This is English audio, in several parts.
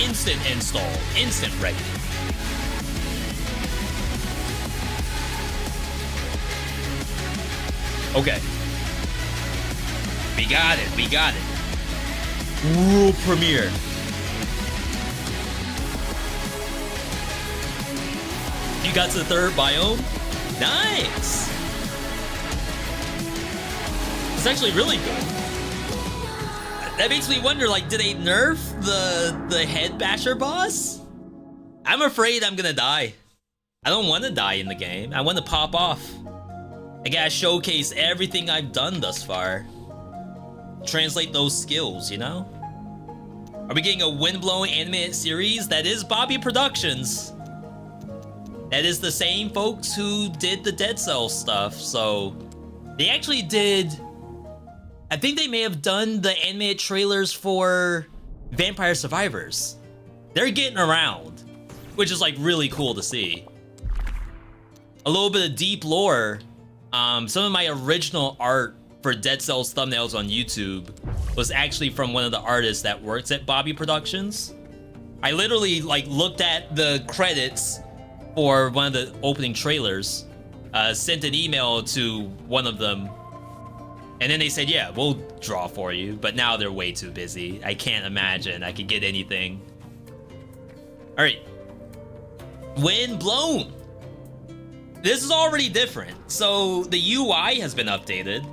instant install, instant ready. Okay. We got it, we got it. World premiere. You got to the third biome? Nice! It's actually really good. That makes me wonder, like, did they nerf the head basher boss? I'm afraid I'm gonna die. I don't want to die in the game. I want to pop off. I gotta showcase everything I've done thus far. Translate those skills, you know? Are we getting a Windblown animated series? That is Bobby Productions. That is the same folks who did the Dead Cells stuff, so... They actually did... I think they may have done the animated trailers for Vampire Survivors. They're getting around, which is like really cool to see. A little bit of deep lore. Some of my original art for Dead Cells thumbnails on YouTube was actually from one of the artists that works at Bobby Productions. I literally like looked at the credits for one of the opening trailers, sent an email to one of them, and then they said, yeah, we'll draw for you, but now they're way too busy. I can't imagine I could get anything. All right, Windblown. This is already different. So the UI has been updated.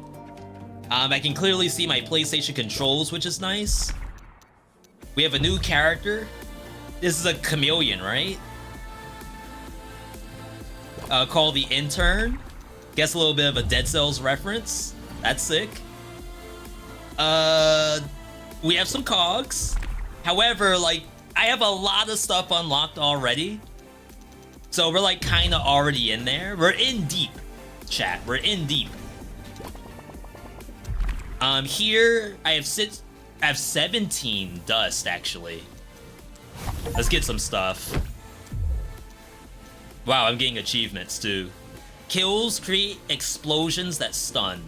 I can clearly see my PlayStation controls, which is nice. We have a new character. This is a chameleon, right? Called the Intern. Guess a little bit of a Dead Cells reference. That's sick. We have some cogs. However, like, I have a lot of stuff unlocked already. So we're like kind of already in there. We're in deep, chat. We're in deep. Here I have 17 dust actually. Let's get some stuff. Wow, I'm getting achievements too. Kills create explosions that stun.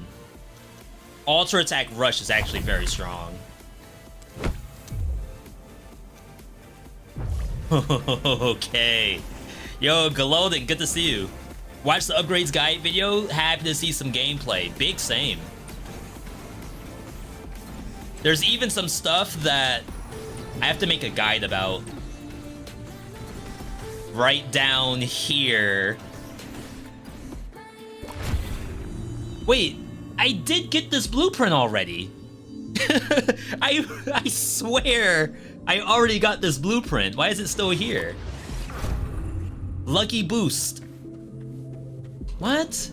Ultra attack rush is actually very strong. Okay. Yo, Galodin, good to see you. Watch the upgrades guide video. Happy to see some gameplay. Big same. There's even some stuff that I have to make a guide about. Right down here. Wait, I did get this blueprint already. I swear I already got this blueprint. Why is it still here? Lucky boost. What?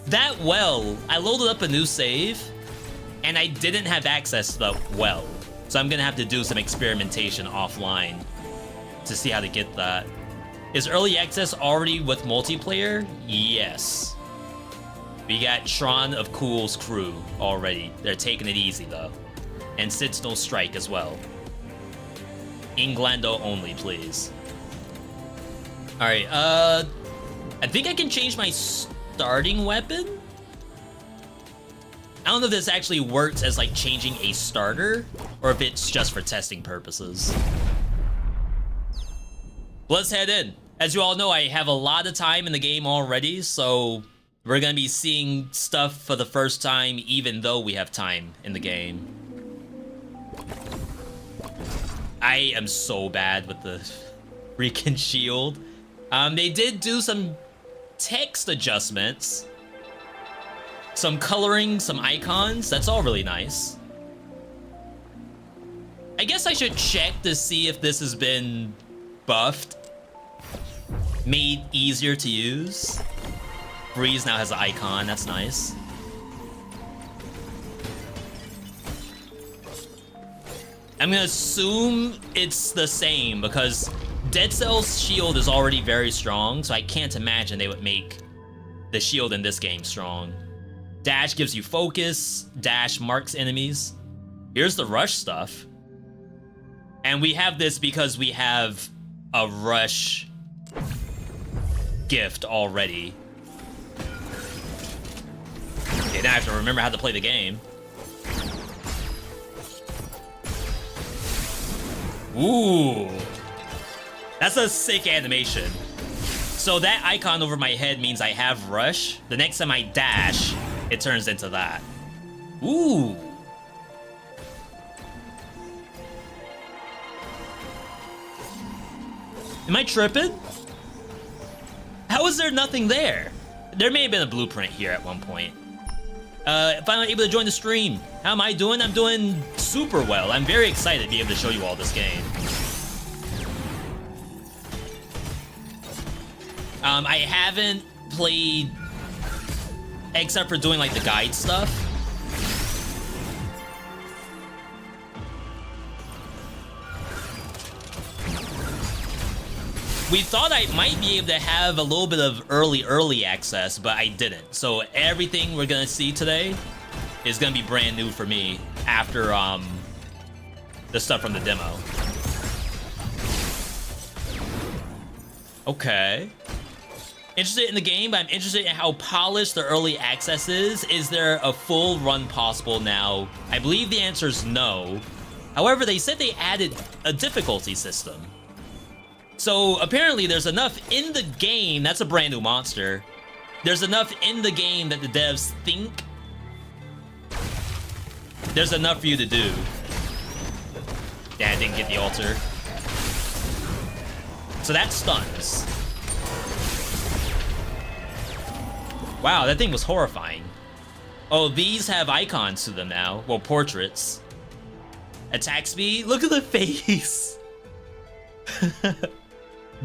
That well, I loaded up a new save and I didn't have access to the well. So I'm gonna have to do some experimentation offline to see how to get that. Is early access already with multiplayer? Yes. We got Tron of Cool's crew already. They're taking it easy though. And Sentinel Strike as well. Inglando only, please. Alright, I think I can change my starting weapon? I don't know if this actually works as like changing a starter, or if it's just for testing purposes. Let's head in. As you all know, I have a lot of time in the game already, so we're gonna be seeing stuff for the first time, even though we have time in the game. I am so bad with the freaking shield. They did do some text adjustments, some coloring, some icons. That's all really nice. I guess I should check to see if this has been buffed, made easier to use. Breeze now has an icon. That's nice. I'm gonna assume it's the same because Dead Cells' shield is already very strong, so I can't imagine they would make the shield in this game strong. Dash gives you focus, dash marks enemies. Here's the rush stuff. And we have this because we have a rush gift already. Okay, now I have to remember how to play the game. Ooh. That's a sick animation. So that icon over my head means I have rush. The next time I dash, it turns into that. Ooh. Am I tripping? How is there nothing there? There may have been a blueprint here at one point. Finally able to join the stream. How am I doing? I'm doing super well. I'm very excited to be able to show you all this game. I haven't played except for doing like the guide stuff. We thought I might be able to have a little bit of early access, but I didn't. So everything we're gonna see today is gonna be brand new for me after the stuff from the demo. Okay. Interested in the game, but I'm interested in how polished the early access is. Is there a full run possible now? I believe the answer is no. However, they said they added a difficulty system. So apparently there's enough in the game, that's a brand new monster. There's enough in the game that the devs think there's enough for you to do. Yeah, I didn't get the altar. So that stuns. Wow, that thing was horrifying. Oh, these have icons to them now. Well, portraits. Attack speed, look at the face.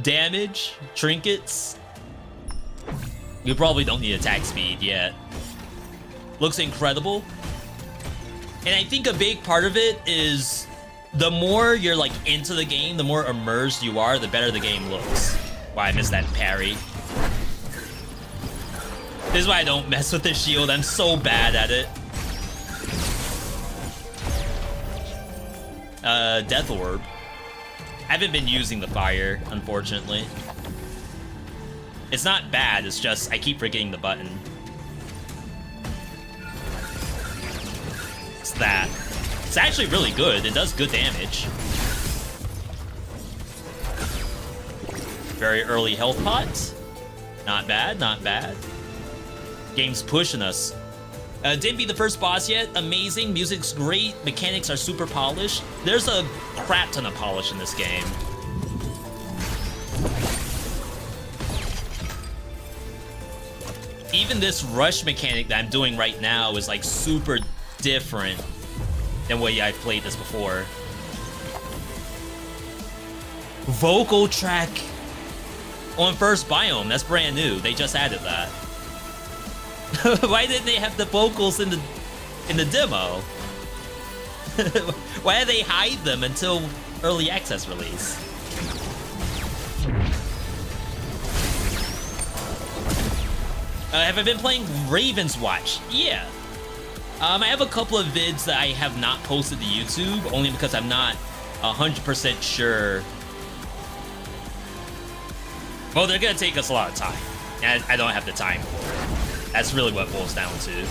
Damage, trinkets. You probably don't need attack speed yet. Looks incredible. And I think a big part of it is the more you're like into the game, the more immersed you are, the better the game looks. Wow, I missed that parry. This is why I don't mess with the shield. I'm so bad at it. Death Orb. I haven't been using the fire, unfortunately. It's not bad, it's just I keep forgetting the button. It's that. It's actually really good. It does good damage. Very early health pot. Not bad, not bad. Game's pushing us. Didn't be the first boss yet. Amazing. Music's great. Mechanics are super polished. There's a crap ton of polish in this game. Even this rush mechanic that I'm doing right now is like super different than what I've played this before. Vocal track on first biome. That's brand new. They just added that. Why didn't they have the vocals in the demo? Why did they hide them until early access release? Have I been playing Raven's Watch? Yeah. I have a couple of vids that I have not posted to YouTube, only because I'm not 100% sure. Well, they're gonna take us a lot of time. And I don't have the time for it. That's really what it boils down to.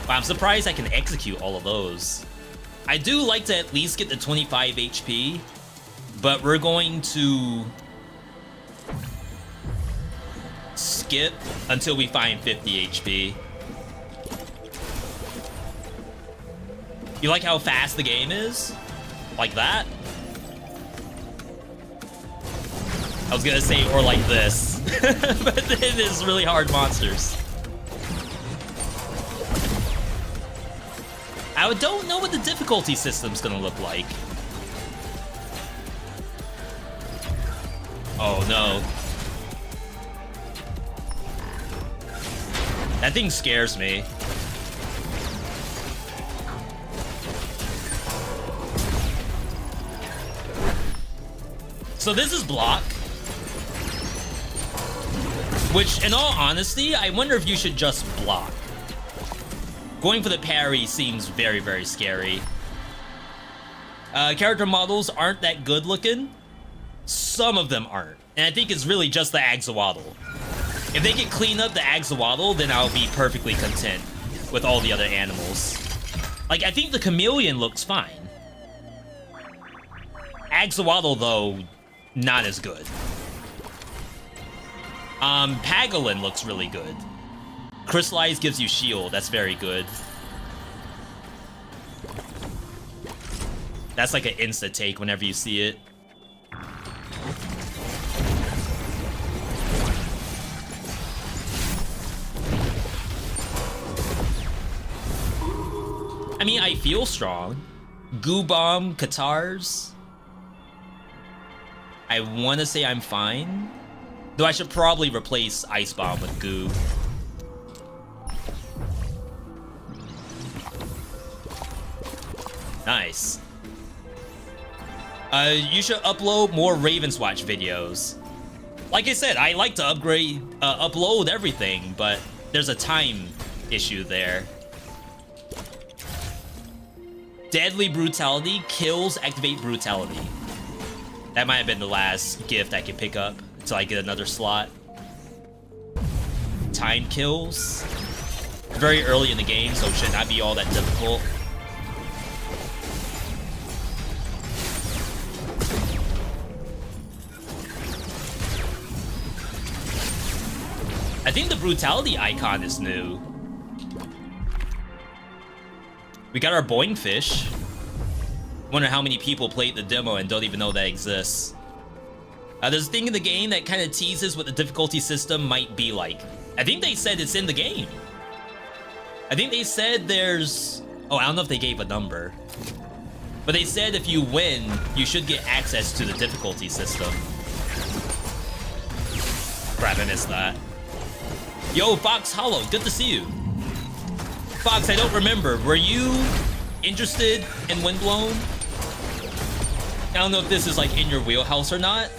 Wow, I'm surprised I can execute all of those. I do like to at least get the 25 HP, but we're going to skip until we find 50 HP. You like how fast the game is? Like that? I was gonna say, or like this, but it is really hard monsters. I don't know what the difficulty system's gonna look like. Oh no. That thing scares me. So this is block. Which, in all honesty, I wonder if you should just block. Going for the parry seems very, very scary. Character models aren't that good looking. Some of them aren't. And I think it's really just the Axolotl. If they could clean up the Axolotl, then I'll be perfectly content with all the other animals. Like, I think the Chameleon looks fine. Axolotl, though, not as good. Pangolin looks really good. Crystallize gives you shield. That's very good. That's like an insta take whenever you see it. I mean, I feel strong. Goo Bomb, Katars. I want to say I'm fine. Though I should probably replace Ice Bomb with Goo. Nice. You should upload more Ravenswatch videos. Like I said, I like to upload everything, but there's a time issue there. Deadly Brutality kills activate Brutality. That might have been the last gift I could pick up until I get another slot. Time kills. Very early in the game, so it should not be all that difficult. I think the Brutality icon is new. We got our Boing Fish. Wonder how many people played the demo and don't even know that exists. There's a thing in the game that kind of teases what the difficulty system might be like. I think they said it's in the game. I think they said there's... Oh, I don't know if they gave a number. But they said if you win, you should get access to the difficulty system. Crap, I missed that. Yo, Fox Hollow, good to see you. Fox, I don't remember. Were you interested in Windblown? I don't know if this is like in your wheelhouse or not.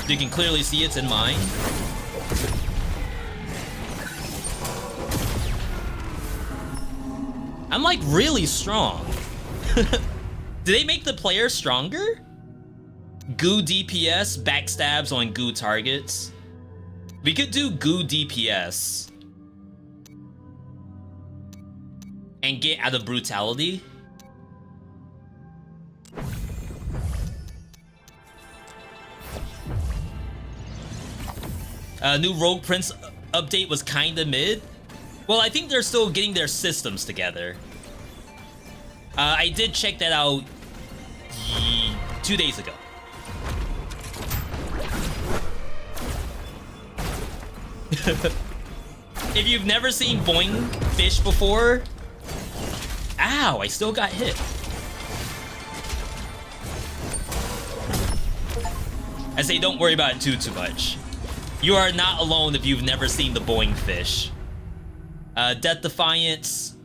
You can clearly see it's in mine. I'm like really strong. Did they make the player stronger? Goo DPS backstabs on goo targets. We could do goo DPS and get out of brutality. New Rogue Prince update was kinda mid. Well, I think they're still getting their systems together. I did check that out 2 days ago. If you've never seen Boing Fish before... Ow, I still got hit. I say don't worry about it too much. You are not alone if you've never seen the Boing Fish. Death Defiance.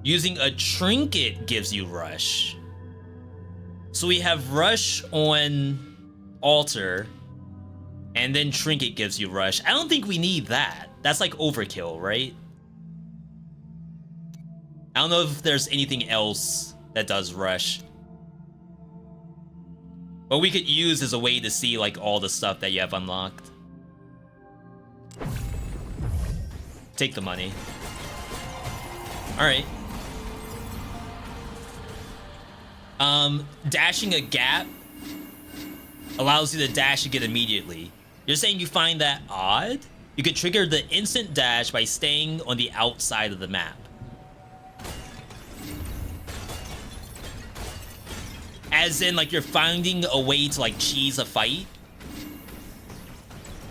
Using a trinket gives you rush. So we have rush on altar, and then trinket gives you rush. I don't think we need that. That's like overkill, right? I don't know if there's anything else that does rush. But we could use as a way to see like all the stuff that you have unlocked. Take the money. Alright. Dashing a gap allows you to dash again immediately. You're saying you find that odd? You can trigger the instant dash by staying on the outside of the map. As in, like, you're finding a way to, like, cheese a fight?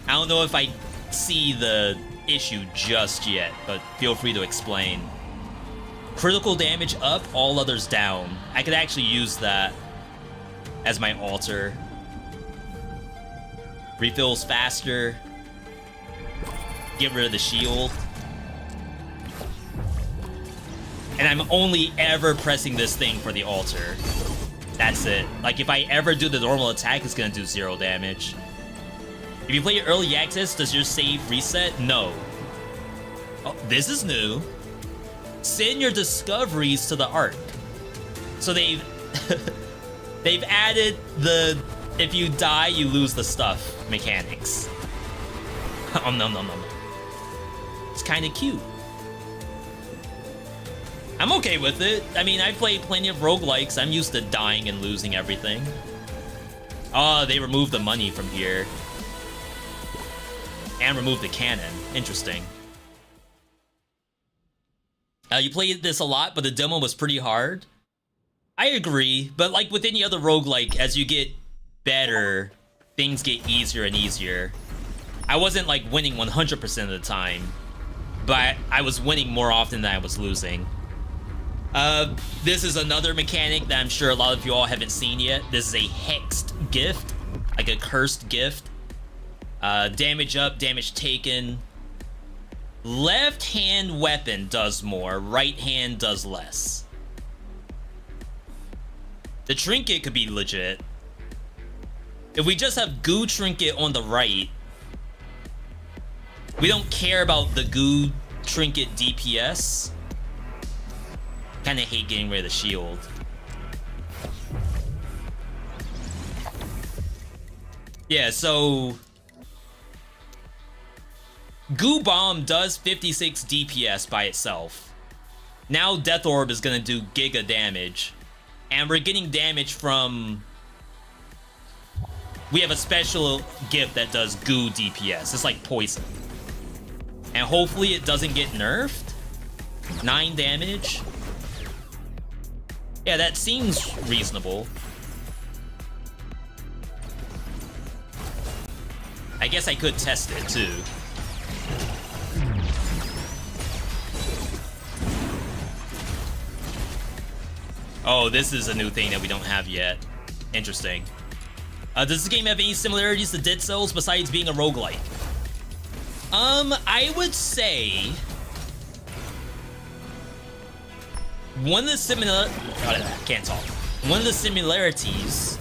I don't know if I see the issue just yet, but feel free to explain. Critical damage up, all others down. I could actually use that as my altar. Refills faster. Get rid of the shield. And I'm only ever pressing this thing for the altar. That's it. Like, if I ever do the normal attack, it's gonna do 0 damage. If you play early access, does your save reset? No. Oh, this is new. Send your discoveries to the Ark. So they've they've added the if you die you lose the stuff mechanics. Oh no. It's kind of cute. I'm okay with it. I mean, I played plenty of roguelikes. I'm used to dying and losing everything. Oh, they removed the money from here. And removed the cannon. Interesting. You played this a lot, but the demo was pretty hard. I agree, but like with any other roguelike, as you get better, things get easier and easier. I wasn't like winning 100% of the time, but I was winning more often than I was losing. This is another mechanic that I'm sure a lot of you all haven't seen yet. This is a hexed gift, like a cursed gift. Damage up, damage taken. Left hand weapon does more, right hand does less. The trinket could be legit. If we just have goo trinket on the right, we don't care about the goo trinket DPS. Kinda hate getting rid of the shield. Yeah, so Goo Bomb does 56 DPS by itself. Now Death Orb is gonna do giga damage. And we're getting damage from... We have a special gift that does goo DPS. It's like poison. And hopefully it doesn't get nerfed. 9 damage. Yeah, that seems reasonable. I guess I could test it too. Oh, this is a new thing that we don't have yet. Interesting. Does this game have any similarities to Dead Cells besides being a roguelike? I would say one of the One of the similarities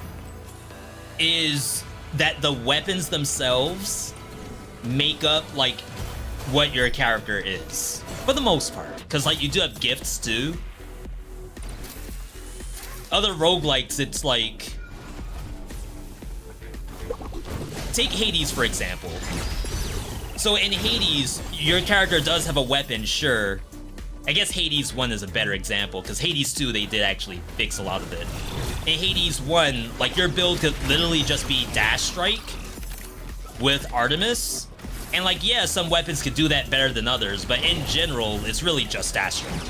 is that the weapons themselves make up like what your character is for the most part, because like you do have gifts too. Other roguelikes, it's like, take Hades for example. So in Hades, your character does have a weapon, sure. I guess Hades 1 is a better example, because Hades 2, they did actually fix a lot of it. In Hades 1, like your build could literally just be Dash Strike with Artemis. And like, yeah, some weapons could do that better than others, but in general, it's really just Dash Strike.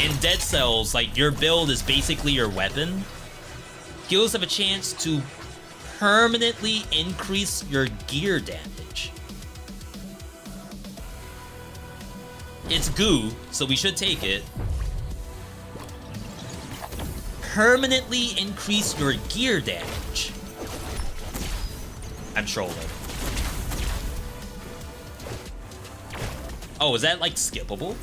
In Dead Cells, like your build is basically your weapon. Heals have a chance to permanently increase your gear damage. It's goo, so we should take it. Permanently increase your gear damage. I'm trolling. Oh, is that like skippable?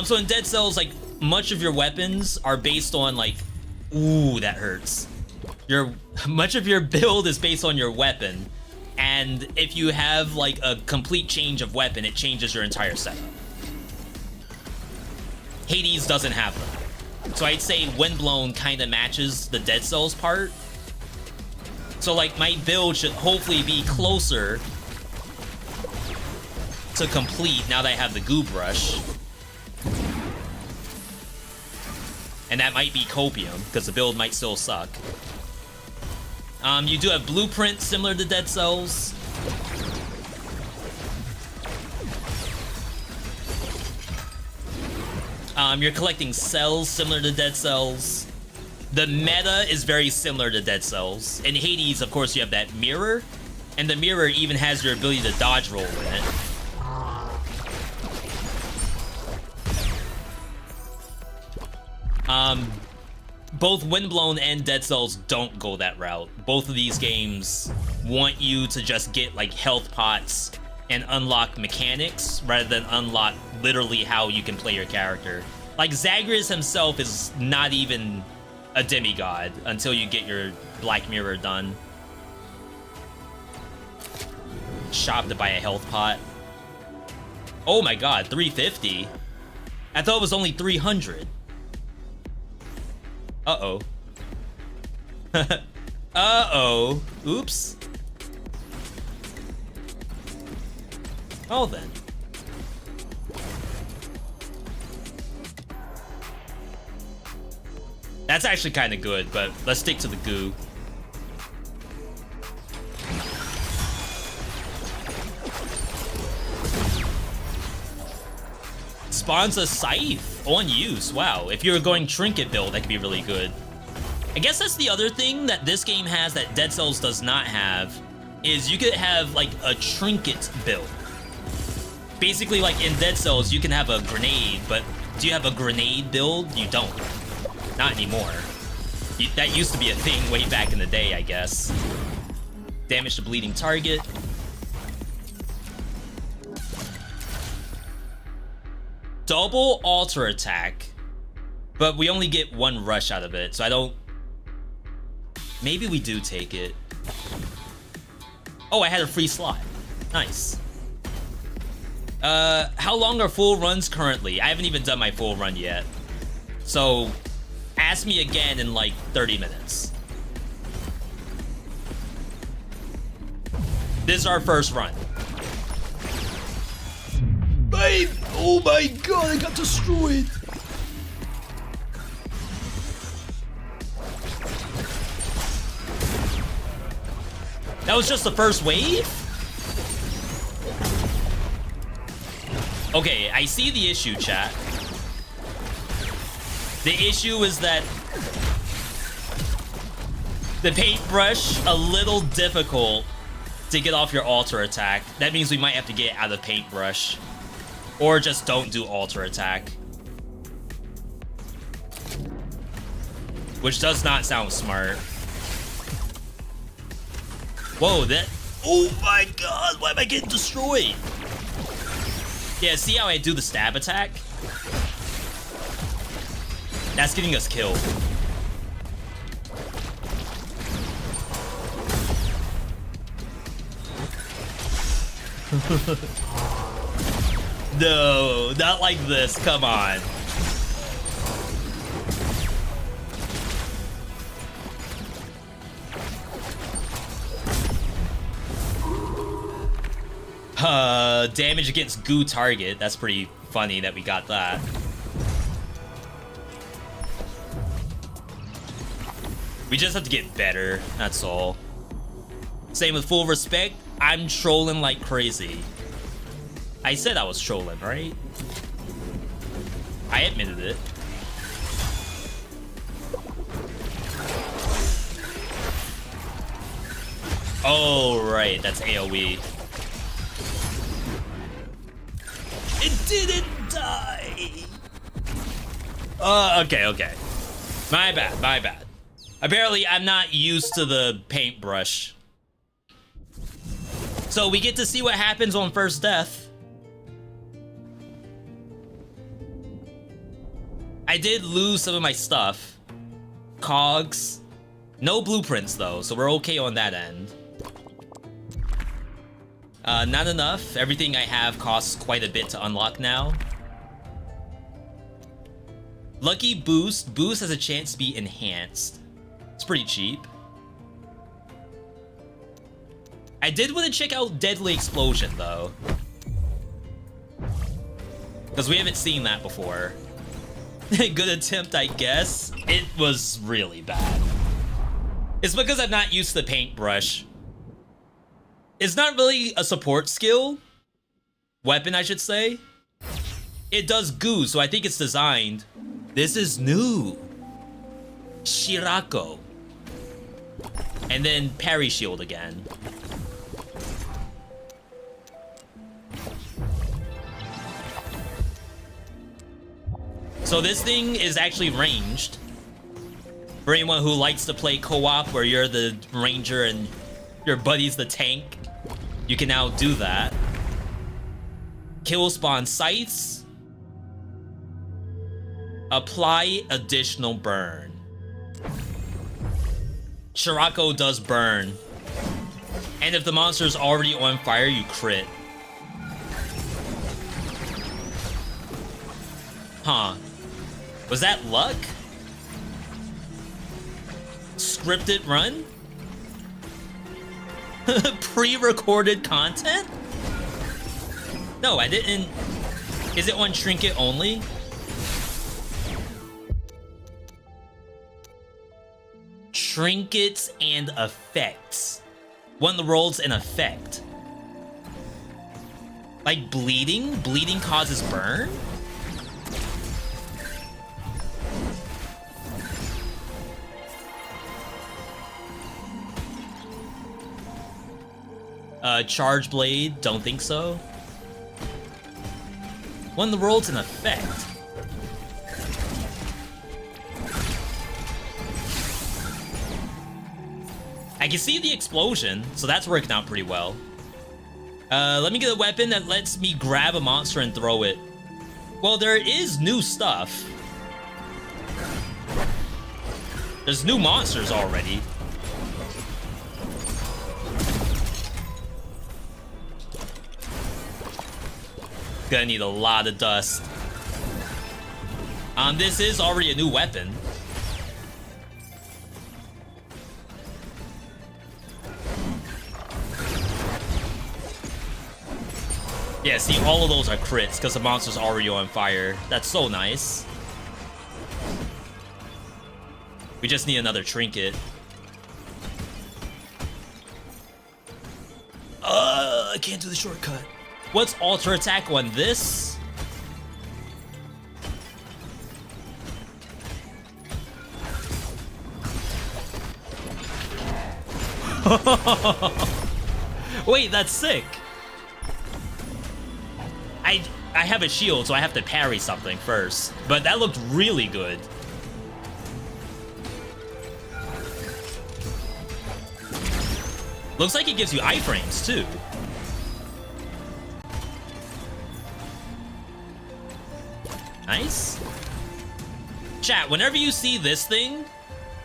So in Dead Cells, like much of your weapons are based on like, ooh, that hurts. Much of your build is based on your weapon. And if you have like a complete change of weapon, it changes your entire setup. Hades doesn't have them. So I'd say Windblown kind of matches the Dead Cells part. So like my build should hopefully be closer to complete now that I have the goo brush. And that might be copium, because the build might still suck. You do have blueprint similar to Dead Cells. You're collecting cells similar to Dead Cells. The meta is very similar to Dead Cells. In Hades, of course, you have that mirror. And the mirror even has your ability to dodge roll in it. Both Windblown and Dead Cells don't go that route. Both of these games want you to just get like health pots and unlock mechanics rather than unlock literally how you can play your character. Like Zagreus himself is not even a demigod until you get your Black Mirror done. Shopped to buy a health pot. Oh my god, 350? I thought it was only 300. Uh-oh. Uh-oh. Oops. Oh, then. That's actually kind of good, but let's stick to the goo. Spawns a scythe on use. Wow, if you're going trinket build, that could be really good. I guess that's the other thing that this game has that Dead Cells does not have, is you could have like a trinket build. Basically, like in Dead Cells, you can have a grenade, but do you have a grenade build? You don't. Not anymore. That used to be a thing way back in the day, I guess. Damage to bleeding target. Double alter attack, but we only get one rush out of it, so I don't... Maybe we do take it. Oh, I had a free slot. Nice. How long are full runs currently? I haven't even done my full run yet. So, ask me again in like 30 minutes. This is our first run. Babe! Oh my god, I got destroyed! That was just the first wave? Okay, I see the issue, chat. The issue is that the paintbrush a little difficult to get off your alter attack. That means we might have to get out of paintbrush. Or just don't do alter attack. Which does not sound smart. Whoa, that... Oh my god, why am I getting destroyed? Yeah, see how I do the stab attack? That's getting us killed. No, not like this, come on. Damage against goo target. That's pretty funny that we got that. We just have to get better, that's all. Same with full respect, I'm trolling like crazy. I said I was trolling, right? I admitted it. Oh, right, that's AoE. It didn't die! Okay. My bad. Apparently, I'm not used to the paintbrush. So we get to see what happens on first death. I did lose some of my stuff. Cogs. No blueprints, though, so we're okay on that end. Not enough. Everything I have costs quite a bit to unlock now. Lucky Boost. Boost has a chance to be enhanced. It's pretty cheap. I did want to check out Deadly Explosion, though. Because we haven't seen that before. Good attempt, I guess. It was really bad. It's because I'm not used to the paintbrush. It's not really a support skill. Weapon, I should say. It does goo, so I think it's designed. This is new. Shirako. And then parry shield again. So this thing is actually ranged. For anyone who likes to play co-op where you're the ranger and your buddy's the tank, you can now do that. Kill spawn scythes. Apply additional burn. Shirako does burn. And if the monster's already on fire, you crit. Huh. Was that luck? Scripted run? Pre-recorded content? No, I didn't. Is it on trinket only? trinkets and effects. One of the rolls an effect. Like bleeding? Bleeding causes burn? Charge blade? Don't think so. One of the rolls an effect. I can see the explosion, so that's working out pretty well. Let me get a weapon that lets me grab a monster and throw it. Well, there is new stuff. There's new monsters already. Gonna need a lot of dust. This is already a new weapon. Yeah, see, all of those are crits because the monster's already on fire. That's so nice. We just need another trinket. I can't do the shortcut. What's alter attack on this? Wait, that's sick. I have a shield, so I have to parry something first. But that looked really good. Looks like it gives you iframes, too. Nice. Chat, whenever you see this thing,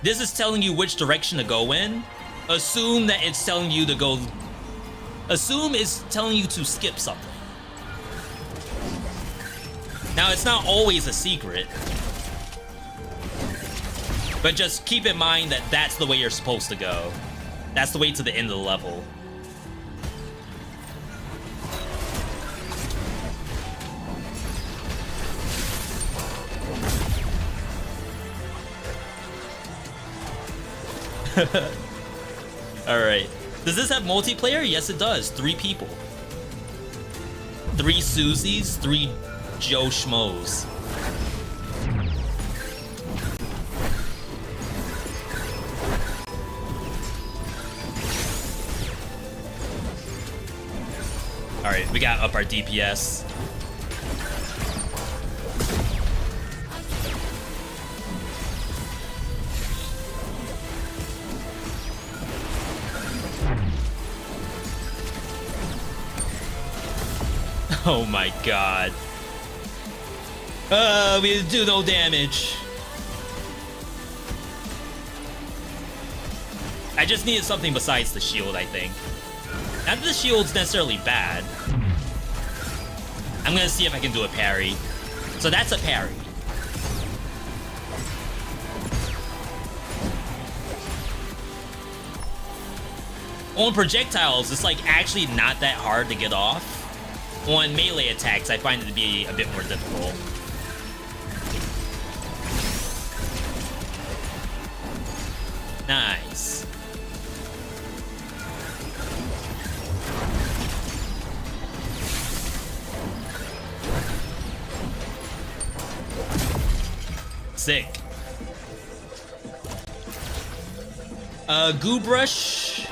this is telling you which direction to go in. Assume that it's telling you to go... Assume it's telling you to skip something. Now, it's not always a secret. But just keep in mind that that's the way you're supposed to go. That's the way to the end of the level. Alright. Does this have multiplayer? Yes, it does. 3 people. 3 Susies, 3 Joe Schmoes. Alright, we got up our DPS. Oh my god. We didn't do no damage. I just needed something besides the shield, I think. Not that the shield's necessarily bad. I'm gonna see if I can do a parry. So that's a parry. On projectiles, it's like actually not that hard to get off. On melee attacks, I find it to be a bit more difficult. Nice. Sick. Goo brush.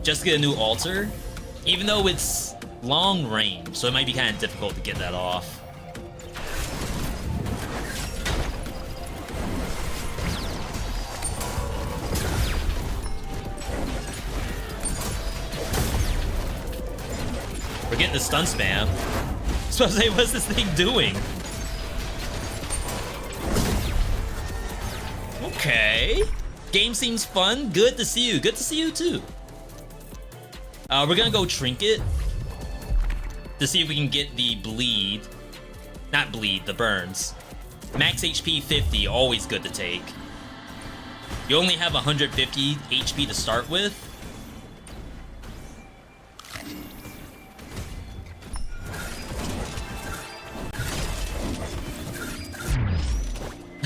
Just get a new altar. Even though it's long range, so it might be kind of difficult to get that off. We're getting the stun spam. I was supposed to say, what's this thing doing? Okay. Game seems fun. Good to see you. Good to see you too. We're gonna go trinket to see if we can get the bleed. Not bleed, the burns. Max HP 50, always good to take. You only have 150 HP to start with.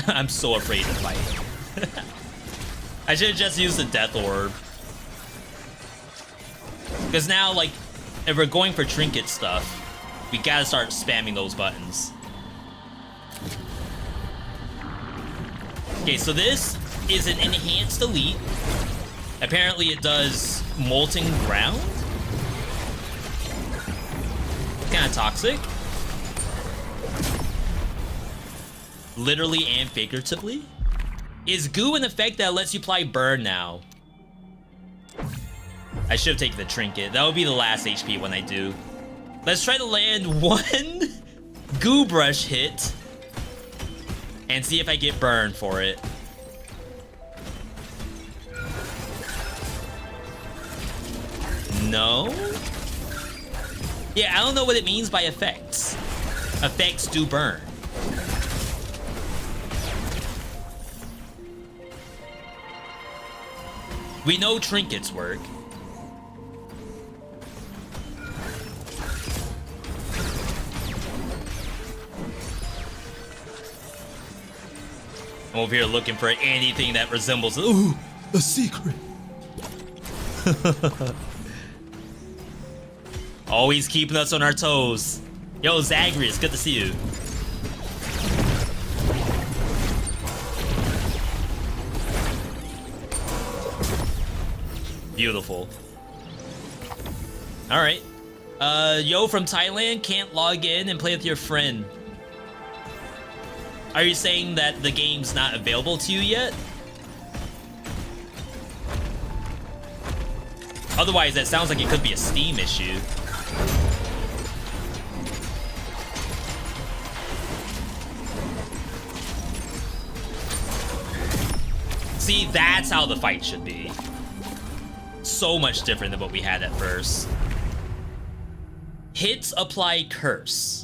I'm so afraid to fight. I should have just used the Death Orb. Because now, like, if we're going for trinket stuff, we gotta start spamming those buttons. Okay, so this is an enhanced elite. Apparently it does molten ground. Kind of toxic. Literally and figuratively. Is goo an effect that lets you apply burn now? I should have taken the trinket. That would be the last HP when I do. Let's try to land one goo brush hit and see if I get burned for it. No? Yeah, I don't know what it means by effects. Effects do burn. We know trinkets work. I'm over here looking for anything that resembles, ooh, a secret. Always keeping us on our toes. Yo, Zagreus, good to see you. Beautiful. All right. Yo from Thailand, can't log in and play with your friend. Are you saying that the game's not available to you yet? Otherwise, that sounds like it could be a Steam issue. See, that's how the fight should be. So much different than what we had at first. Hits apply curse.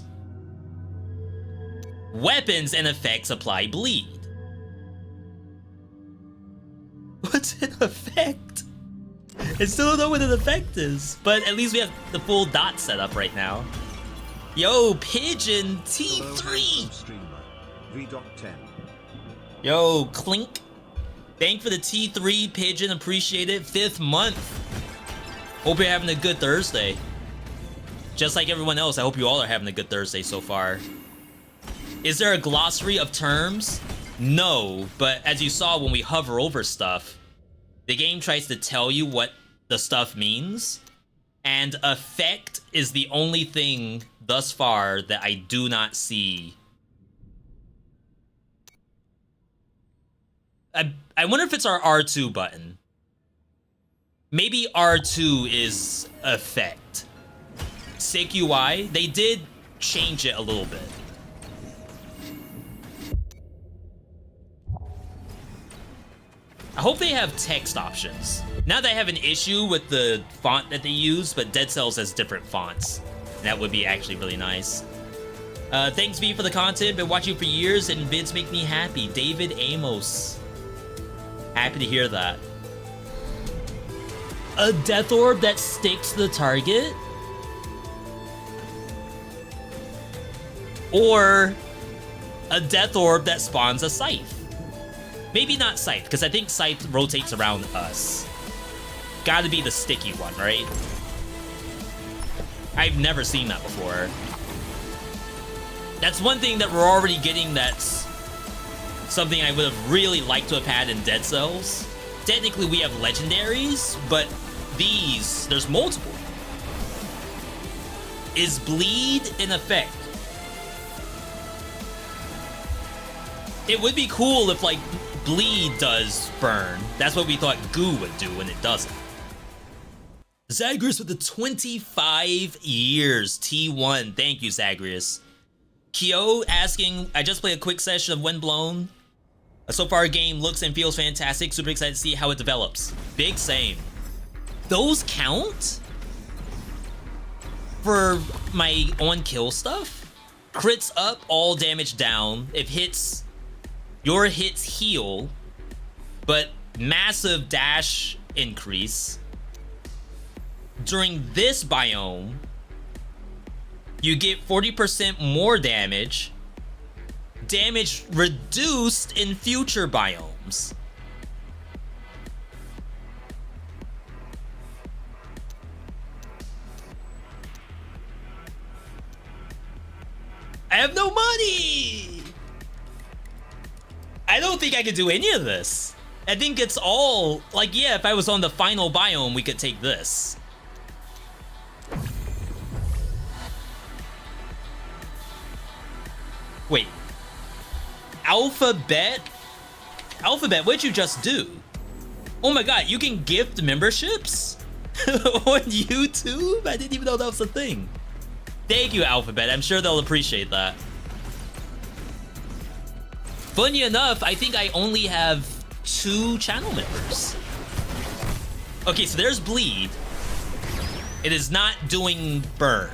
Weapons and effects apply bleed. What's an effect? I still don't know what an effect is, but at least we have the full dot set up right now. Yo, Pigeon T3. Veedotme. Yo, Clink. Thank for the T3, Pigeon. Appreciate it. 5th month. Hope you're having a good Thursday. Just like everyone else, I hope you all are having a good Thursday so far. Is there a glossary of terms? No, but as you saw when we hover over stuff, the game tries to tell you what the stuff means, and effect is the only thing thus far that I do not see. I wonder if it's our R2 button. Maybe R2 is effect. SlimyYy, they did change it a little bit. I hope they have text options. Now that I have an issue with the font that they use, but Dead Cells has different fonts. That would be actually really nice. Thanks, V, for the content. Been watching for years, and vids make me happy. David Amos. Happy to hear that. A Death Orb that sticks to the target? Or a Death Orb that spawns a Scythe? Maybe not Scythe, because I think Scythe rotates around us. Gotta be the sticky one, right? I've never seen that before. That's one thing that we're already getting that's something I would have really liked to have had in Dead Cells. Technically, we have legendaries, but these, there's multiple. Is bleed in effect? It would be cool if, like, bleed does burn. That's what we thought goo would do when it doesn't. Zagreus with the 25 years. T1. Thank you, Zagreus. Kyo asking, I just played a quick session of Windblown. So far, game looks and feels fantastic. Super excited to see how it develops. Big same. Those count for my on-kill stuff? Crits up, all damage down. If hits, your hits heal, but massive dash increase. During this biome, you get 40% more damage, damage reduced in future biomes. I have no money! I don't think I could do any of this. I think it's all, like, yeah, if I was on the final biome, we could take this. Wait. Alphabet? Alphabet, what'd you just do? Oh my god, you can gift memberships? On YouTube? I didn't even know that was a thing. Thank you, Alphabet. I'm sure they'll appreciate that. Funny enough, I think I only have 2 channel members. Okay, so there's bleed. It is not doing burn.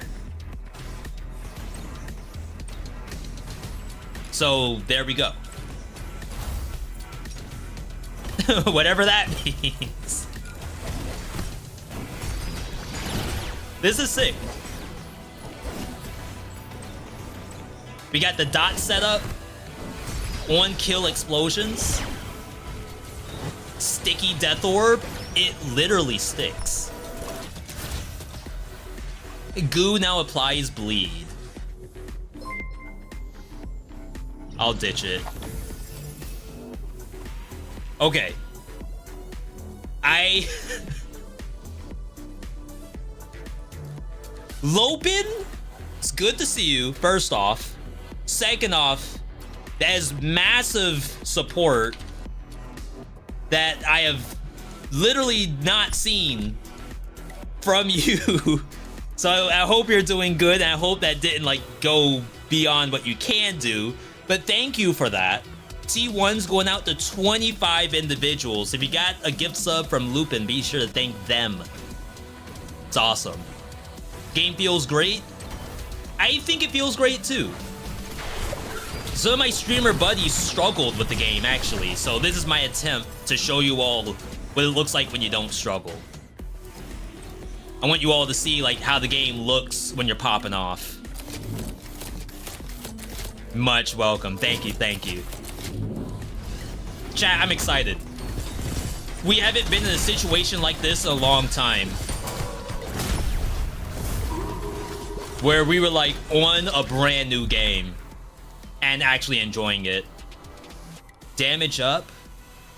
So there we go. Whatever that means. This is sick. We got the dot set up. On kill explosions. Sticky death orb. It literally sticks. Goo now applies bleed. I'll ditch it. Okay. Lopin, it's good to see you, first off. Second off, that is massive support that I have literally not seen from you. So I hope you're doing good, and I hope that didn't like go beyond what you can do. But thank you for that. T1's going out to 25 individuals. If you got a gift sub from Lupin, be sure to thank them. It's awesome. Game feels great. I think it feels great too. Some of my streamer buddies struggled with the game actually, so this is my attempt to show you all what it looks like when you don't struggle. I want you all to see like how the game looks when you're popping off. Much welcome. Thank you, thank you. Chat, I'm excited. We haven't been in a situation like this in a long time. Where we were like on a brand new game and actually enjoying it. Damage up.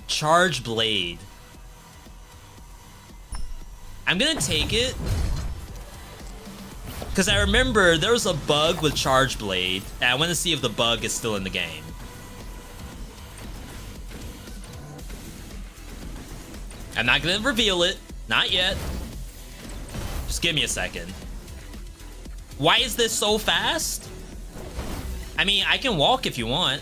Charge blade. I'm gonna take it. Because I remember there was a bug with Charge Blade, and I want to see if the bug is still in the game. I'm not going to reveal it. Not yet. Just give me a second. Why is this so fast? I mean, I can walk if you want.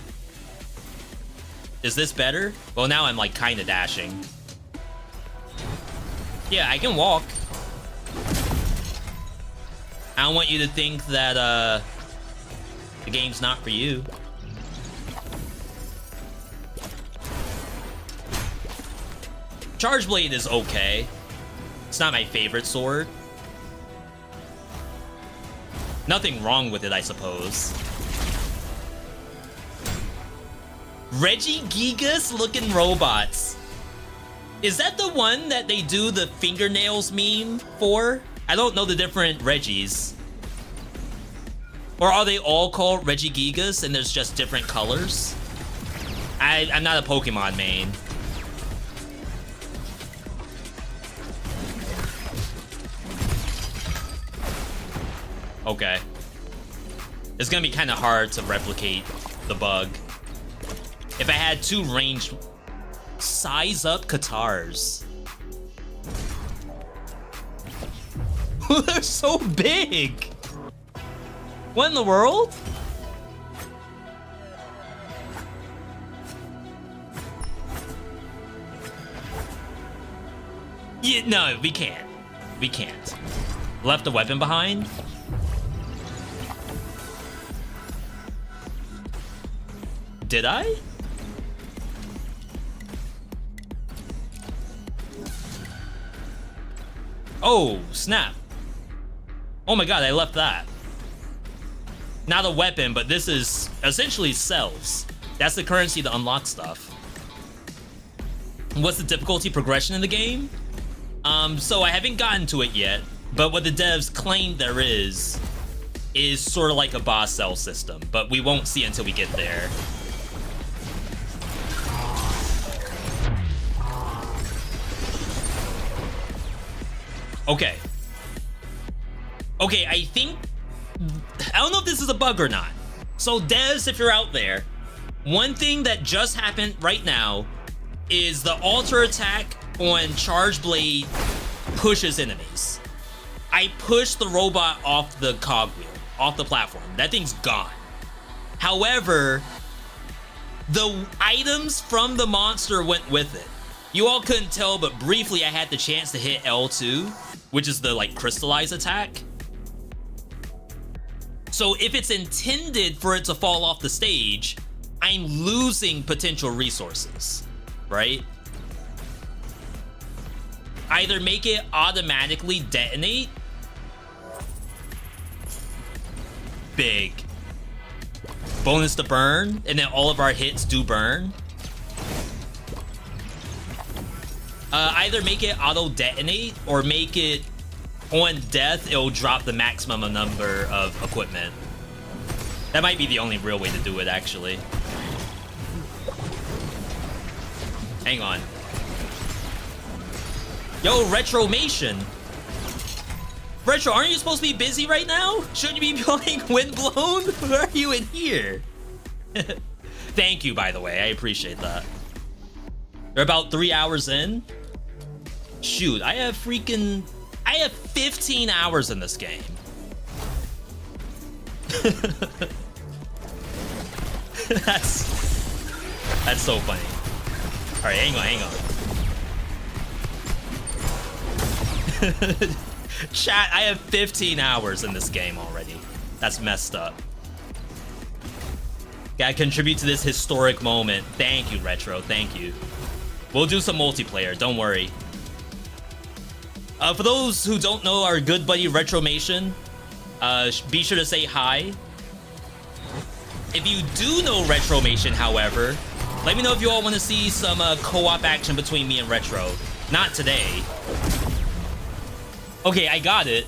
Is this better? Well, now I'm like kind of dashing. Yeah, I can walk. I don't want you to think that the game's not for you. Charge Blade is okay. It's not my favorite sword. Nothing wrong with it, I suppose. Regigigas looking robots. Is that the one that they do the fingernails meme for? I don't know the different Reggies. Or are they all called Regigigas and there's just different colors? I'm not a Pokemon main. Okay. It's gonna be kind of hard to replicate the bug. If I had 2 ranged... Size up Katars. They're so big. What in the world? Yeah, no, we can't. We can't. Left a weapon behind? Did I? Oh, snap. Oh my god, I left that. not a weapon, but this is essentially cells. That's the currency to unlock stuff. What's the difficulty progression in the game? So I haven't gotten to it yet, but what the devs claim there is sort of like a boss cell system, but we won't see until we get there. Okay. Okay, I don't know if this is a bug or not. So devs, if you're out there, one thing that just happened right now is the alter attack on Charge Blade pushes enemies. I pushed the robot off the cogwheel, off the platform. That thing's gone. However, the items from the monster went with it. You all couldn't tell, but briefly I had the chance to hit L2, which is the like crystallized attack. So if it's intended for it to fall off the stage, I'm losing potential resources, right? Either make it automatically detonate. Big. Bonus to burn, and then all of our hits do burn. Either make it auto detonate or make it on death, it'll drop the maximum number of equipment. That might be the only real way to do it, actually. Hang on. Yo, Retromation. Retro, aren't you supposed to be busy right now? Shouldn't you be playing Windblown? Where are you in here? Thank you, by the way. I appreciate that. They're about 3 hours in. Shoot, I have 15 hours in this game. That's so funny. All right, hang on. Chat, I have 15 hours in this game already. That's messed up. Gotta contribute to this historic moment. Thank you, Retro. Thank you. We'll do some multiplayer. Don't worry. For those who don't know our good buddy Retromation, be sure to say hi. If you do know Retromation, however, let me know if you all want to see some co-op action between me and Retro. Not today. Okay, I got it.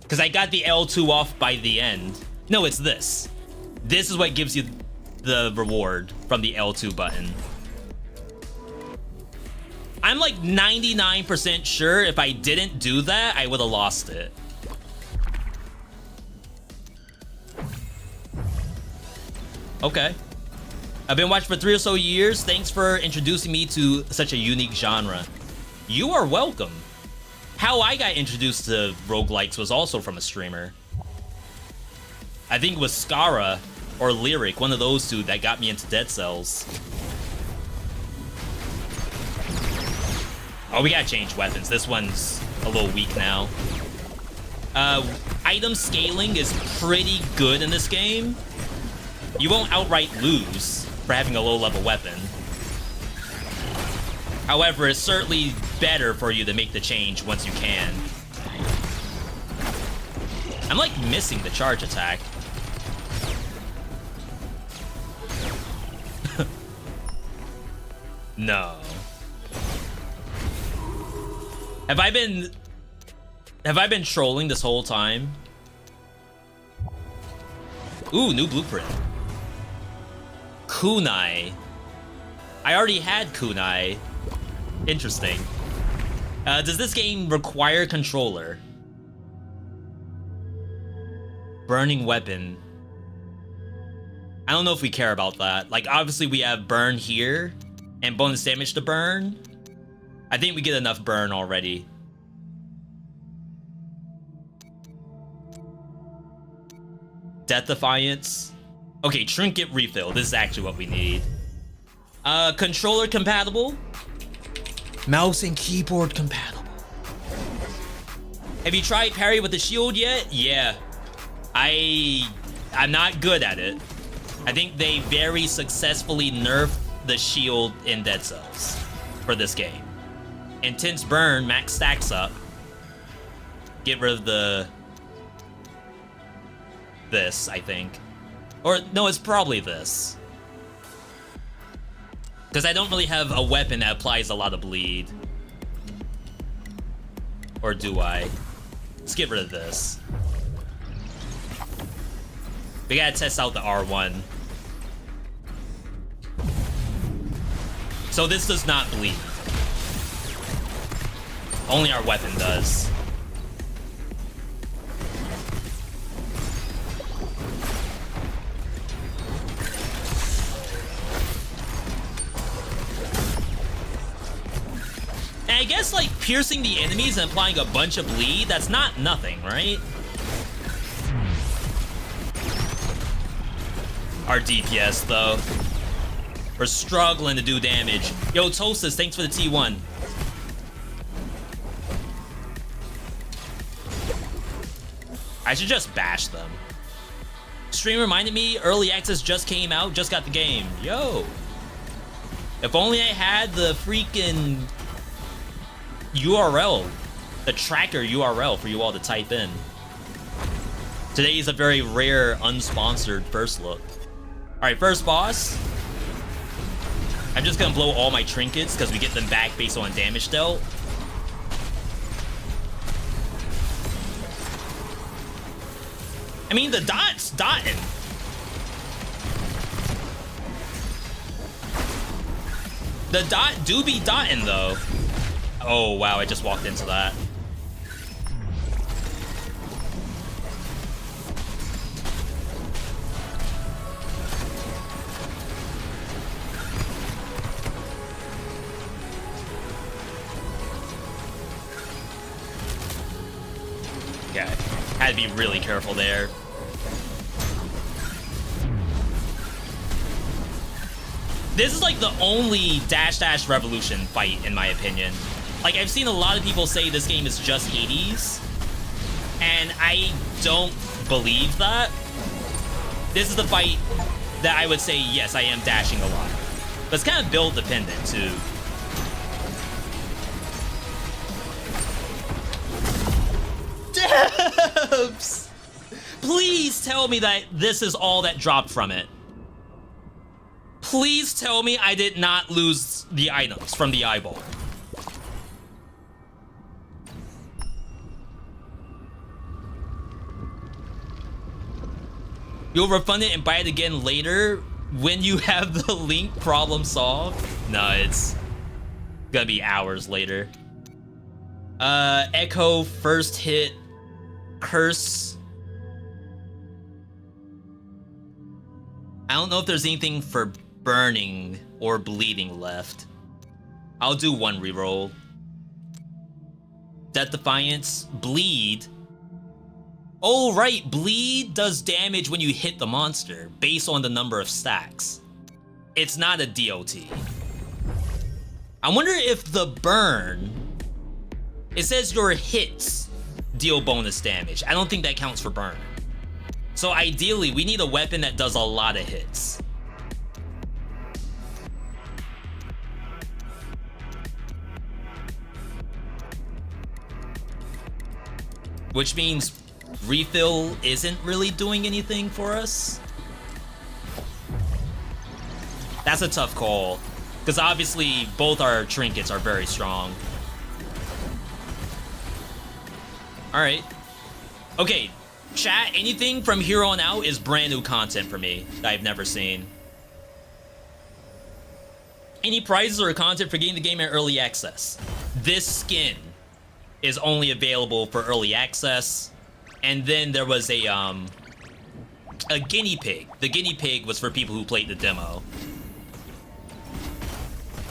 Because I got the L2 off by the end. No, it's this. This is what gives you the reward from the L2 button. I'm like 99% sure if I didn't do that, I would have lost it. Okay. I've been watching for 3 or so years. Thanks for introducing me to such a unique genre. You are welcome. How I got introduced to roguelikes was also from a streamer. I think it was Skara or Lyric, one of those two that got me into Dead Cells. Oh, we gotta change weapons. This one's a little weak now. Item scaling is pretty good in this game. You won't outright lose for having a low-level weapon. However, it's certainly better for you to make the change once you can. I'm like missing the charge attack. No. Have I been trolling this whole time? Ooh, new blueprint. Kunai. I already had Kunai. Interesting. Does this game require controller? Burning weapon. I don't know if we care about that. Like, obviously we have burn here and bonus damage to burn. I think we get enough burn already. Death Defiance. Okay, trinket refill. This is actually what we need. Controller compatible. Mouse and keyboard compatible. Have you tried parry with the shield yet? Yeah. I'm not good at it. I think they very successfully nerfed the shield in Dead Cells for this game. Intense burn, max stacks up. Get rid of the... this, I think. Or, no, it's probably this. Because I don't really have a weapon that applies a lot of bleed. Or do I? Let's get rid of this. We gotta test out the R1. So this does not bleed. Only our weapon does. And I guess, like, piercing the enemies and applying a bunch of bleed, that's not nothing, right? Our DPS, though. We're struggling to do damage. Yo, Toastus, thanks for the T1. I should just bash them. Stream reminded me, early access just came out, just got the game. Yo. If only I had the freaking URL, the tracker URL for you all to type in. Today is a very rare, unsponsored first look. Alright, first boss. I'm just gonna blow all my trinkets because we get them back based on damage dealt. I mean, the dot's dotting. The dot do be dotting, though. Oh, wow, I just walked into that. Okay, had to be really careful there. This is like the only dash dash revolution fight, in my opinion. Like, I've seen a lot of people say this game is just Hades, and I don't believe that. This is the fight that I would say, yes, I am dashing a lot. But it's kind of build dependent, too. Debs! Please tell me that this is all that dropped from it. Please tell me I did not lose the items from the eyeball. You'll refund it and buy it again later when you have the link problem solved? No, it's gonna be hours later. Echo, first hit, curse. I don't know if there's anything for burning or bleeding left. I'll do one reroll. Death Defiance, bleed. Oh, right, bleed does damage when you hit the monster based on the number of stacks. It's not a DOT. I wonder if the burn, it says your hits deal bonus damage. I don't think that counts for burn. So ideally, we need a weapon that does a lot of hits. Which means refill isn't really doing anything for us. That's a tough call, because obviously both our trinkets are very strong. Alright. Okay, chat, anything from here on out is brand new content for me that I've never seen. Any prizes or content for getting the game in early access? This skin is only available for early access. And then there was a guinea pig. The guinea pig was for people who played the demo.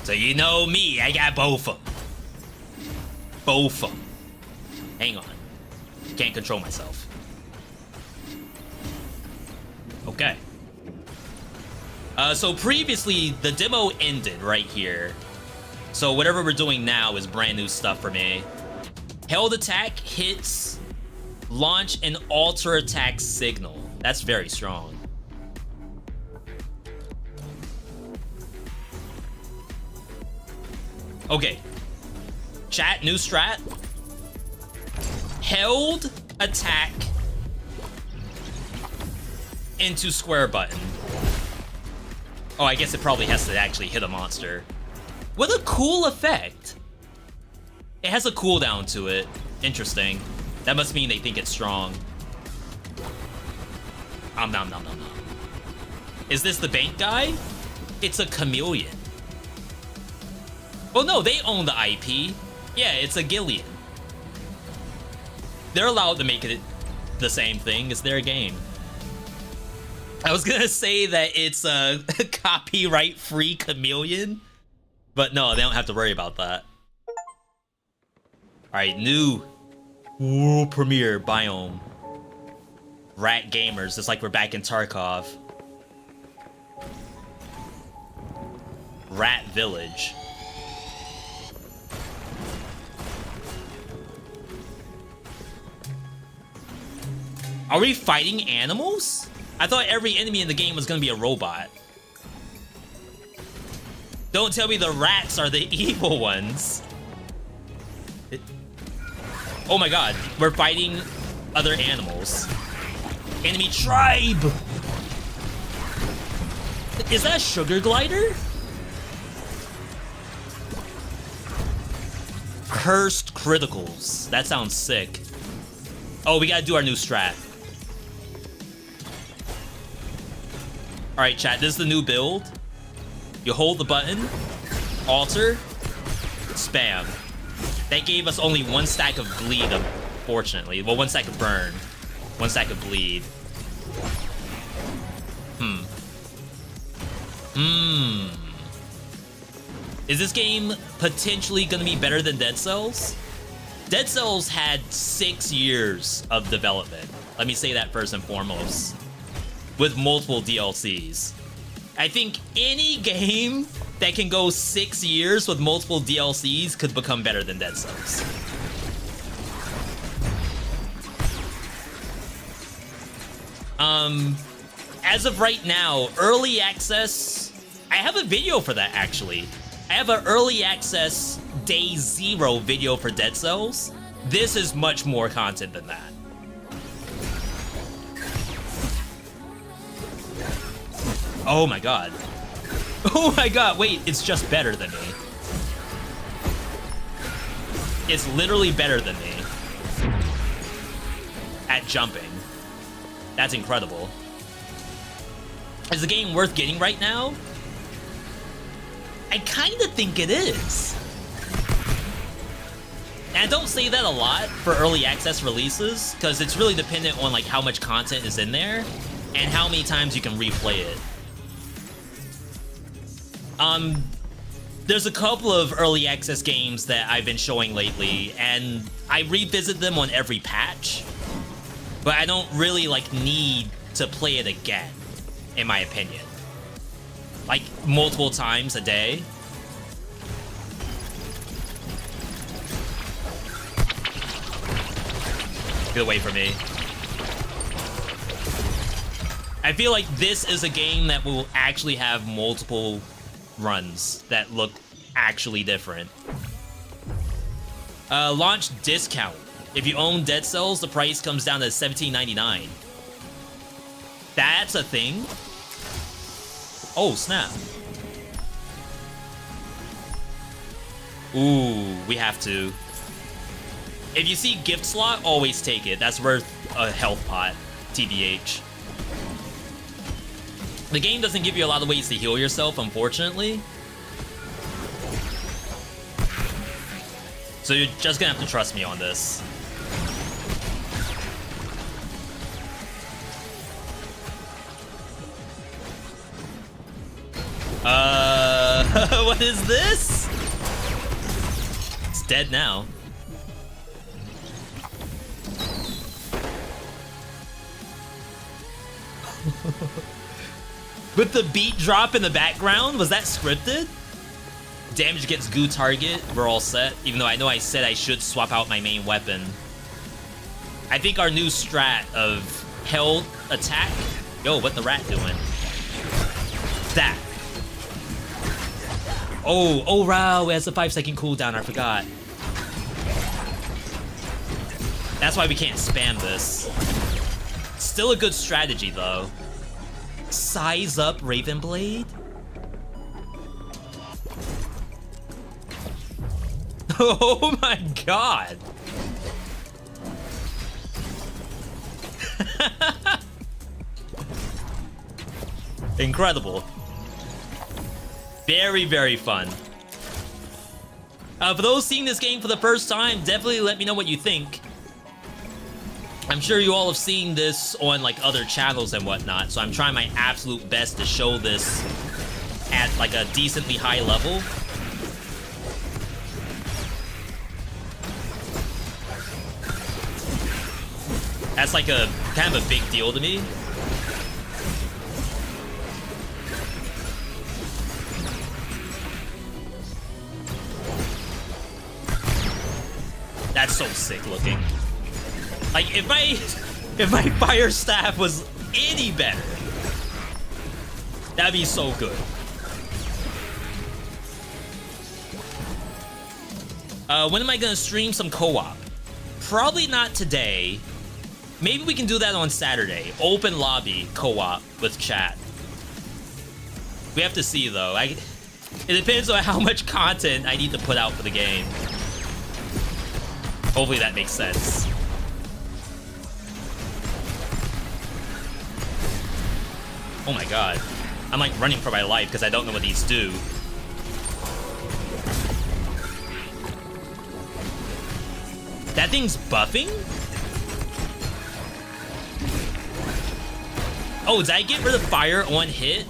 So you know me, I got both of them. Both of them. Hang on. Can't control myself. Okay. So previously, the demo ended right here. So whatever we're doing now is brand new stuff for me. Held attack hits, launch an alter attack signal. That's very strong. Okay. Chat, new strat. Held attack into square button. Oh, I guess it probably has to actually hit a monster. What a cool effect. It has a cooldown to it. Interesting. That must mean they think it's strong. Nom nom nom nom. Is this the bank guy? It's a chameleon. Oh no, they own the IP. Yeah, it's a Gillian. They're allowed to make it the same thing. It's their game. I was gonna say that it's a copyright-free chameleon, but no, they don't have to worry about that. Alright, new world premiere biome. Rat gamers, it's like we're back in Tarkov. Rat village. Are we fighting animals? I thought every enemy in the game was gonna be a robot. Don't tell me the rats are the evil ones. Oh my god, we're fighting other animals. Enemy tribe! Is that a sugar glider? Cursed criticals. That sounds sick. Oh, we gotta do our new strat. Alright, chat, this is the new build. You hold the button, alter, spam. That gave us only 1 stack of bleed, unfortunately. Well, 1 stack of burn. 1 stack of bleed. Is this game potentially gonna be better than Dead Cells? Dead Cells had 6 years of development. Let me say that first and foremost. With multiple DLCs. I think any game that can go 6 years with multiple DLCs could become better than Dead Cells. As of right now, early access, I have a video for that actually. I have an early access day 0 video for Dead Cells. This is much more content than that. Oh my god. Oh my god, wait, it's just better than me. It's literally better than me. At jumping. That's incredible. Is the game worth getting right now? I kinda think it is. And I don't say that a lot for early access releases, because it's really dependent on like how much content is in there, and how many times you can replay it. There's a couple of early access games that I've been showing lately, and I revisit them on every patch, but I don't really like need to play it again, in my opinion. Like multiple times a day. Get away from me. I feel like this is a game that will actually have multiple runs that look actually different. Launch discount. If you own Dead Cells, the price comes down to $17.99. That's a thing? Oh, snap. Ooh, we have to. If you see gift slot, always take it. That's worth a health pot, TBH. The game doesn't give you a lot of ways to heal yourself, unfortunately. So you're just gonna have to trust me on this. What is this? It's dead now. With the beat drop in the background, was that scripted? Damage against goo target, we're all set. Even though I know I said I should swap out my main weapon. I think our new strat of held attack. Yo, what the rat doing? That. Oh, wow, it has a 5-second cooldown, I forgot. That's why we can't spam this. Still a good strategy, though. Size up Ravenblade? Oh my god. Incredible. Very, very fun. For those seeing this game for the first time, definitely let me know what you think. I'm sure you all have seen this on like other channels and whatnot, so I'm trying my absolute best to show this at like a decently high level. That's like a kind of a big deal to me. That's so sick looking. Like if my fire staff was any better, that'd be so good. When am I gonna stream some co-op? Probably not today. Maybe we can do that on Saturday. Open lobby co-op with chat. We have to see though. It depends on how much content I need to put out for the game. Hopefully that makes sense. Oh my god. I'm like running for my life because I don't know what these do. That thing's buffing? Oh, did I get rid of fire on hit?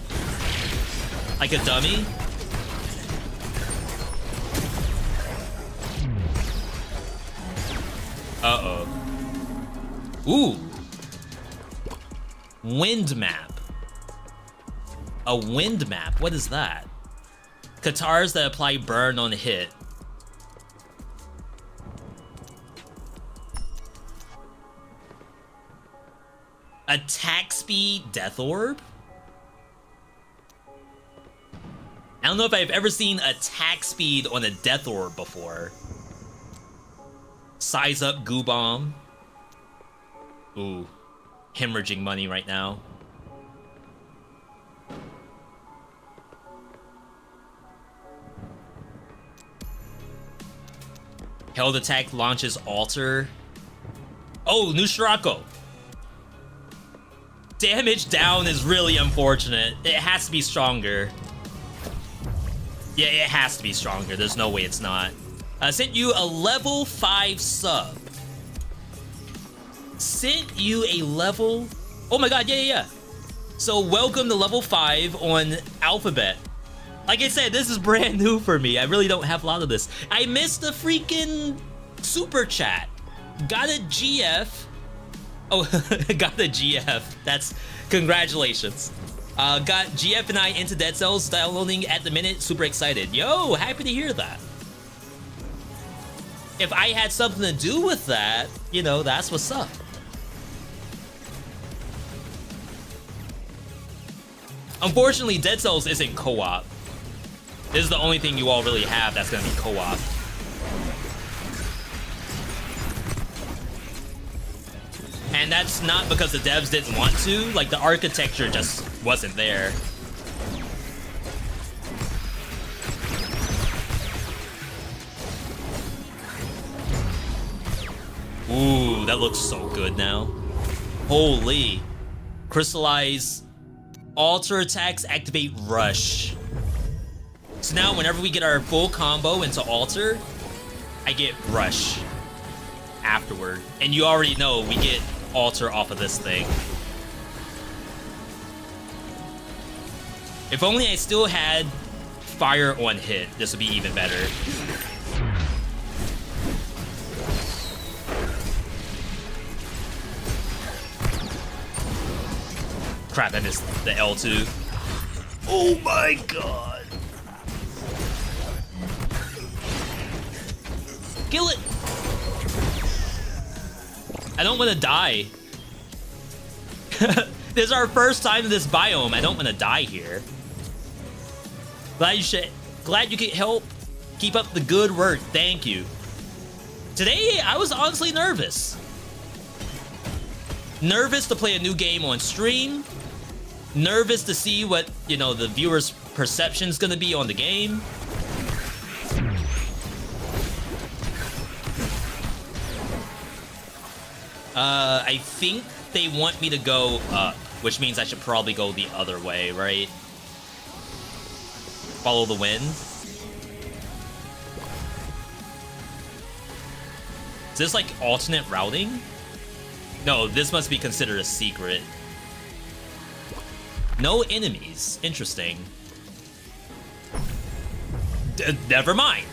Like a dummy? Uh-oh. Ooh. Wind map. A wind map? What is that? Katars that apply burn on hit. Attack speed death orb? I don't know if I've ever seen attack speed on a death orb before. Size up goo bomb. Ooh. Hemorrhaging money right now. Held attack launches altar. Oh, new Shirako. Damage down is really unfortunate. It has to be stronger. Yeah, it has to be stronger. There's no way it's not. I sent you a level 5 sub. Sent you a level... Oh my god, yeah. So welcome to level 5 on Alphabet. Like I said, this is brand new for me. I really don't have a lot of this. I missed the freaking super chat. Got a GF. Oh, got the GF. That's congratulations. Got GF and I into Dead Cells downloading at the minute. Super excited. Yo, happy to hear that. If I had something to do with that, you know, that's what's up. Unfortunately, Dead Cells isn't co-op. This is the only thing you all really have that's gonna be co-op. And that's not because the devs didn't want to, like the architecture just wasn't there. Ooh, that looks so good now. Holy. Crystallize. Alter attacks activate rush. So now whenever we get our full combo into alter, I get rush afterward. And you already know we get alter off of this thing. If only I still had fire on hit, this would be even better. Crap, I missed the L2. Oh my god. Kill it. I don't want to die. This is our first time in this biome. I don't want to die here. Glad you could help. Keep up the good work. Thank you. Today, I was honestly nervous. Nervous to play a new game on stream. Nervous to see what, you know, the viewer's perception's gonna be on the game. I think they want me to go up, which means I should probably go the other way, right? Follow the wind. Is this like alternate routing? No, this must be considered a secret. No enemies. Interesting. Never mind.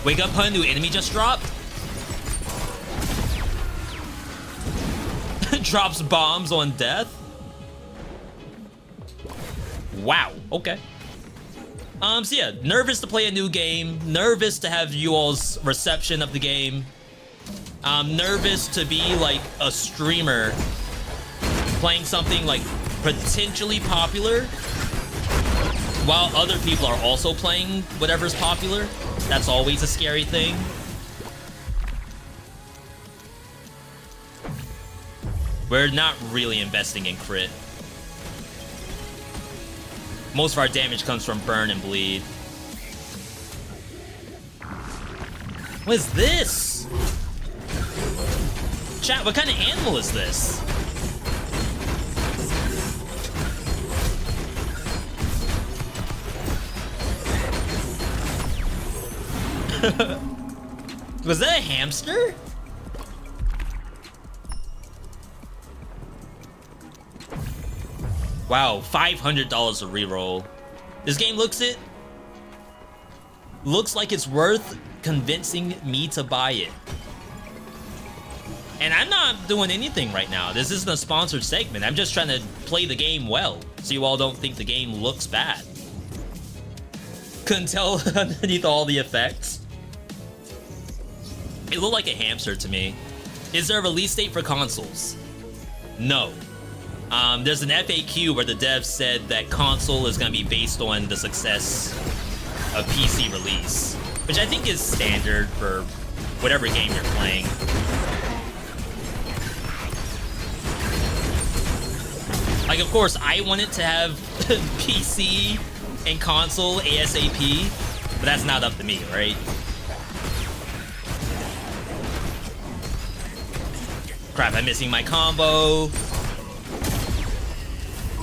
Wake up, hun. New enemy just dropped. Drops bombs on death. Wow. Okay. So yeah, nervous to play a new game. Nervous to have you all's reception of the game. Nervous to be like a streamer playing something like potentially popular while other people are also playing whatever's popular. That's always a scary thing. We're not really investing in crit. Most of our damage comes from burn and bleed. What is this? Chat, what kind of animal is this? Was that a hamster? Wow, $500 a reroll. This game looks like it's worth convincing me to buy it. And I'm not doing anything right now. This isn't a sponsored segment. I'm just trying to play the game well, so you all don't think the game looks bad. Couldn't tell underneath all the effects. It looked like a hamster to me. Is there a release date for consoles? No. There's an FAQ where the devs said that console is going to be based on the success of PC release, which I think is standard for whatever game you're playing. Like, of course, I wanted to have PC and console ASAP, but that's not up to me, right? Crap, I'm missing my combo.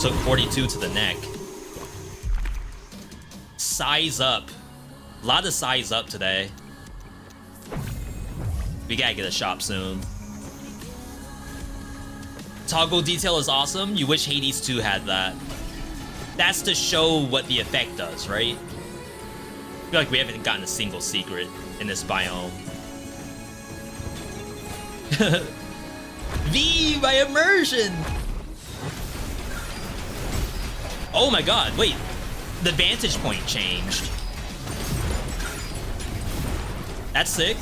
Took 42 to the neck. Size up. A lot of size up today. We gotta get a shop soon. Toggle detail is awesome. You wish Hades 2 had that. That's to show what the effect does, right? I feel like we haven't gotten a single secret in this biome. V by immersion! Oh my god, wait. The vantage point changed. That's sick.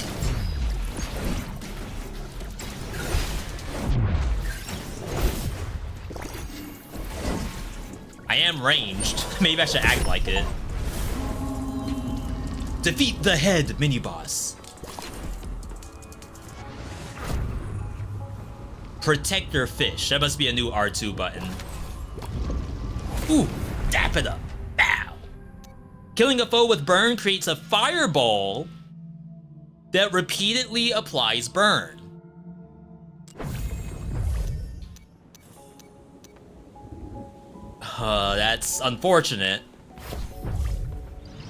I am ranged. Maybe I should act like it. Defeat the head mini-boss. Protect your fish. That must be a new R2 button. Ooh, dap it up. Bow. Killing a foe with burn creates a fireball that repeatedly applies burn. That's unfortunate.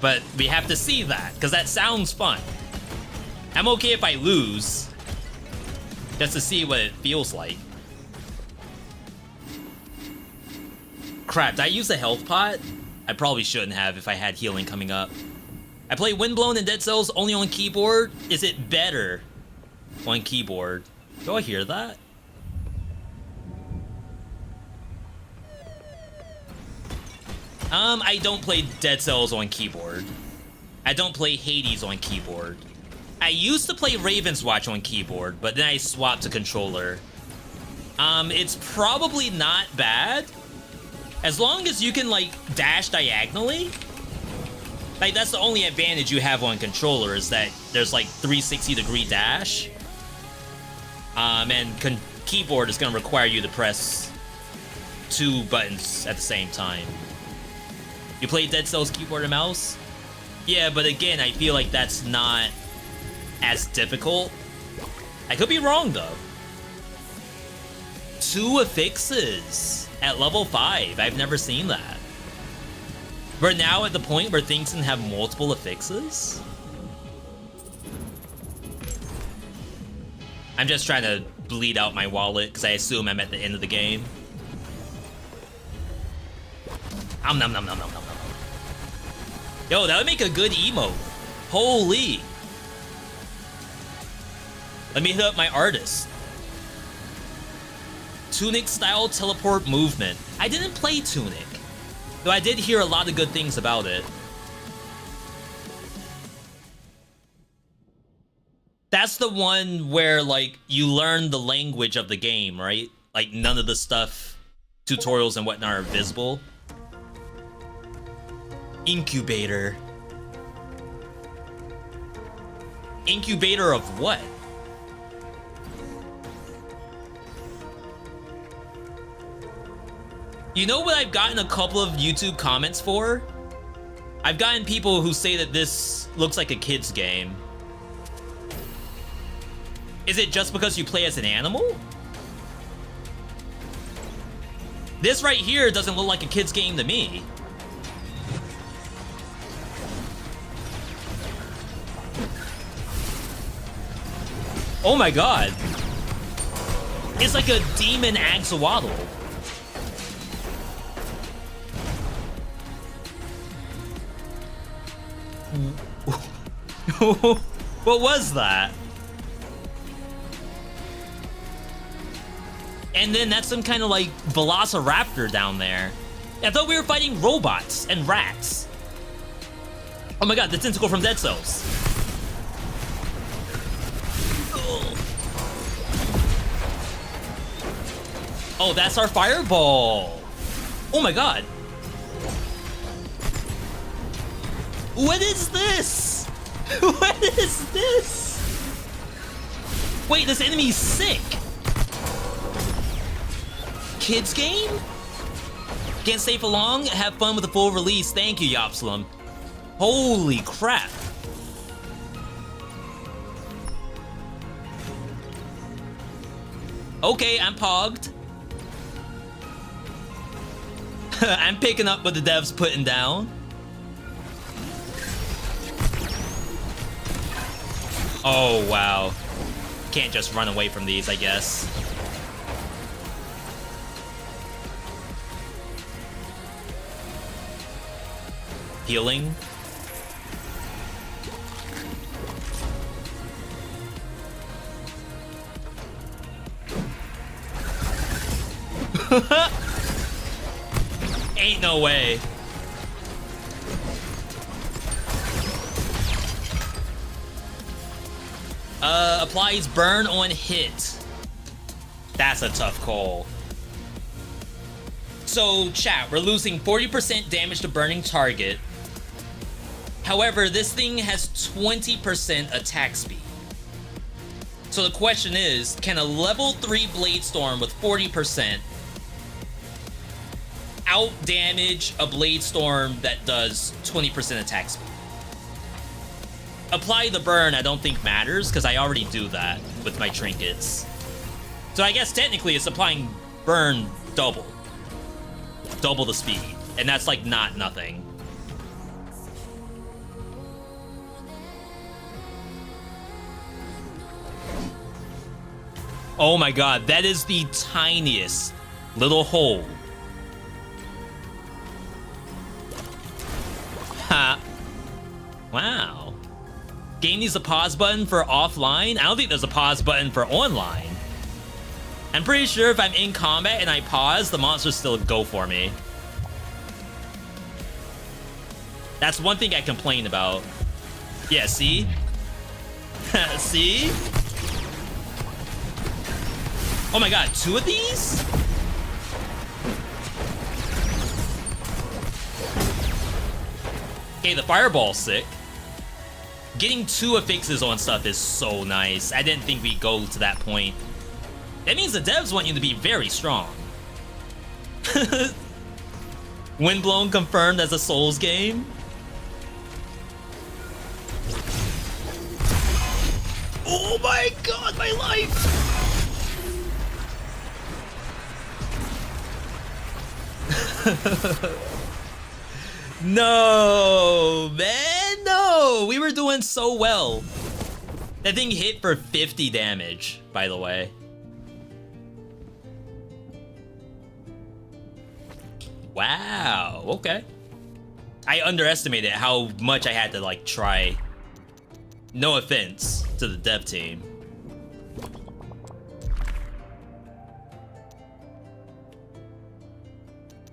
But we have to see that, because that sounds fun. I'm okay if I lose, just to see what it feels like. Crap, did I use the health pot? I probably shouldn't have if I had healing coming up. I play Windblown and Dead Cells only on keyboard. Is it better on keyboard? Do I hear that? I don't play Dead Cells on keyboard. I don't play Hades on keyboard. I used to play Raven's Watch on keyboard, but then I swapped to controller. It's probably not bad. As long as you can, like, dash diagonally. Like, that's the only advantage you have on controller, is that there's, like, 360-degree dash. And keyboard is gonna require you to press 2 buttons at the same time. You play Dead Cells keyboard and mouse? Yeah, but again, I feel like that's not as difficult. I could be wrong, though. 2 affixes at level 5. I've never seen that. We're now at the point where things can have multiple affixes? I'm just trying to bleed out my wallet, because I assume I'm at the end of the game. Nom nom nom nom nom nom. Yo, that would make a good emote. Holy. Let me hit up my artist. Tunic style teleport movement. I didn't play Tunic, though I did hear a lot of good things about it. That's the one where, like, you learn the language of the game, right? Like, none of the stuff, tutorials and whatnot are visible. Incubator. Incubator of what? You know what I've gotten a couple of YouTube comments for? I've gotten people who say that this looks like a kid's game. Is it just because you play as an animal? This right here doesn't look like a kid's game to me. Oh my god. It's like a demon axolotl. What was that? And then that's some kind of like velociraptor down there. I thought we were fighting robots and rats. Oh my god, the tentacle from Dead Cells. Oh, that's our fireball. Oh my god. What is this? What is this? Wait, this enemy's sick. Kids game? Can't stay for long? Have fun with the full release. Thank you, Yopslam. Holy crap. Okay, I'm pogged. I'm picking up what the devs putting down. Oh, wow. Can't just run away from these, I guess. Healing. Ain't no way. Applies burn on hit. That's a tough call. So, chat, we're losing 40% damage to burning target. However, this thing has 20% attack speed. So the question is, can a level 3 Blade Storm with 40% out damage a Blade Storm that does 20% attack speed? Apply the burn I don't think matters, because I already do that with my trinkets. So I guess technically it's applying burn double the speed, and that's like not nothing. Oh my god, that is the tiniest little hole. Ha. Wow. Game needs a pause button for offline? I don't think there's a pause button for online. I'm pretty sure if I'm in combat and I pause, the monsters still go for me. That's one thing I complain about. Yeah, see? See? Oh my god, 2 of these? Okay, the fireball's sick. Getting 2 affixes on stuff is so nice. I didn't think we'd go to that point. That means the devs want you to be very strong. Windblown confirmed as a Souls game. Oh my god, my life! No, man, no! We were doing so well. That thing hit for 50 damage, by the way. Wow, okay. I underestimated how much I had to, like, try. No offense to the dev team.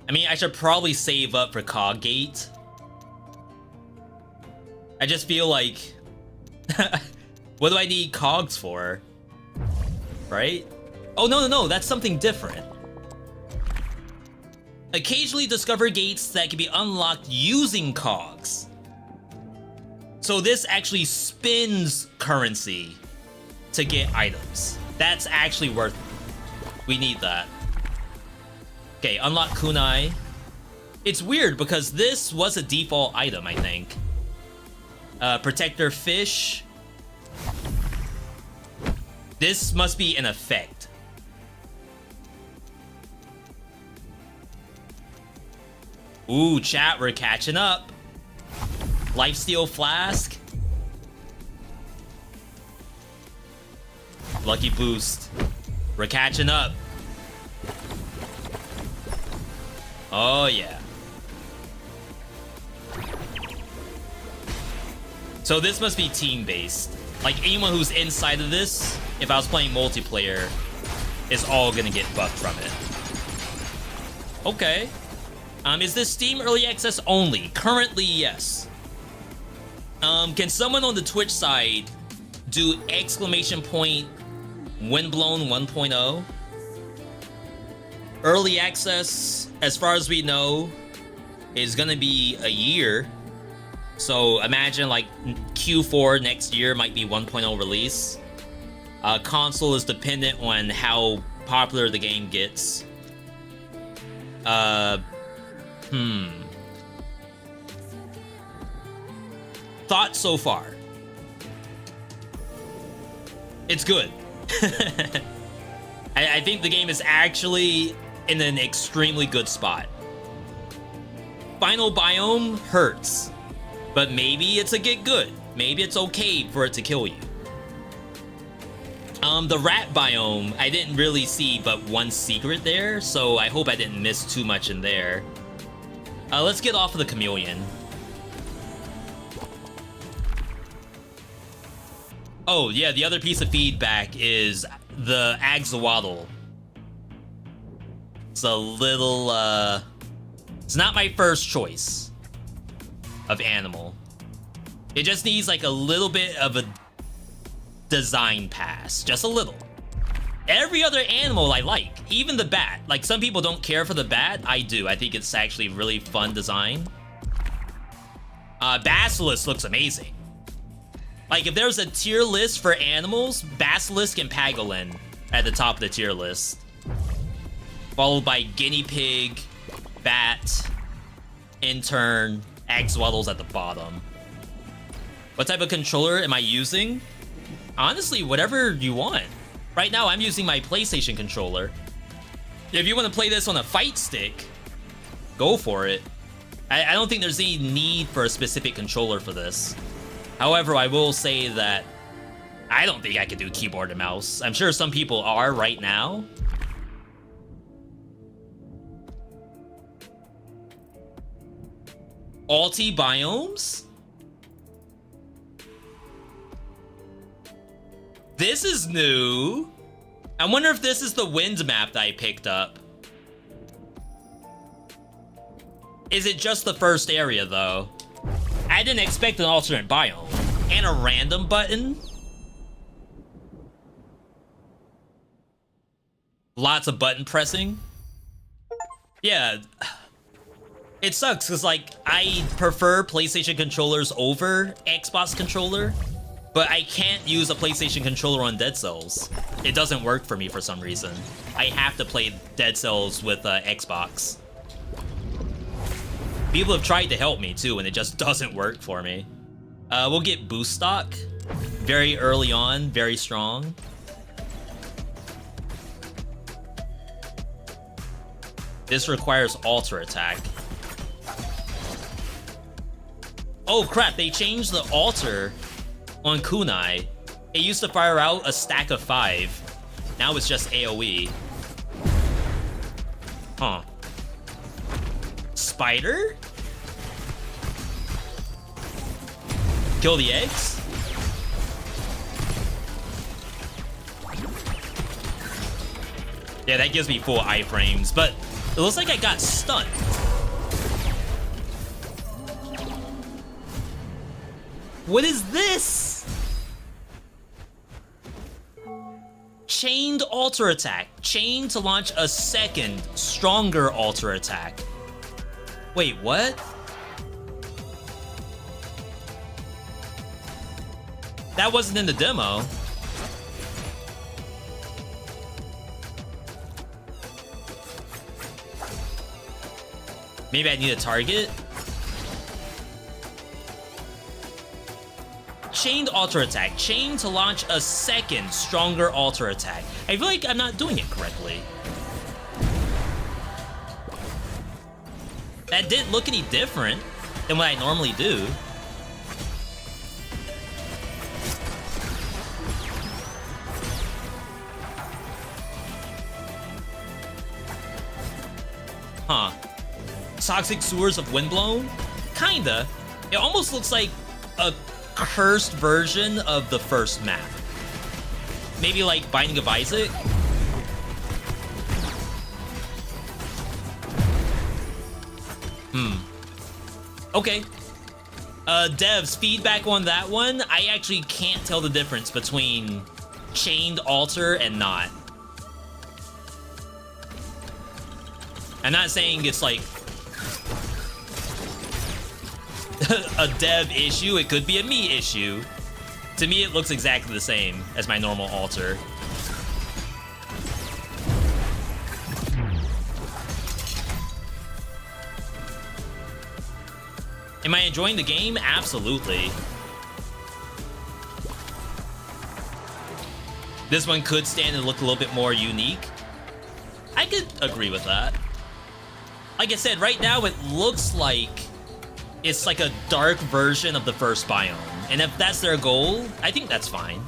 I mean, I should probably save up for Cog Gate. I just feel like... what do I need cogs for? Right? Oh, no, that's something different. Occasionally discover gates that can be unlocked using cogs. So this actually spins currency to get items. That's actually worth it. We need that. Okay, unlock kunai. It's weird because this was a default item, I think. Protector fish. This must be an effect. Ooh, chat, we're catching up. Lifesteal flask. Lucky boost. We're catching up. Oh, yeah. So this must be team-based. Like, anyone who's inside of this, if I was playing multiplayer, is all gonna get buffed from it. Okay. Is this Steam Early Access only? Currently, yes. Can someone on the Twitch side do exclamation point Windblown 1.0? Early access, as far as we know, is gonna be a year. So imagine like Q4 next year might be 1.0 release. Console is dependent on how popular the game gets. Thoughts so far? It's good. I think the game is actually in an extremely good spot. Final biome hurts, but maybe it's a get good. Maybe it's okay for it to kill you. The rat biome, I didn't really see but one secret there, so I hope I didn't miss too much in there. Let's get off of the chameleon. Oh, yeah, the other piece of feedback is the axolotl. It's a little, it's not my first choice of animal. It just needs, like, a little bit of a design pass. Just a little. Every other animal I like. Even the bat. Like, some people don't care for the bat. I do. I think it's actually really fun design. Basilisk looks amazing. Like, if there's a tier list for animals, Basilisk and Pangolin at the top of the tier list. Followed by guinea pig, bat, intern, axolotls at the bottom. What type of controller am I using? Honestly, whatever you want. Right now, I'm using my PlayStation controller. If you want to play this on a fight stick, go for it. I don't think there's any need for a specific controller for this. However, I will say that I don't think I could do keyboard and mouse. I'm sure some people are right now. Alti biomes? This is new. I wonder if this is the wind map that I picked up. Is it just the first area, though? I didn't expect an alternate biome. And a random button? Lots of button pressing? Yeah. It sucks, because, like, I prefer PlayStation controllers over Xbox controller. But I can't use a PlayStation controller on Dead Cells. It doesn't work for me for some reason. I have to play Dead Cells with Xbox. People have tried to help me too, and it just doesn't work for me. We'll get boost stock very early on, very strong. This requires alter attack. Oh crap, they changed the alter on kunai. It used to fire out a stack of 5. Now it's just AoE. Huh. Spider? Kill the eggs? Yeah, that gives me full iframes, but it looks like I got stunned. What is this? Chained alter attack. Chained to launch a second, stronger alter attack. Wait, what? That wasn't in the demo. Maybe I need a target? Chained alter attack. Chained to launch a second, stronger alter attack. I feel like I'm not doing it correctly. That didn't look any different than what I normally do. Huh. Toxic Sewers of Windblown? Kinda. It almost looks like a cursed version of the first map. Maybe like Binding of Isaac? Okay. Devs, feedback on that one. I actually can't tell the difference between chained alter and not. I'm not saying it's like a dev issue, it could be a me issue. To me, it looks exactly the same as my normal alter. Am I enjoying the game? Absolutely. This one could stand and look a little bit more unique. I could agree with that. Like I said, right now it looks like it's like a dark version of the first biome. And if that's their goal, I think that's fine.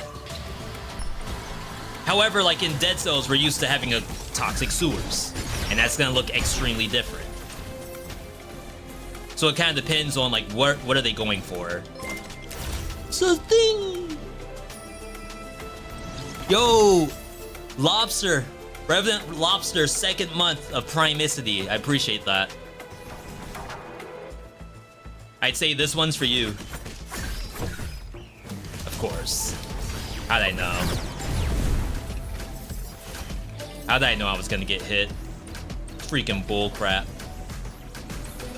However, like in Dead Cells, we're used to having a toxic sewers. And that's gonna look extremely different. So it kind of depends on like what are they going for. So thing. Yo, Lobster. Revenant Lobster, 2nd month of Primicity. I appreciate that. I'd say this one's for you. Of course. How'd I know? How'd I know I was gonna get hit? Freaking bullcrap.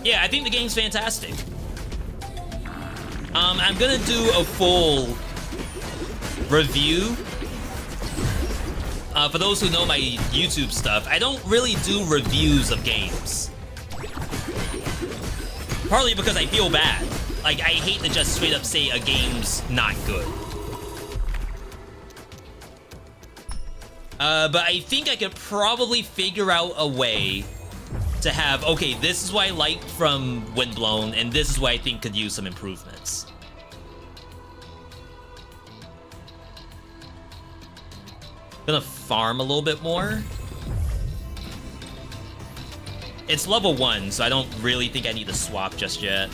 Yeah, I think the game's fantastic. I'm gonna do a full review. For those who know my YouTube stuff, I don't really do reviews of games. Partly because I feel bad. Like, I hate to just straight up say a game's not good. But I think I could probably figure out a way to have, okay, this is what I liked from Windblown, and this is what I think could use some improvements. Gonna farm a little bit more. It's level 1, so I don't really think I need to swap just yet.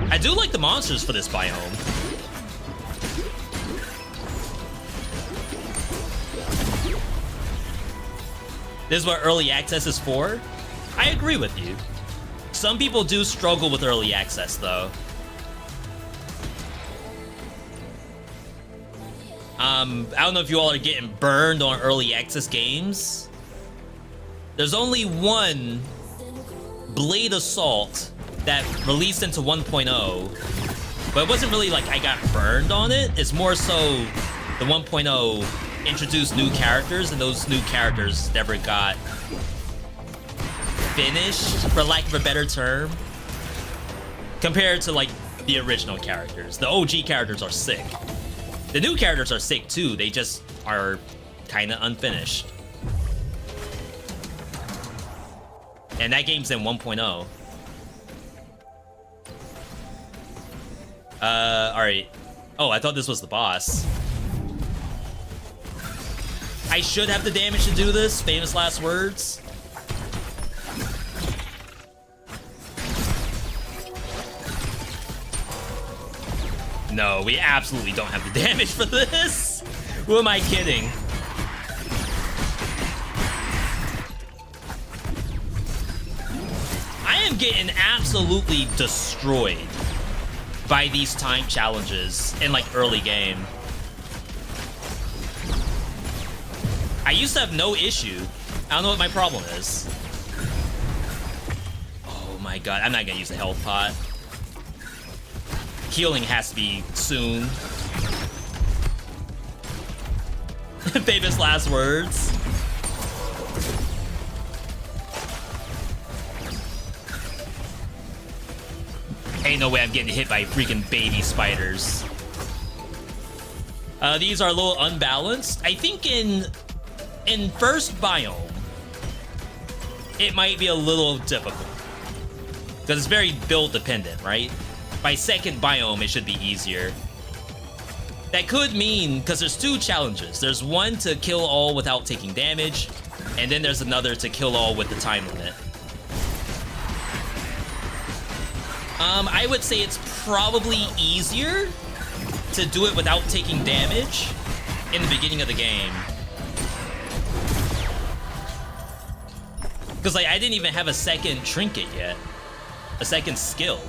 I do like the monsters for this biome. This is what early access is for? I agree with you. Some people do struggle with early access, though. I don't know if you all are getting burned on early access games. There's only one Blade Assault that released into 1.0, but it wasn't really like I got burned on it. It's more so the 1.0 introduced new characters, and those new characters never got finished, for lack of a better term, compared to like the original characters. The OG characters are sick. The new characters are sick too, they just are kind of unfinished. And that game's in 1.0. Alright. Oh, I thought this was the boss. I should have the damage to do this. Famous last words. No, we absolutely don't have the damage for this. Who am I kidding? I am getting absolutely destroyed by these time challenges in like early game. I used to have no issue. I don't know what my problem is. Oh my god, I'm not gonna use the health pot. Healing has to be soon. Famous last words. Ain't no way I'm getting hit by freaking baby spiders. These are a little unbalanced. I think in first biome, it might be a little difficult. Because it's very build dependent, right? By second biome, it should be easier. That could mean, because there's two challenges. There's one to kill all without taking damage, and then there's another to kill all with the time limit. I would say it's probably easier to do it without taking damage in the beginning of the game. Because like, I didn't even have a second trinket yet. A second skill.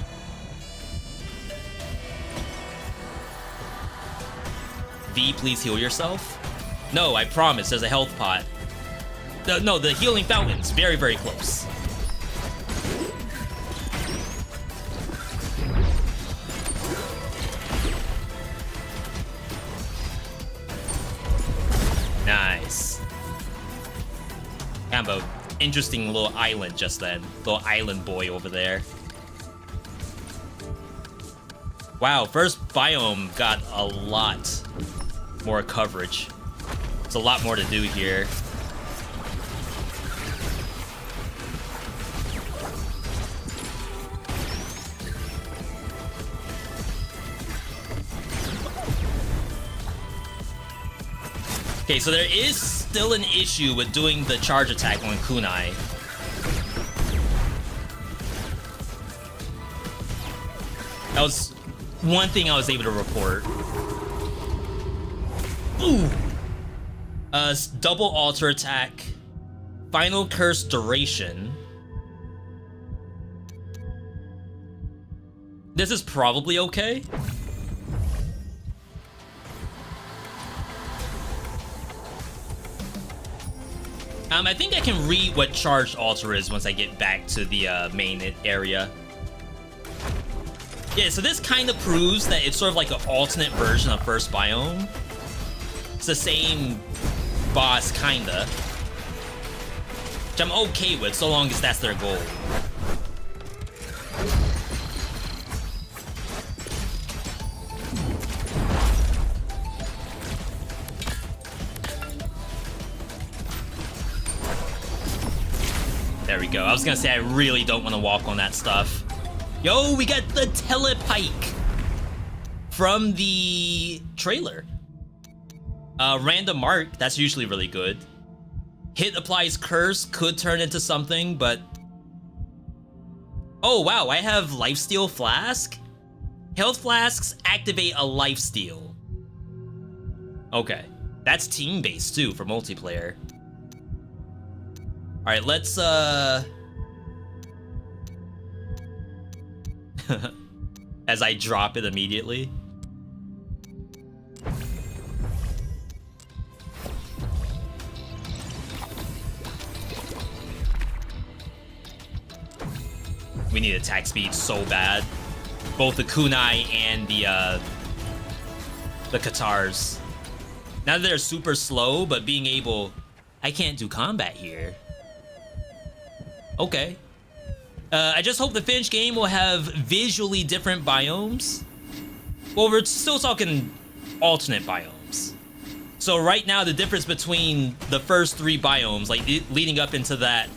V, please heal yourself. No, I promise, there's a health pot. No, the healing fountain's very, very close. Nice. Kind of a interesting little island just then. Little island boy over there. Wow, first biome got a lot more coverage. There's a lot more to do here. Okay, so there is still an issue with doing the charge attack on kunai. That was one thing I was able to report. Ooh! Double alter attack. Final curse duration. This is probably okay. I think I can read what charged altar is once I get back to the main area. Yeah, so this kind of proves that it's sort of like an alternate version of first biome. It's the same boss, kinda. Which I'm okay with, so long as that's their goal. There we go. I was gonna say I really don't want to walk on that stuff. Yo, we got the telepike from the trailer. Random mark, that's usually really good. Hit applies curse, could turn into something, but... Oh wow, I have lifesteal flask? Health flasks activate a lifesteal. Okay, that's team-based too for multiplayer. Alright, let's as I drop it immediately. We need attack speed so bad. Both the kunai and the katars. Now that they're super slow, but being able... I can't do combat here. Okay. I just hope the finished game will have visually different biomes. Well, we're still talking alternate biomes. So right now, the difference between the first 3 biomes, like leading up into that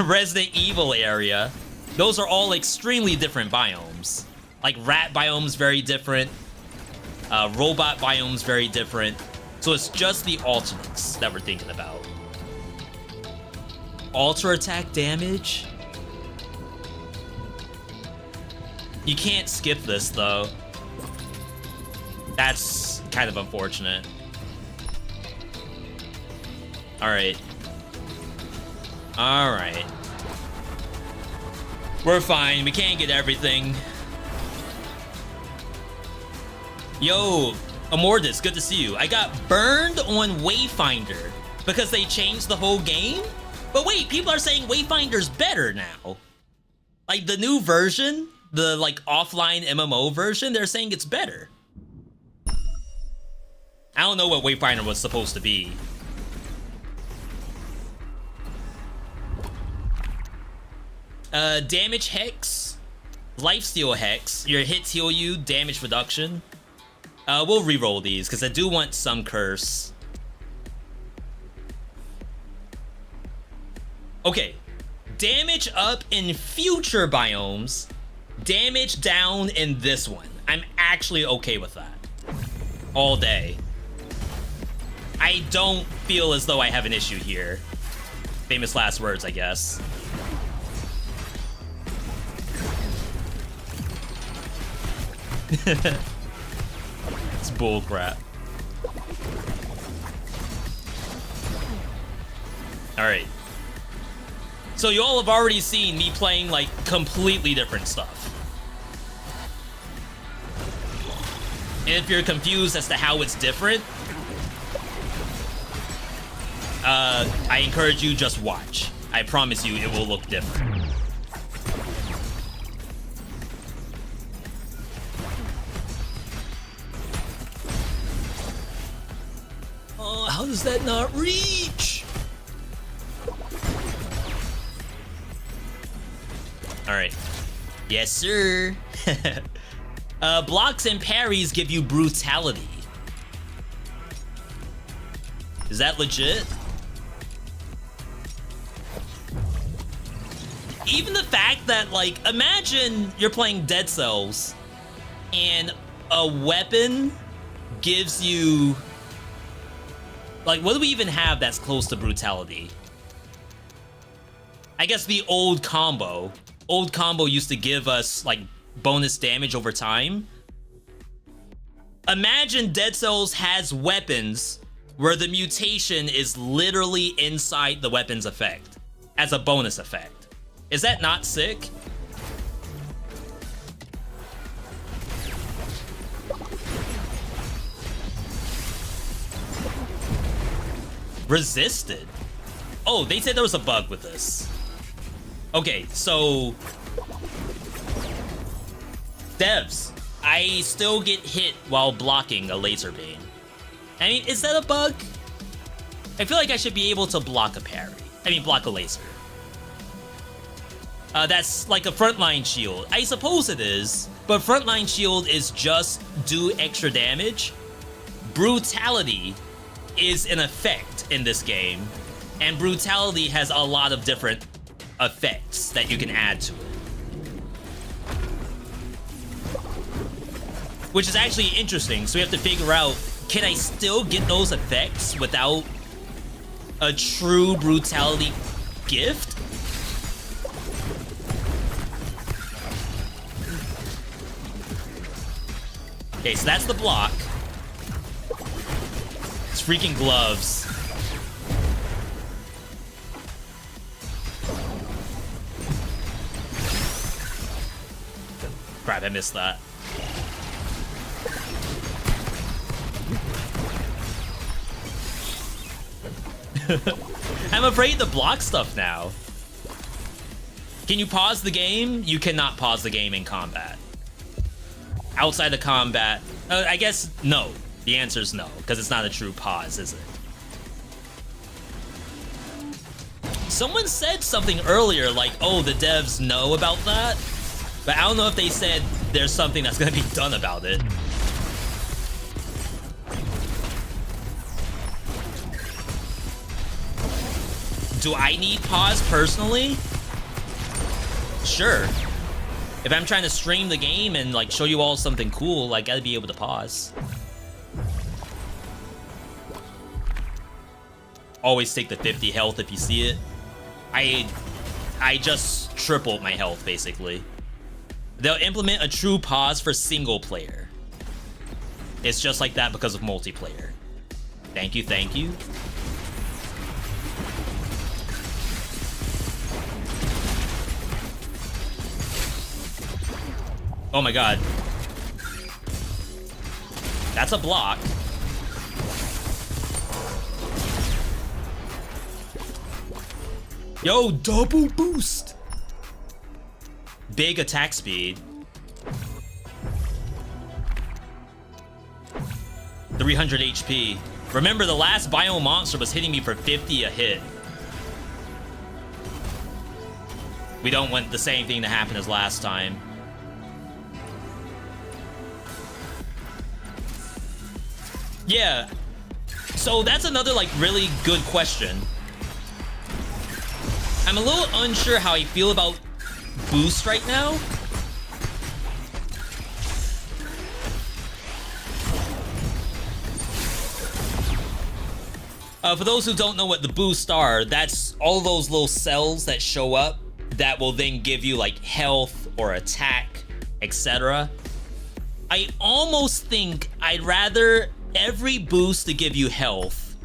Resident Evil area, those are all extremely different biomes. Like rat biomes, very different. Robot biomes, very different. So it's just the alternates that we're thinking about. Ultra attack damage? You can't skip this, though. That's kind of unfortunate. Alright. Alright. We're fine. We can't get everything. Yo, Amordis, good to see you. I got burned on Wayfinder because they changed the whole game? But wait, people are saying Wayfinder's better now. Like, the new version, the, like, offline MMO version, they're saying it's better. I don't know what Wayfinder was supposed to be. Damage Hex, Lifesteal Hex, your hits heal you, damage reduction. We'll re-roll these, because I do want some curse. Okay, damage up in future biomes, damage down in this one. I'm actually okay with that. All day. I don't feel as though I have an issue here. Famous last words, I guess. It's bullcrap. Alright. So you all have already seen me playing, like, completely different stuff. And if you're confused as to how it's different, I encourage you, just watch. I promise you it will look different. Oh, how does that not reach? Alright. Yes, sir. Blocks and parries give you brutality. Is that legit? Even the fact that, like, imagine you're playing Dead Cells and a weapon gives you... Like, what do we even have that's close to brutality? I guess the old combo. Old combo used to give us, like, bonus damage over time. Imagine Dead Cells has weapons where the mutation is literally inside the weapon's effect as a bonus effect. Is that not sick? Resisted? Oh, they said there was a bug with this. Okay, so... Devs, I still get hit while blocking a laser beam. I mean, is that a bug? I feel like I should be able to block a parry. I mean, block a laser. That's like a frontline shield. I suppose it is, but frontline shield is just do extra damage. Brutality is an effect in this game, and brutality has a lot of different effects that you can add to it. Which is actually interesting, so we have to figure out, can I still get those effects without a true brutality gift? Okay, so that's the block. It's freaking gloves. Crap, I missed that. I'm afraid to block stuff now. Can you pause the game? You cannot pause the game in combat. Outside of combat, I guess no. The answer is no, because it's not a true pause, is it? Someone said something earlier like, oh, the devs know about that, but I don't know if they said there's something that's gonna be done about it. Do I need pause personally? Sure. If I'm trying to stream the game and like show you all something cool, I gotta be able to pause. Always take the 50 health if you see it. I just tripled my health, basically. They'll implement a true pause for single player. It's just like that because of multiplayer. Thank you, thank you. Oh my god. That's a block. Yo, double boost. Big attack speed. 300 HP. Remember, the last bio monster was hitting me for 50 a hit. We don't want the same thing to happen as last time. Yeah. So that's another, like, really good question. I'm a little unsure how I feel about boost right now. For those who don't know what the boosts are, that's all those little cells that show up that will then give you like health or attack, etc. I almost think I'd rather every boost to give you health,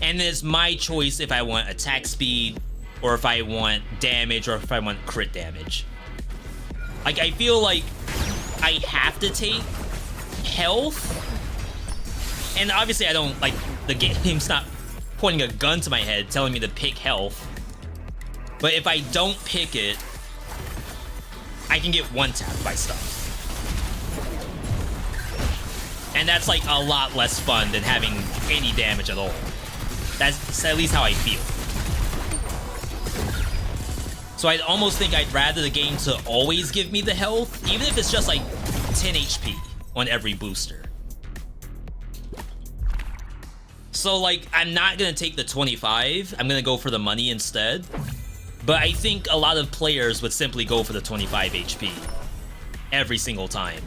and it's my choice if I want attack speed, or if I want damage, or if I want crit damage. Like, I feel like I have to take health. And obviously I don't, like, the game's not pointing a gun to my head telling me to pick health. But if I don't pick it, I can get one-tapped by stuff. And that's, like, a lot less fun than having any damage at all. That's at least how I feel. So I almost think I'd rather the game to always give me the health, even if it's just like 10 HP on every booster. So like, I'm not gonna take the 25, I'm gonna go for the money instead. But I think a lot of players would simply go for the 25 HP every single time.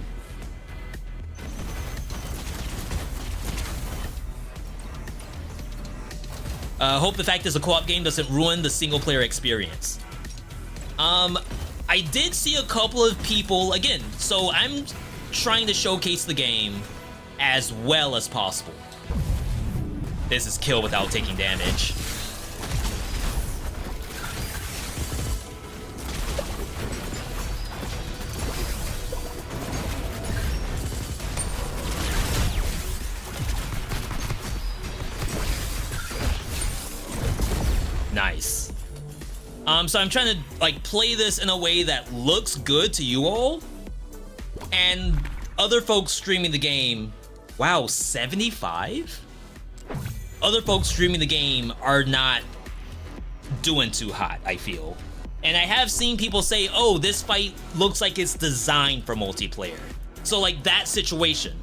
Hope the fact it's a co-op game doesn't ruin the single player experience. I did see a couple of people, again, so I'm trying to showcase the game as well as possible. This is kill without taking damage. Nice. So I'm trying to like play this in a way that looks good to you all, and other folks streaming the game. Wow, 75? Other folks streaming the game are not doing too hot, I feel. And I have seen people say, oh, this fight looks like it's designed for multiplayer. So like that situation,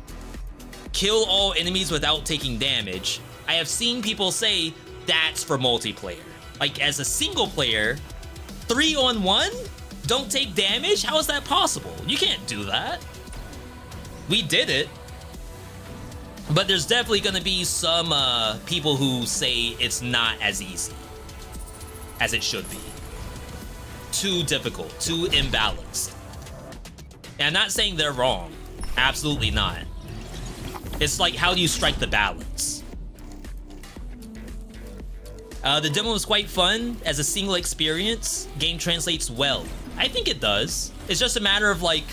kill all enemies without taking damage, I have seen people say that's for multiplayer. Like, as a single player, 3-on-1? Don't take damage? How is that possible? You can't do that. We did it. But there's definitely gonna be some people who say it's not as easy as it should be. Too difficult, too imbalanced. And I'm not saying they're wrong. Absolutely not. It's like, how do you strike the balance? The demo was quite fun as a single experience. Game translates well. I think it does. It's just a matter of like,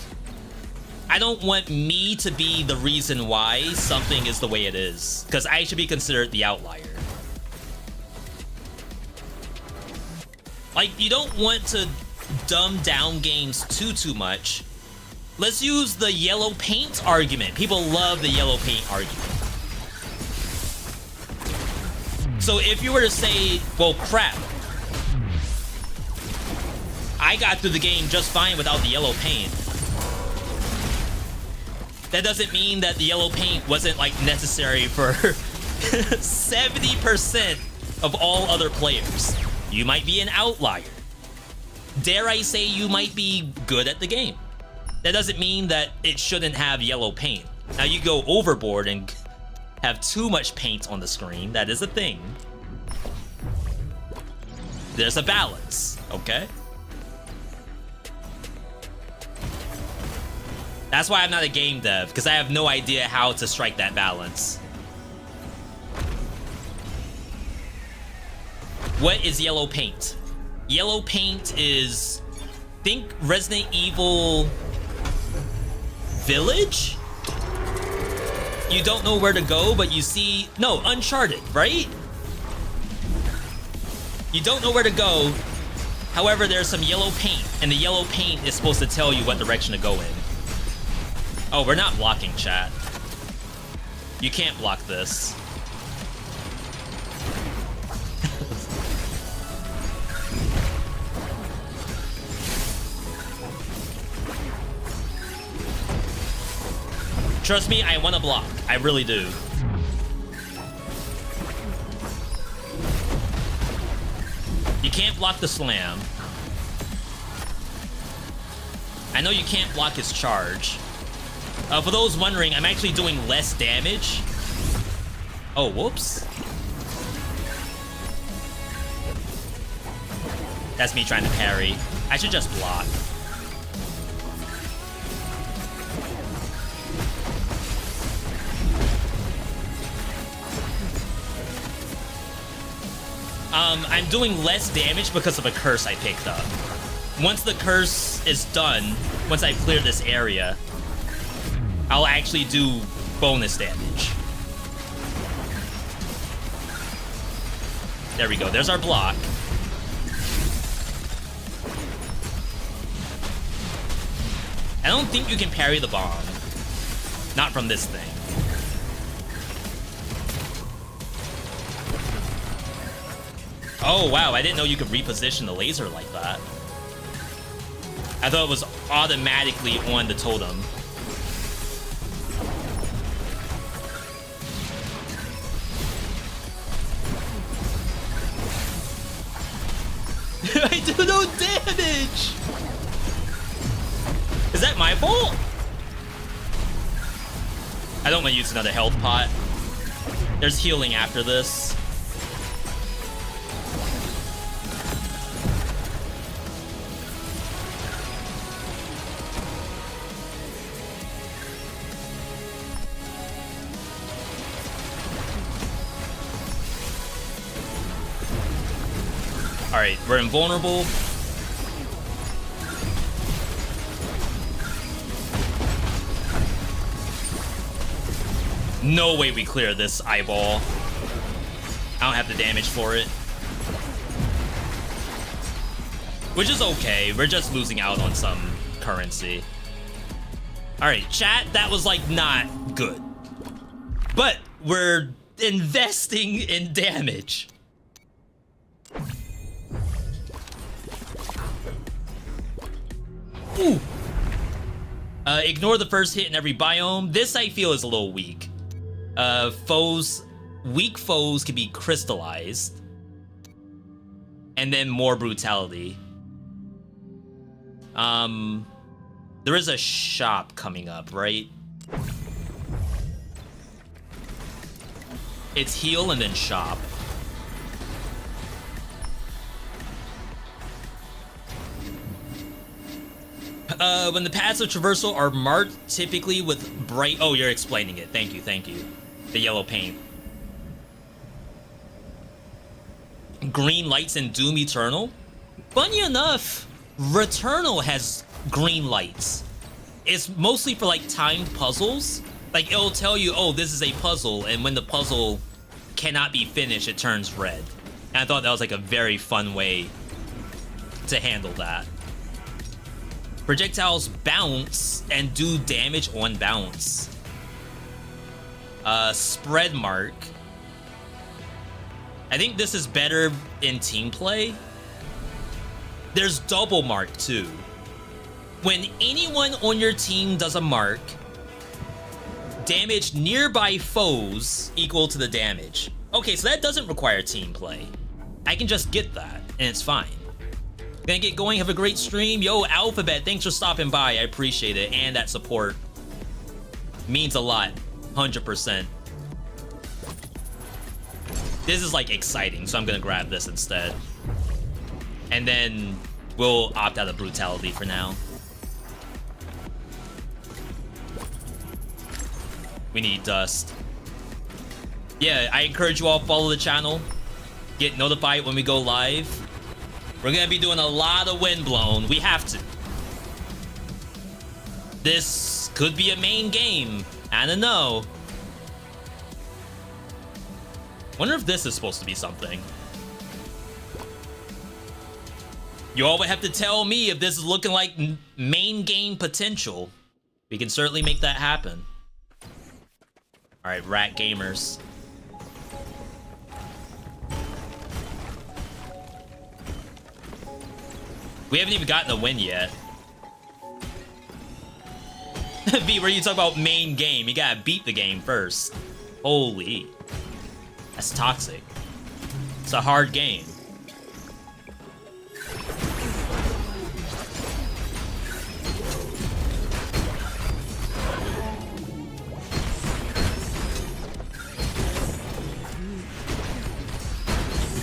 I don't want me to be the reason why something is the way it is, because I should be considered the outlier. Like, you don't want to dumb down games too much, let's use the yellow paint argument. People love the yellow paint argument. So if you were to say, well, crap, I got through the game just fine without the yellow paint. That doesn't mean that the yellow paint wasn't, like, necessary for 70% of all other players. You might be an outlier. Dare I say you might be good at the game. That doesn't mean that it shouldn't have yellow paint. Now you go overboard and have too much paint on the screen. That is a thing. There's a balance, okay? That's why I'm not a game dev, because I have no idea how to strike that balance. What is yellow paint? Yellow paint is, think Resident Evil Village? You don't know where to go, but you see, no, Uncharted, right? You don't know where to go. However, there's some yellow paint, and the yellow paint is supposed to tell you what direction to go in. Oh, we're not blocking, chat. You can't block this. Trust me, I want to block. I really do. You can't block the slam. I know you can't block his charge. For those wondering, I'm actually doing less damage. Oh, whoops. That's me trying to parry. I should just block. I'm doing less damage because of a curse I picked up. Once the curse is done, once I clear this area, I'll actually do bonus damage. There we go, there's our block. I don't think you can parry the bomb. Not from this thing. Oh wow, I didn't know you could reposition the laser like that. I thought it was automatically on the totem. I do no damage! Is that my fault? I don't want to use another health pot. There's healing after this. Alright, we're invulnerable. No way we clear this eyeball. I don't have the damage for it. Which is okay, we're just losing out on some currency. Alright, chat, that was like not good. But we're investing in damage. Ooh. Ignore the first hit in every biome. This I feel is a little weak. Weak foes can be crystallized. And then more brutality. There is a shop coming up, right? It's heal and then shop. When the paths of traversal are marked typically with bright... Oh, you're explaining it. Thank you, thank you. The yellow paint. Green lights in Doom Eternal? Funny enough, Returnal has green lights. It's mostly for, like, timed puzzles. Like, it'll tell you, oh, this is a puzzle, and when the puzzle cannot be finished, it turns red. And I thought that was, like, a very fun way to handle that. Projectiles bounce and do damage on bounce. Spread mark. I think this is better in team play. There's double mark too. When anyone on your team does a mark, damage nearby foes equal to the damage. Okay, so that doesn't require team play. I can just get that, and it's fine. Gonna get going, have a great stream. Yo, Alphabet, thanks for stopping by. I appreciate it, and that support means a lot, 100%. This is like exciting, so I'm gonna grab this instead. And then we'll opt out of brutality for now. We need dust. Yeah, I encourage you all to follow the channel. Get notified when we go live. We're gonna be doing a lot of Windblown. We have to. This could be a main game. I don't know. Wonder if this is supposed to be something. You all would have to tell me if this is looking like main game potential. We can certainly make that happen. Alright, rat gamers. We haven't even gotten a win yet. V, where you talk about main game, you gotta beat the game first. Holy. That's toxic. It's a hard game.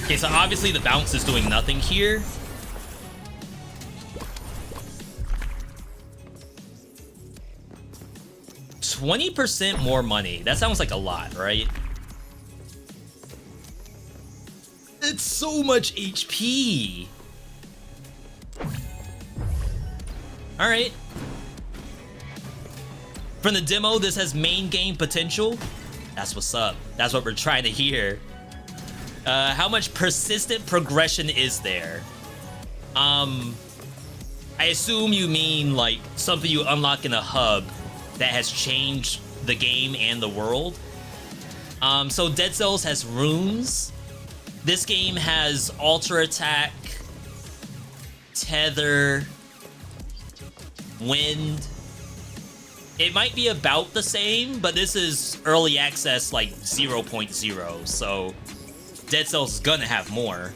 Okay, so obviously the bounce is doing nothing here. $20% more money. That sounds like a lot, right? It's so much HP. All right. From the demo, this has main game potential. That's what's up. That's what we're trying to hear. How much persistent progression is there? I assume you mean like something you unlock in a hub that has changed the game and the world. So Dead Cells has runes. This game has Alter Attack, Tether, Wind. It might be about the same, but this is early access like 0.0, so Dead Cells is gonna have more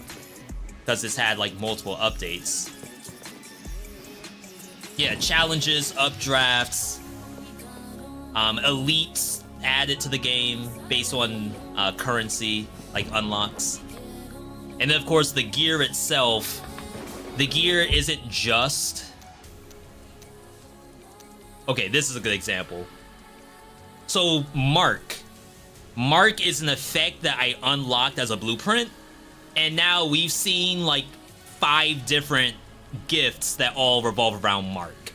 because it's had like multiple updates. Yeah, challenges, updrafts, elites added to the game based on currency, like unlocks. And then of course the gear itself, the gear isn't just... Okay, this is a good example. So Mark is an effect that I unlocked as a blueprint, and now we've seen like 5 different gifts that all revolve around Mark.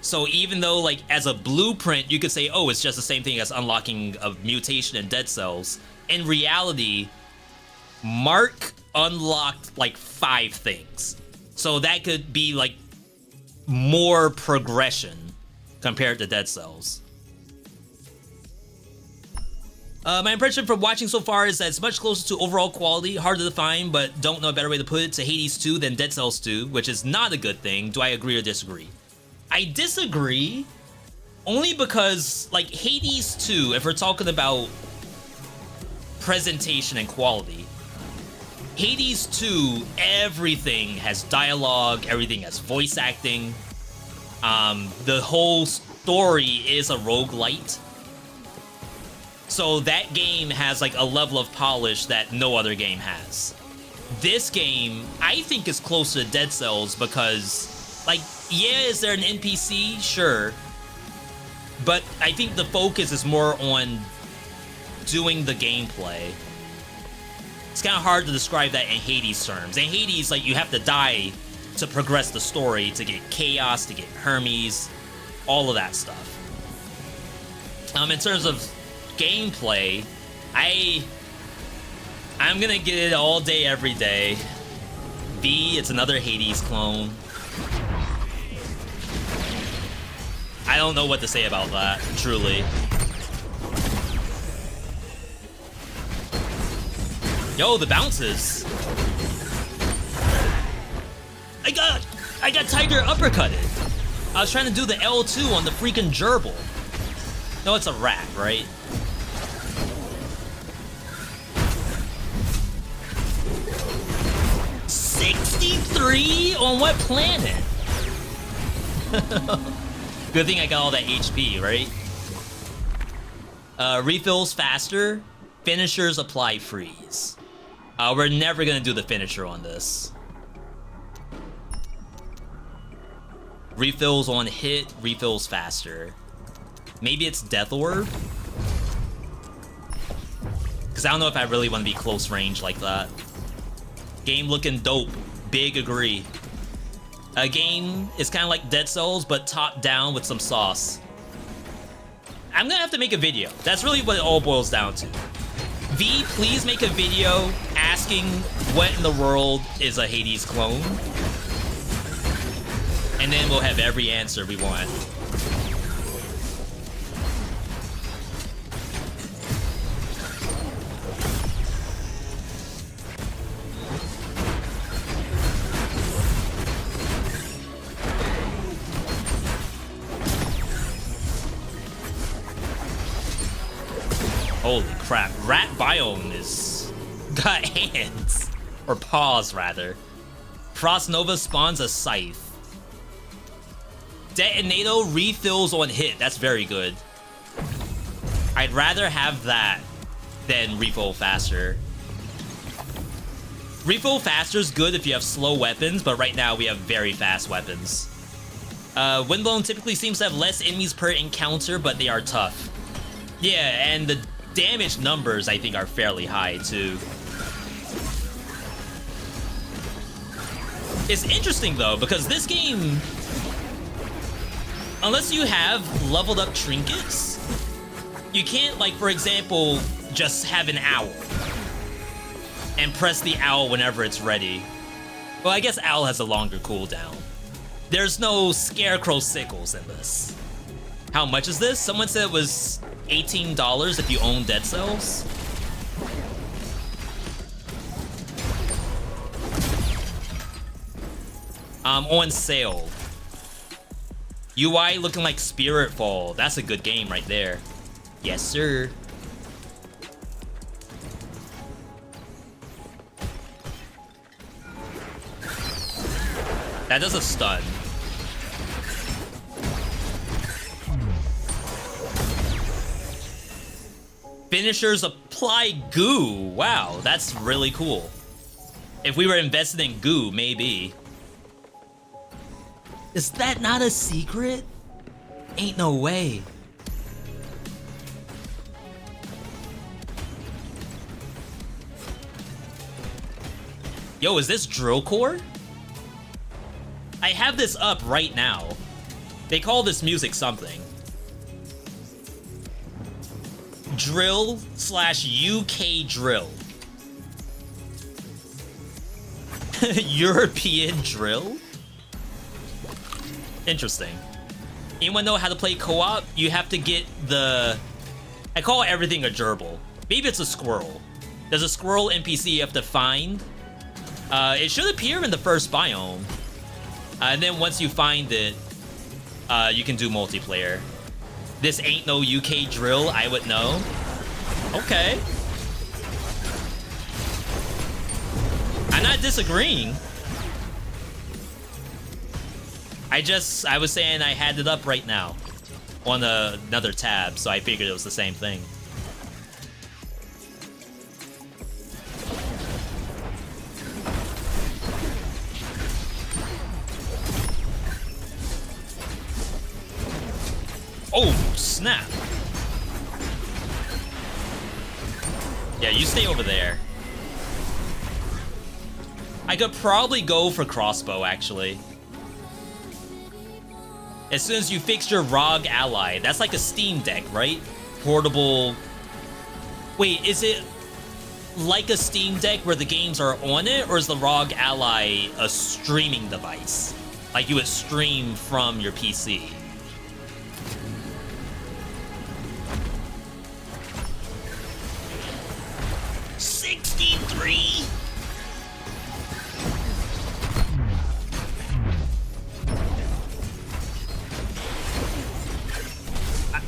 So even though like as a blueprint you could say, oh, it's just the same thing as unlocking a mutation in Dead Cells, in reality Mark unlocked like 5 things. So that could be like more progression compared to Dead Cells. My impression from watching so far is that it's much closer to overall quality, hard to define, but don't know a better way to put it, to Hades 2 than Dead Cells 2, which is not a good thing. Do I agree or disagree? I disagree, only because, like, Hades 2, if we're talking about presentation and quality, Hades 2, everything has dialogue, everything has voice acting. The whole story is a roguelite. So that game has like a level of polish that no other game has. This game, I think, is closer to Dead Cells because, like, yeah, is there an NPC? Sure. But I think the focus is more on doing the gameplay. It's kind of hard to describe that in Hades terms. In Hades, like, you have to die to progress the story, to get Chaos, to get Hermes, all of that stuff. In terms of gameplay, I'm gonna get it all day, every day. V, it's another Hades clone. I don't know what to say about that, truly. Yo, the bounces. I got Tiger uppercutted. I was trying to do the L2 on the freaking gerbil. No, it's a rat, right? $63 on what planet? Good thing I got all that HP, right? Refills faster. Finishers apply freeze. We're never gonna do the finisher on this. Refills on hit, refills faster. Maybe it's Death Orb? Because I don't know if I really want to be close range like that. Game looking dope. Big agree. A game is kind of like Dead Cells, but top down with some sauce. I'm gonna have to make a video. That's really what it all boils down to. V, please make a video asking what in the world is a Hades clone. And then we'll have every answer we want. Holy crap, rat biome is... got hands. Or paws, rather. Frost Nova spawns a scythe. Detonato refills on hit. That's very good. I'd rather have that than refill faster. Refill faster is good if you have slow weapons, but right now we have very fast weapons. Windblown typically seems to have less enemies per encounter, but they are tough. Yeah, and the damage numbers, I think, are fairly high, too. It's interesting, though, because this game... unless you have leveled up trinkets, you can't, like, for example, just have an owl and press the owl whenever it's ready. Well, I guess owl has a longer cooldown. There's no scarecrow sickles in this. How much is this? Someone said it was $18 if you own Dead Cells. On sale. UI looking like Spiritfall. That's a good game right there. Yes, sir. That does a stun. Finishers apply goo. Wow, that's really cool. If we were invested in goo, maybe. Is that not a secret? Ain't no way. Yo, is this drill core? I have this up right now. They call this music something. Drill / UK drill. European drill? Interesting. Anyone know how to play co-op? You have to get the... I call everything a gerbil. Maybe it's a squirrel. There's a squirrel NPC you have to find. It should appear in the first biome. And then once you find it, you can do multiplayer. This ain't no UK drill, I would know. Okay. I'm not disagreeing. I was saying I had it up right now on another tab, so I figured it was the same thing. Oh, snap. Yeah, you stay over there. I could probably go for crossbow, actually. As soon as you fix your ROG ally, that's like a Steam Deck, right? Portable... Wait, is it like a Steam Deck where the games are on it, or is the ROG ally a streaming device? Like you would stream from your PC? free.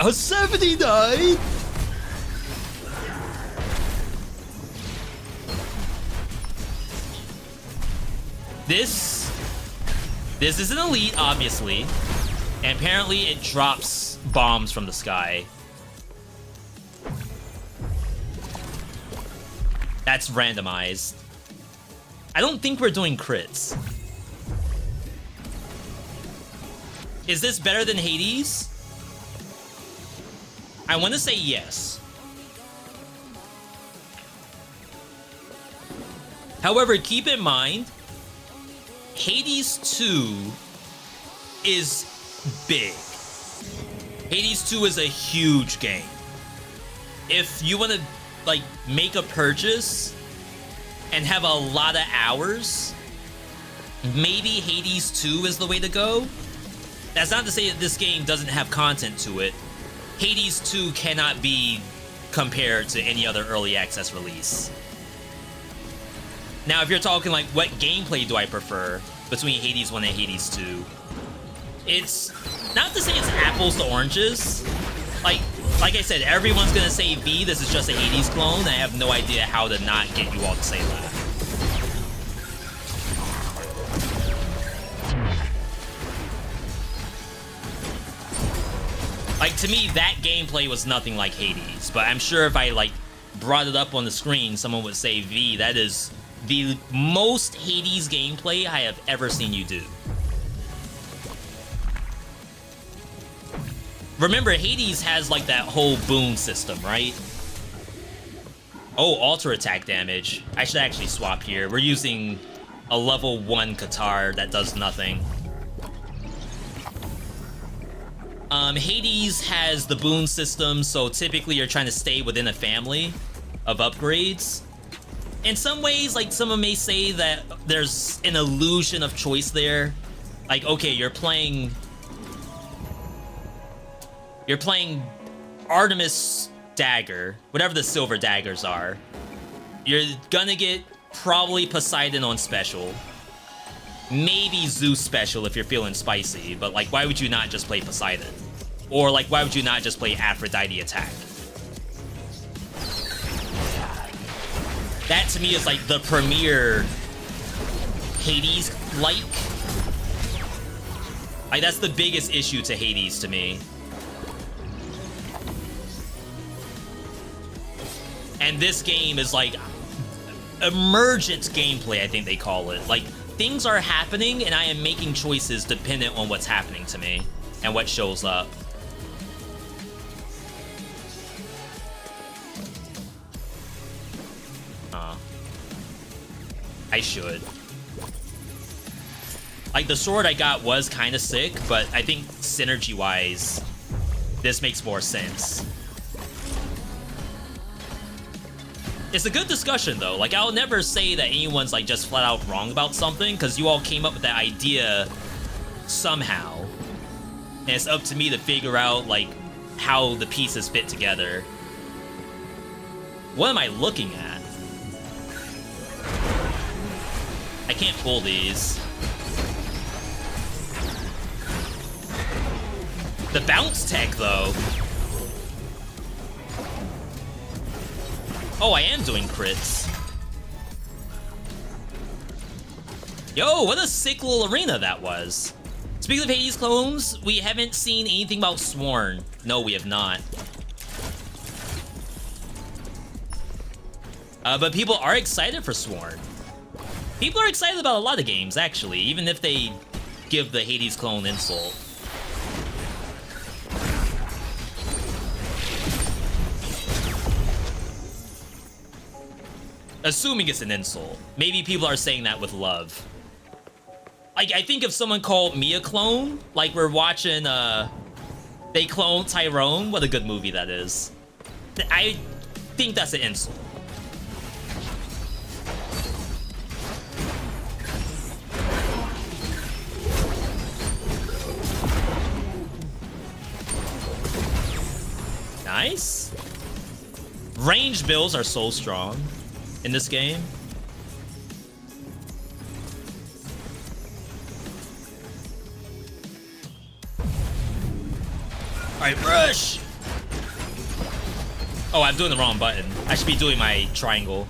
A 79. This is an elite, obviously, and apparently it drops bombs from the sky. That's randomized. I don't think we're doing crits. Is this better than Hades? I want to say yes. However, keep in mind, Hades 2 is big. Hades 2 is a huge game. If you want to, like, make a purchase and have a lot of hours, maybe Hades 2 is the way to go. That's not to say that this game doesn't have content to it. Hades 2 cannot be compared to any other early access release. Now, if you're talking like, what gameplay do I prefer between Hades 1 and Hades 2? It's not to say it's apples to oranges. Like I said, everyone's gonna say V, this is just a Hades clone. I have no idea how to not get you all to say that. Like, to me, that gameplay was nothing like Hades, but I'm sure if I, like, brought it up on the screen, someone would say, V, that is the most Hades gameplay I have ever seen you do. Remember, Hades has, like, that whole boon system, right? Oh, alter attack damage. I should actually swap here. We're using a level 1 Qatar that does nothing. Hades has the boon system, so typically you're trying to stay within a family of upgrades. In some ways, like, someone may say that there's an illusion of choice there. Like, okay, you're playing Artemis Dagger, whatever the silver daggers are. You're gonna get probably Poseidon on special. Maybe Zeus special if you're feeling spicy, but, like, why would you not just play Poseidon? Or, like, why would you not just play Aphrodite attack? That, to me, is, like, the premier Hades-like. Like, that's the biggest issue to Hades to me. And this game is, like, emergent gameplay, I think they call it. Like, things are happening, and I am making choices dependent on what's happening to me and what shows up. I should. Like, the sword I got was kind of sick, but I think synergy-wise, this makes more sense. It's a good discussion, though. Like, I'll never say that anyone's, like, just flat out wrong about something, because you all came up with that idea somehow. And it's up to me to figure out, like, how the pieces fit together. What am I looking at? I can't pull these. The bounce tech, though. Oh, I am doing crits. Yo, what a sick little arena that was. Speaking of Hades clones, we haven't seen anything about Sworn. No, we have not. But people are excited for Sworn. People are excited about a lot of games, actually, even if they give the Hades clone insult. Assuming it's an insult. Maybe people are saying that with love. Like, I think if someone called me a clone, like we're watching, they clone Tyrone, what a good movie that is. I think that's an insult. Nice. Range builds are so strong. in this game. Alright, rush! Oh, I'm doing the wrong button. I should be doing my triangle.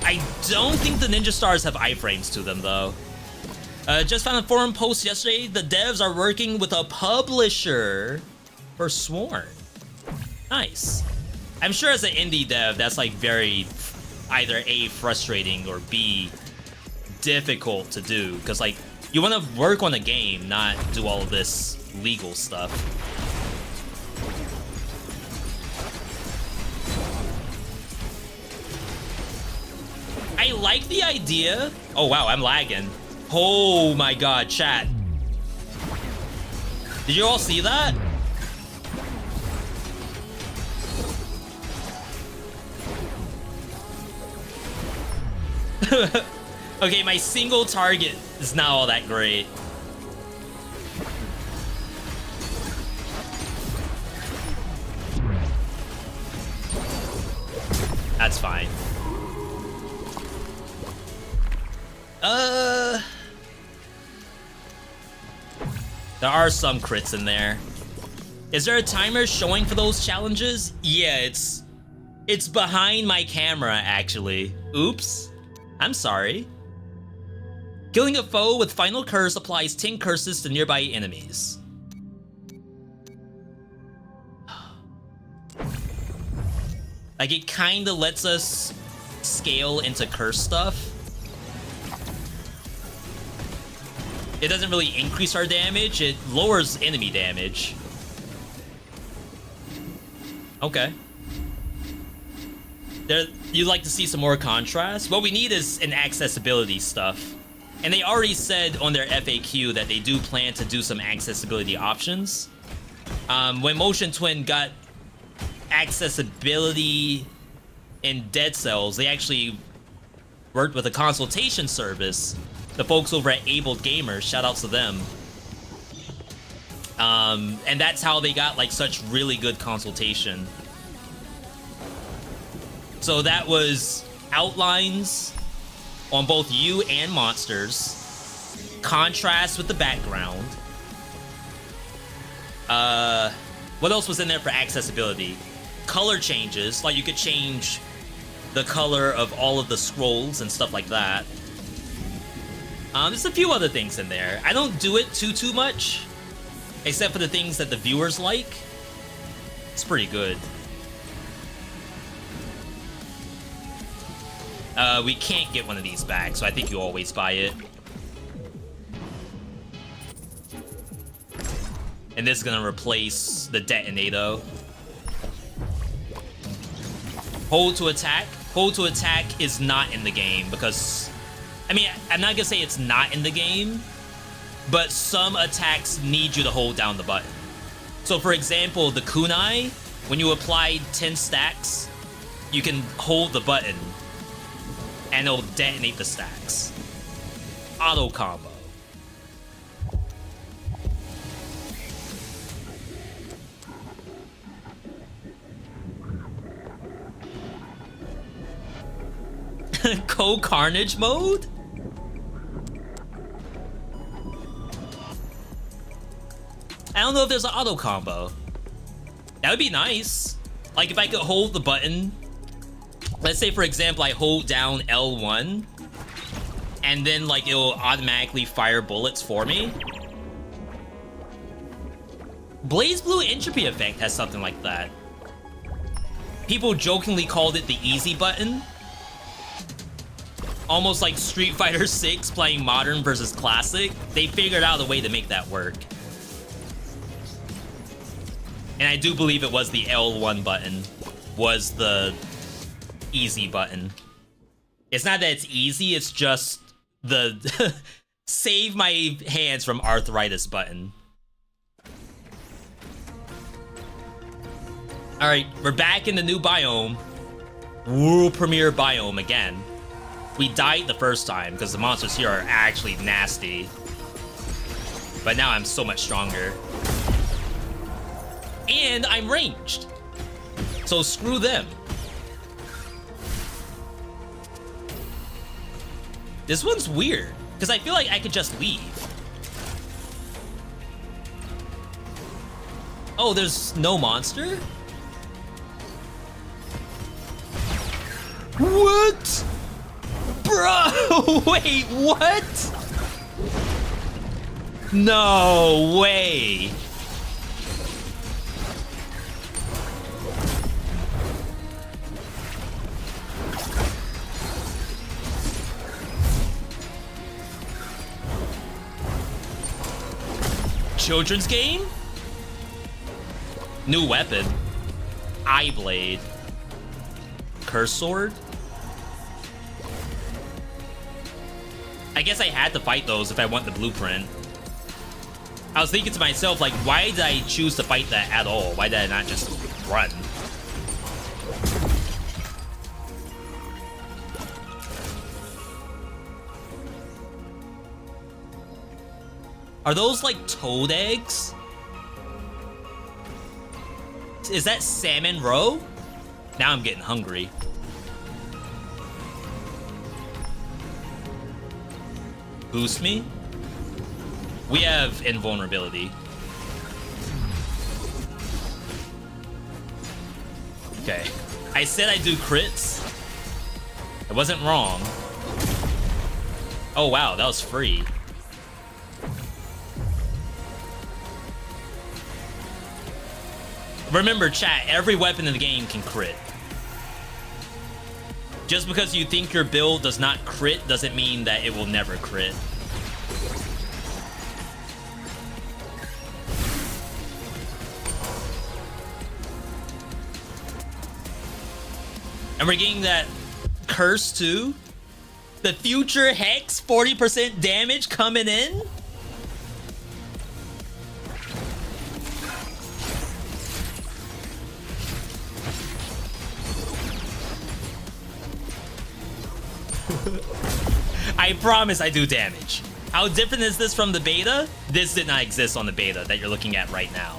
I don't think the Ninja Stars have iframes to them, though. Just found a forum post yesterday. The devs are working with a publisher for Sworn. Nice. I'm sure as an indie dev, that's like very either A, frustrating, or B, difficult to do. Because like, you want to work on a game, not do all of this legal stuff. I like the idea. Oh wow, I'm lagging. Oh my god, chat. Did you all see that? Okay, my single target is not all that great. That's fine. There are some crits in there. Is there a timer showing for those challenges? Yeah, it's behind my camera, actually. Oops. I'm sorry. Killing a foe with Final Curse applies 10 curses to nearby enemies. Like, it kinda lets us scale into curse stuff. It doesn't really increase our damage, it lowers enemy damage. Okay. You'd like to see some more contrast? What we need is an accessibility stuff. And they already said on their FAQ that they do plan to do some accessibility options. When Motion Twin got accessibility in Dead Cells, they actually worked with a consultation service. The folks over at Abled Gamers, shout outs to them. And that's how they got like such really good consultation. So that was outlines on both you and monsters, contrast with the background. What else was in there for accessibility? Color changes, like you could change the color of all of the scrolls and stuff like that. There's a few other things in there. I don't do it too much, except for the things that the viewers like. It's pretty good. We can't get one of these back, so I think you always buy it. And this is gonna replace the detonator. Hold to attack. Hold to attack is not in the game because... I mean, I'm not gonna say it's not in the game, but some attacks need you to hold down the button. So for example, the kunai, when you apply 10 stacks, you can hold the button and it'll detonate the stacks. Auto combo. Co-carnage mode? I don't know if there's an auto combo. That would be nice. Like if I could hold the button. Let's say for example I hold down L1 and then like it'll automatically fire bullets for me. Blaze Blue Entropy Effect has something like that. People jokingly called it the easy button. Almost like Street Fighter 6 playing modern versus classic. They figured out a way to make that work. And I do believe it was the L1 button was the easy button. It's not that it's easy, it's just the save my hands from arthritis button. Alright, we're back in the new biome. World premiere biome again. We died the first time because the monsters here are actually nasty. But now I'm so much stronger. And I'm ranged. So screw them. This one's weird, because I feel like I could just leave. Oh, there's no monster? What? Bro, wait, what? No way. Children's game? New weapon. Eye blade. Curse sword? I guess I had to fight those if I want the blueprint. I was thinking to myself, like, why did I choose to fight that at all? Why did I not just run? Are those like toad eggs? Is that salmon roe? Now I'm getting hungry. Boost me? We have invulnerability. Okay. I said I do crits. I wasn't wrong. Oh wow, that was free. Remember, chat, every weapon in the game can crit. Just because you think your build does not crit doesn't mean that it will never crit. And we're getting that curse too. The future hex, 40% damage coming in. I promise I do damage. How different is this from the beta? This did not exist on the beta that you're looking at right now.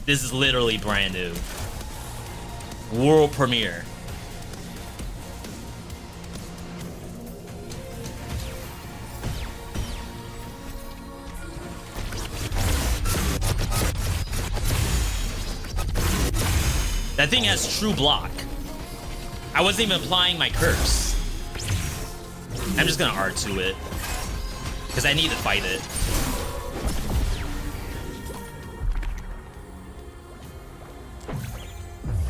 This is literally brand new. World premiere. That thing has true block. I wasn't even applying my curse. I'm just gonna R2 it, because I need to fight it.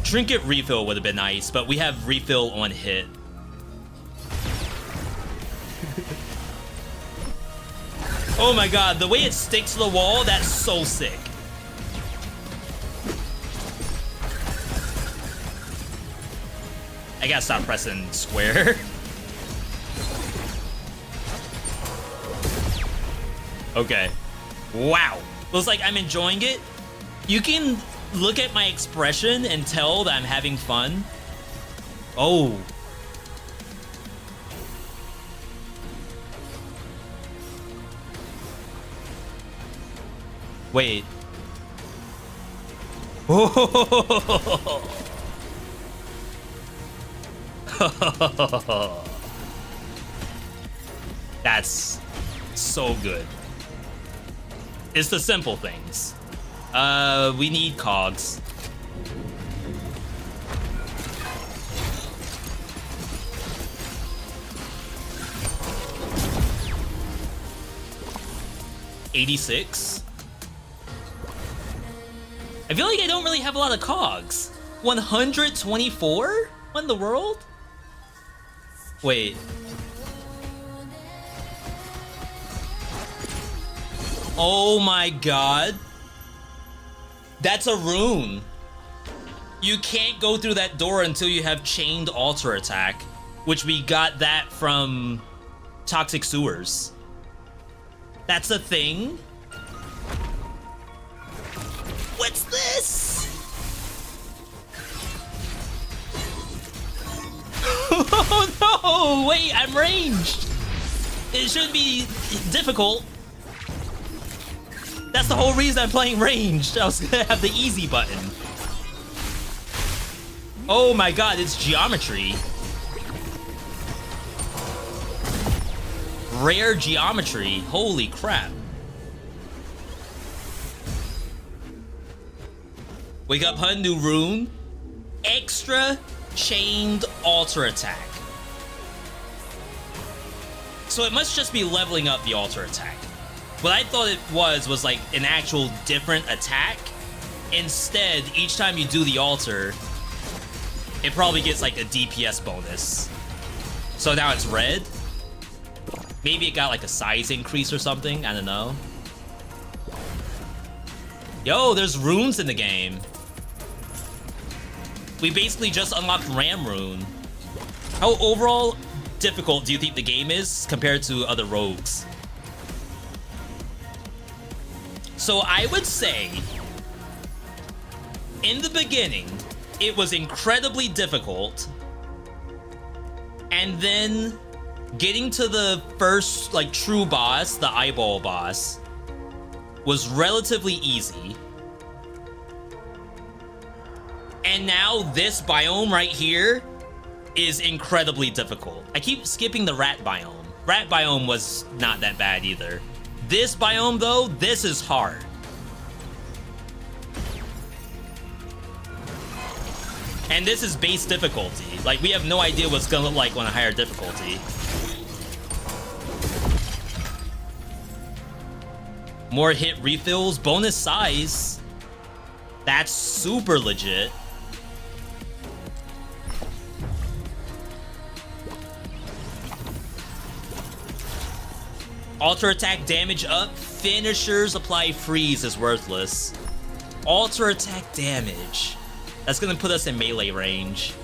Trinket refill would have been nice, but we have refill on hit. Oh my god, the way it sticks to the wall, that's so sick. I gotta stop pressing square. Okay. Wow. Looks like I'm enjoying it. You can look at my expression and tell that I'm having fun. Oh. Wait. Oh. That's so good. It's the simple things. We need cogs. $86. I feel like I don't really have a lot of cogs. 124? What in the world? Wait. Oh my god. That's a rune. You can't go through that door until you have chained altar attack, which we got that from Toxic Sewers. That's a thing? What's this? Oh no! No, wait, I'm ranged. It shouldn't be difficult. That's the whole reason I'm playing ranged. I was gonna have the easy button. Oh my god, it's geometry. Rare geometry. Holy crap. Wake up, hun, new rune. Extra chained alter attack. So it must just be leveling up the alter attack. What I thought it was like an actual different attack. Instead, each time you do the alter, it probably gets like a DPS bonus. So now it's red. Maybe it got like a size increase or something. I don't know. Yo, there's runes in the game. We basically just unlocked Ram Rune. How overall difficult do you think the game is compared to other rogues? So I would say, in the beginning, it was incredibly difficult. And then getting to the first, like, true boss, the eyeball boss, was relatively easy. And now this biome right here is incredibly difficult. I keep skipping the rat biome. Rat biome was not that bad either. This biome, though, this is hard. And this is base difficulty. Like, we have no idea what's gonna look like on a higher difficulty. More hit refills, bonus size. That's super legit. Alter attack damage up, finishers apply freeze is worthless. Alter attack damage. That's gonna put us in melee range.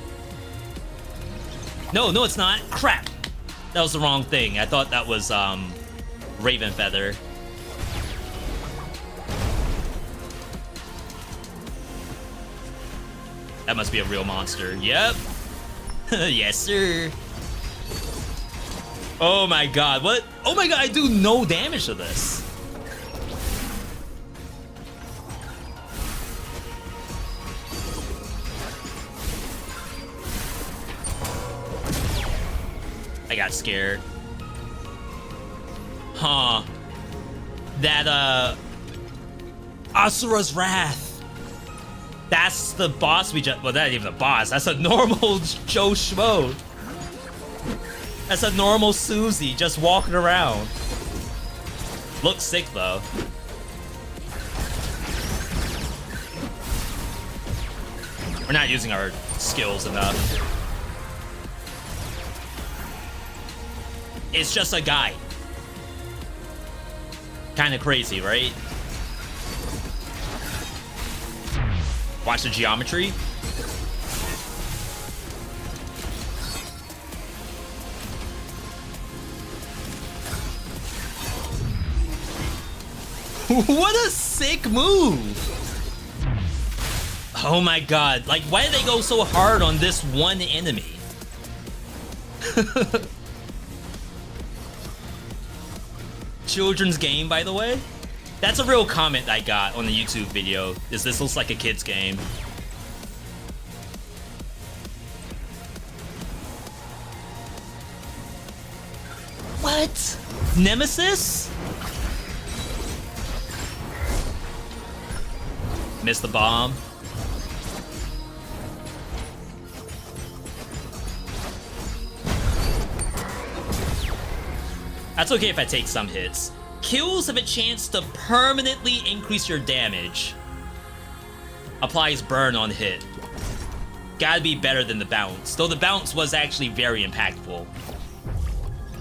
No, it's not. Crap. That was the wrong thing. I thought that was, Raven Feather. That must be a real monster. Yep. Yes, sir. Oh my god, what? Oh my god, I do no damage to this. I got scared. Huh. That, Asura's Wrath. That's the boss we just... Well, that ain't even a boss. That's a normal Joe Schmo. That's a normal Susie just walking around. Looks sick, though. We're not using our skills enough. It's just a guy. Kind of crazy, right? Watch the geometry. What a sick move! Oh my god, like, why did they go so hard on this one enemy? Children's game, by the way? That's a real comment I got on the YouTube video, is this looks like a kid's game. What? Nemesis? Missed the bomb. That's okay if I take some hits. Kills have a chance to permanently increase your damage. Applies burn on hit. Gotta be better than the bounce. Though the bounce was actually very impactful.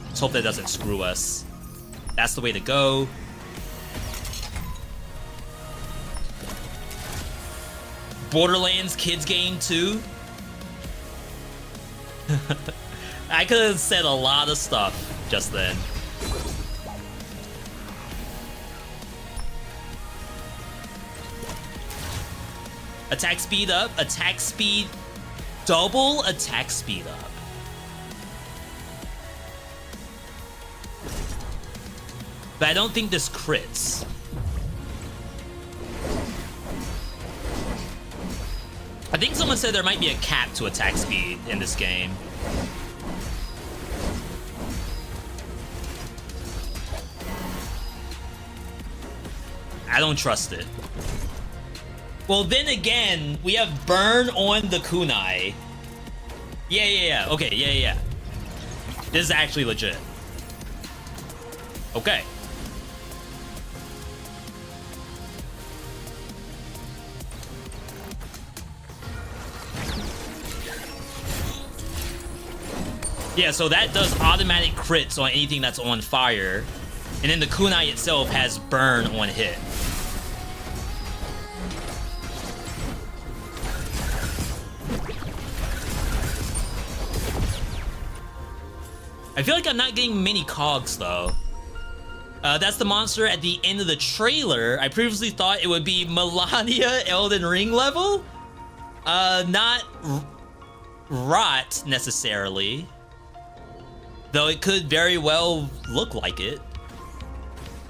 Let's hope that doesn't screw us. That's the way to go. Borderlands kids game too. I could have said a lot of stuff just then. Attack speed up, attack speed, double attack speed up. But I don't think this crits. I think someone said there might be a cap to attack speed in this game. I don't trust it. Well, then again, we have burn on the kunai. Yeah. Okay, yeah. This is actually legit. Okay. Yeah, so that does automatic crits on anything that's on fire. And then the kunai itself has burn on hit. I feel like I'm not getting many cogs, though. That's the monster at the end of the trailer. I previously thought it would be Melania Elden Ring level. Not rot, necessarily. Though it could very well look like it.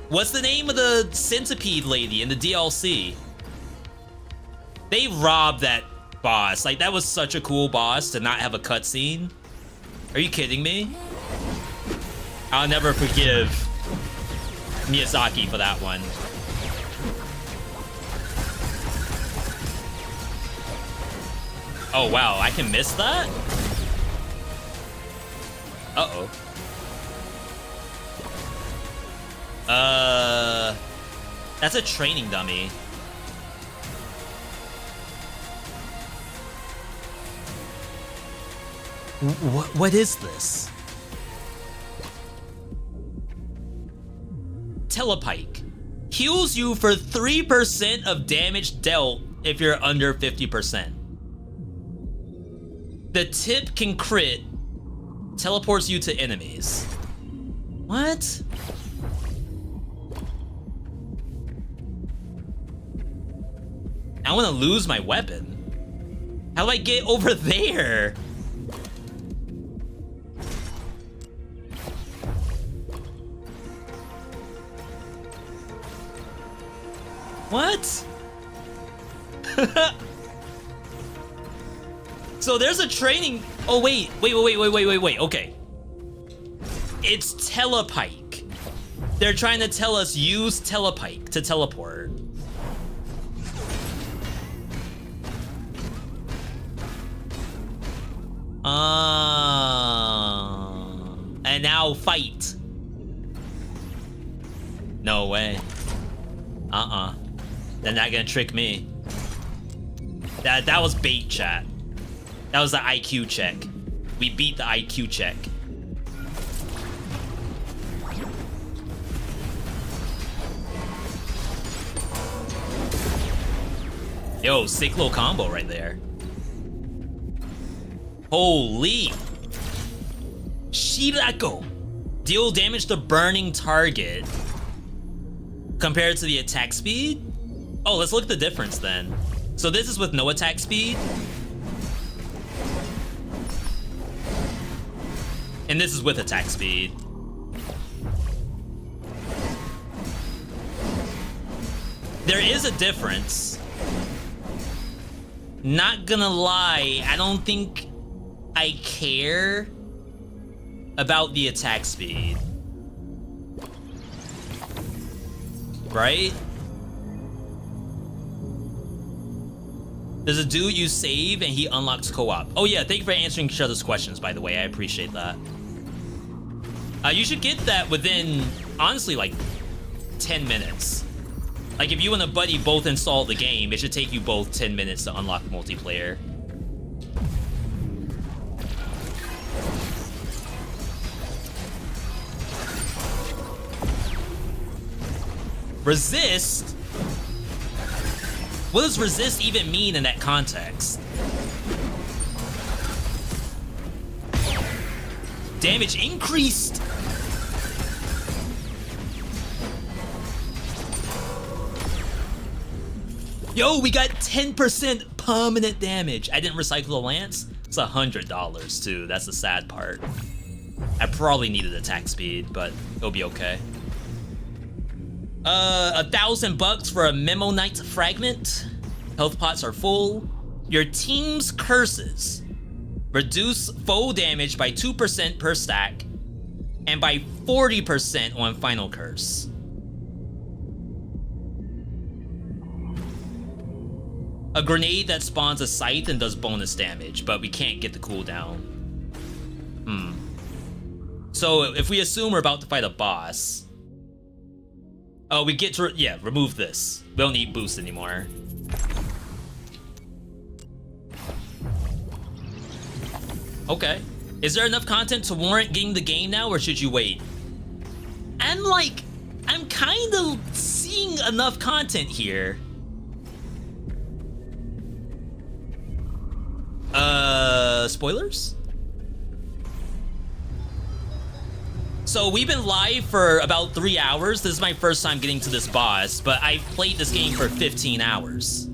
What's the name of the centipede lady in the DLC? They robbed that boss. Like, that was such a cool boss to not have a cutscene. Are you kidding me? I'll never forgive Miyazaki for that one. Oh, wow. I can miss that? Uh-oh. That's a training dummy. What is this? Telepike. Heals you for 3% of damage dealt if you're under 50%. The tip can crit. Teleports you to enemies. What? I want to lose my weapon. How do I get over there? What? So there's a training. Oh, wait. Okay. It's Telepike. They're trying to tell us use Telepike to teleport. And now fight. No way. They're not gonna trick me. That was bait, chat. That was the IQ check. We beat the IQ check. Yo, sick little combo right there. Holy. Shirako. Deal damage to burning target. Compared to the attack speed? Oh, let's look at the difference then. So this is with no attack speed. And this is with attack speed. There is a difference. Not gonna lie, I don't think I care about the attack speed. Right? There's a dude you save and he unlocks co-op. Oh yeah, thank you for answering each other's questions, by the way. I appreciate that. You should get that within, honestly, like 10 minutes. Like if you and a buddy both install the game, it should take you both 10 minutes to unlock multiplayer. Resist? What does resist even mean in that context? Damage increased! Yo, we got 10% permanent damage. I didn't recycle the lance. It's $100 too. That's the sad part. I probably needed attack speed, but it'll be okay. $1,000 for a Memo Knight fragment. Health pots are full. Your team's curses reduce foe damage by 2% per stack and by 40% on final curse. A grenade that spawns a scythe and does bonus damage, but we can't get the cooldown. So if we assume we're about to fight a boss, oh, we get to, yeah, remove this. We don't need boost anymore. Okay. Is there enough content to warrant getting the game now, or should you wait? I'm kind of seeing enough content here. Spoilers? So we've been live for about 3 hours. This is my first time getting to this boss, but I've played this game for 15 hours.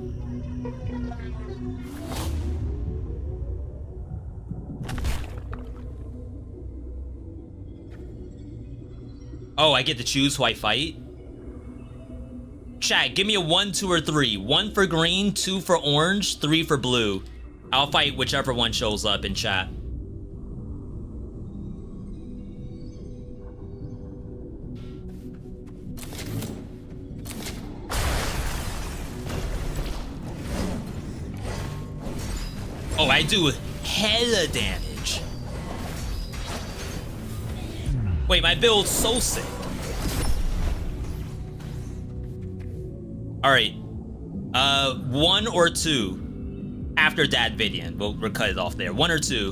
Oh, I get to choose who I fight? Chat, give me a 1, 2, or 3. 1 for green, 2 for orange, 3 for blue. I'll fight whichever one shows up in chat. Oh, I do hella damage. Wait, my build's so sick. Alright. 1 or 2. After that Vidian. We'll cut it off there. 1 or 2.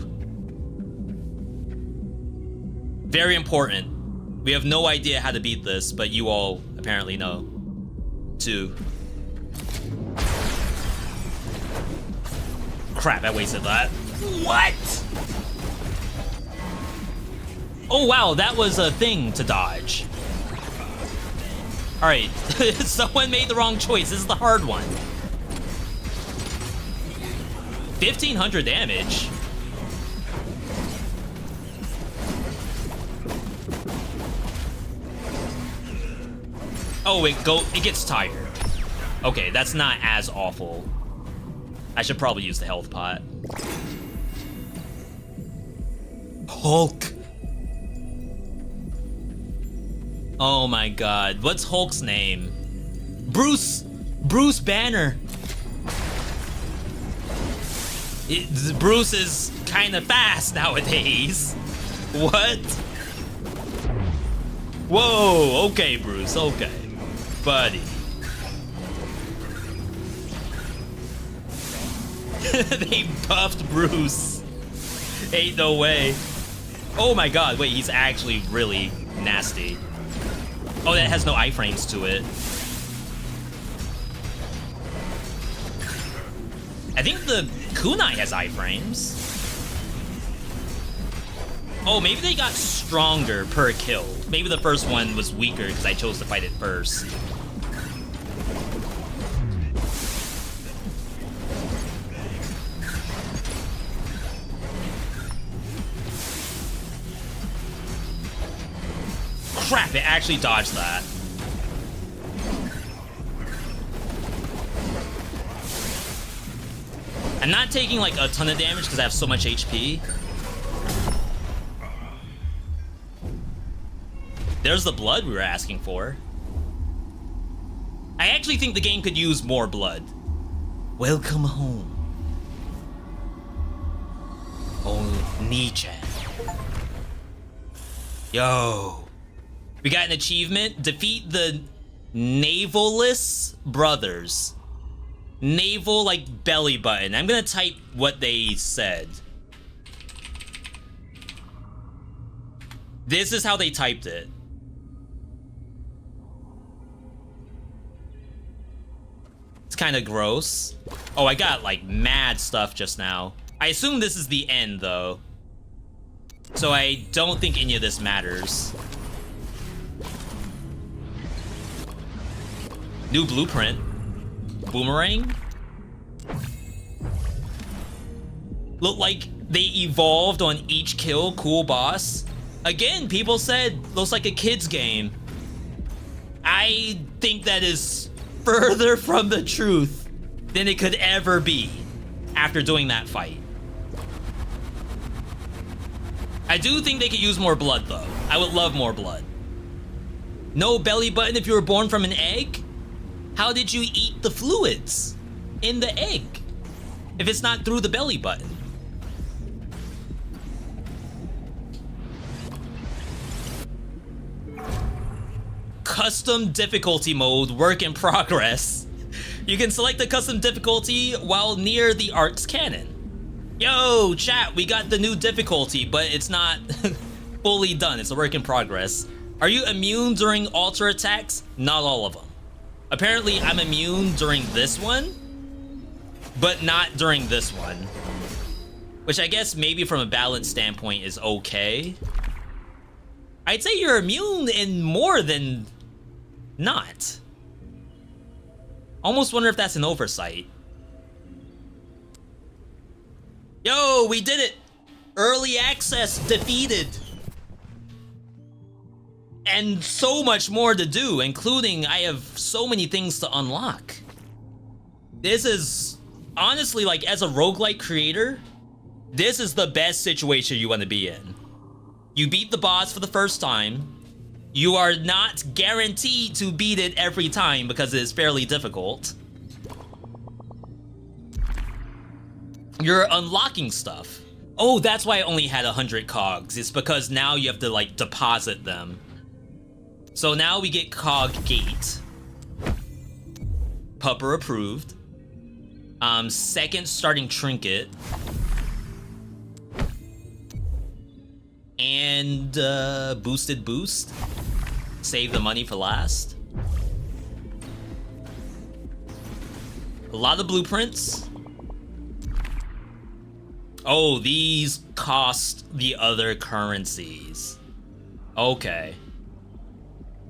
Very important. We have no idea how to beat this, but you all apparently know. 2. Crap, I wasted that. What? Oh wow, that was a thing to dodge. Alright, someone made the wrong choice. This is the hard one. 1,500 damage. Oh, it gets tired. Okay, that's not as awful. I should probably use the health pot. Hulk. Oh my god, what's Hulk's name? Bruce Banner. Bruce is kind of fast nowadays. What? Whoa, okay, Bruce, okay. Buddy. They buffed Bruce. Ain't no way. Oh my god, wait, he's actually really nasty. Oh, that has no iframes to it. I think the kunai has iframes. Oh, maybe they got stronger per kill. Maybe the first one was weaker because I chose to fight it first. Crap, it actually dodged that. I'm not taking like a ton of damage because I have so much HP. There's the blood we were asking for. I actually think the game could use more blood. Welcome home. Oh, Nietzsche. Yo. We got an achievement. Defeat the Navalless Brothers. Naval, like, belly button. I'm gonna type what they said. This is how they typed it. It's kind of gross. Oh, I got, like, mad stuff just now. I assume this is the end, though. So I don't think any of this matters. New blueprint. Boomerang? Look like they evolved on each kill. Cool boss. Again, people said looks like a kid's game. I think that is further from the truth than it could ever be after doing that fight. I do think they could use more blood, though. I would love more blood. No belly button if you were born from an egg? How did you eat the fluids in the egg if it's not through the belly button? Custom difficulty mode, work in progress. You can select the custom difficulty while near the arc's cannon. Yo, chat, we got the new difficulty, but it's not fully done. It's a work in progress. Are you immune during altar attacks? Not all of them. Apparently, I'm immune during this one, but not during this one. Which I guess maybe from a balance standpoint is okay. I'd say you're immune in more than not. Almost wonder if that's an oversight. Yo, we did it! Early access defeated. And so much more to do, including I have so many things to unlock. This is honestly, like, as a roguelike creator, this is the best situation you want to be in. You beat the boss for the first time. You are not guaranteed to beat it every time because it is fairly difficult. You're unlocking stuff. Oh, that's why I only had 100 cogs. It's because now you have to, like, deposit them. So now we get cog gate. Pupper approved. Second starting trinket. And boosted boost. Save the money for last. A lot of blueprints. Oh, these cost the other currencies. Okay.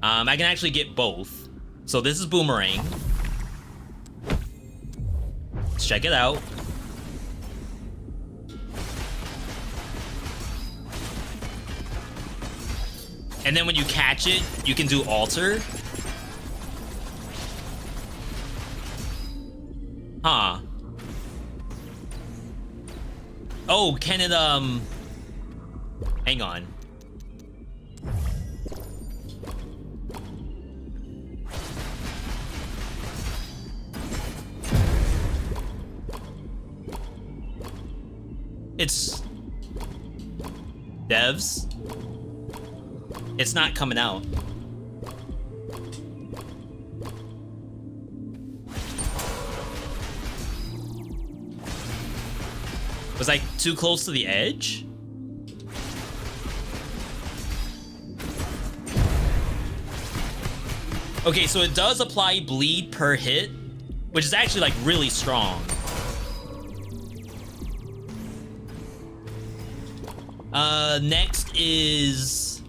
I can actually get both. So this is boomerang. Let's check it out. And then when you catch it, you can do alter. Huh. Oh, can it, hang on. It's devs. It's not coming out. Was I too close to the edge? Okay, so it does apply bleed per hit, which is actually, like, really strong. Next is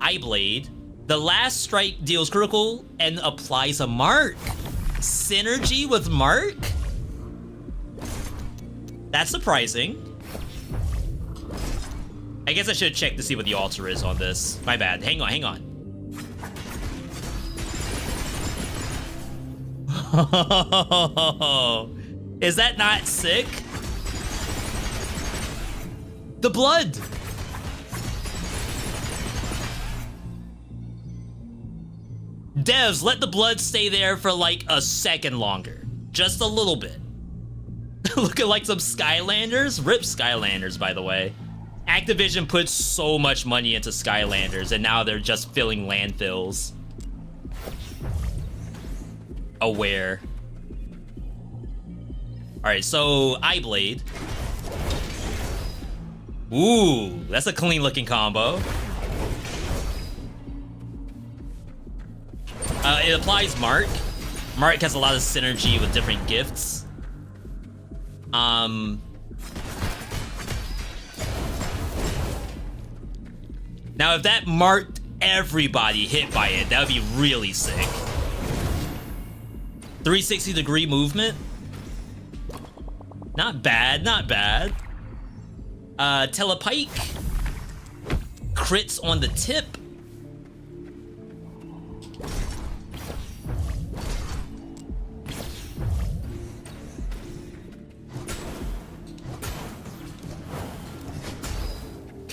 Eye Blade. The last strike deals critical and applies a mark. Synergy with mark? That's surprising. I guess I should check to see what the altar is on this. My bad. Hang on, hang on. Is that not sick? The blood! Devs, let the blood stay there for like a second longer. Just a little bit. Looking like some Skylanders? Rip Skylanders, by the way. Activision puts so much money into Skylanders, and now they're just filling landfills. Aware. Alright, so Eye Blade. Ooh, that's a clean looking combo. It applies Mark. Mark has a lot of synergy with different gifts. Now if that marked everybody hit by it, that would be really sick. 360-degree movement. Not bad, not bad. Telepike. Crits on the tip.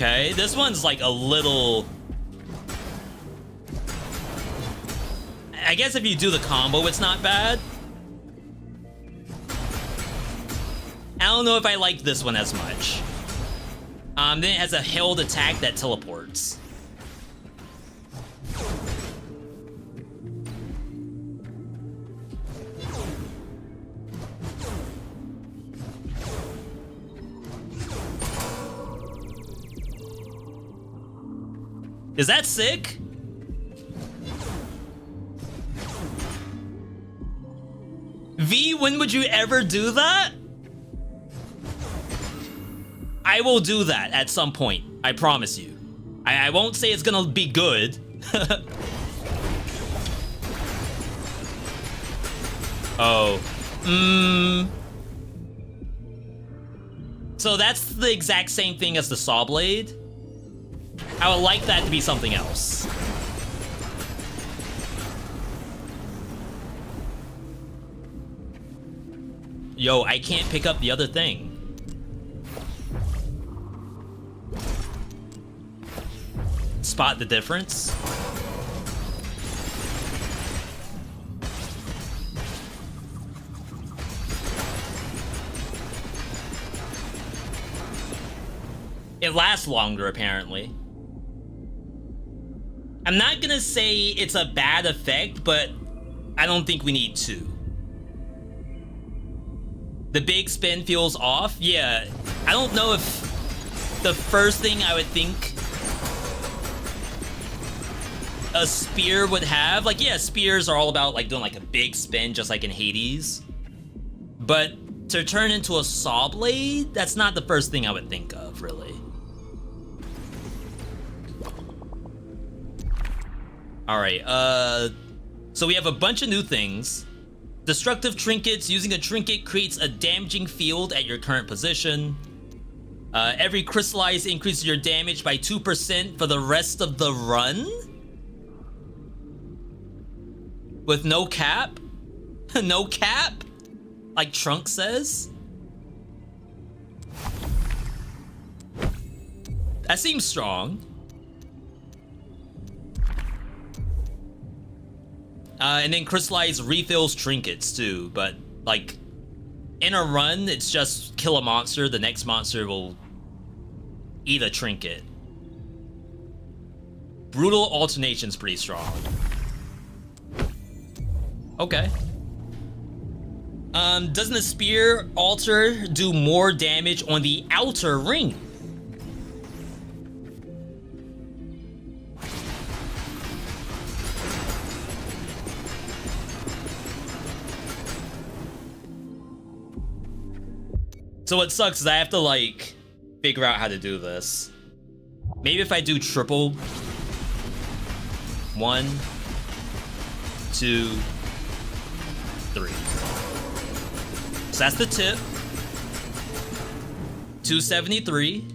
Okay, this one's like a little... I guess if you do the combo, it's not bad. I don't know if I like this one as much. Then it has a held attack that teleports. Is that sick? V, when would you ever do that? I will do that at some point. I promise you. I won't say it's gonna be good. Oh. So that's the exact same thing as the saw blade. I would like that to be something else. Yo, I can't pick up the other thing. Spot the difference. It lasts longer, apparently. I'm not gonna say it's a bad effect, but I don't think we need two. The big spin feels off. Yeah, I don't know if the first thing I would think a spear would have, like, yeah, spears are all about like doing like a big spin, just like in Hades. But to turn into a saw blade, that's not the first thing I would think of, really. All right, so we have a bunch of new things. Destructive trinkets. Using a trinket creates a damaging field at your current position. Every crystallize increases your damage by 2% for the rest of the run. With no cap? No cap? Like Trunk says? That seems strong. And then crystallize refills trinkets too, but like in a run, it's just kill a monster, the next monster will eat a trinket. Brutal alternation's pretty strong. Okay. Doesn't the spear alter do more damage on the outer ring? So what sucks is I have to like figure out how to do this. Maybe if I do triple. 1, 2, 3. So that's the tip. 273.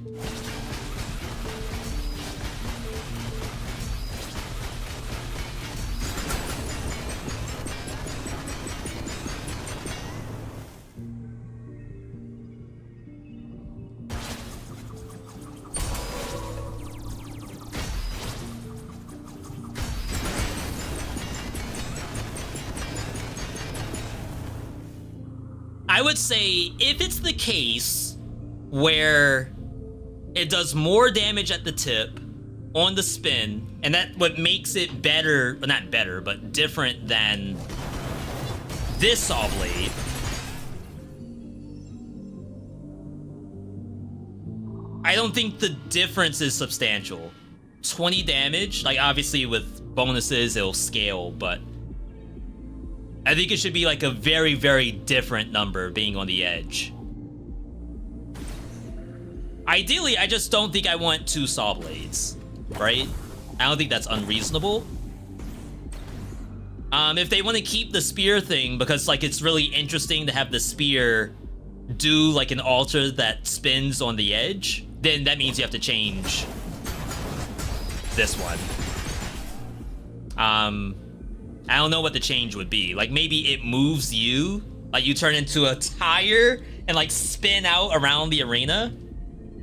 I would say if it's the case where it does more damage at the tip on the spin, and that what makes it better, well, not better, but different than this saw blade, I don't think the difference is substantial. 20 damage, like obviously with bonuses it'll scale, but I think it should be like a very, very different number being on the edge. Ideally, I just don't think I want 2 saw blades, right? I don't think that's unreasonable. If they want to keep the spear thing, because like it's really interesting to have the spear do like an altar that spins on the edge, then that means you have to change this one. I don't know what the change would be. Like maybe it moves you, like you turn into a tire and like spin out around the arena.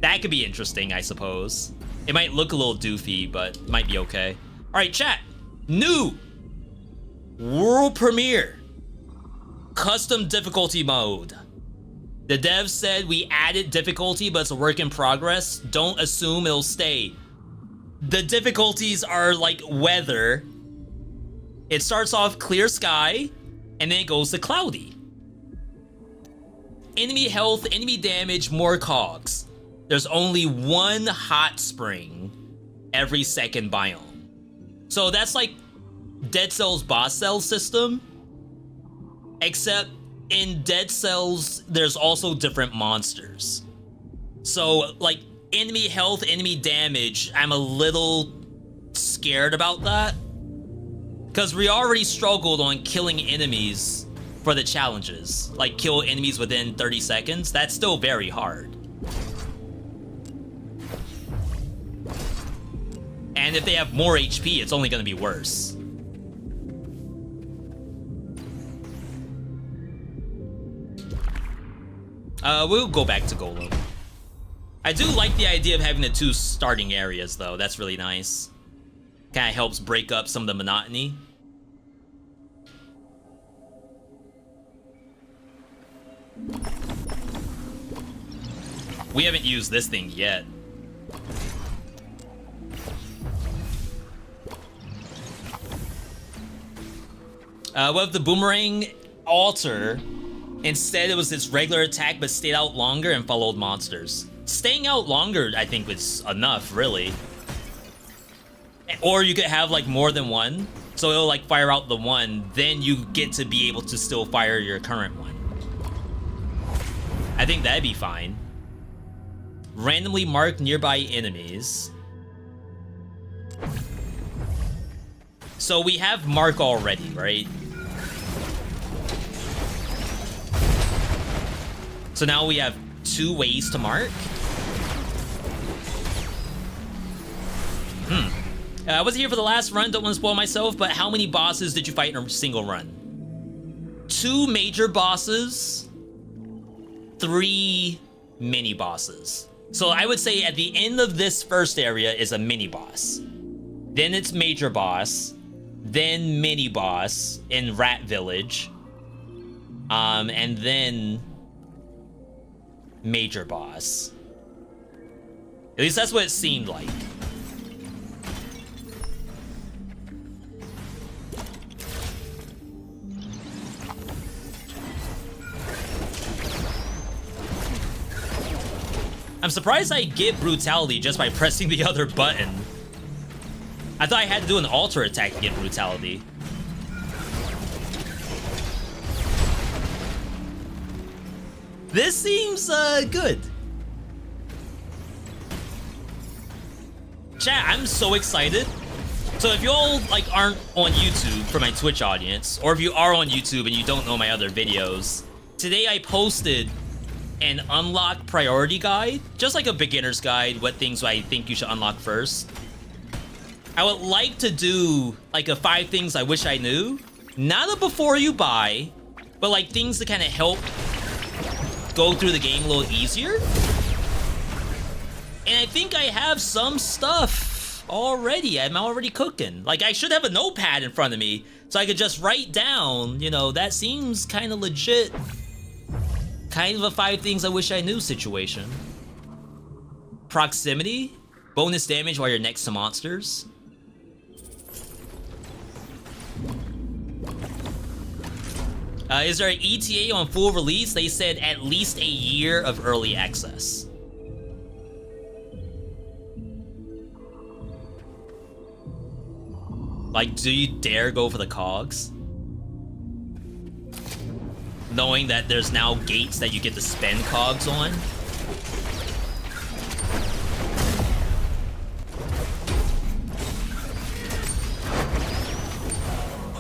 That could be interesting, I suppose. It might look a little doofy, but it might be okay. All right, chat. New world premiere custom difficulty mode. The devs said we added difficulty, but it's a work in progress. Don't assume it'll stay. The difficulties are like weather. It starts off clear sky, and then it goes to cloudy. Enemy health, enemy damage, more cogs. There's only one hot spring every second biome. So that's like Dead Cells boss cell system, except in Dead Cells, there's also different monsters. So like enemy health, enemy damage, I'm a little scared about that. Because we already struggled on killing enemies for the challenges. Like kill enemies within 30 seconds. That's still very hard. And if they have more HP, it's only going to be worse. We'll go back to Golem. I do like the idea of having the two starting areas, though. That's really nice. Kind of helps break up some of the monotony. We haven't used this thing yet. What if the boomerang alter? Instead, it was its regular attack, but stayed out longer and followed monsters. Staying out longer, I think, was enough, really. Or you could have, like, more than one. So it'll, like, fire out the one. Then you get to be able to still fire your current one. I think that'd be fine. Randomly mark nearby enemies. So we have mark already, right? So now we have 2 ways to mark. I wasn't here for the last run, don't want to spoil myself, but how many bosses did you fight in a single run? 2 major bosses, 3 mini bosses. So I would say at the end of this first area is a mini boss. Then it's major boss, then mini boss in Rat Village, and then major boss. At least that's what it seemed like. I'm surprised I get brutality just by pressing the other button. I thought I had to do an alter attack to get brutality. This seems good. Chat, I'm so excited. So if you all like aren't on YouTube for my Twitch audience, or if you are on YouTube and you don't know my other videos, today I posted an unlock priority guide, just like a beginner's guide, what things I think you should unlock first. I would like to do like a 5 things I wish I knew. Not a before you buy, but like things to kind of help go through the game a little easier. And I think I have some stuff already. I'm already cooking. Like I should have a notepad in front of me so I could just write down, you know, that seems kind of legit. Kind of a 5 things I wish I knew situation. Proximity, bonus damage while you're next to monsters. Is there an ETA on full release? They said at least a year of early access. Like, do you dare go for the cogs? Knowing that there's now gates that you get to spend cogs on?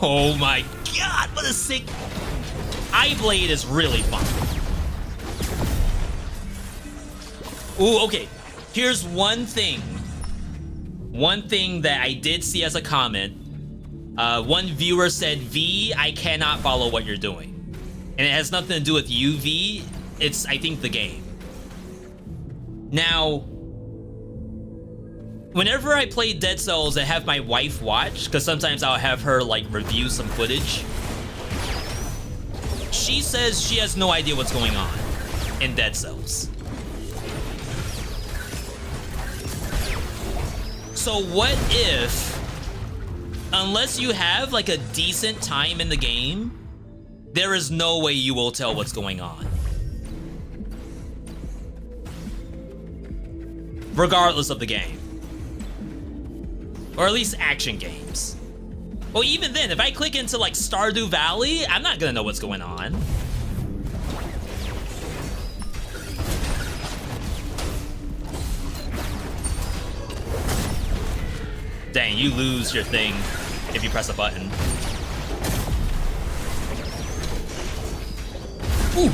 Oh my god, what a sick... Eyeblade is really fun. Ooh, okay. Here's one thing. One thing that I did see as a comment. One viewer said, V, I cannot follow what you're doing. And it has nothing to do with UV. It's, I think, the game. Now, whenever I play Dead Cells, I have my wife watch, because sometimes I'll have her like review some footage. She says she has no idea what's going on in Dead Cells. So what if, unless you have like a decent time in the game, there is no way you will tell what's going on. Regardless of the game. Or at least action games. Well, even then, if I click into like Stardew Valley, I'm not gonna know what's going on. Dang, you lose your thing if you press a button. Ooh.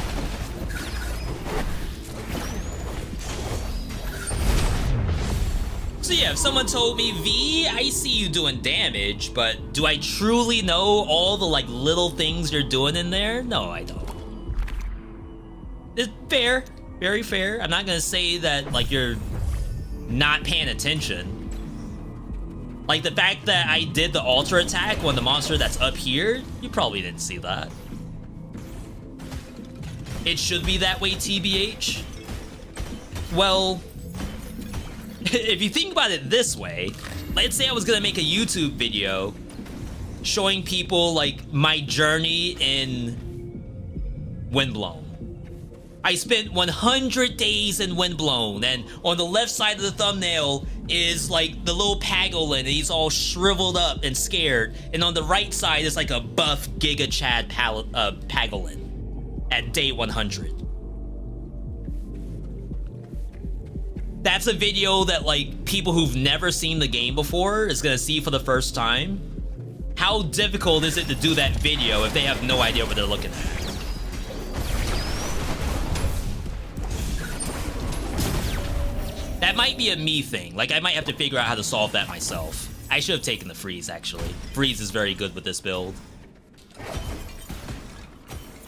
So yeah, if someone told me, V, I see you doing damage, but do I truly know all the like little things you're doing in there? No, I don't. It's fair, very fair. I'm not gonna say that like you're not paying attention. Like the fact that I did the alter attack on the monster that's up here, you probably didn't see that. It should be that way, TBH. Well, if you think about it this way, let's say I was gonna make a YouTube video showing people like my journey in Windblown. I spent 100 days in Windblown, and on the left side of the thumbnail is like the little Pagolin, and he's all shriveled up and scared, and on the right side is like a buff Giga Chad Pagolin at day 100. That's a video that like people who've never seen the game before is gonna see for the first time. How difficult is it to do that video if they have no idea what they're looking at? That might be a me thing. Like, I might have to figure out how to solve that myself. I should have taken the freeze, actually. Freeze is very good with this build.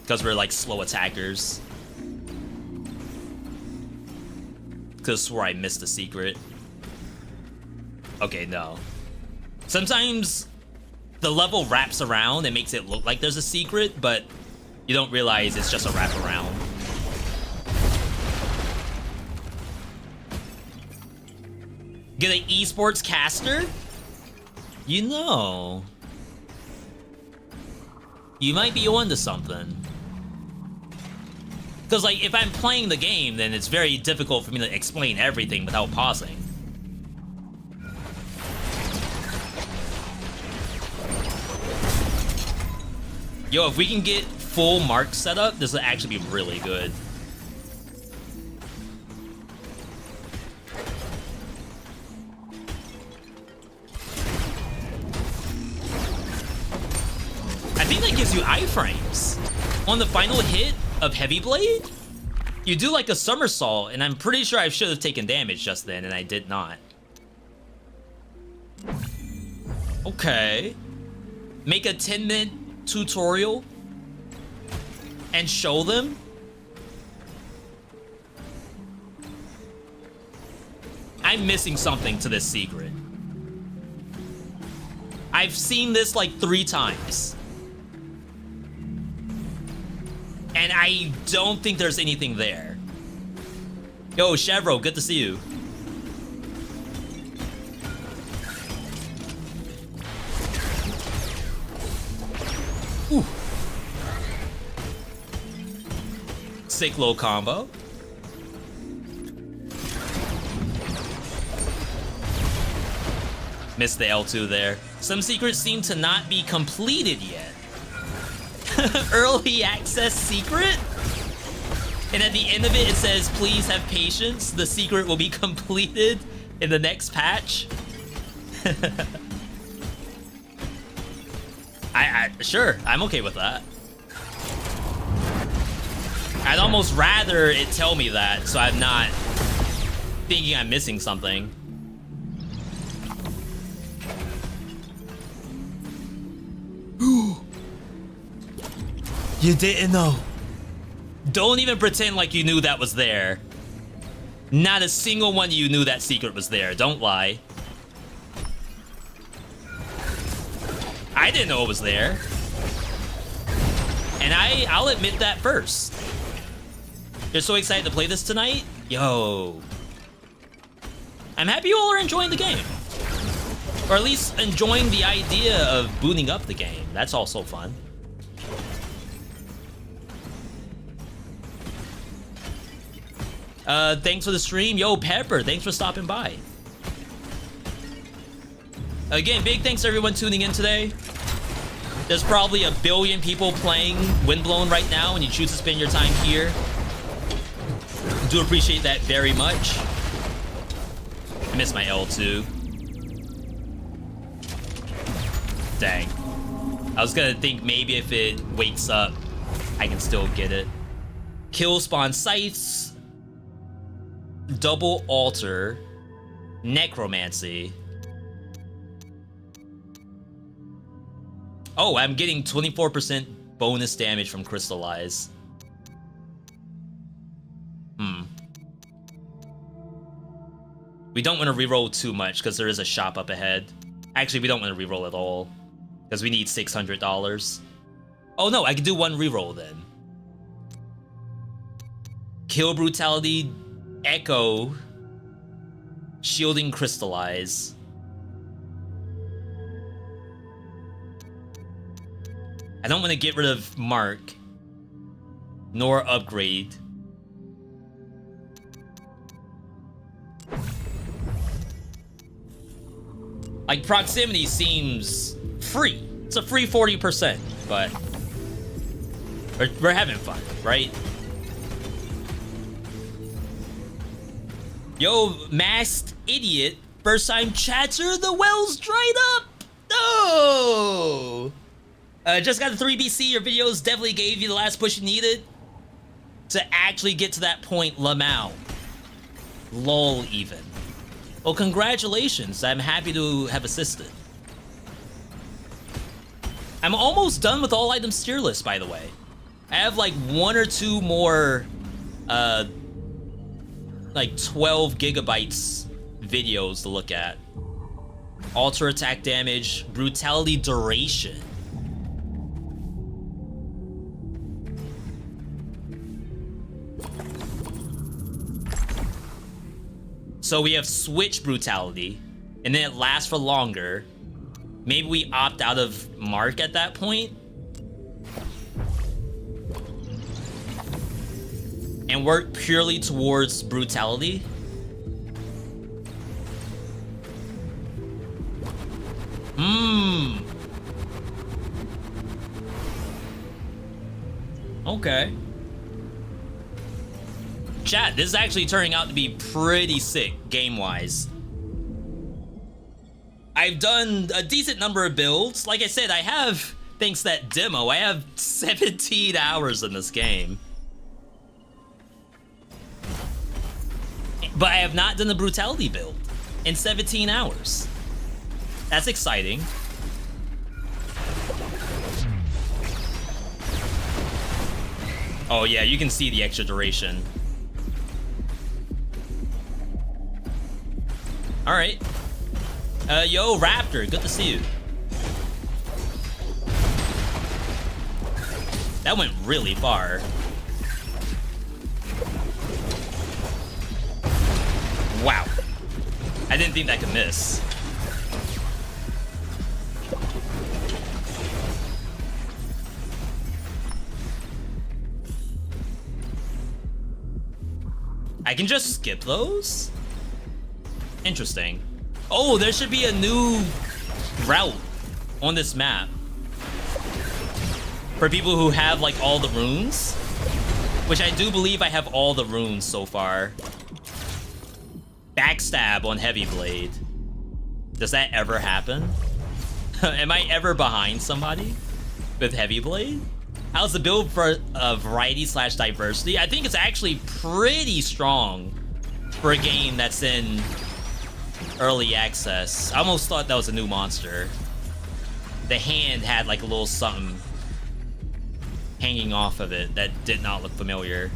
Because we're, like, slow attackers. Could've swore I missed a secret. Okay, no. Sometimes the level wraps around and makes it look like there's a secret, but you don't realize it's just a wraparound. Get an esports caster? You know. You might be onto something. Because, like, if I'm playing the game, then it's very difficult for me to explain everything without pausing. Yo, if we can get full mark set up, this will actually be really good. I think that gives you iframes. On the final hit of Heavy Blade, you do like a somersault, and I'm pretty sure I should have taken damage just then, and I did not. Okay. Make a 10-minute tutorial and show them. I'm missing something to this secret. I've seen this like 3 times. And I don't think there's anything there. Yo, Chevro, good to see you. Ooh. Sick little combo. Missed the L2 there. Some secrets seem to not be completed yet. Early access secret? And at the end of it, it says, please have patience. The secret will be completed in the next patch. Sure, I'm okay with that. I'd almost rather it tell me that, so I'm not thinking I'm missing something. You didn't know. Don't even pretend like you knew that was there. Not a single one of you knew that secret was there. Don't lie. I didn't know it was there. And I'll admit that first. You're so excited to play this tonight? Yo. I'm happy you all are enjoying the game. Or at least enjoying the idea of booting up the game. That's also fun. Thanks for the stream. Yo, Pepper, thanks for stopping by. Again, big thanks to everyone tuning in today. There's probably a billion people playing Windblown right now, and you choose to spend your time here. Do appreciate that very much. I miss my L2. Dang. I was gonna think maybe if it wakes up, I can still get it. Kill spawn scythes. Double altar. Necromancy. Oh, I'm getting 24% bonus damage from Crystallize. We don't want to reroll too much because there is a shop up ahead. Actually, we don't want to reroll at all because we need $600. Oh no, I can do one reroll then. Kill Brutality, Echo, Shielding Crystallize. I don't want to get rid of Mark, nor upgrade. Like, proximity seems free. It's a free 40%, but we're having fun, right? Yo, masked idiot, first time chatter, the well's dried up. No. Just got the 3BC. Your videos definitely gave you the last push you needed to actually get to that point, Lamau. Lol, even. Well, congratulations. I'm happy to have assisted. I'm almost done with all items tier list, by the way. I have like 1 or 2 more, like 12 gigabytes videos to look at. Alter attack damage, brutality duration. So we have switch brutality, and then it lasts for longer. Maybe we opt out of Mark at that point. And work purely towards brutality. Okay. Chat, this is actually turning out to be pretty sick game-wise. I've done a decent number of builds. Like I said, I have, thanks to that demo, I have 17 hours in this game. But I have not done the brutality build in 17 hours. That's exciting. Oh yeah, you can see the extra duration. All right. Yo, Raptor, good to see you. That went really far. Wow. I didn't think that could miss. I can just skip those? Interesting. Oh, there should be a new route on this map for people who have like all the runes, which I do believe I have all the runes so far. Backstab on Heavy Blade. Does that ever happen? Am I ever behind somebody with Heavy Blade? How's the build for variety / diversity? I think it's actually pretty strong for a game that's in early access. I almost thought that was a new monster. The hand had like a little something hanging off of it that did not look familiar.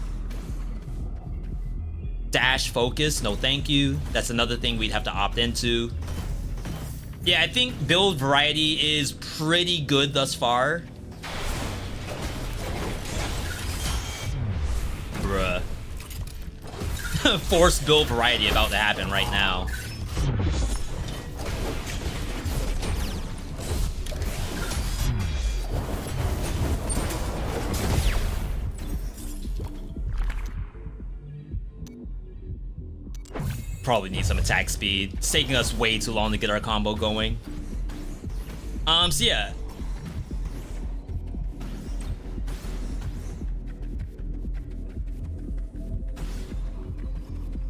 Dash focus, no thank you. That's another thing we'd have to opt into. Yeah, I think build variety is pretty good thus far. Bruh. Forced build variety about to happen right now. Probably need some attack speed. It's taking us way too long to get our combo going. So yeah.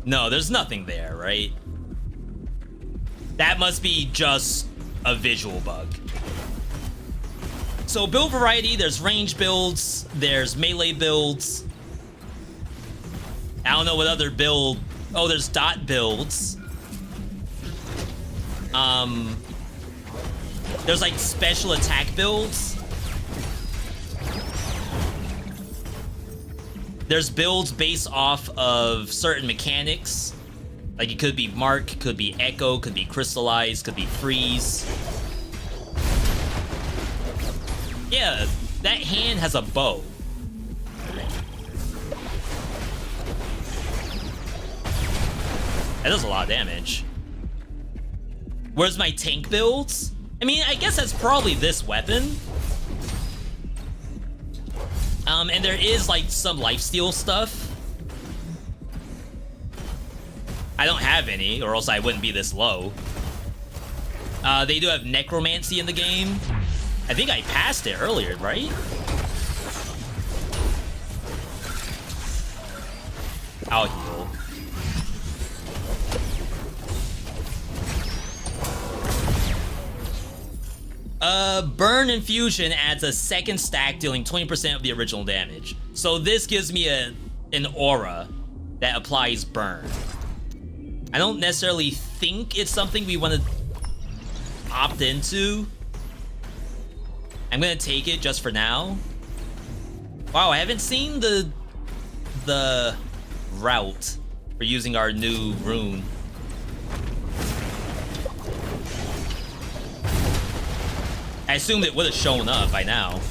No, there's nothing there, right? That must be just a visual bug. So build variety, there's range builds, there's melee builds. I don't know what other build. Oh, there's dot builds. There's like special attack builds. There's builds based off of certain mechanics. Like it could be Mark, could be Echo, could be Crystallize, could be Freeze. Yeah, that hand has a bow. That does a lot of damage. Where's my tank builds? I mean, I guess that's probably this weapon. And there is like some lifesteal stuff. I don't have any, or else I wouldn't be this low. They do have necromancy in the game. I think I passed it earlier, right? I'll heal. Burn Infusion adds a second stack, dealing 20% of the original damage. So this gives me an aura that applies burn. I don't necessarily think it's something we want to opt into. I'm gonna take it just for now. Wow, I haven't seen the route for using our new rune. I assumed it would have shown up by now.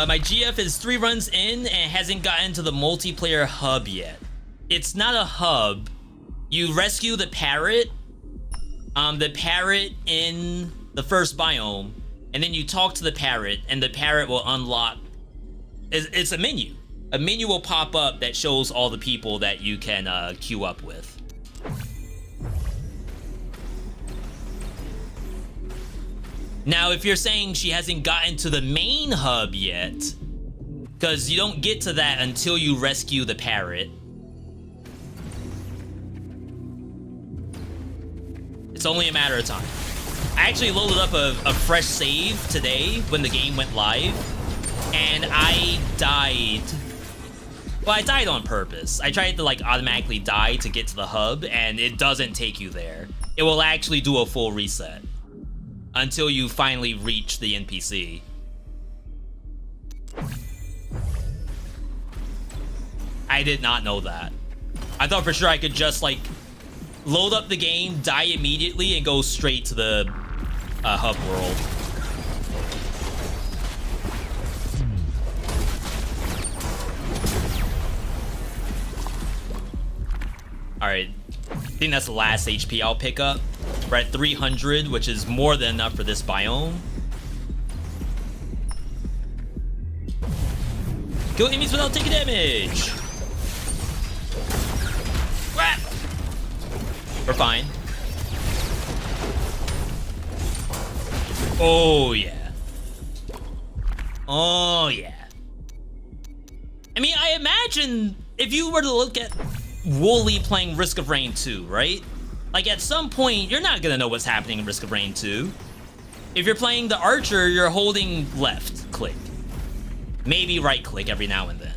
My GF is 3 runs in and hasn't gotten to the multiplayer hub yet. It's not a hub. You rescue the parrot in the first biome, and then you talk to the parrot, and the parrot will unlock. It's a menu. A menu will pop up that shows all the people that you can queue up with. Now, if you're saying she hasn't gotten to the main hub yet, because you don't get to that until you rescue the parrot. It's only a matter of time. I actually loaded up a fresh save today when the game went live, and I died. Well, I died on purpose. I tried to like automatically die to get to the hub, and it doesn't take you there. It will actually do a full reset until you finally reach the NPC. I did not know that. I thought for sure I could just like load up the game, die immediately, and go straight to the hub world. Alright, I think that's the last HP I'll pick up. We're at 300, which is more than enough for this biome. Kill enemies without taking damage! Wah! We're fine. Oh, yeah. Oh, yeah. I mean, I imagine if you were to look at Wooly playing Risk of Rain 2, right? Like, at some point, you're not gonna know what's happening in Risk of Rain 2. If you're playing the Archer, you're holding left click. Maybe right click every now and then.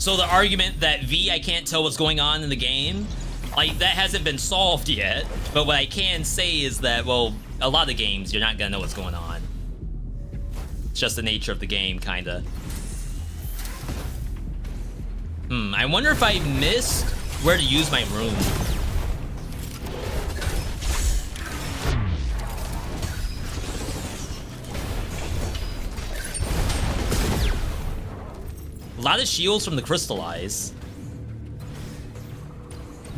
So the argument that V, I can't tell what's going on in the game, like, that hasn't been solved yet. But what I can say is that, well, a lot of games, you're not gonna know what's going on. It's just the nature of the game, kinda. I wonder if I missed where to use my room. A lot of shields from the crystallize.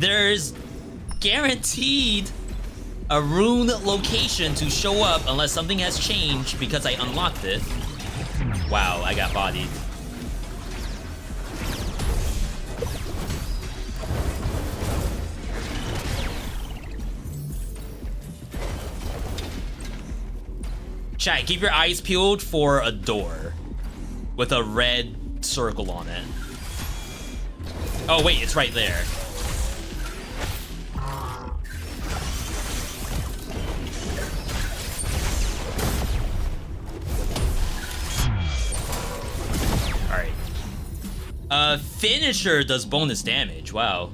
There's guaranteed a rune location to show up unless something has changed because I unlocked it. Wow, I got bodied. Chat, keep your eyes peeled for a door with a red circle on it. Oh wait, it's right there. Alright. Finisher does bonus damage. Wow.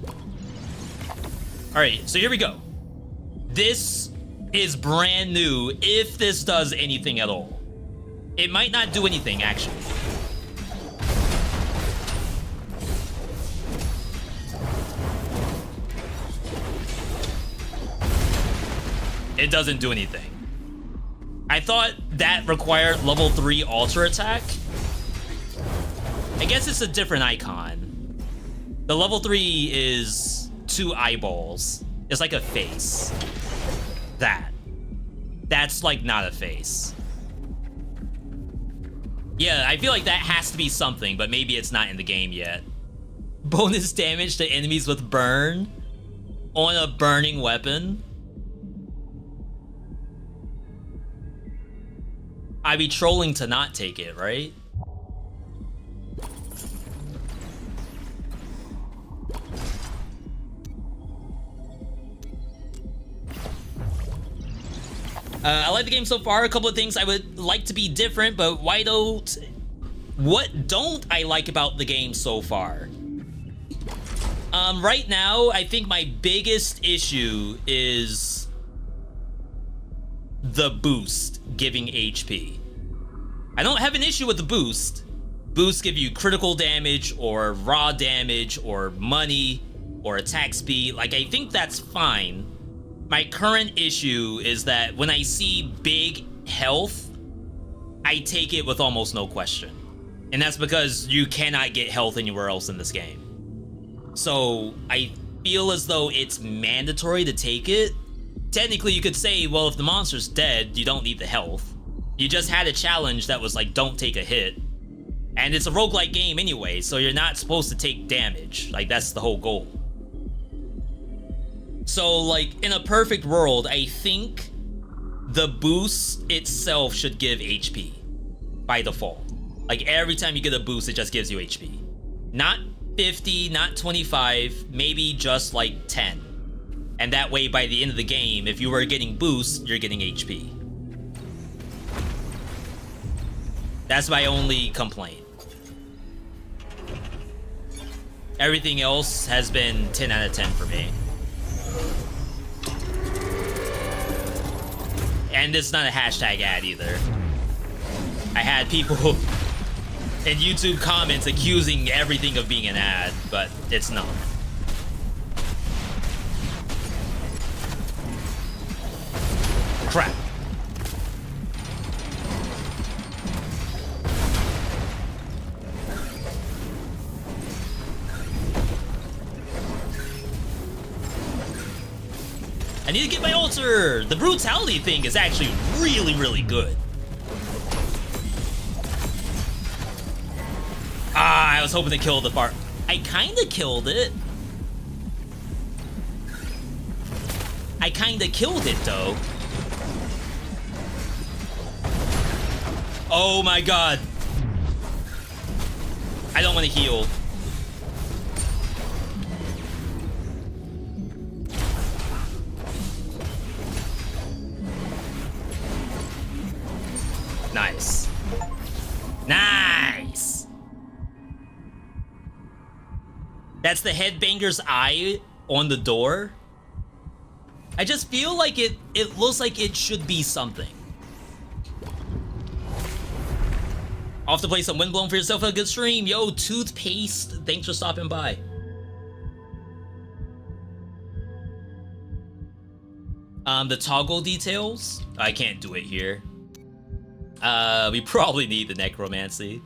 Alright, so here we go. This is brand new, if this does anything at all. It might not do anything, actually. It doesn't do anything. I thought that required level 3 alter attack. I guess it's a different icon. The level 3 is 2 eyeballs. It's like a face. That's like not a face. Yeah, I feel like that has to be something, but maybe it's not in the game yet. Bonus damage to enemies with burn on a burning weapon. I'd be trolling to not take it, right? I like the game so far. A couple of things I would like to be different, but what don't I like about the game so far? Right now, I think my biggest issue is the boost giving HP. I don't have an issue with the boost. Boosts give you critical damage or raw damage or money or attack speed. Like, I think that's fine. My current issue is that when I see big health, I take it with almost no question. And that's because you cannot get health anywhere else in this game. So I feel as though it's mandatory to take it. Technically, you could say, well, if the monster's dead, you don't need the health. You just had a challenge that was like, don't take a hit. And it's a roguelike game anyway, so you're not supposed to take damage. Like, that's the whole goal. So, like, in a perfect world, I think the boost itself should give HP by default. Like, every time you get a boost, it just gives you HP. Not 50, not 25, maybe just like 10. And that way, by the end of the game, if you were getting boosts, you're getting HP. That's my only complaint. Everything else has been 10 out of 10 for me. And it's not a hashtag ad either. I had people in YouTube comments accusing everything of being an ad, but it's not. Crap. I need to get my altar! The brutality thing is actually really, really good. Ah, I was hoping to kill the bar. I kinda killed it. I kinda killed it, though. Oh my god. I don't want to heal. Nice. Nice! That's the headbanger's eye on the door. I just feel like it looks like it should be something. Off to play some Windblown for yourself. A good stream. Yo, Toothpaste, thanks for stopping by. The toggle details, I can't do it here. We probably need the necromancy.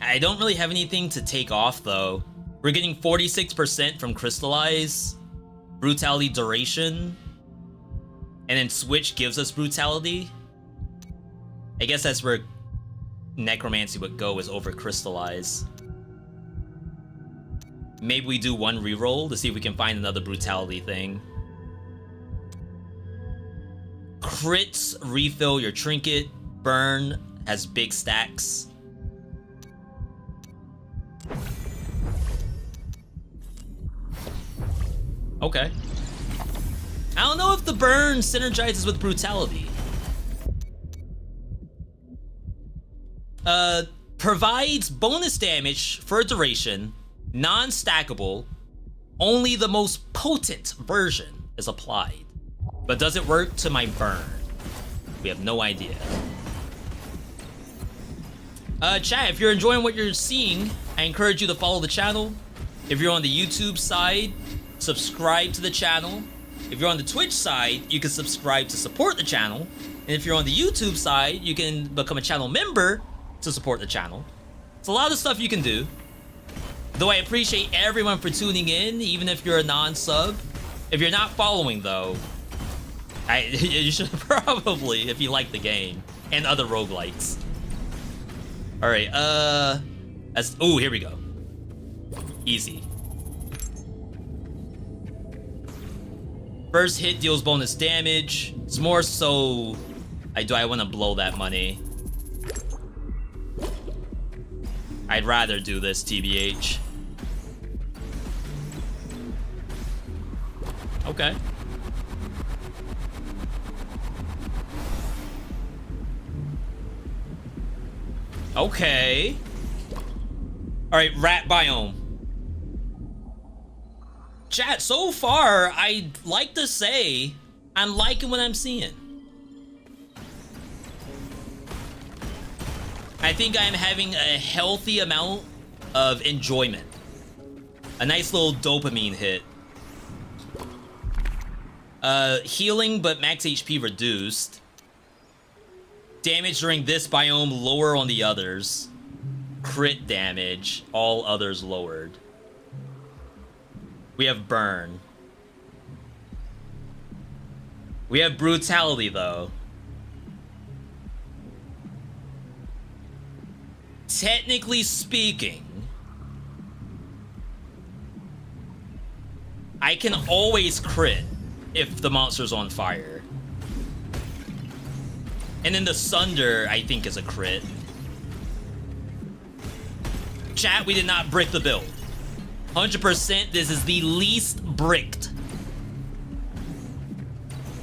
I don't really have anything to take off though. We're getting 46% from Crystallize, Brutality Duration, and then Switch gives us Brutality. I guess that's where Necromancy would go, is over Crystallize. Maybe we do one reroll to see if we can find another Brutality thing. Crits refill your trinket. Burn has big stacks. Okay. I don't know if the burn synergizes with Brutality. Provides bonus damage for a duration, non-stackable, only the most potent version is applied. But does it work to my burn? We have no idea. Chat, if you're enjoying what you're seeing, I encourage you to follow the channel. If you're on the YouTube side, subscribe to the channel. If you're on the Twitch side, you can subscribe to support the channel. And if you're on the YouTube side, you can become a channel member to support the channel. It's a lot of stuff you can do. Though I appreciate everyone for tuning in, even if you're a non-sub. If you're not following though, you should probably, if you like the game and other roguelikes. Alright, oh, here we go. Easy. First hit deals bonus damage. It's more so, do I want to blow that money? I'd rather do this, TBH. Okay. Okay. Alright, rat biome. Chat, so far, I'd like to say I'm liking what I'm seeing. I think I'm having a healthy amount of enjoyment. A nice little dopamine hit. Healing, but max HP reduced. Damage during this biome lower on the others. Crit damage, all others lowered. We have burn. We have brutality though. Technically speaking, I can always crit if the monster's on fire. And then the Sunder, I think, is a crit. Chat, we did not brick the build. 100%, this is the least bricked.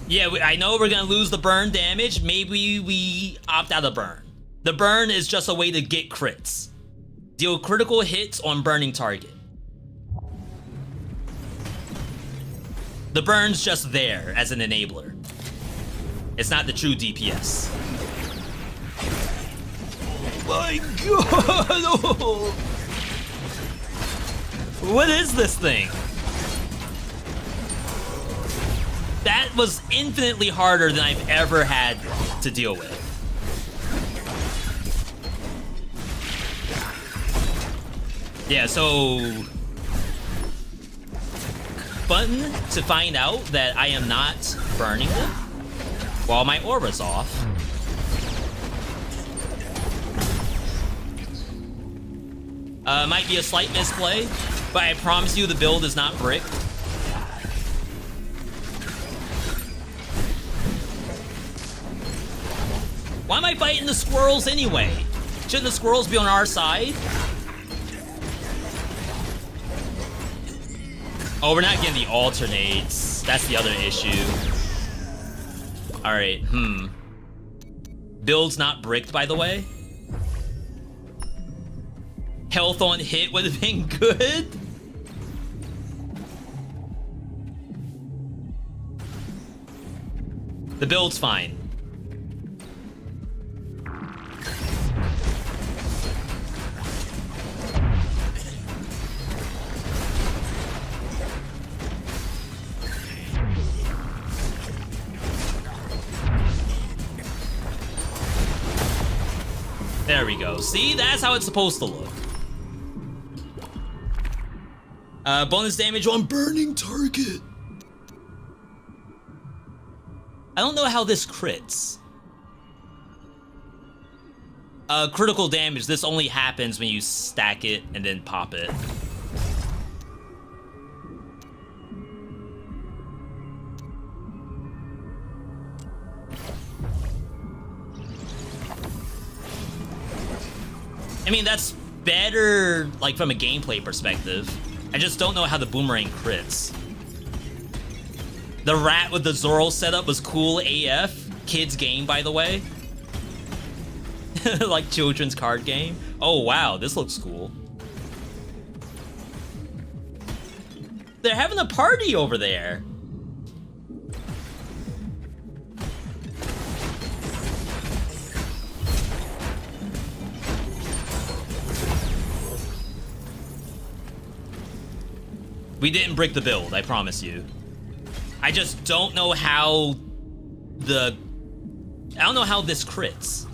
Yeah, I know we're gonna lose the burn damage. Maybe we opt out of burn. The burn is just a way to get crits. Deal critical hits on burning target. The burn's just there as an enabler. It's not the true DPS. My god! What is this thing? That was infinitely harder than I've ever had to deal with. Yeah, so fun to find out that I am not burning them while my aura's off. Might be a slight misplay, but I promise you the build is not bricked. Why am I fighting the squirrels anyway? Shouldn't the squirrels be on our side? Oh, we're not getting the alternates. That's the other issue. Alright, Build's not bricked, by the way. Health on hit would have been good. The build's fine. There we go. See, that's how it's supposed to look. Bonus damage on burning target. I don't know how this crits. Critical damage, this only happens when you stack it and then pop it. I mean, that's better, like, from a gameplay perspective. I just don't know how the boomerang crits. The rat with the Zoro setup was cool AF. Kids game, by the way. Like children's card game. Oh, wow, this looks cool. They're having a party over there. We didn't break the build, I promise you. I just don't know how I don't know how this crits.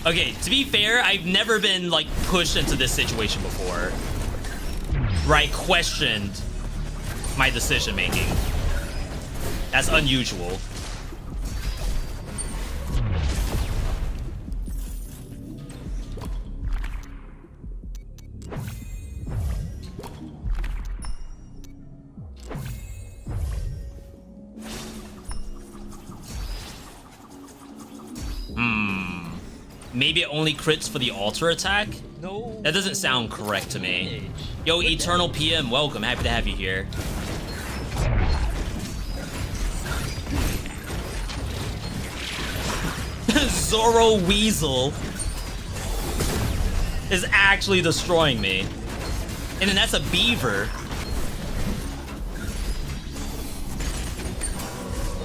Okay, to be fair, I've never been, like, pushed into this situation before. Right, questioned my decision making. That's unusual. Maybe it only crits for the altar attack? No. That doesn't sound correct to me. Yo, Eternal PM, welcome. Happy to have you here. Zoro Weasel is actually destroying me. And then that's a beaver.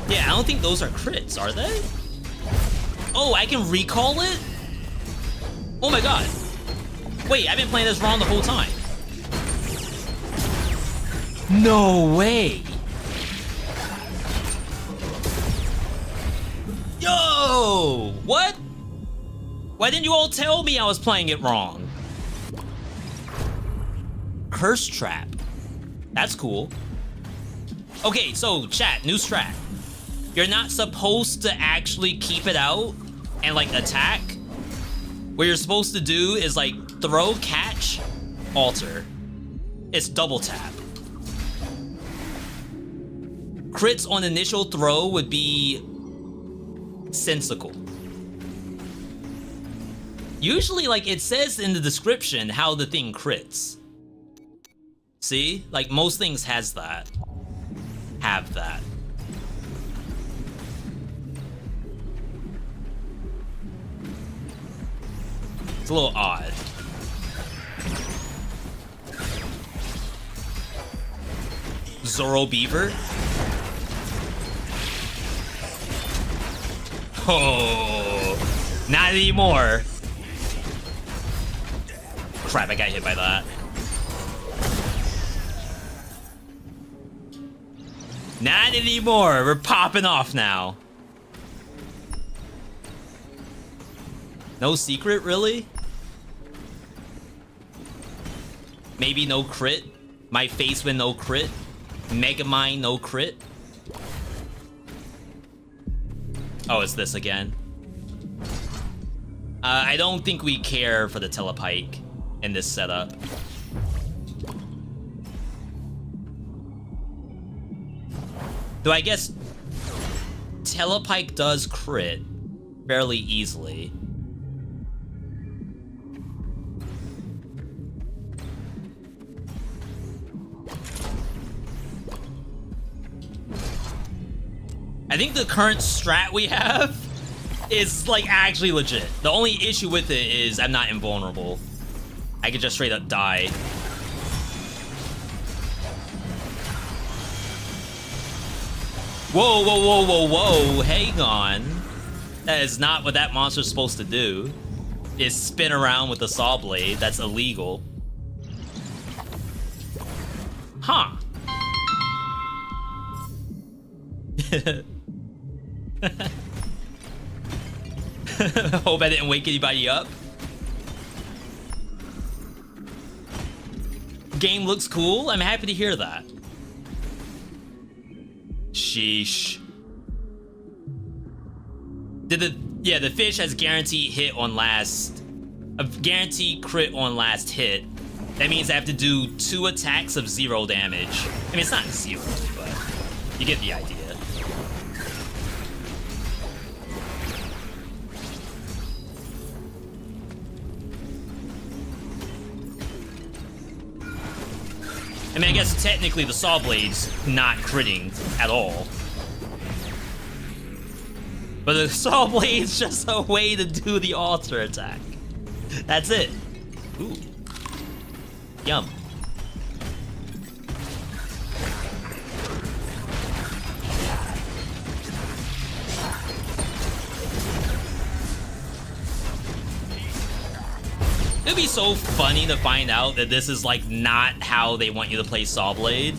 Yeah, I don't think those are crits, are they? Oh, I can recall it? Oh my god. Wait, I've been playing this wrong the whole time. No way. Yo! What? Why didn't you all tell me I was playing it wrong? Curse trap. That's cool. Okay, so chat, new strat. You're not supposed to actually keep it out and like attack. What you're supposed to do is like throw, catch, alter. It's double tap. Crits on initial throw would be sensical. Usually, like, it says in the description how the thing crits. See? Like, most things has that. Have that. It's a little odd. Zoro Beaver? Oh, not anymore. Crap, I got hit by that. Not anymore. We're popping off now. No secret, really? Maybe no crit. My face with no crit. Megamind, no crit. Oh, it's this again. I don't think we care for the telepike in this setup. Though I guess telepike does crit fairly easily. I think the current strat we have is like actually legit. The only issue with it is I'm not invulnerable. I could just straight up die. Whoa, whoa, whoa, whoa, whoa, hang on. That is not what that monster's supposed to do. Is spin around with the saw blade. That's illegal. Huh. Hope I didn't wake anybody up. Game looks cool. I'm happy to hear that. Sheesh. The fish has guaranteed hit on last, a guaranteed crit on last hit. That means I have to do 2 attacks of 0 damage. I mean, it's not 0, but you get the idea. I mean, I guess technically the saw blade's not critting at all. But the saw blade's just a way to do the alter attack. That's it. Ooh. Yum. It'd be so funny to find out that this is like not how they want you to play Saw Blade.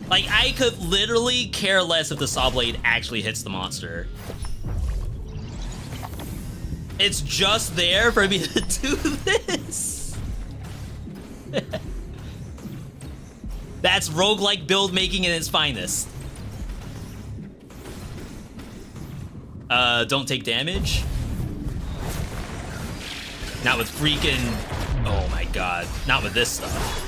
Like, I could literally care less if the Saw Blade actually hits the monster. It's just there for me to do this. That's roguelike build making in its finest. Don't take damage. Not with freaking... Oh my god. Not with this stuff.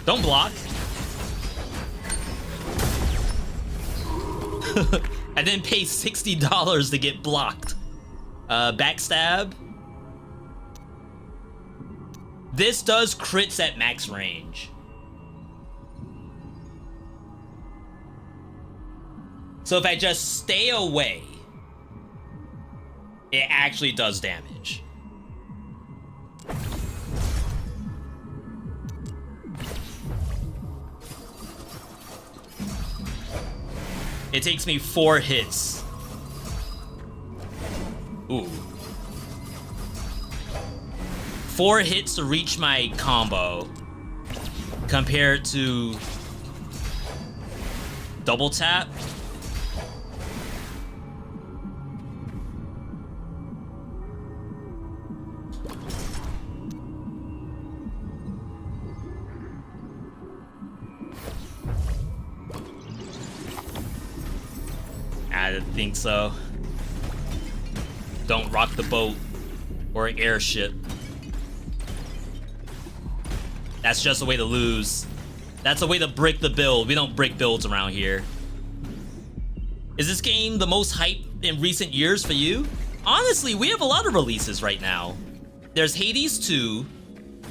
Don't block. I didn't pay $60 to get blocked. Backstab. This does crits at max range. So if I just stay away, it actually does damage. It takes me 4 hits. Ooh. 4 hits to reach my combo, compared to double tap. I didn't think so. Don't rock the boat or airship. That's just a way to lose. That's a way to brick the build. We don't brick builds around here. Is this game the most hype in recent years for you? Honestly, we have a lot of releases right now. There's Hades 2,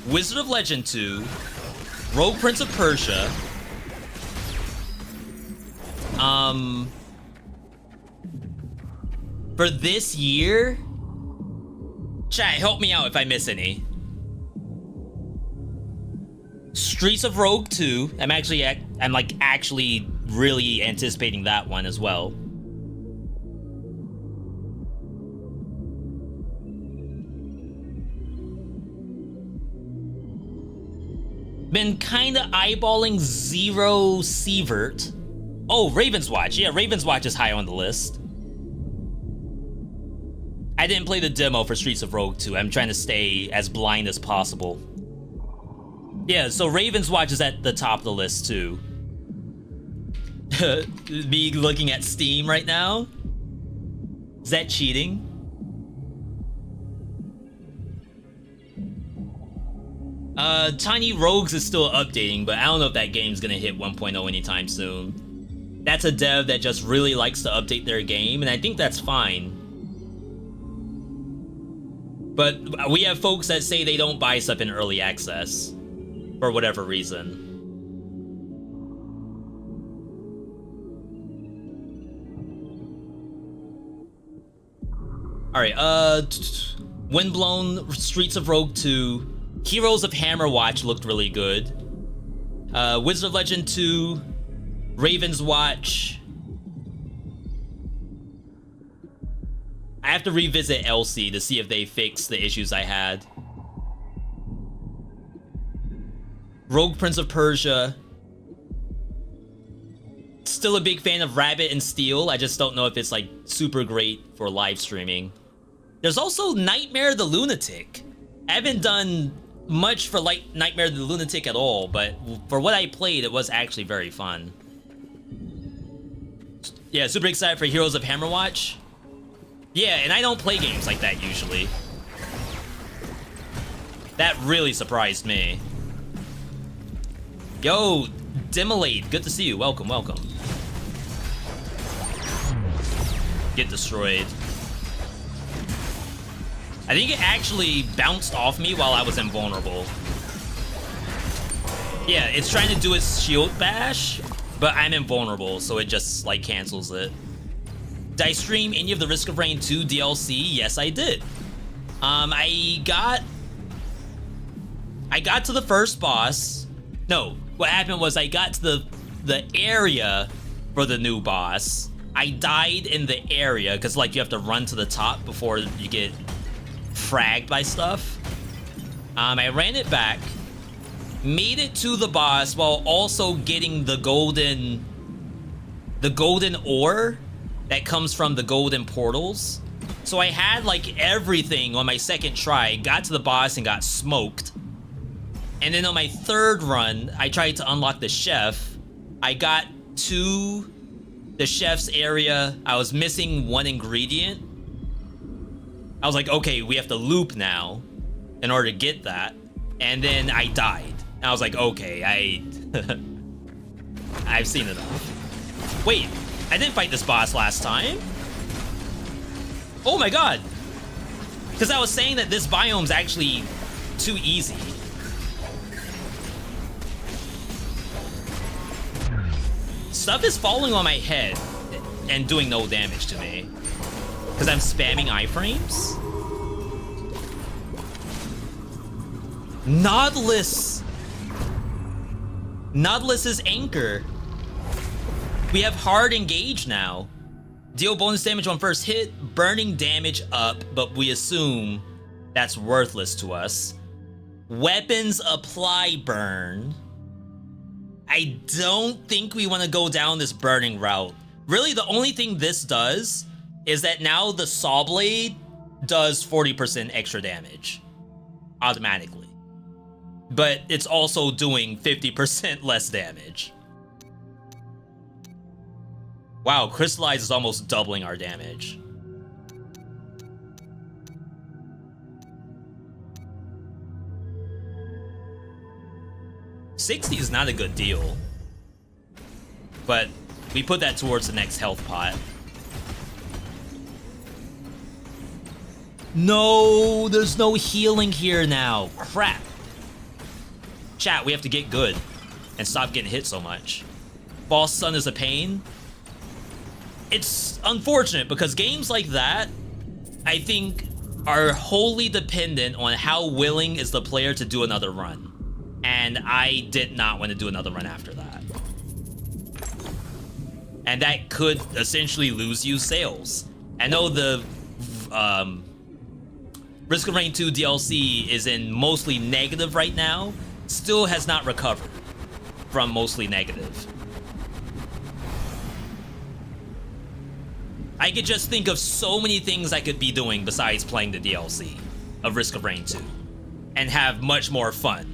Wizard of Legend 2, Rogue Prince of Persia. For this year, chat, help me out if I miss any. Streets of Rogue 2. I'm actually really anticipating that one as well. Been kinda eyeballing Zero Sievert. Oh, Raven's Watch. Yeah, Raven's Watch is high on the list. I didn't play the demo for Streets of Rogue 2. I'm trying to stay as blind as possible. Yeah, so Raven's Watch is at the top of the list too. Me looking at Steam right now? Is that cheating? Tiny Rogues is still updating, but I don't know if that game's gonna hit 1.0 anytime soon. That's a dev that just really likes to update their game, and I think that's fine. But we have folks that say they don't buy stuff in early access for whatever reason. Alright, Windblown, Streets of Rogue 2, Heroes of Hammerwatch looked really good. Wizard of Legend 2, Raven's Watch. I have to revisit Elsie to see if they fixed the issues I had. Rogue Prince of Persia. Still a big fan of Rabbit and Steel. I just don't know if it's like super great for live streaming. There's also Nightmare the Lunatic. I haven't done much for like Nightmare the Lunatic at all, but for what I played, it was actually very fun. Yeah, super excited for Heroes of Hammerwatch. Yeah, and I don't play games like that usually. That really surprised me. Yo, Dimilade, good to see you. Welcome, welcome. Get destroyed. I think it actually bounced off me while I was invulnerable. Yeah, it's trying to do its shield bash, but I'm invulnerable, so it just like cancels it. Did I stream any of the Risk of Rain 2 DLC? Yes, I did. I got to the first boss. No, what happened was I got to the area for the new boss. I died in the area because like you have to run to the top before you get fragged by stuff. I ran it back, made it to the boss while also getting the golden ore that comes from the golden portals. So I had like everything on my second try, got to the boss and got smoked. And then on my third run, I tried to unlock the chef. I got to the chef's area. I was missing one ingredient. I was like, okay, we have to loop now in order to get that. And then I died. And I was like, okay, I've seen enough. Wait, I didn't fight this boss last time. Oh my god. Because I was saying that this biome's actually too easy. Stuff is falling on my head and doing no damage to me. Because I'm spamming iframes? Nautilus! Nautilus's anchor. We have hard engage now. Deal bonus damage on first hit, burning damage up, but we assume that's worthless to us. Weapons apply burn. I don't think we want to go down this burning route. Really, the only thing this does is that now the saw blade does 40% extra damage automatically. But it's also doing 50% less damage. Wow, Crystallize is almost doubling our damage. $60 is not a good deal. But we put that towards the next health pot. No, there's no healing here now. Crap. Chat, we have to get good and stop getting hit so much. Boss Sun is a pain. It's unfortunate because games like that, I think, are wholly dependent on how willing is the player to do another run. And I did not want to do another run after that. And that could essentially lose you sales. I know the Risk of Rain 2 DLC is in mostly negative right now. Still has not recovered from mostly negative. I could just think of so many things I could be doing besides playing the DLC of Risk of Rain 2 and have much more fun.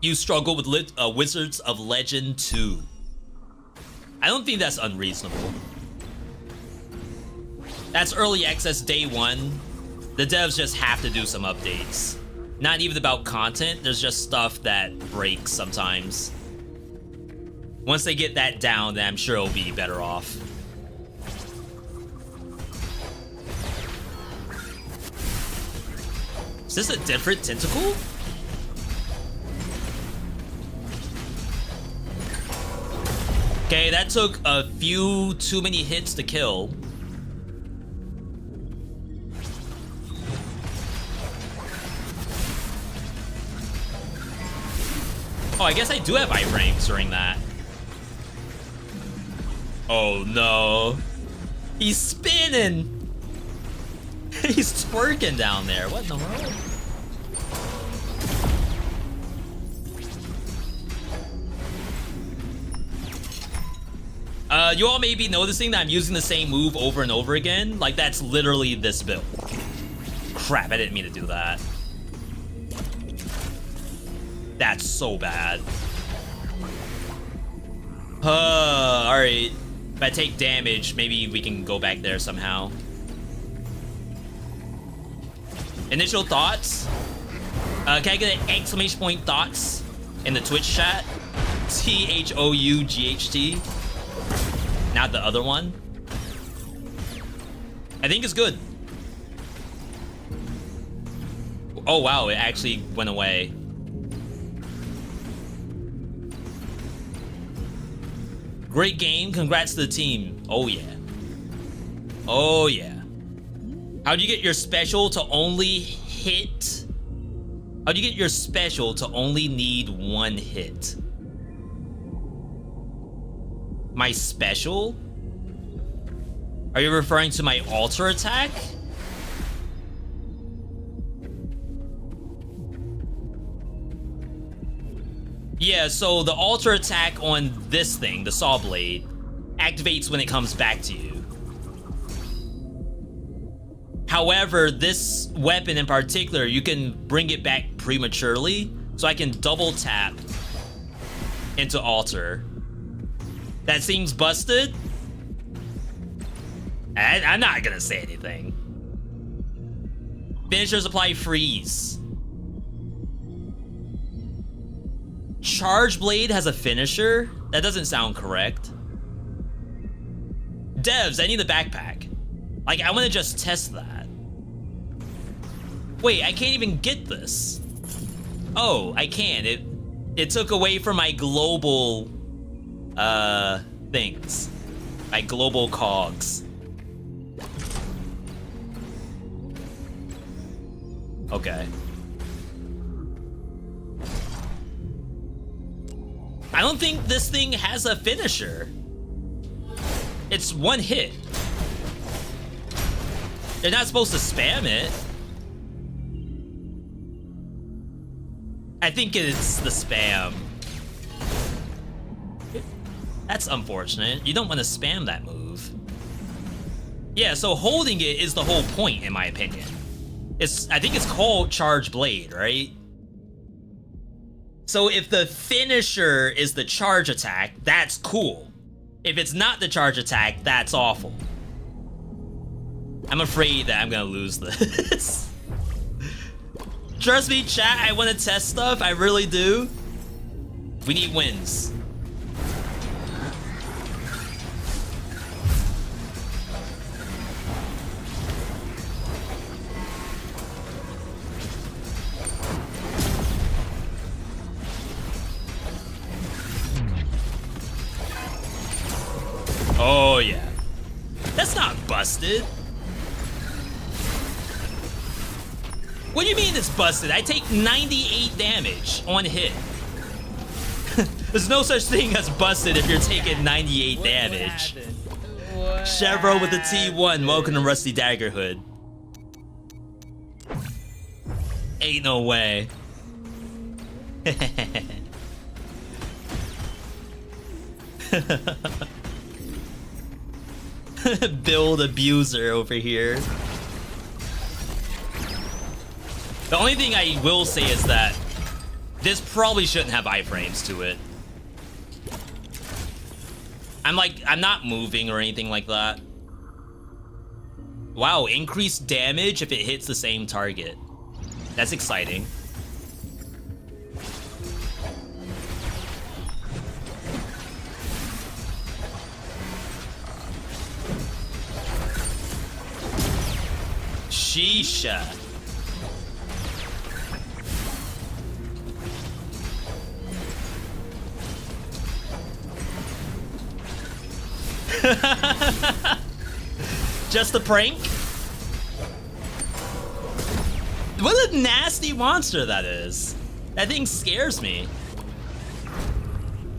You struggle with Wizards of Legend 2. I don't think that's unreasonable. That's early access day one. The devs just have to do some updates. Not even about content, there's just stuff that breaks sometimes. Once they get that down, then I'm sure it'll be better off. Is this a different tentacle? Okay, that took a few too many hits to kill. Oh, I guess I do have iframes during that. Oh no. He's spinning. He's twerking down there. What in the world? You all may be noticing that I'm using the same move over and over again. Like, that's literally this build. Crap, I didn't mean to do that. That's so bad. Alright. If I take damage, maybe we can go back there somehow. Initial thoughts? Can I get an exclamation point thoughts in the Twitch chat? THOUGHT. Not the other one. I think it's good. Oh wow, it actually went away. Great game, congrats to the team. Oh yeah. Oh yeah. How'd you get your special to only hit? How'd you get your special to only need one hit? My special? Are you referring to my alter attack? Yeah, so the alter attack on this thing, the saw blade, activates when it comes back to you. However, this weapon in particular, you can bring it back prematurely, so I can double tap into alter. That seems busted. I'm not gonna say anything. Finishers apply freeze. Charge blade has a finisher? That doesn't sound correct. Devs, I need a backpack. Like, I want to just test that. Wait, I can't even get this. Oh, I can. It took away from my global things. My global cogs. Okay. I don't think this thing has a finisher. It's one hit. They're not supposed to spam it. I think it's the spam. That's unfortunate. You don't want to spam that move. Yeah, so holding it is the whole point, in my opinion. I think it's called Charge Blade, right? So if the finisher is the charge attack, that's cool. If it's not the charge attack, that's awful. I'm afraid that I'm gonna lose this. Trust me, chat, I want to test stuff. I really do. We need wins. Oh yeah. That's not busted. What do you mean it's busted? I take 98 damage on hit. There's no such thing as busted if you're taking 98 damage. Chevro with the T1, welcome to Rusty Daggerhood. Ain't no way. Build abuser over here. The only thing I will say is that this probably shouldn't have iframes to it. I'm not moving or anything like that. Wow, increased damage if it hits the same target. That's exciting. Sheesha. Just a prank? What a nasty monster that is. That thing scares me.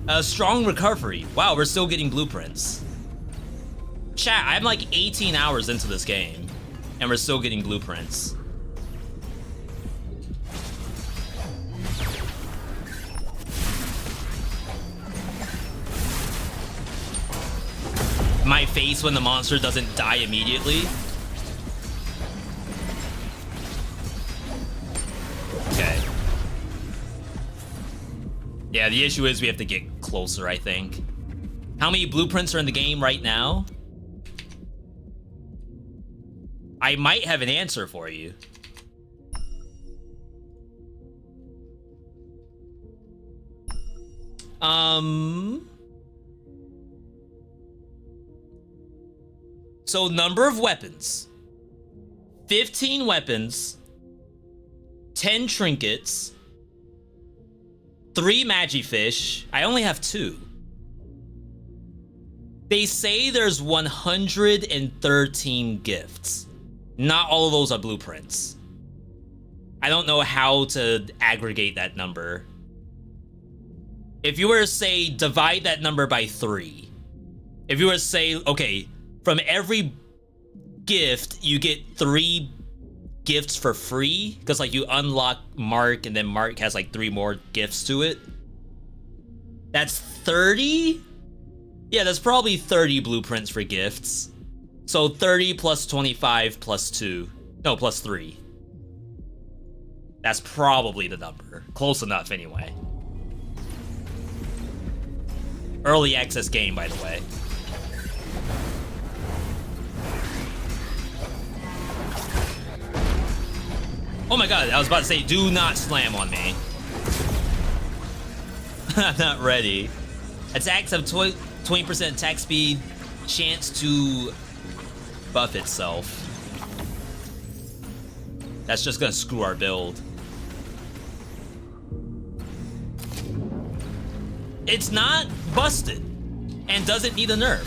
A strong recovery. Wow, we're still getting blueprints. Chat, I'm like 18 hours into this game, and we're still getting blueprints. My face when the monster doesn't die immediately. Okay. Yeah, the issue is we have to get closer, I think. How many blueprints are in the game right now? I might have an answer for you. So number of weapons. 15 weapons. 10 trinkets. 3 Magifish. I only have 2. They say there's 113 gifts. Not all of those are blueprints. I don't know how to aggregate that number. If you were to say, divide that number by 3. If you were to say, okay, from every gift, you get 3 gifts for free, because like you unlock Mark and then Mark has like 3 more gifts to it. That's 30? Yeah, that's probably 30 blueprints for gifts. So 30 plus 25 plus 2. No, plus 3. That's probably the number. Close enough anyway. Early access game, by the way. Oh my god, I was about to say, do not slam on me. I'm not ready. Attacks have 20% attack speed, chance to buff itself. That's just gonna screw our build. It's not busted and doesn't need a nerf.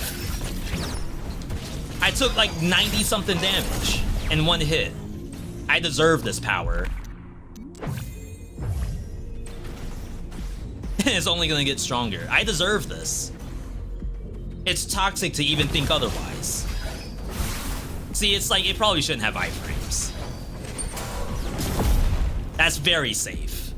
I took like 90 something damage in 1 hit. I deserve this power. It's only gonna get stronger. I deserve this. It's toxic to even think otherwise. See, it's like, it probably shouldn't have iframes. That's very safe.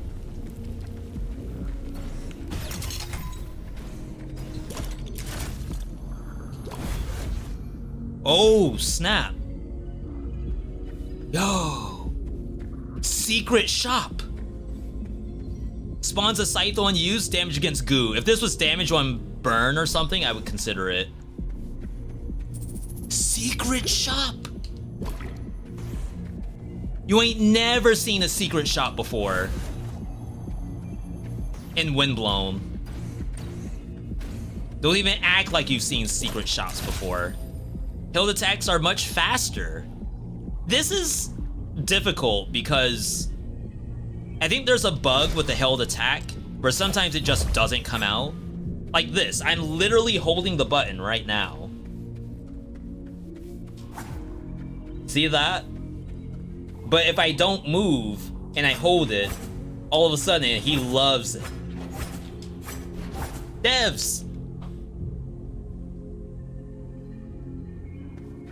Oh, snap. Yo. Secret shop. Spawns a scythe on use, damage against goo. If this was damage on burn or something, I would consider it. Secret shop. You ain't never seen a secret shop before. In Windblown. Don't even act like you've seen secret shops before. Held attacks are much faster. This is difficult because I think there's a bug with the held attack where sometimes it just doesn't come out. Like this, I'm literally holding the button right now. See that? But if I don't move and I hold it, all of a sudden he loves it. Devs!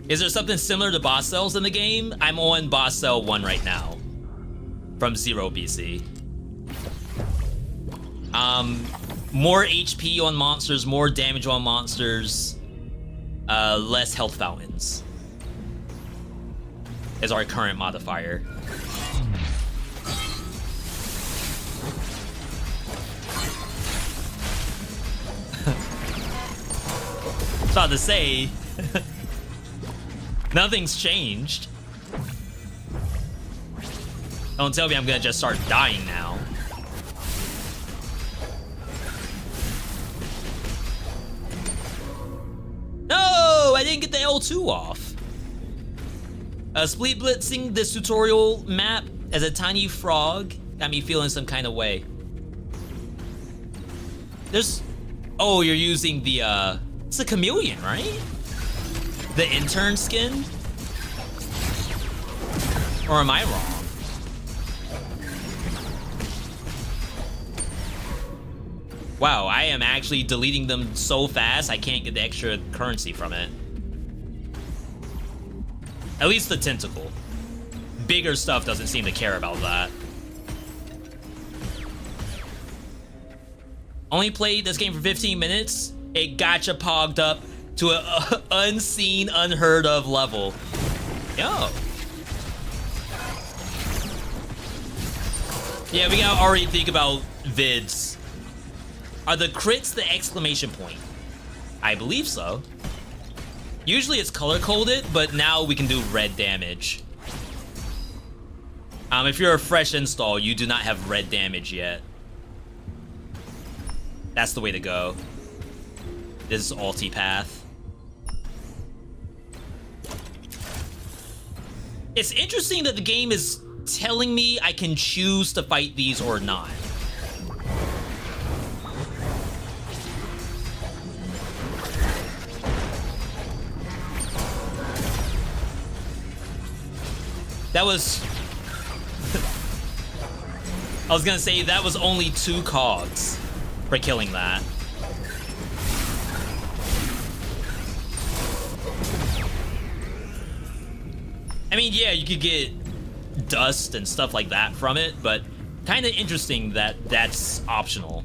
Is there something similar to boss cells in the game? I'm on boss cell 1 right now. From 0 BC. More HP on monsters, more damage on monsters, less health fountains is our current modifier. I was about to say, nothing's changed. Don't tell me I'm gonna just start dying now. No, I didn't get the L2 off. Split blitzing this tutorial map as a tiny frog got me feeling some kind of way. There's, oh, you're using the It's a chameleon, right? The intern skin? Or am I wrong? Wow, I am actually deleting them so fast I can't get the extra currency from it. At least the tentacle. Bigger stuff doesn't seem to care about that. Only played this game for 15 minutes. It gotcha pogged up to an unseen, unheard of level. Yo. Yeah, we gotta already think about vids. Are the crits the exclamation point? I believe so. Usually it's color-coded, but now we can do red damage. If you're a fresh install, you do not have red damage yet. That's the way to go. This is ulti path. It's interesting that the game is telling me I can choose to fight these or not. That was... I was gonna say, that was only 2 cogs for killing that. I mean, yeah, you could get dust and stuff like that from it, but kind of interesting that that's optional.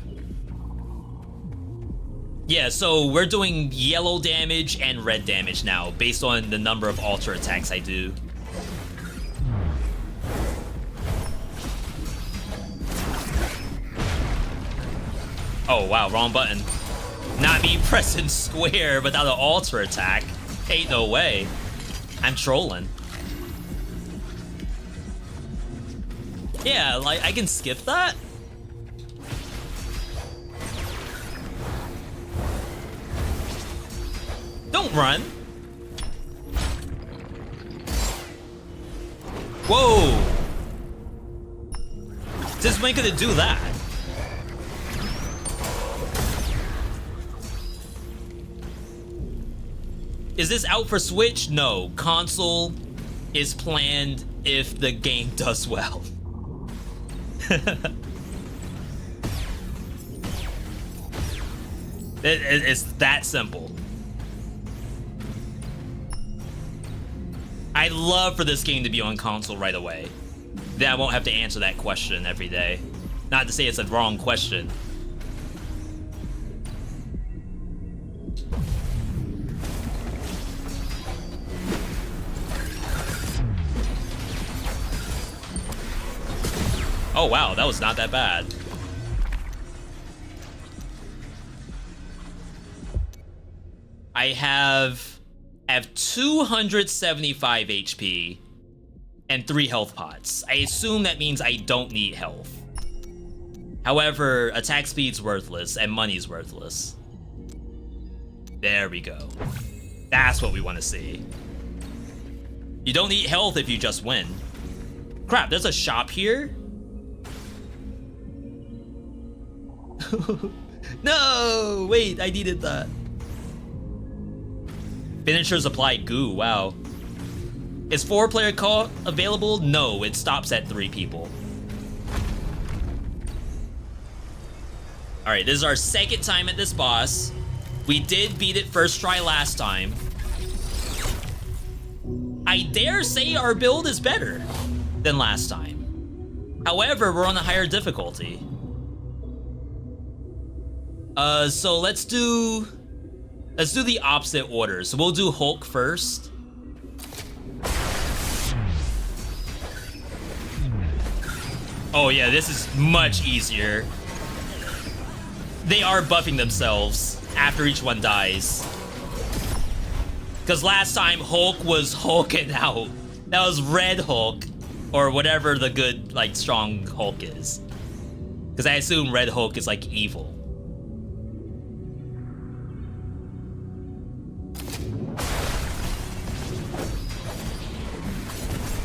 Yeah, so we're doing yellow damage and red damage now, based on the number of alter attacks I do. Oh, wow, wrong button. Not me pressing square without an alter attack. Ain't no way. I'm trolling. Yeah, like, I can skip that? Don't run. Whoa. Just when could it do that? Is this out for Switch? No. Console is planned if the game does well. It's that simple. I'd love for this game to be on console right away. Then I won't have to answer that question every day. Not to say it's a wrong question. Oh wow, that was not that bad. I have 275 HP and 3 health pots. I assume that means I don't need health. However, attack speed's worthless and money's worthless. There we go. That's what we want to see. You don't need health if you just win. Crap, there's a shop here? No! Wait, I needed that. Finishers apply goo, wow. Is 4-player co-op available? No, it stops at 3 people. Alright, this is our 2nd time at this boss. We did beat it first try last time. I dare say our build is better than last time. However, we're on a higher difficulty. So let's do the opposite order. So we'll do Hulk first. Oh yeah, this is much easier. They are buffing themselves after each one dies. Because last time Hulk was hulking out. That was Red Hulk, or whatever the good, like, strong Hulk is. Because I assume Red Hulk is, like, evil.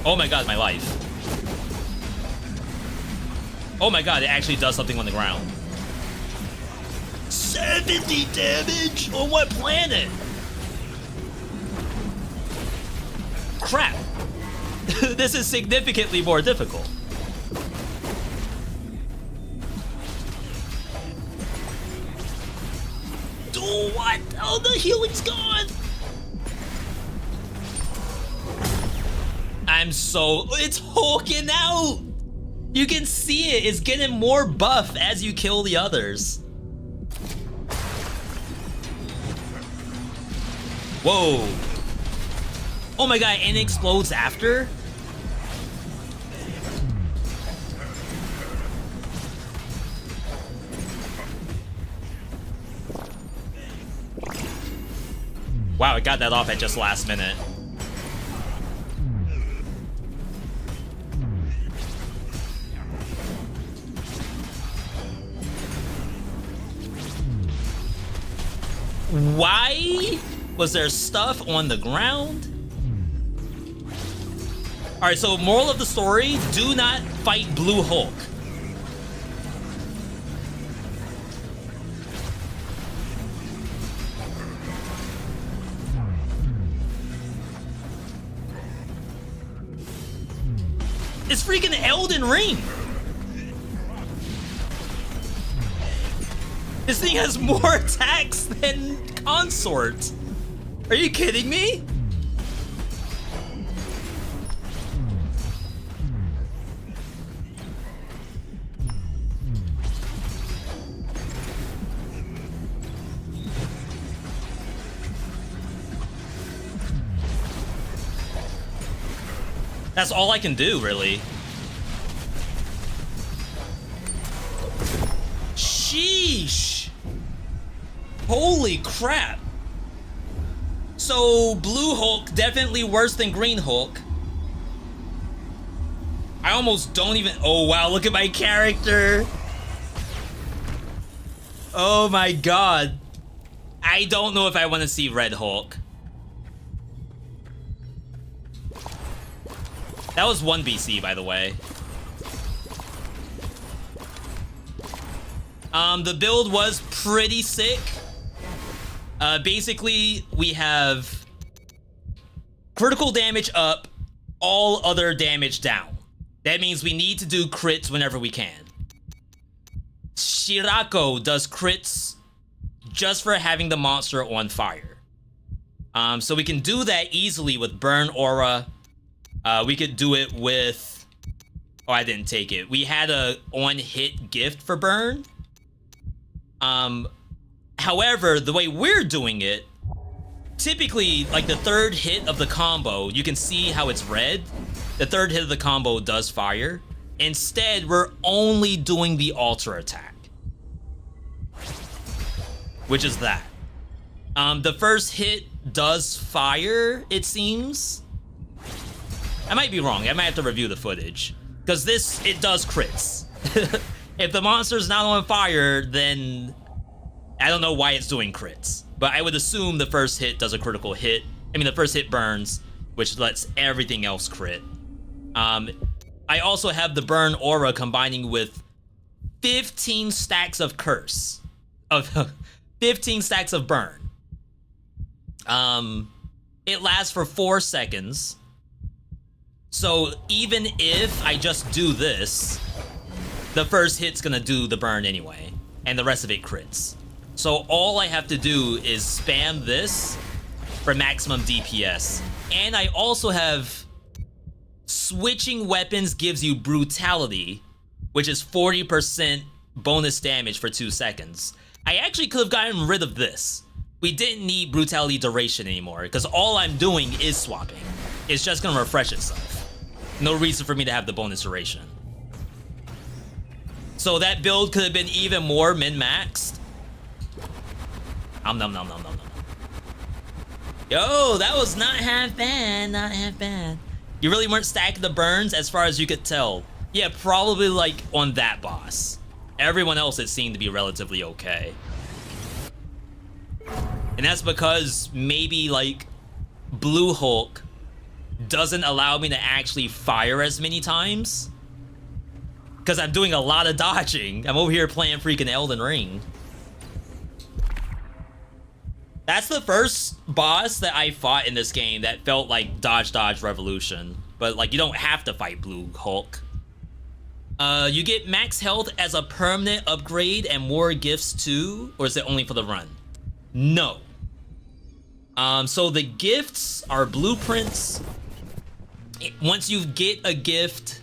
Oh my god, my life. Oh my god, it actually does something on the ground. 70 damage? On what planet? Crap. This is significantly more difficult. Oh, what? Oh, the healing's gone. It's hulking out. You can see it. It's getting more buff as you kill the others. Whoa. Oh my god, and it explodes after? Wow, it got that off at just last minute. Why was there stuff on the ground? Alright, so moral of the story, do not fight Blue Hulk. It's freaking Elden Ring. This thing has more attacks than Consort. Are you kidding me? That's all I can do, really. Sheesh. Holy crap. So, Blue Hulk, definitely worse than Green Hulk. I almost don't even... Oh, wow, look at my character. Oh, my God. I don't know if I want to see Red Hulk. That was 1 BC, by the way. The build was pretty sick. Basically, we have critical damage up, all other damage down. That means we need to do crits whenever we can. Shirako does crits just for having the monster on fire. So we can do that easily with Burn Aura. We could do it with... Oh, I didn't take it. We had a on-hit gift for Burn. However, the way we're doing it, typically, like the third hit of the combo, you can see how it's red. The third hit of the combo does fire. Instead, we're only doing the alter attack, which is that. The first hit does fire, it seems. I might be wrong. I might have to review the footage. Because it does crits. If the monster's not on fire, then I don't know why it's doing crits. But I would assume the first hit does a critical hit. I mean, the first hit burns, which lets everything else crit. I also have the Burn Aura combining with 15 stacks of Curse. 15 stacks of Burn. It lasts for 4 seconds. So even if I just do this, the first hit's gonna do the burn anyway, and the rest of it crits. So all I have to do is spam this for maximum DPS. And I also have switching weapons gives you brutality, which is 40% bonus damage for 2 seconds. I actually could have gotten rid of this. We didn't need brutality duration anymore, because all I'm doing is swapping. It's just gonna refresh itself. No reason for me to have the bonus duration. So that build could have been even more min-maxed. Nom nom nom nom nom nom. Yo, that was not half bad, not half bad. You really weren't stacking the burns as far as you could tell. Yeah, probably like on that boss. Everyone else it seemed to be relatively okay. And that's because maybe like Blue Hulk doesn't allow me to actually fire as many times. Because I'm doing a lot of dodging. I'm over here playing freaking Elden Ring. That's the first boss that I fought in this game that felt like Dodge Dodge Revolution. But like, you don't have to fight Blue Hulk. You get max health as a permanent upgrade and more gifts too? Or is it only for the run? No. So the gifts are blueprints. Once you get a gift,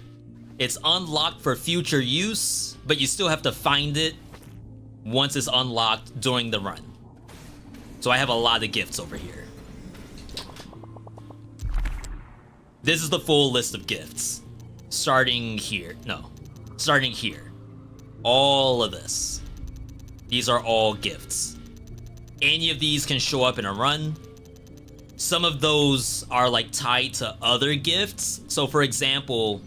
it's unlocked for future use, but you still have to find it once it's unlocked during the run. So I have a lot of gifts over here. This is the full list of gifts. Starting here. No. Starting here. All of this. These are all gifts. Any of these can show up in a run. Some of those are like tied to other gifts. So for example,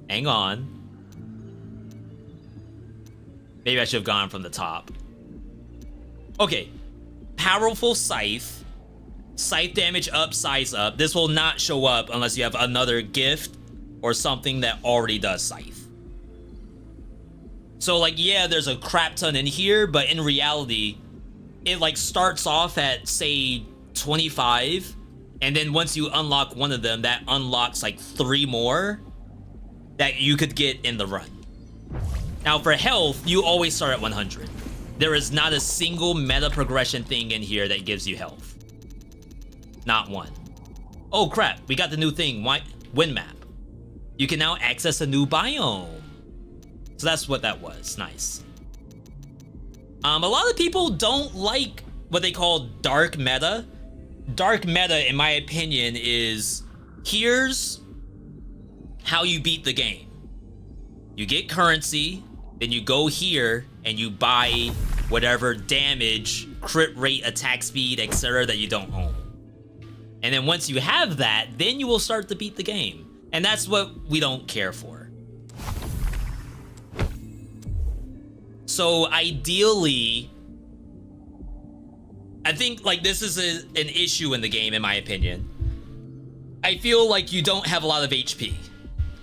hang on. Maybe I should have gone from the top. Okay. Powerful Scythe. Scythe damage up, size up. This will not show up unless you have another gift or something that already does Scythe. So like, yeah, there's a crap ton in here, but in reality, it like starts off at say 25, and then once you unlock one of them, that unlocks like 3 more that you could get in the run. Now for health, you always start at 100. There is not a single meta progression thing in here that gives you health. Not one. Oh crap, we got the new thing, Wind Map. You can now access a new biome. So that's what that was, nice. A lot of people don't like what they call dark meta. Dark meta, in my opinion, is here's how you beat the game. You get currency, then you go here and you buy whatever damage, crit rate, attack speed, etc. that you don't own. And then once you have that, then you will start to beat the game. And that's what we don't care for. So ideally, I think like this is an issue in the game, in my opinion. I feel like you don't have a lot of HP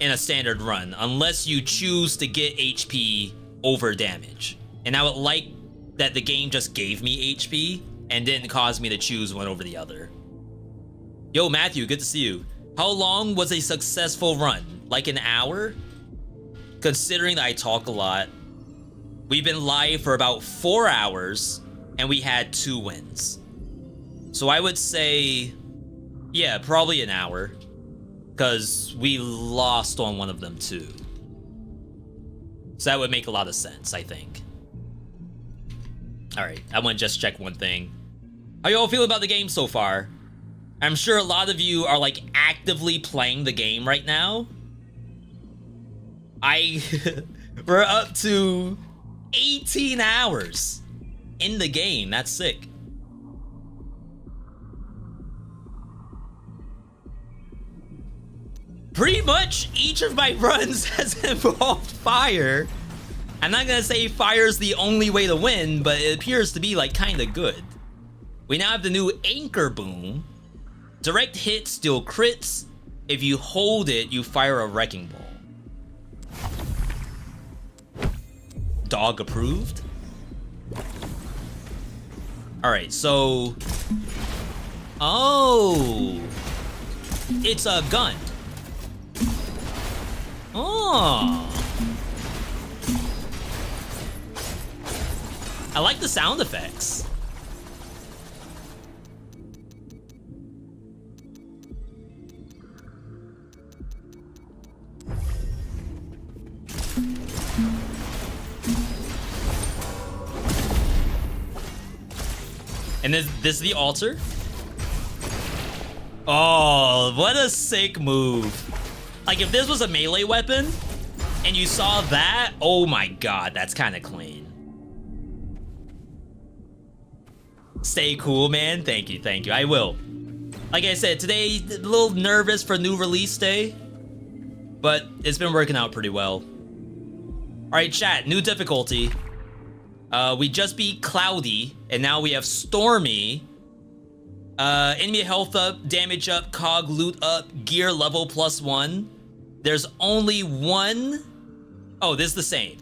in a standard run unless you choose to get HP over damage. And I would like that the game just gave me HP and didn't cause me to choose one over the other. Yo, Matthew, good to see you. How long was a successful run? Like an hour? Considering that I talk a lot, we've been live for about 4 hours and we had 2 wins. So I would say, yeah, probably an hour, because we lost on one of them too. So that would make a lot of sense, I think. All right, I want to just check one thing. How y'all feel about the game so far? I'm sure a lot of you are like actively playing the game right now. We're up to 18 hours in the game. That's sick. Pretty much each of my runs has involved fire. I'm not gonna say fire's the only way to win, but it appears to be like kind of good. We now have the new anchor boom. Direct hits deal crits. If you hold it, you fire a wrecking ball. Dog approved. All right, so, oh, it's a gun. Oh, I like the sound effects. And this is the altar. Oh, what a sick move. Like if this was a melee weapon and you saw that, oh my god, that's kind of clean. Stay cool, man. Thank you, thank you. I will. Like I said, today, a little nervous for new release day, but it's been working out pretty well. All right, chat, new difficulty. We just beat Cloudy, and now we have Stormy. Enemy health up, damage up, cog loot up, gear level +1. There's only one... Oh, this is the same.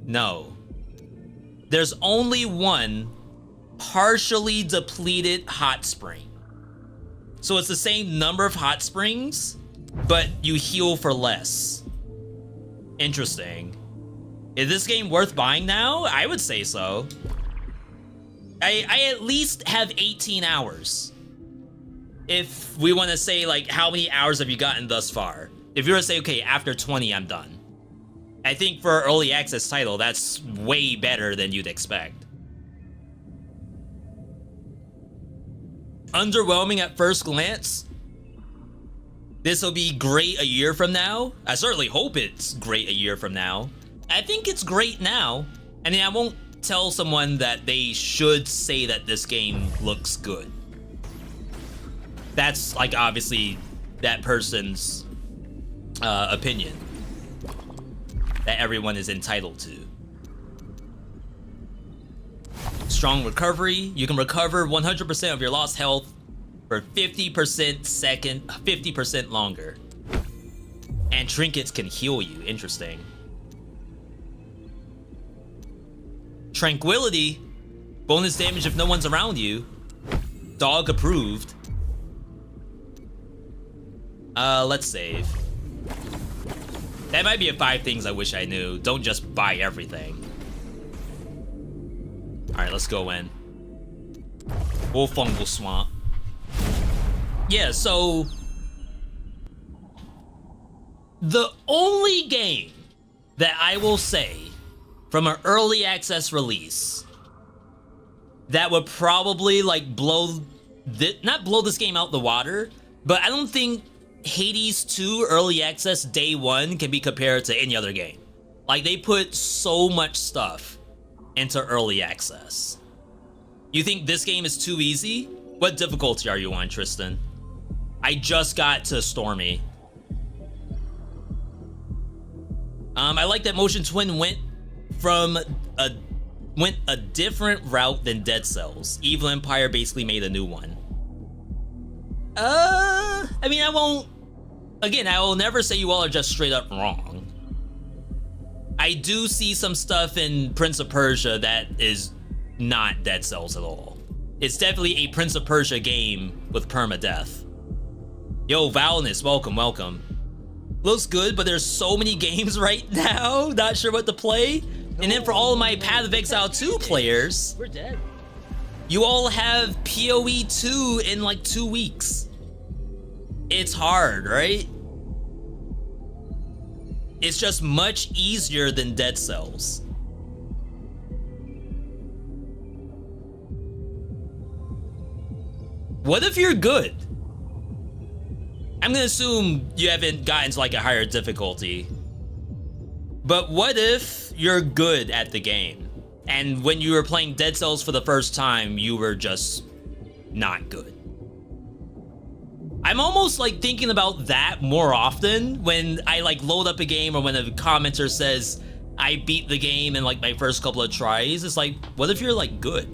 No. There's only one partially depleted hot spring. So it's the same number of hot springs, but you heal for less. Interesting. Is this game worth buying now? I would say so. I at least have 18 hours. If we want to say, like, how many hours have you gotten thus far? If you were to say, okay, after 20, I'm done. I think for an early access title, that's way better than you'd expect. Underwhelming at first glance? This will be great a year from now? I certainly hope it's great a year from now. I think it's great now. I mean, I won't tell someone that they should say that this game looks good. That's, like, obviously that person's opinion that everyone is entitled to. Strong recovery. You can recover 100% of your lost health for 50% longer. And trinkets can heal you. Interesting. Tranquility. Bonus damage if no one's around you. Dog approved. Let's save. That might be a 5 things I wish I knew. Don't just buy everything. Alright, let's go in. Wolf Fungal Swamp. Yeah, so... the only game that I will say from an early access release that would probably, like, not blow this game out the water, but I don't think Hades 2 early access day 1 can be compared to any other game. Like, they put so much stuff into early access. You think this game is too easy? What difficulty are you on, Tristan? I just got to Stormy. I like that Motion Twin went a different route than Dead Cells. Evil Empire basically made a new one. I mean, I will never say you all are just straight up wrong. I do see some stuff in Prince of Persia that is not Dead Cells at all. It's definitely a Prince of Persia game with permadeath. Yo, Valness, welcome, welcome. Looks good, but there's so many games right now, not sure what to play. And then for all of my Path of Exile 2 players, we're dead. You all have PoE 2 in like 2 weeks. It's hard, right? It's just much easier than Dead Cells. What if you're good? I'm gonna assume you haven't gotten to like a higher difficulty. But what if you're good at the game? And when you were playing Dead Cells for the first time, you were just not good. I'm almost like thinking about that more often when I like load up a game or when a commenter says I beat the game in like my first couple of tries. It's like, what if you're like good?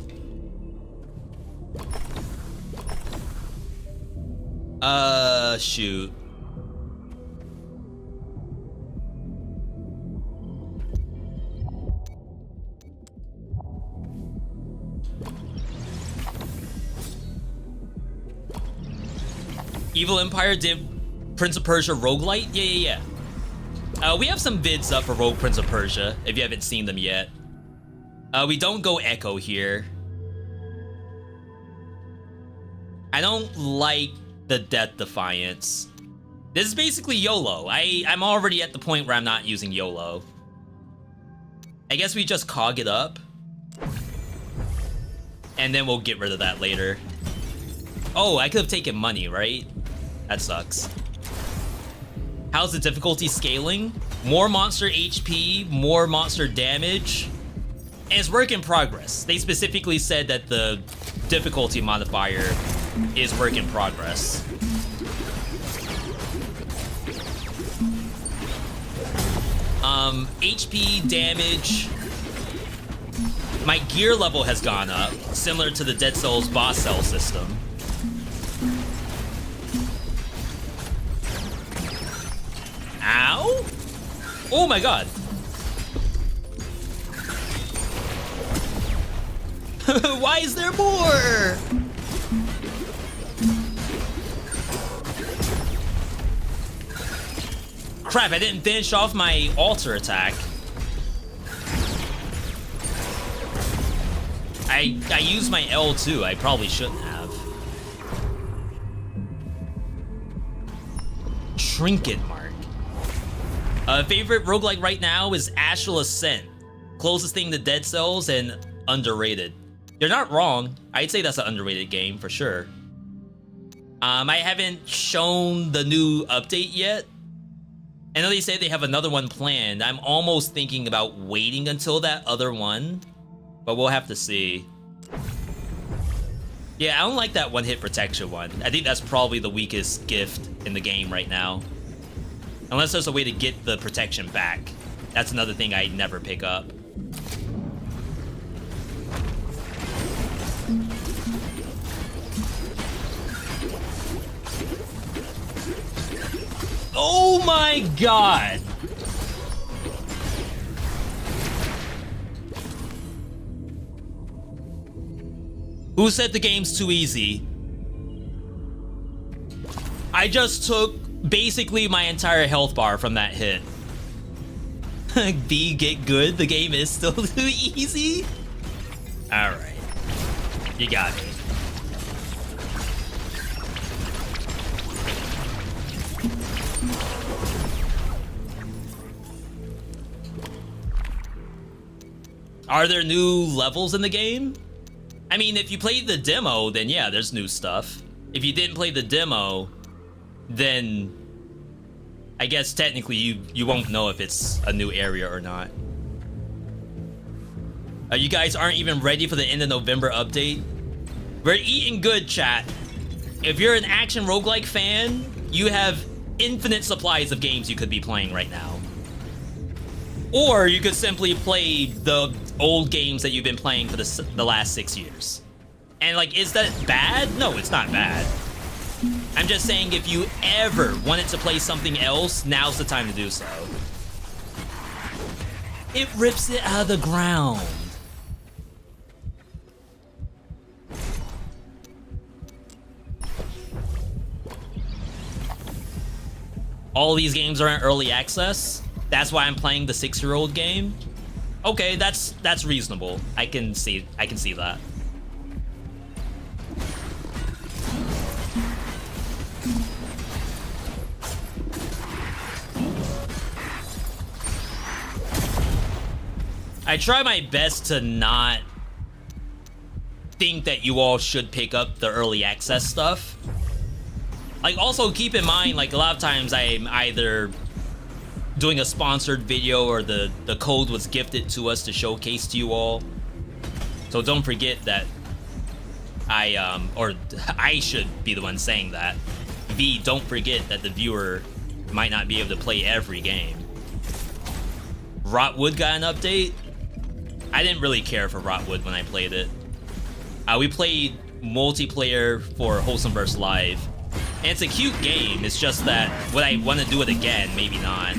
Shoot. Evil Empire did Prince of Persia Roguelike? Yeah. We have some vids up for Rogue Prince of Persia, if you haven't seen them yet. We don't go Echo here. I don't like the Death Defiance. This is basically YOLO. I'm already at the point where I'm not using YOLO. I guess we just cog it up. And then we'll get rid of that later. Oh, I could have taken money, right? That sucks. How's the difficulty scaling? More monster HP, more monster damage. And it's work in progress. They specifically said that the difficulty modifier is work in progress. HP, damage. My gear level has gone up, similar to the Dead Cells boss cell system. Oh my god. Why is there more? Crap, I didn't finish off my altar attack. I used my L2. I probably shouldn't have. Trinket mark. Favorite roguelike right now is Astral Ascent. Closest thing to Dead Cells and underrated. You're not wrong. I'd say that's an underrated game for sure. I haven't shown the new update yet. I know they say they have another one planned. I'm almost thinking about waiting until that other one, but we'll have to see. Yeah, I don't like that one-hit protection one. I think that's probably the weakest gift in the game right now. Unless there's a way to get the protection back. That's another thing I never pick up. Oh my god! Who said the game's too easy? I just took basically my entire health bar from that hit. B, get good? The game is still too easy? Alright. You got me. Are there new levels in the game? I mean, if you played the demo, then yeah, there's new stuff. If you didn't play the demo, then I guess technically you won't know if it's a new area or not. You guys aren't even ready for the end of November update? We're eating good, chat. If you're an action roguelike fan, you have infinite supplies of games you could be playing right now. Or you could simply play the old games that you've been playing for the last 6 years. And like, is that bad? No, it's not bad. I'm just saying if you ever wanted to play something else, now's the time to do so. It rips it out of the ground. All these games are in early access. That's why I'm playing the 6-year-old game. Okay, that's reasonable. I can see that. I try my best to not think that you all should pick up the early access stuff. Like, also keep in mind, like, a lot of times I'm either doing a sponsored video or the code was gifted to us to showcase to you all. So don't forget that I should be the one saying that. B, don't forget that the viewer might not be able to play every game. Rotwood got an update. I didn't really care for Rotwood when I played it. We played multiplayer for Wholesomeverse Live. And it's a cute game, it's just that would I want to do it again? Maybe not.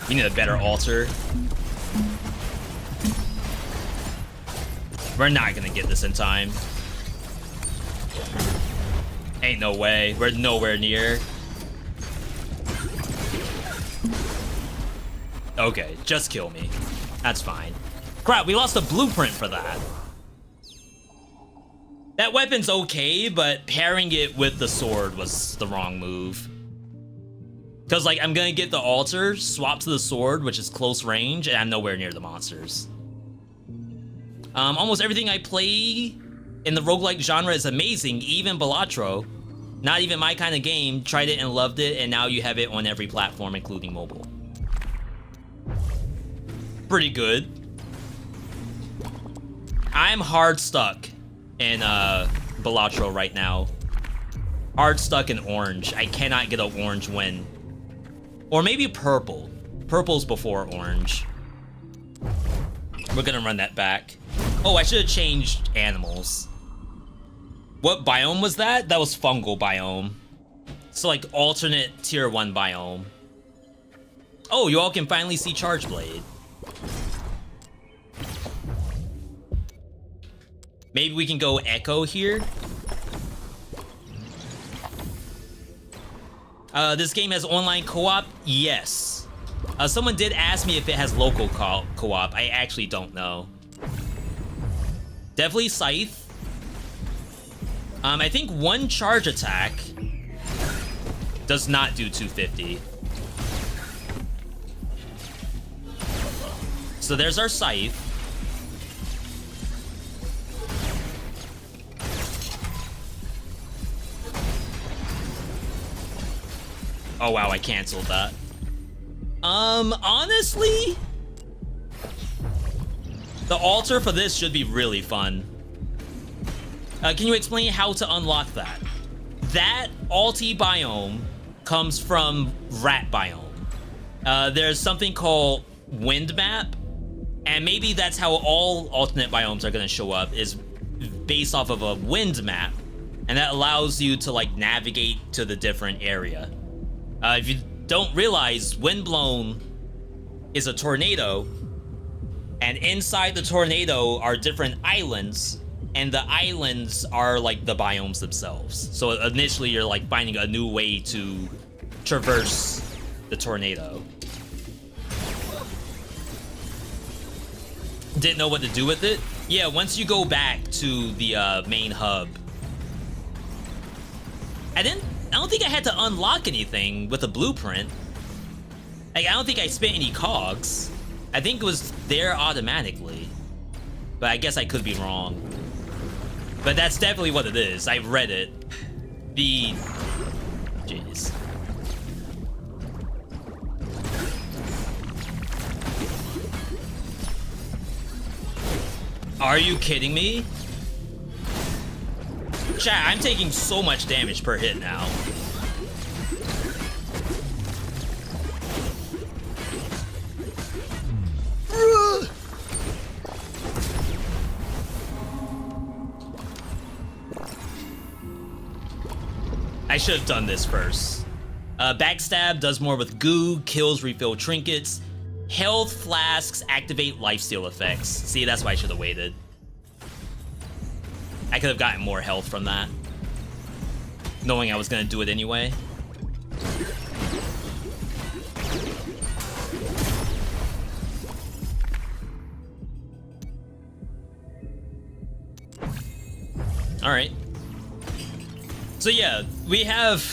We need a better altar. We're not gonna get this in time. Ain't no way. We're nowhere near. Okay, just kill me. That's fine. Crap, we lost a blueprint for that. That weapon's okay, but pairing it with the sword was the wrong move. Because, like, I'm gonna get the altar, swap to the sword, which is close range, and I'm nowhere near the monsters. Almost everything I play in the roguelike genre is amazing, even Balatro. Not even my kind of game, tried it and loved it, and now you have it on every platform, including mobile. Pretty good. I'm hard stuck in Balatro right now. Hard stuck in orange. I cannot get an orange win. Or maybe purple. Purple's before orange. We're gonna run that back. Oh, I should have changed animals. What biome was that? That was fungal biome. So like alternate tier 1 biome. Oh, you all can finally see Charge Blade. Maybe we can go Echo here. This game has online co-op? Yes. Someone did ask me if it has local co-op. I actually don't know. Definitely Scythe. I think one charge attack does not do 250. So there's our Scythe. Oh wow, I canceled that. Honestly, the altar for this should be really fun. Can you explain how to unlock that? That alti biome comes from rat biome. There's something called wind map, and maybe that's how all alternate biomes are gonna show up, is based off of a wind map, and that allows you to like navigate to the different area. If you don't realize, Windblown is a tornado, and inside the tornado are different islands, and the islands are like the biomes themselves. So initially you're like finding a new way to traverse the tornado. Didn't know what to do with it? Yeah, once you go back to the main hub. I don't think I had to unlock anything with a blueprint. Like, I don't think I spent any cogs. I think it was there automatically. But I guess I could be wrong. But that's definitely what it is. I read it. Jeez. Are you kidding me? Chat, I'm taking so much damage per hit now. I should have done this first. Backstab does more with goo, kills refill trinkets, health flasks activate lifesteal effects. See, that's why I should have waited. I could have gotten more health from that, knowing I was gonna do it anyway. All right. So yeah, we have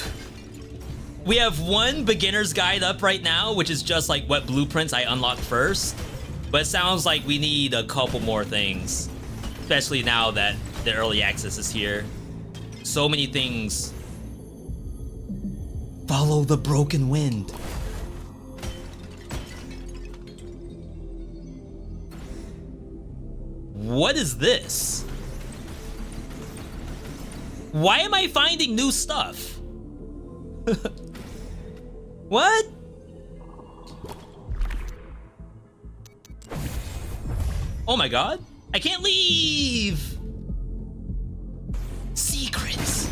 one beginner's guide up right now, which is just like what blueprints I unlocked first. But it sounds like we need a couple more things, especially now that the early access is here. So many things. Follow the broken wind. What is this? Why am I finding new stuff? What? Oh my god. I can't leave! Secrets.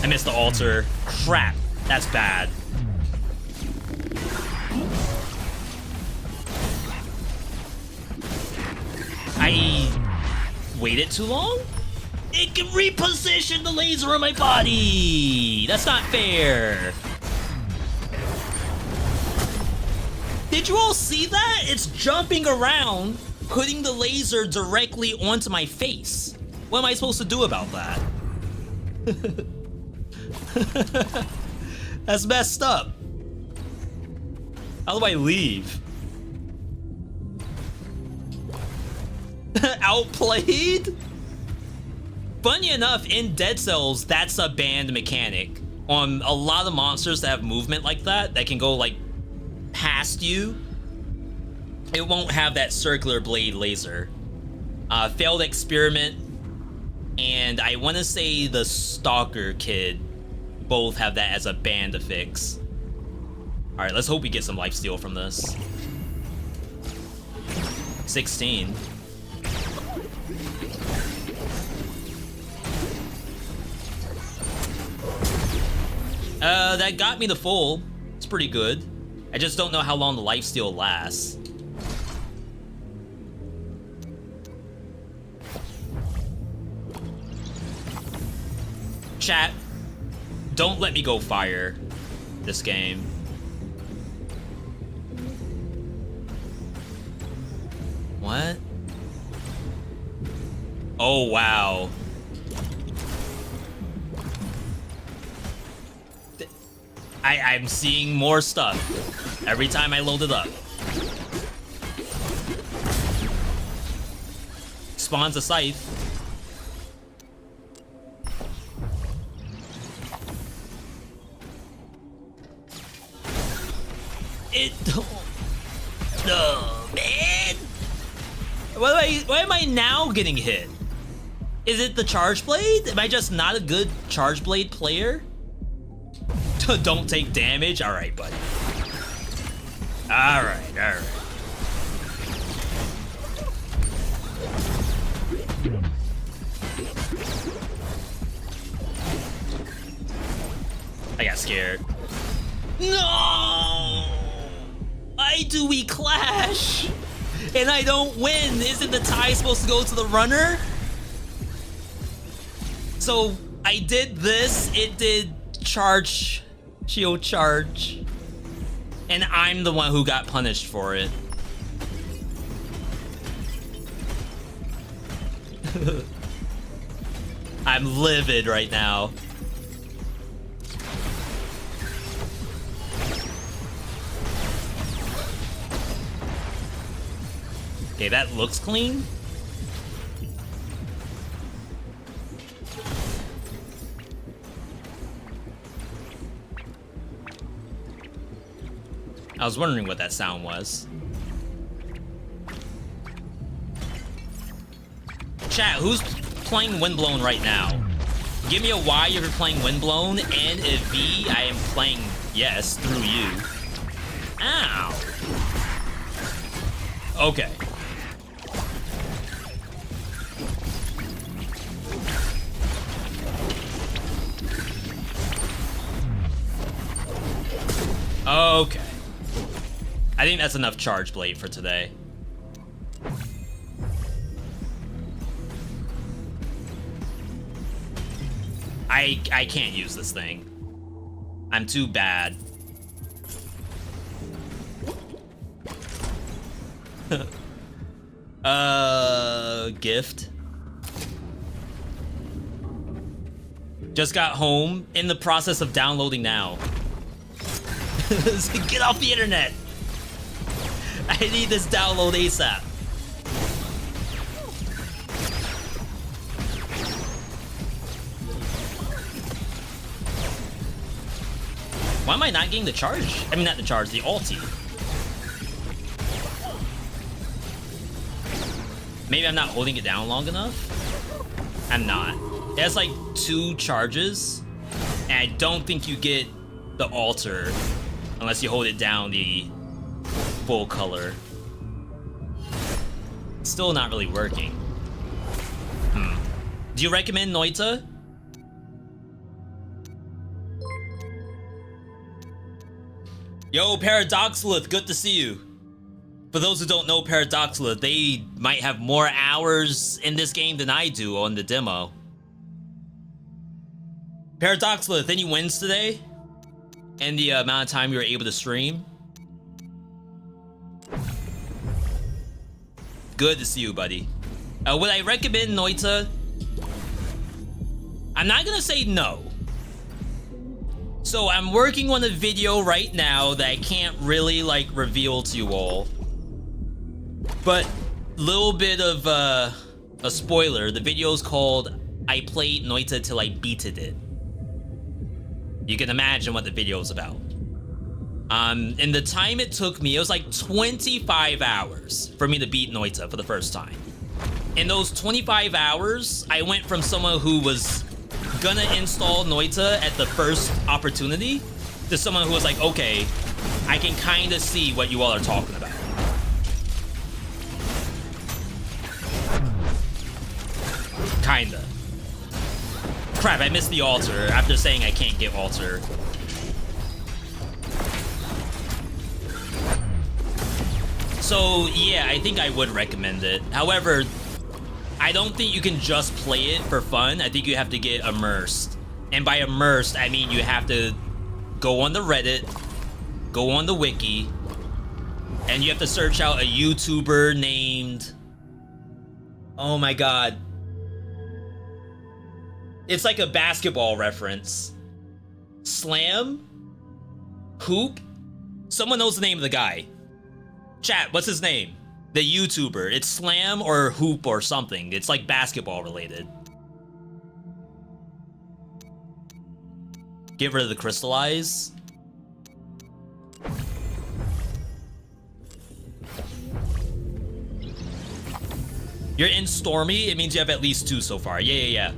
I missed the altar. Crap. That's bad. I waited too long? It can reposition the laser on my body! That's not fair! Did you all see that? It's jumping around, putting the laser directly onto my face. What am I supposed to do about that? That's messed up. How do I leave? Outplayed? Funny enough, in Dead Cells, that's a banned mechanic. On a lot of monsters that have movement like that can go like past you, it won't have that circular blade laser. Failed Experiment, and I want to say the Stalker Kid both have that as a banned affix. Alright, let's hope we get some lifesteal from this. 16. That got me the full. It's pretty good. I just don't know how long the lifesteal lasts. Chat, don't let me go fire this game. What? Oh, wow. I'm seeing more stuff every time I load it up. Spawns a scythe. It don't... No, man! Why am I now getting hit? Is it the Charge Blade? Am I just not a good Charge Blade player? Don't take damage? Alright, buddy. Alright, alright. I got scared. No! We clash! And I don't win! Isn't the tie supposed to go to the runner? So, I did this, it did charge... Shield charge. And I'm the one who got punished for it. I'm livid right now. Okay, that looks clean. I was wondering what that sound was. Chat, who's playing Windblown right now? Give me a Y if you're playing Windblown, and a V, I am playing yes through you. Ow. Okay. Okay. I think that's enough Charge Blade for today. I can't use this thing. I'm too bad. Gift. Just got home, in the process of downloading now. Get off the internet! I need this download ASAP. Why am I not getting the charge? I mean, not the charge, the ulti. Maybe I'm not holding it down long enough? I'm not. It has like 2 charges, and I don't think you get the alter unless you hold it down the full color. Still not really working. Do you recommend Noita? Yo, Paradoxolith, good to see you. For those who don't know Paradoxolith, they might have more hours in this game than I do on the demo. Paradoxolith, any wins today? And the amount of time you were able to stream? Good to see you, buddy. Would I recommend Noita? I'm not gonna say no. So I'm working on a video right now that I can't really like reveal to you all. But little bit of a spoiler. The video is called I Played Noita Till I Beated It. You can imagine what the video is about. And the time it took me, it was like 25 hours for me to beat Noita for the first time. In those 25 hours, I went from someone who was gonna install Noita at the first opportunity to someone who was like, okay, I can kind of see what you all are talking about. Kinda. Crap, I missed the altar after saying I can't get altar. So, yeah, I think I would recommend it. However, I don't think you can just play it for fun. I think you have to get immersed. And by immersed, I mean you have to go on the Reddit, go on the wiki, and you have to search out a YouTuber named... Oh my god. It's like a basketball reference. Slam? Hoop? Someone knows the name of the guy. Chat, what's his name? The YouTuber. It's Slam or Hoop or something. It's like basketball related. Get rid of the crystallize. You're in Stormy? It means you have at least 2 so far. Yeah.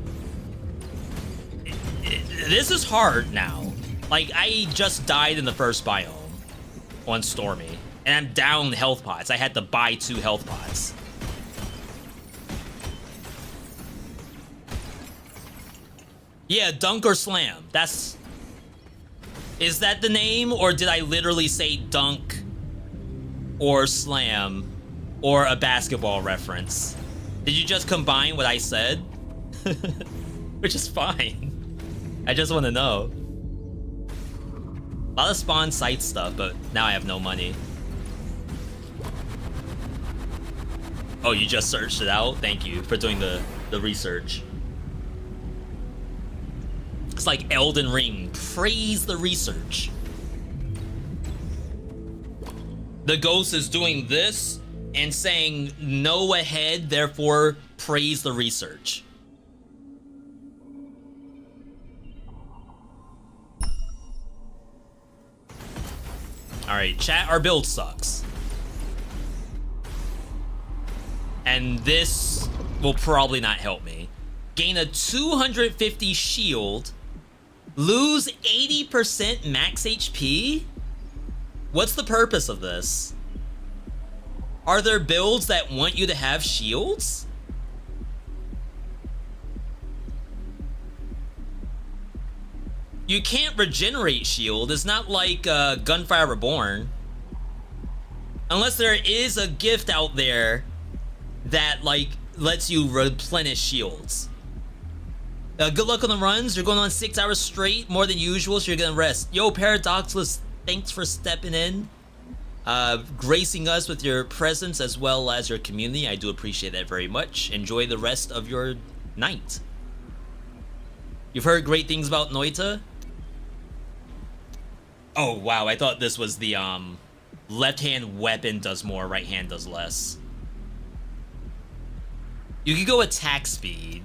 This is hard now. Like, I just died in the first biome on Stormy. And I'm down health pots. I had to buy 2 health pots. Yeah, dunk or slam. That's... Is that the name? Or did I literally say dunk or slam or a basketball reference? Did you just combine what I said? Which is fine. I just want to know. A lot of spawn site stuff, but now I have no money. Oh, you just searched it out? Thank you for doing the research. It's like Elden Ring. Praise the research. The ghost is doing this and saying no ahead, therefore praise the research. Alright, chat, our build sucks. And this will probably not help me. Gain a 250 shield. Lose 80% max HP? What's the purpose of this? Are there builds that want you to have shields? You can't regenerate shield. It's not like Gunfire Reborn. Unless there is a gift out there that like lets you replenish shields. Good luck on the runs. You're going on 6 hours straight, more than usual, so you're gonna rest. Yo, Paradoxless, thanks for stepping in. Gracing us with your presence as well as your community. I do appreciate that very much. Enjoy the rest of your night. You've heard great things about Noita? Oh, wow, I thought this was the, left-hand weapon does more, right hand does less. You could go attack speed.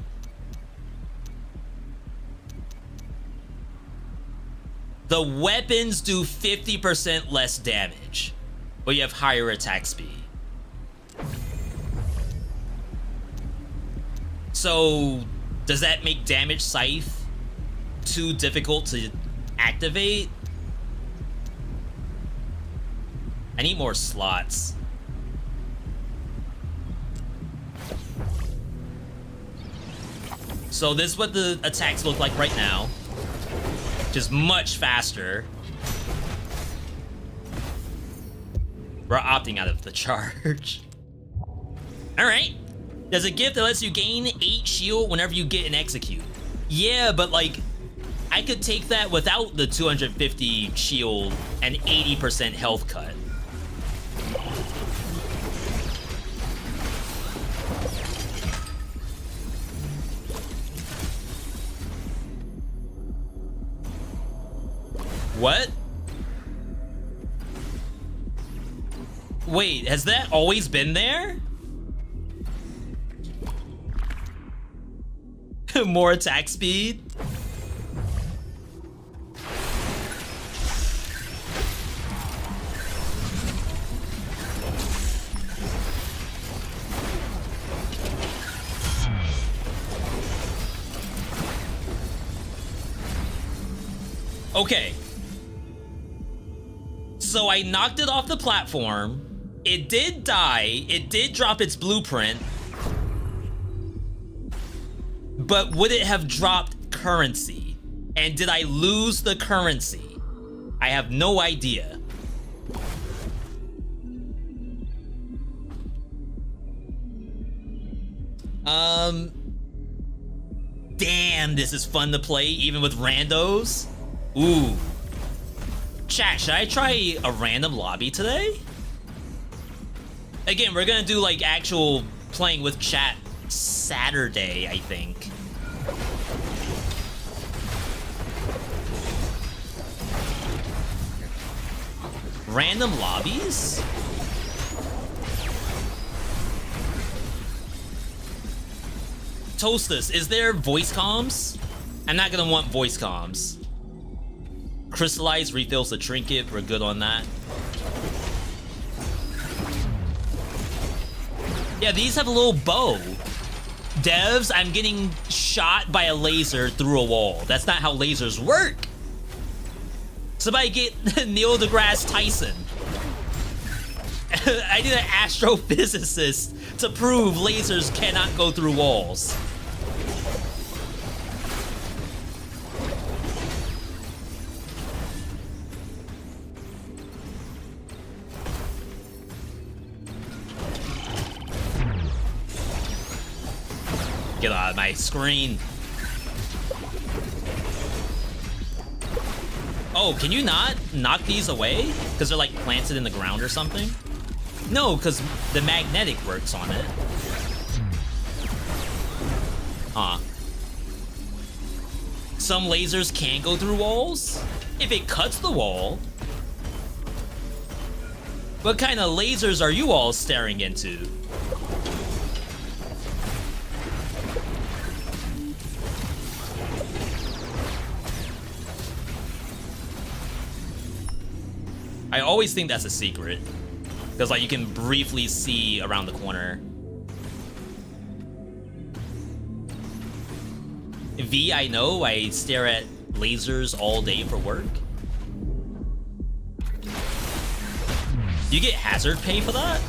The weapons do 50% less damage, but you have higher attack speed. So, does that make damage scythe too difficult to activate? I need more slots. So this is what the attacks look like right now. Just much faster. We're opting out of the charge. Alright. There's a gift that lets you gain 8 shield whenever you get an execute. Yeah, but like, I could take that without the 250 shield and 80% health cut. What? Wait, has that always been there? More attack speed? Okay. So I knocked it off the platform. It did die. It did drop its blueprint. But would it have dropped currency? And did I lose the currency? I have no idea. Damn, this is fun to play even with randos. Ooh. Chat, should I try a random lobby today? Again, we're gonna do like actual playing with chat Saturday, I think. Random lobbies? Toastus, is there voice comms? I'm not gonna want voice comms. Crystallize refills the trinket, we're good on that. Yeah, these have a little bow. Devs, I'm getting shot by a laser through a wall. That's not how lasers work. Somebody get Neil deGrasse Tyson. I need an astrophysicist to prove lasers cannot go through walls. Get out of my screen. Oh, can you not knock these away? Because they're like planted in the ground or something? No, because the magnetic works on it. Huh. Some lasers can go through walls? If it cuts the wall. What kind of lasers are you all staring into? I always think that's a secret. Because like you can briefly see around the corner. V, I know, I stare at lasers all day for work. You get hazard pay for that?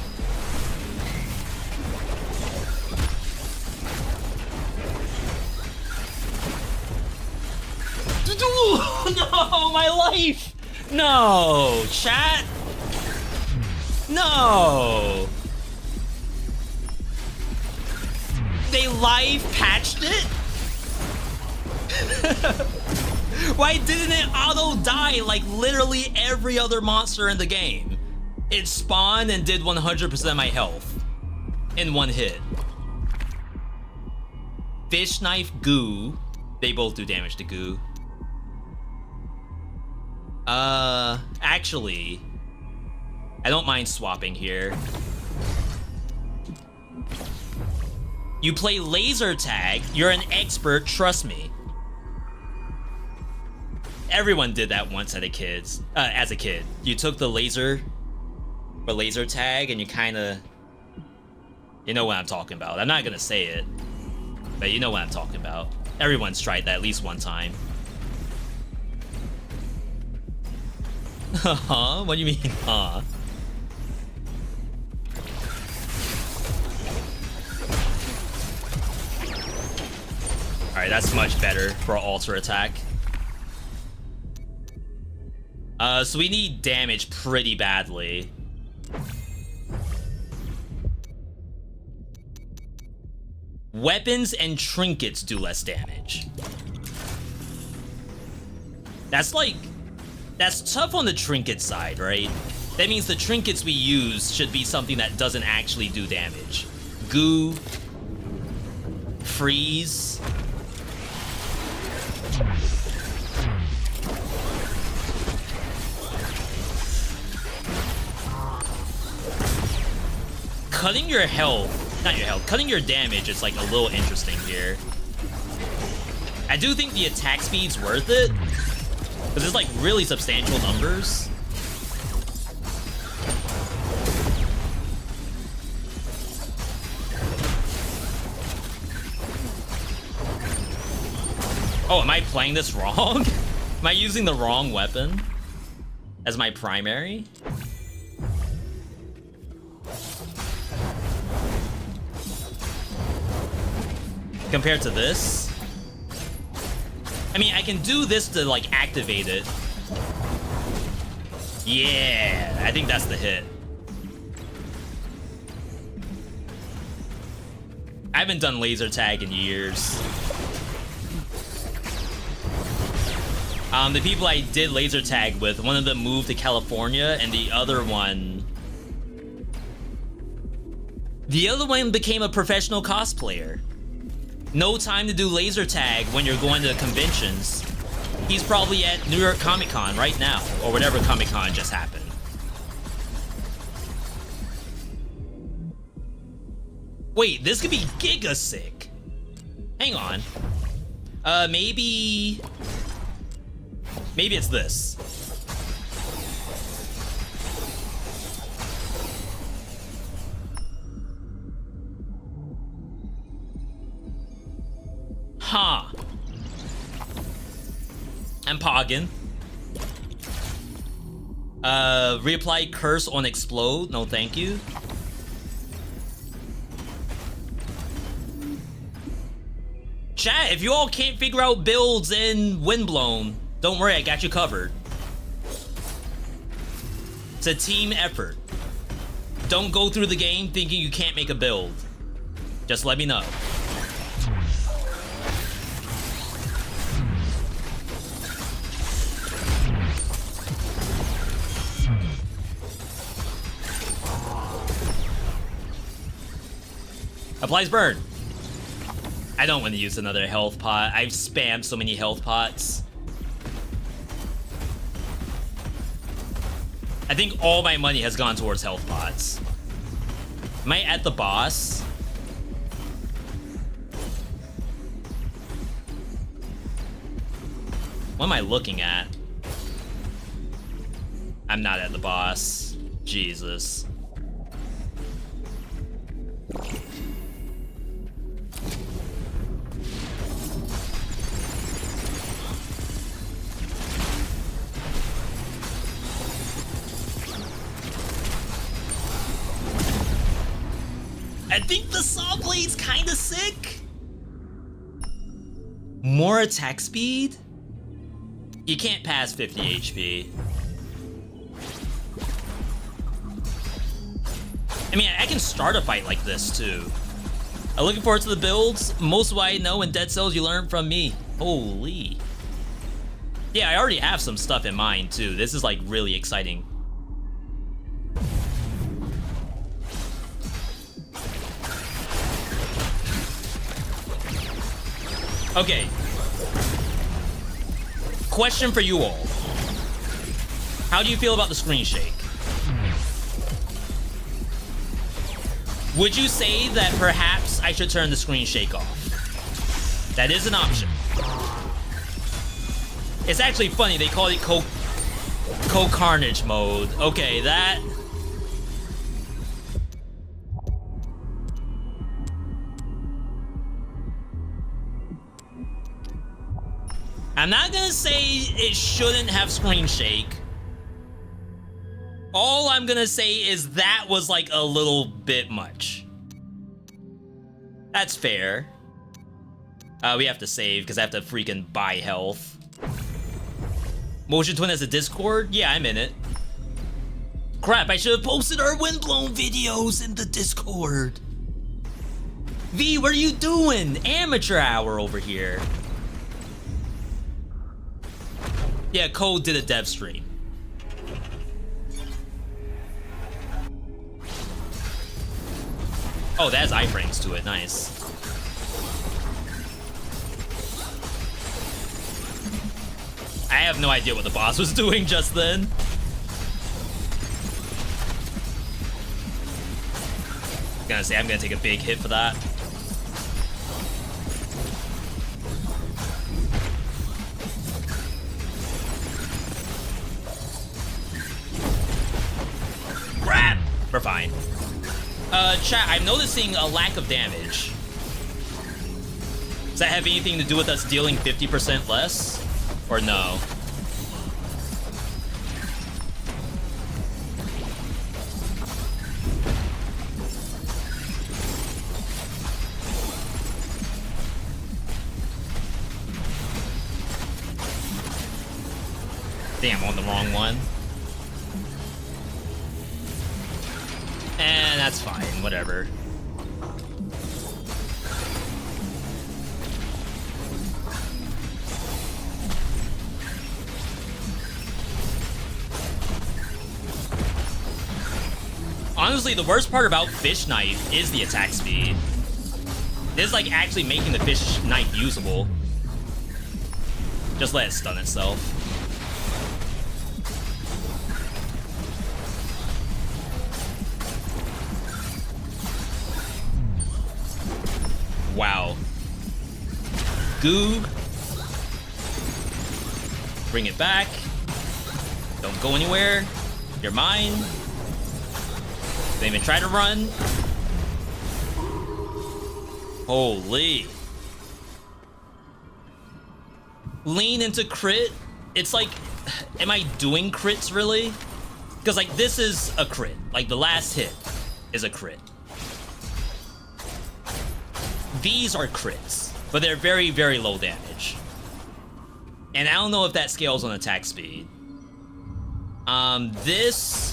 No, my life! No, chat. No. They live patched it? Why didn't it auto die like literally every other monster in the game? It spawned and did 100% of my health in one hit. Fish knife, goo. They both do damage to goo. Actually, I don't mind swapping here. You play laser tag, you're an expert, trust me. Everyone did that once as a kid. You took the laser tag and you kinda, you know what I'm talking about. I'm not gonna say it, but you know what I'm talking about. Everyone's tried that at least one time. Huh? What do you mean, huh? Alright, that's much better for alter attack. So we need damage pretty badly. Weapons and trinkets do less damage. That's tough on the trinket side, right? That means the trinkets we use should be something that doesn't actually do damage. Goo. Freeze. Cutting your health, not your health, cutting your damage is like a little interesting here. I do think the attack speed's worth it. Because it's like really substantial numbers. Oh, am I playing this wrong? Am I using the wrong weapon? as my primary. Compared to this. I mean, I can do this to, like, activate it. Yeah, I think that's the hit. I haven't done laser tag in years. The people I did laser tag with, one of them moved to California, and the other one became a professional cosplayer. No time to do laser tag when you're going to conventions. He's probably at New York Comic Con right now, or whatever Comic Con just happened. Wait, this could be giga sick. Hang on. Maybe it's this. Huh. I'm pogging. Reapply curse on explode. No, thank you. Chat, if you all can't figure out builds in Windblown, don't worry, I got you covered. It's a team effort. Don't go through the game thinking you can't make a build. Just let me know. Applies burn. I don't want to use another health pot. I've spammed so many health pots. I think all my money has gone towards health pots. Am I at the boss? What am I looking at? I'm not at the boss. Jesus. I think the saw blade's kinda sick. More attack speed? You can't pass 50 HP. I mean, I can start a fight like this too. I'm looking forward to the builds. Most of what I know in Dead Cells you learn from me. Holy. Yeah, I already have some stuff in mind too. This is like really exciting. Okay. Question for you all. How do you feel about the screen shake? Would you say that perhaps I should turn the screen shake off? That is an option. It's actually funny, they call it co-carnage mode. Okay, that... I'm not gonna say it shouldn't have screen shake. All I'm gonna say is that was like a little bit much. That's fair. We have to save because I have to freaking buy health. Motion Twin has a Discord? Yeah, I'm in it. Crap, I should have posted our Windblown videos in the Discord. V, what are you doing? Amateur hour over here. Yeah, Cole did a dev stream. Oh, that has iframes to it. Nice. I have no idea what the boss was doing just then. Gonna say I'm gonna take a big hit for that. Crap! We're fine. Chat, I'm noticing a lack of damage. Does that have anything to do with us dealing 50% less? Or no? Damn, on the wrong one. And that's fine, whatever. Honestly, the worst part about Fish Knife is the attack speed. This is like actually making the Fish Knife usable. Just let it stun itself. Wow. Goo. Bring it back. Don't go anywhere. You're mine. Don't even try to run. Holy. Lean into crit. It's like, am I doing crits really? Because like this is a crit. Like the last hit is a crit. These are crits, but they're very, very low damage. And I don't know if that scales on attack speed. This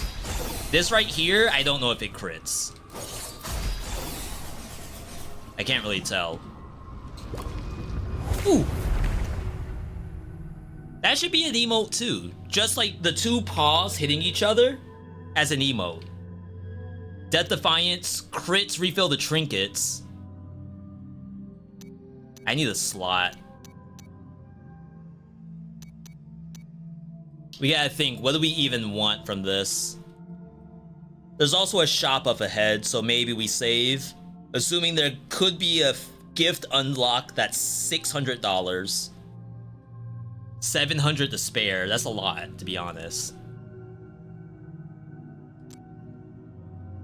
right here, I don't know if it crits. I can't really tell. Ooh. That should be an emote too. Just like the two paws hitting each other as an emote. Death Defiance, crits refill the trinkets. I need a slot. We gotta think, what do we even want from this? There's also a shop up ahead, so maybe we save. Assuming there could be a gift unlock that's $600. 700 to spare. That's a lot, to be honest.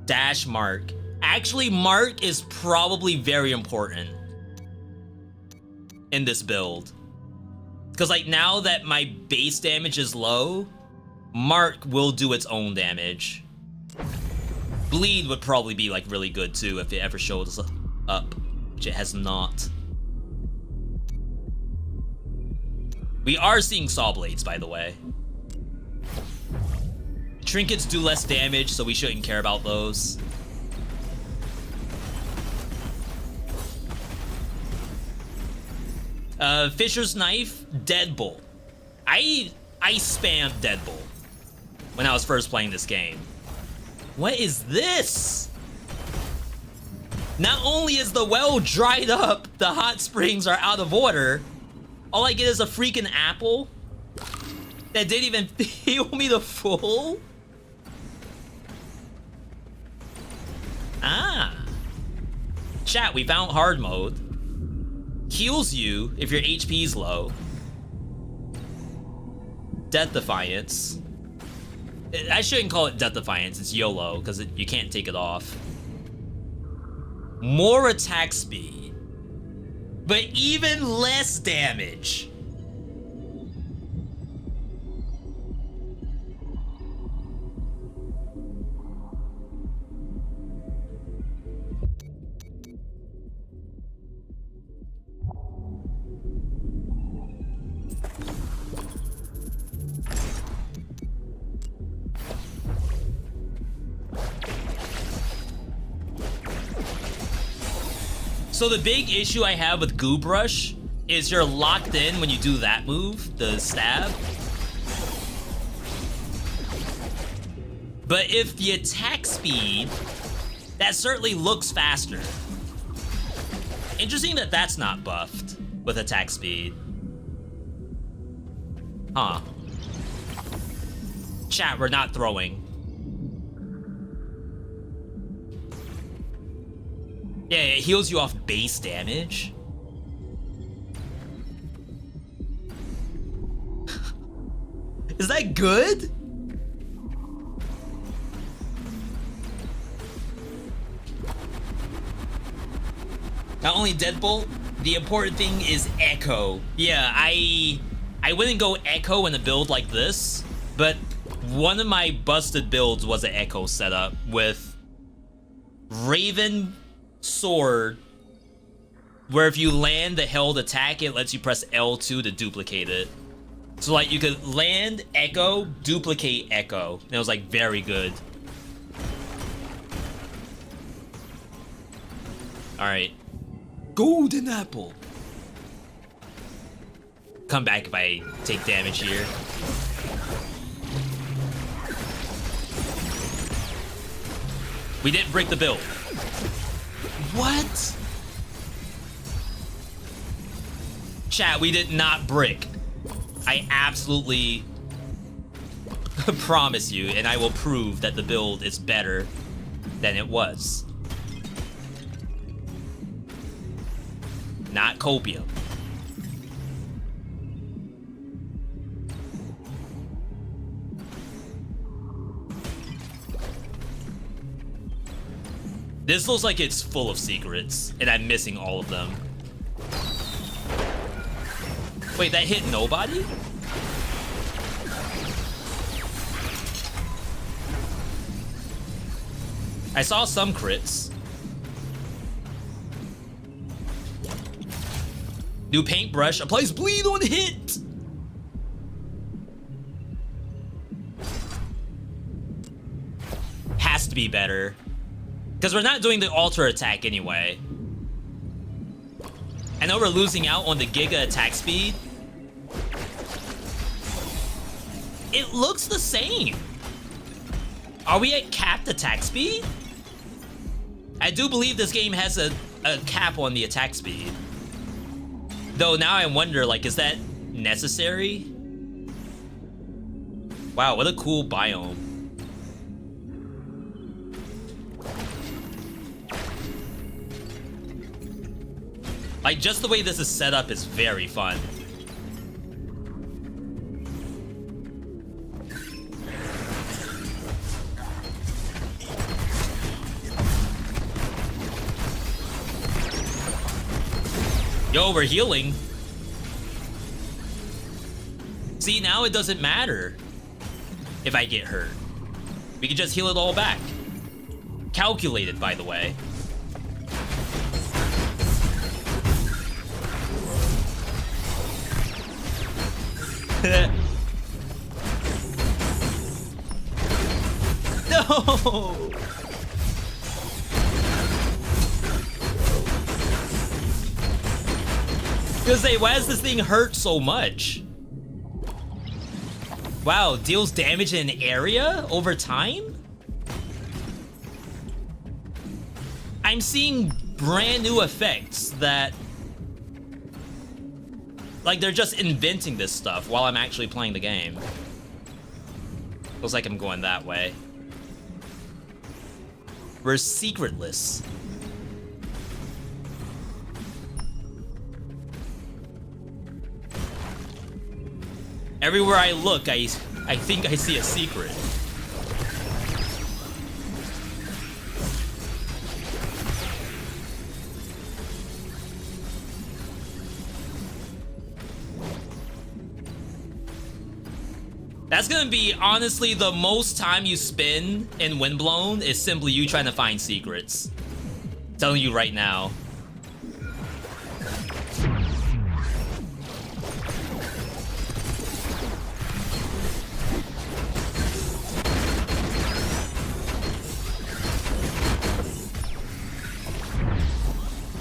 Dash Mark. Actually, Mark is probably very important in this build. Because like now that my base damage is low, Mark will do its own damage. Bleed would probably be like really good too if it ever shows up, which it has not. We are seeing saw blades, by the way. Trinkets do less damage, so we shouldn't care about those. Fisher's Knife, Deadbolt. I spammed Deadbolt when I was first playing this game. What is this? Not only is the well dried up, the hot springs are out of order, all I get is a freaking apple that didn't even heal me the full? Ah. Chat, we found hard mode. Heals you if your HP's low. Death Defiance. I shouldn't call it Death Defiance, it's YOLO, because you can't take it off. More attack speed, but even less damage. So the big issue I have with Goo Brush is you're locked in when you do that move, the stab. But if the attack speed, that certainly looks faster. Interesting that that's not buffed with attack speed. Huh. Chat, we're not throwing. Yeah, it heals you off base damage. Is that good? Not only Deadbolt, the important thing is Echo. Yeah, I wouldn't go Echo in a build like this, but one of my busted builds was an Echo setup with Raven Sword, where if you land the held attack, it lets you press L2 to duplicate it. So like you could land echo, duplicate echo. And it was like very good. Alright. Golden apple. Come back if I take damage here. We didn't break the build. What? Chat, we did not brick. I absolutely promise you, and I will prove that the build is better than it was. Not copium. This looks like it's full of secrets, and I'm missing all of them. Wait, that hit nobody? I saw some crits. New paintbrush applies bleed on hit. Has to be better. Because we're not doing the alter attack anyway. I know we're losing out on the Giga attack speed. It looks the same. Are we at capped attack speed? I do believe this game has a cap on the attack speed. Though now I wonder, like, is that necessary? Wow, what a cool biome. Like, just the way this is set up is very fun. Yo, we're healing. See, now it doesn't matter if I get hurt. We can just heal it all back. Calculated, by the way. No! Gonna say, why does this thing hurt so much? Wow, deals damage in an area over time? I'm seeing brand new effects that... like, they're just inventing this stuff while I'm actually playing the game. Looks like I'm going that way. We're secretless. Everywhere I look, I think I see a secret. That's gonna be, honestly, the most time you spend in Windblown is simply you trying to find secrets. I'm telling you right now.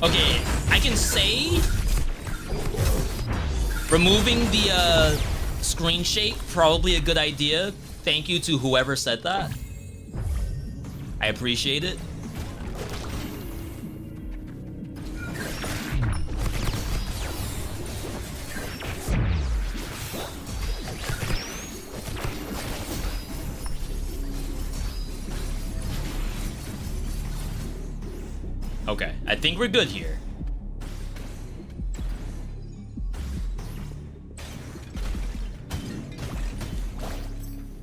Okay, I can say removing the screen shake, probably a good idea. Thank you to whoever said that. I appreciate it. Okay, I think we're good here.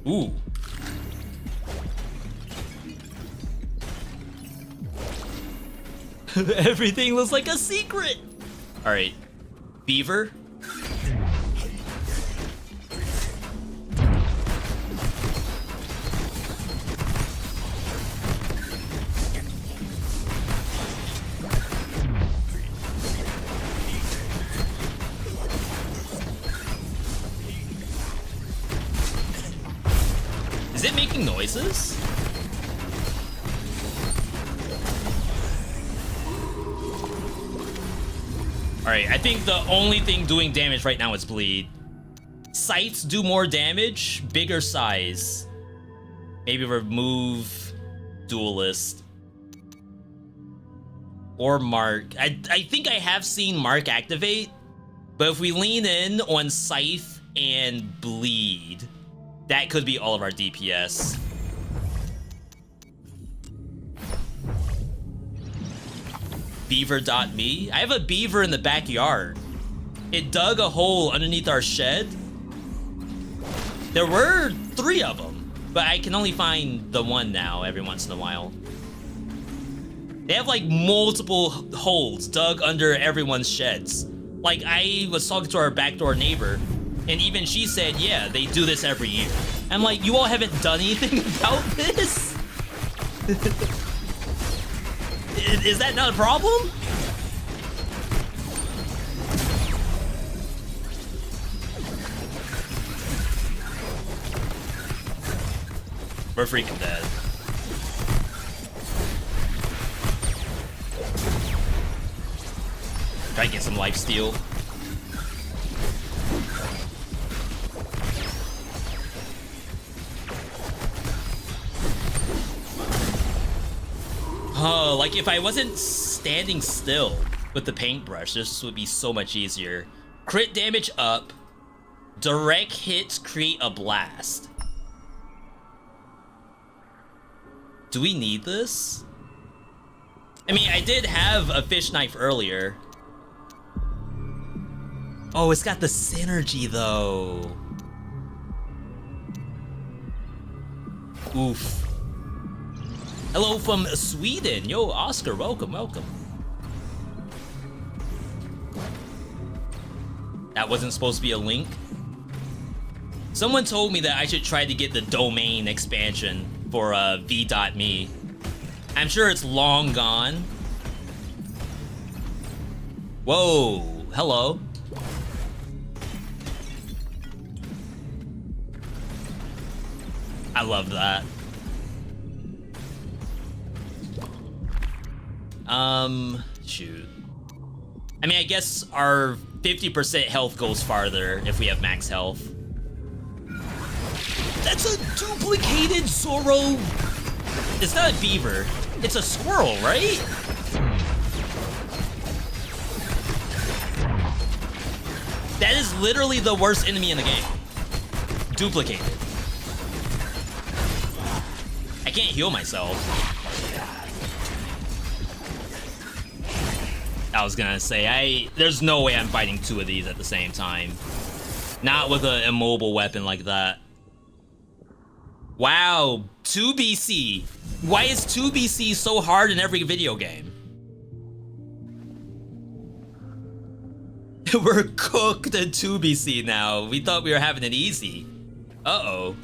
Ooh. Everything looks like a secret. All right, beaver. making noises? Alright, I think the only thing doing damage right now is bleed. Sights do more damage, bigger size. Maybe remove duelist. Or Mark. I think I have seen Mark activate, but if we lean in on Scythe and bleed, that could be all of our DPS. Veedotme. I have a beaver in the backyard. It dug a hole underneath our shed. There were 3 of them, but I can only find the one now every once in a while. They have like multiple holes dug under everyone's sheds. Like, I was talking to our backdoor neighbor, and even she said, yeah, they do this every year. I'm like, you all haven't done anything about this? Is that not a problem? We're freaking dead. Try to get some lifesteal. Oh, like if I wasn't standing still with the paintbrush, this would be so much easier. Crit damage up. Direct hits create a blast. Do we need this? I mean, I did have a fish knife earlier. Oh, it's got the synergy though. Oof. Hello from Sweden. Yo, Oscar, welcome, welcome. That wasn't supposed to be a link. Someone told me that I should try to get the domain expansion for Veedotme. I'm sure it's long gone. Whoa, hello. I love that. Shoot. I mean, I guess our 50% health goes farther if we have max health. That's a duplicated Zoro. It's not a beaver. It's a squirrel, right? That is literally the worst enemy in the game. Duplicated. I can't heal myself. I was gonna say, there's no way I'm fighting 2 of these at the same time. Not with an immobile weapon like that. Wow, 2BC. Why is 2BC so hard in every video game? We're cooked at 2BC now. We thought we were having it easy. Uh-oh.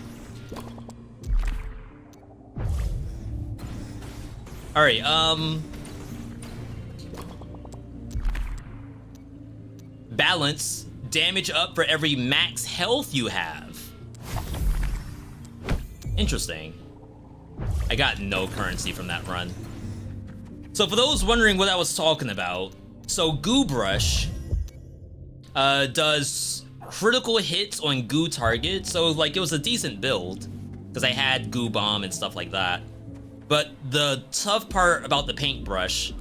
Alright, balance. Damage up for every max health you have. Interesting. I got no currency from that run. So for those wondering what I was talking about, so Goo Brush does critical hits on goo targets. So like it was a decent build because I had Goo Bomb and stuff like that. But the tough part about the paintbrush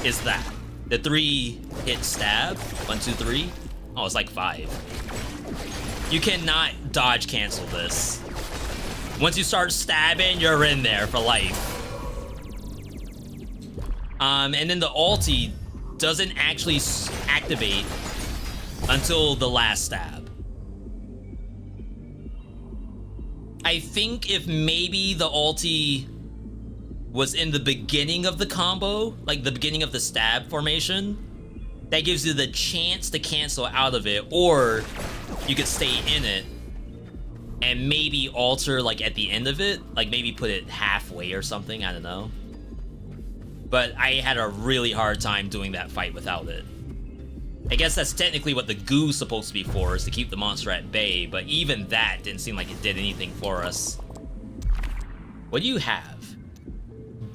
is that the 3-hit stab. 1, 2, 3. Oh, it's like 5. You cannot dodge cancel this. Once you start stabbing, you're in there for life. And then the ulti doesn't actually activate until the last stab. I think if maybe the ulti was in the beginning of the combo, like the beginning of the stab formation, that gives you the chance to cancel out of it, or you could stay in it and maybe alter like at the end of it, like maybe put it halfway or something, I don't know. But I had a really hard time doing that fight without it. I guess that's technically what the goo's supposed to be for, is to keep the monster at bay, but even that didn't seem like it did anything for us. What do you have?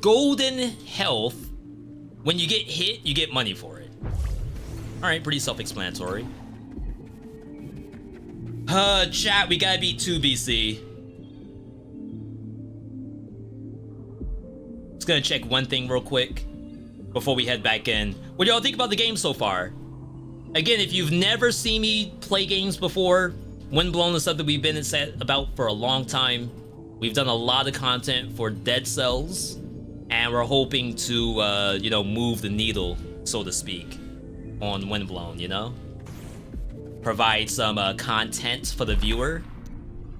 Golden health. When you get hit, you get money for it. Alright, pretty self-explanatory. Chat, we gotta beat 2 BC. Just gonna check one thing real quick before we head back in. What do y'all think about the game so far? Again, if you've never seen me play games before, Windblown is something we've been about for a long time. We've done a lot of content for Dead Cells, and we're hoping to, you know, move the needle, so to speak, on Windblown, you know? Provide some content for the viewer,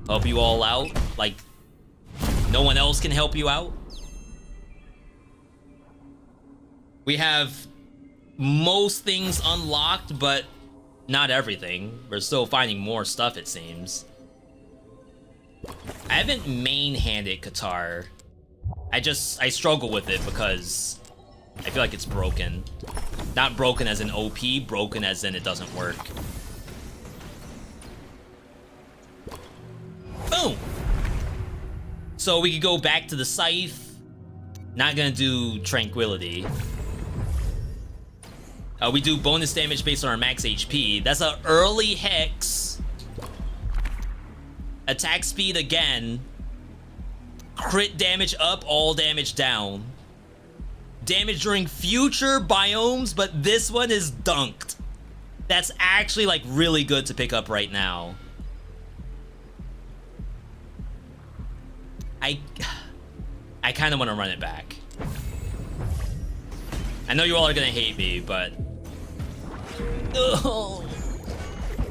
help you all out, like no one else can help you out. We have most things unlocked, but not everything. We're still finding more stuff, it seems. I haven't main-handed Qatar. I struggle with it because I feel like it's broken. Not broken as in OP, broken as in it doesn't work. Boom! So we could go back to the Scythe. Not gonna do Tranquility. We do bonus damage based on our max HP. That's an early Hex. Attack speed again. Crit damage up, all damage down. Damage during future biomes, but this one is dunked. That's actually like really good to pick up right now. I kind of want to run it back. I know you all are gonna hate me, but ugh,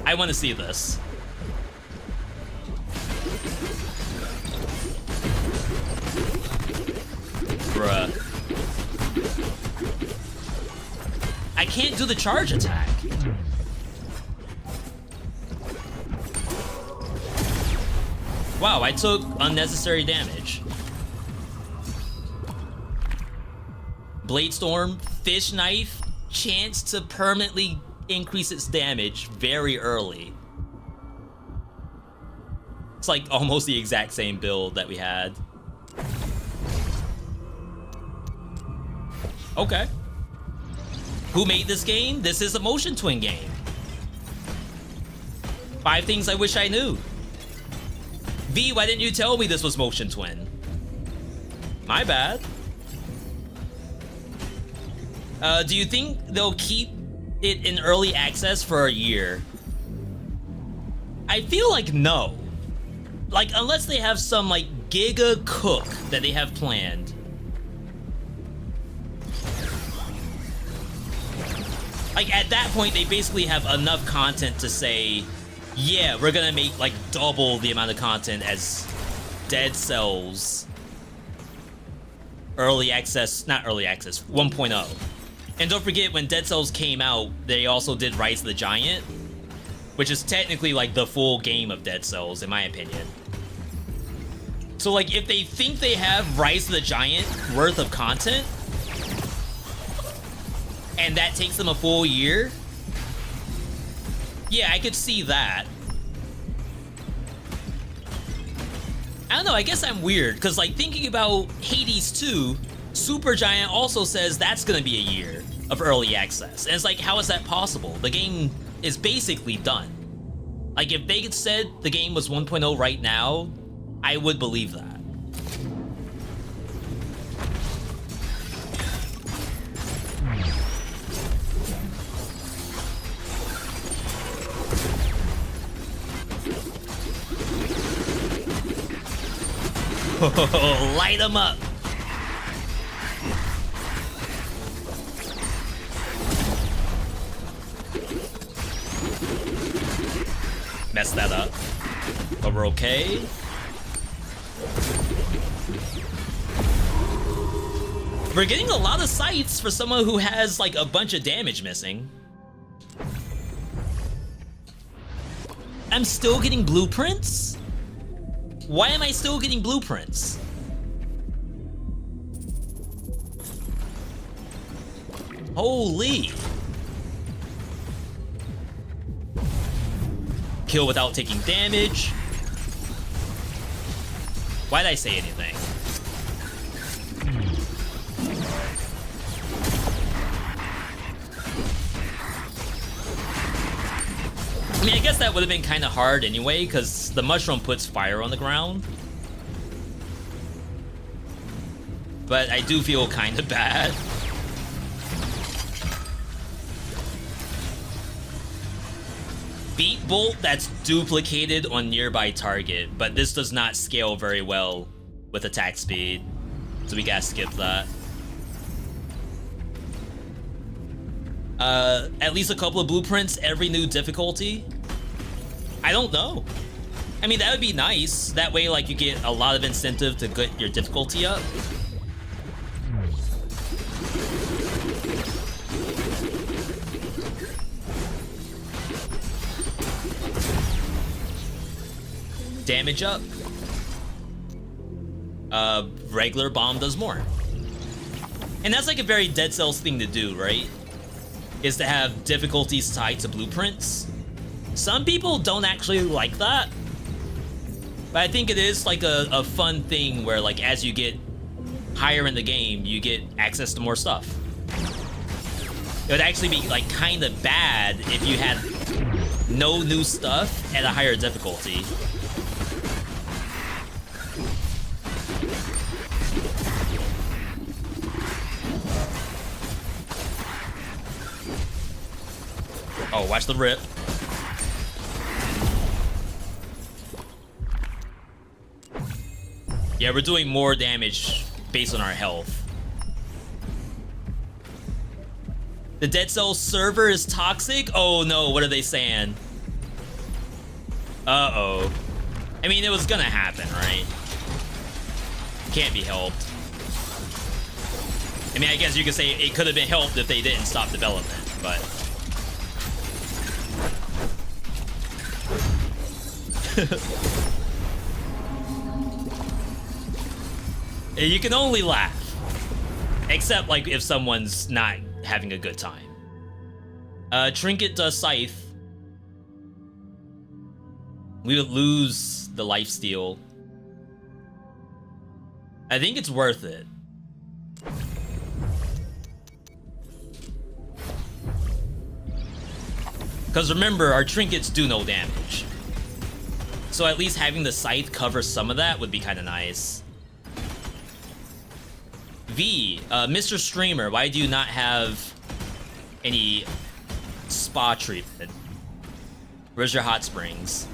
I want to see this. Bruh. I can't do the charge attack. Wow, I took unnecessary damage. Blade Storm, Fish Knife, chance to permanently increase its damage very early. It's like almost the exact same build that we had. Okay. Who made this game? This is a Motion Twin game. 5 things I wish I knew. V, why didn't you tell me this was Motion Twin? My bad. Do you think they'll keep it in early access for a year? I feel like no. Like, unless they have some, like, giga cook that they have planned. Like, at that point, they basically have enough content to say, yeah, we're gonna make, like, double the amount of content as Dead Cells early access, not early access, 1.0. And don't forget, when Dead Cells came out, they also did Rise of the Giant, which is technically, like, the full game of Dead Cells, in my opinion. So, like, if they think they have Rise of the Giant worth of content, and that takes them a full year, yeah, I could see that. I don't know, I guess I'm weird, because, like, thinking about Hades 2, Supergiant also says that's gonna be a year of early access. And it's like, how is that possible? The game is basically done. Like, if they had said the game was 1.0 right now, I would believe that. Light them up. Messed that up, but we're okay. We're getting a lot of sights for someone who has like a bunch of damage missing. I'm still getting blueprints? Why am I still getting blueprints? Holy. Kill without taking damage. Why did I say anything? I mean, I guess that would have been kind of hard anyway, because the mushroom puts fire on the ground. But I do feel kind of bad. Beat Bolt, that's duplicated on nearby target, but this does not scale very well with attack speed. So we gotta skip that. At least a couple of blueprints every new difficulty? I don't know. I mean, that would be nice. That way, like, you get a lot of incentive to get your difficulty up. Damage up. Regular bomb does more. And that's like a very Dead Cells thing to do, right? Is to have difficulties tied to blueprints. Some people don't actually like that. But I think it is like a fun thing where, like, as you get higher in the game, you get access to more stuff. It would actually be like kind of bad if you had no new stuff at a higher difficulty. Oh, watch the rip. Yeah, we're doing more damage based on our health. The Dead Cells server is toxic? Oh no, what are they saying? Uh-oh. I mean, it was gonna happen, right? Can't be helped. I mean, I guess you could say it could have been helped if they didn't stop development, but... You can only laugh. Except, like, if someone's not having a good time. Trinket does Scythe. We would lose the lifesteal. I think it's worth it. Because remember, our trinkets do no damage. So at least having the Scythe cover some of that would be kind of nice. V, Mr. Streamer, why do you not have any spa treatment? Where's your hot springs?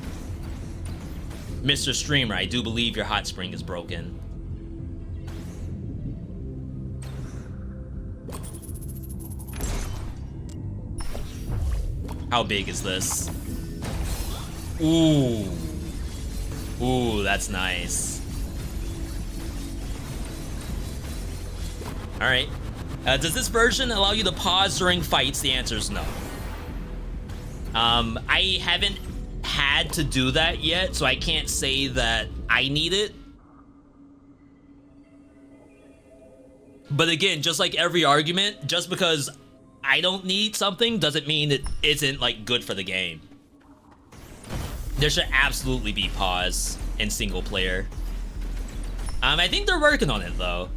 Mr. Streamer, I do believe your hot spring is broken. How big is this? Ooh. Ooh, that's nice. Alright. Does this version allow you to pause during fights? The answer is no. I haven't had to do that yet, so I can't say that I need it. But again, just like every argument, just because I don't need something doesn't mean it isn't, like, good for the game. There should absolutely be pause in single player. I think they're working on it, though.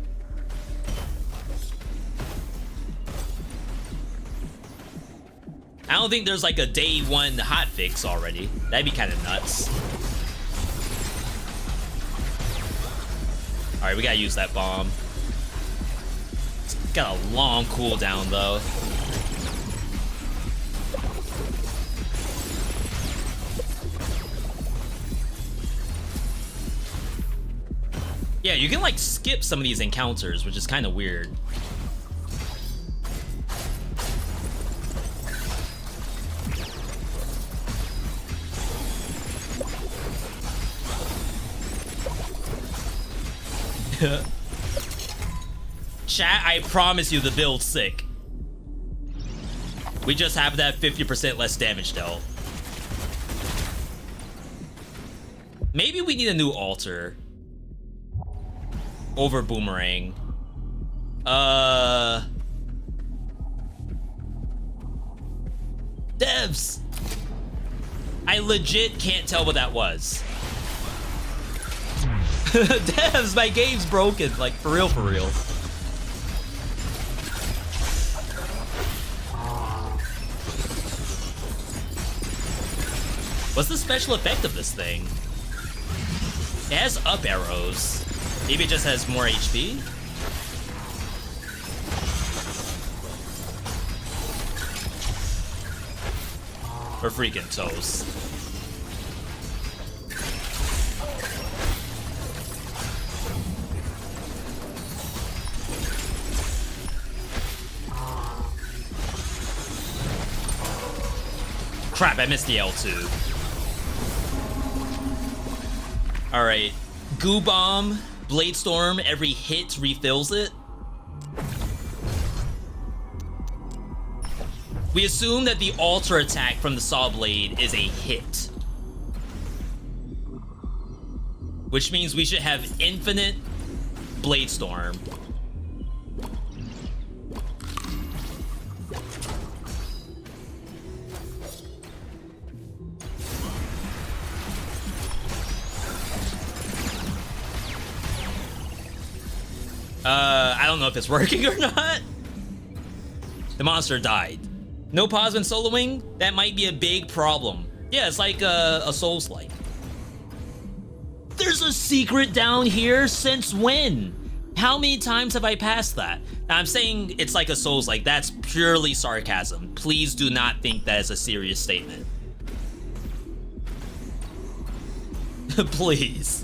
I don't think there's like a day one hotfix already. That'd be kind of nuts. All right, we gotta use that bomb. It's got a long cooldown though. Yeah, you can like skip some of these encounters, which is kind of weird. Chat, I promise you the build's sick. We just have that 50% less damage dealt. Maybe we need a new altar over boomerang. Devs! I legit can't tell what that was. Devs, my game's broken. Like, for real, for real. What's the special effect of this thing? It has up arrows. Maybe it just has more HP? We're freaking toast. Crap, I missed the L2. Alright. Goo Bomb, Blade Storm, every hit refills it. We assume that the alter attack from the Saw Blade is a hit. Which means we should have infinite Blade Storm. I don't know if it's working or not. The monster died. No pause when soloing? That might be a big problem. Yeah, it's like a Souls-like. There's a secret down here? Since when? How many times have I passed that? Now, I'm saying it's like a Souls-like. That's purely sarcasm. Please do not think that is a serious statement. Please.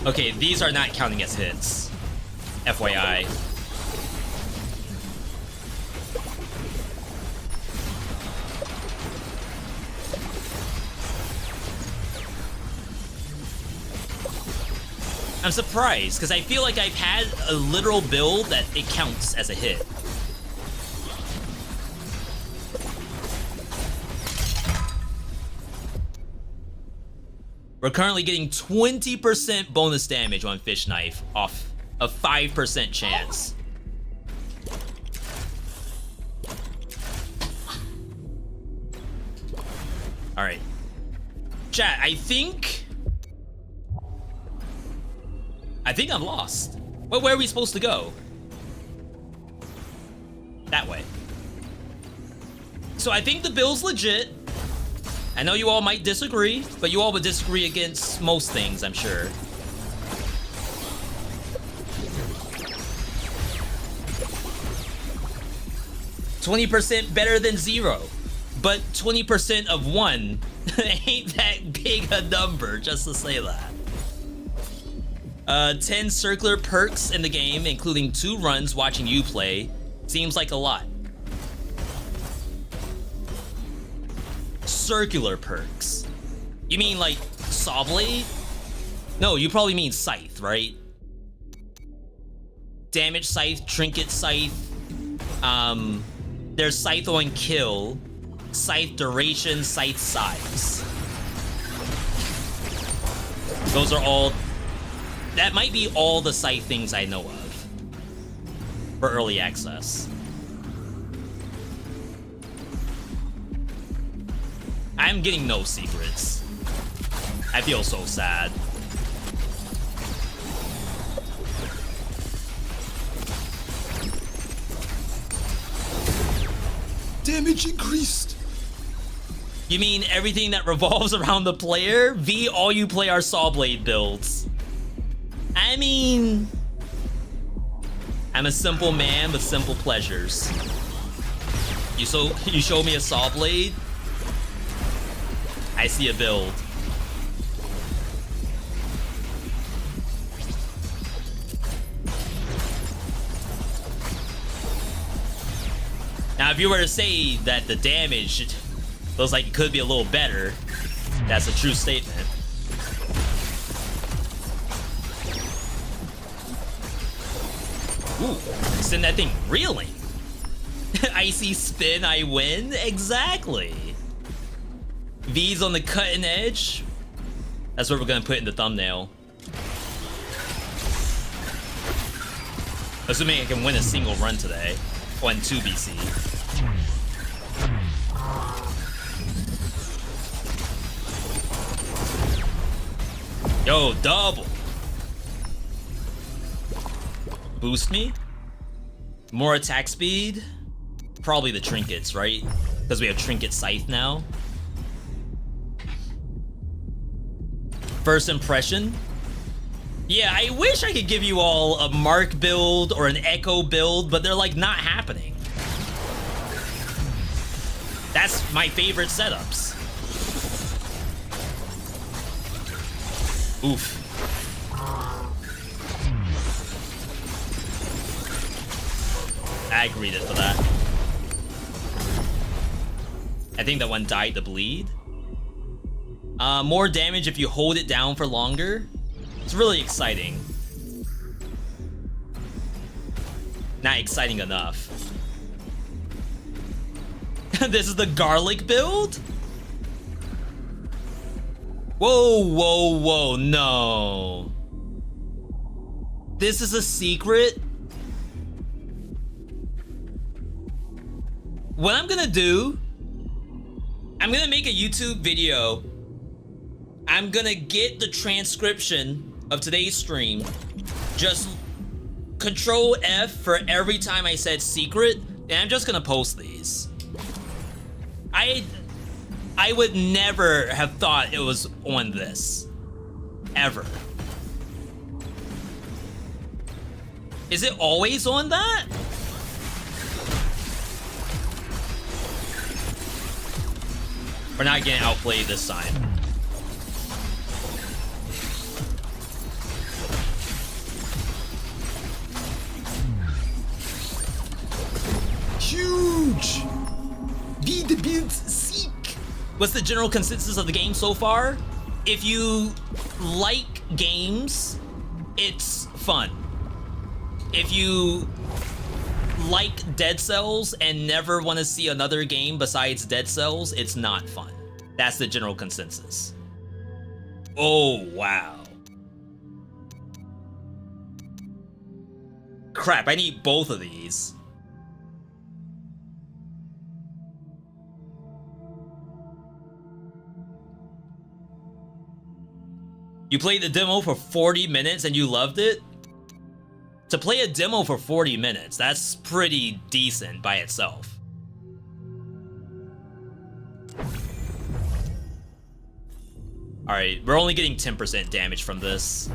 Okay, these are not counting as hits. FYI. I'm surprised, because I feel like I've had a literal build that it counts as a hit. We're currently getting 20% bonus damage on Fish Knife off a 5% chance. All right. Chat, I think I'm lost. Well, where are we supposed to go? That way. So I think the build's legit. I know you all might disagree, but you all would disagree against most things, I'm sure. %20 better than 0, but 20% of 1 ain't that big a number, just to say that. 10 circular perks in the game, including 2 runs watching you play, seems like a lot. Circular perks. You mean like Saw Blade? No, you probably mean Scythe, right? Damage Scythe, Trinket Scythe. There's Scythe on Kill, Scythe Duration, Scythe Size. Those are all... That might be all the Scythe things I know of for early access. I'm getting no secrets. I feel so sad. Damage increased. You mean everything that revolves around the player? V, all you play are Saw Blade builds. I mean... I'm a simple man with simple pleasures. You show me a Saw Blade? I see a build. Now, if you were to say that the damage feels like it could be a little better, that's a true statement. Ooh, send that thing reeling. Icy spin, I win? Exactly. V's on the cutting edge. That's what we're gonna put in the thumbnail. Assuming I can win a single run today on 2BC. Yo, double. Boost me. More attack speed. Probably the trinkets, right? Because we have trinket scythe now. First impression. Yeah, I wish I could give you all a Mark build or an Echo build, but they're like not happening. That's my favorite setups. Oof. I agreed it for that. I think that one died to bleed. More damage if you hold it down for longer. It's really exciting. Not exciting enough. This is the garlic build? Whoa, whoa, whoa, no. This is a secret? What I'm gonna do, I'm gonna make a YouTube video. I'm gonna get the transcription of today's stream. Just Control F for every time I said secret, and I'm just gonna post these. I would never have thought it was on this. Ever. Is it always on that? We're not getting outplayed this time. Huge! Veedotme seek! What's the general consensus of the game so far? If you like games, it's fun. If you like Dead Cells and never want to see another game besides Dead Cells, it's not fun. That's the general consensus. Oh, wow. Crap, I need both of these. You played the demo for 40 minutes and you loved it? To play a demo for 40 minutes, that's pretty decent by itself. Alright, we're only getting 10% damage from this.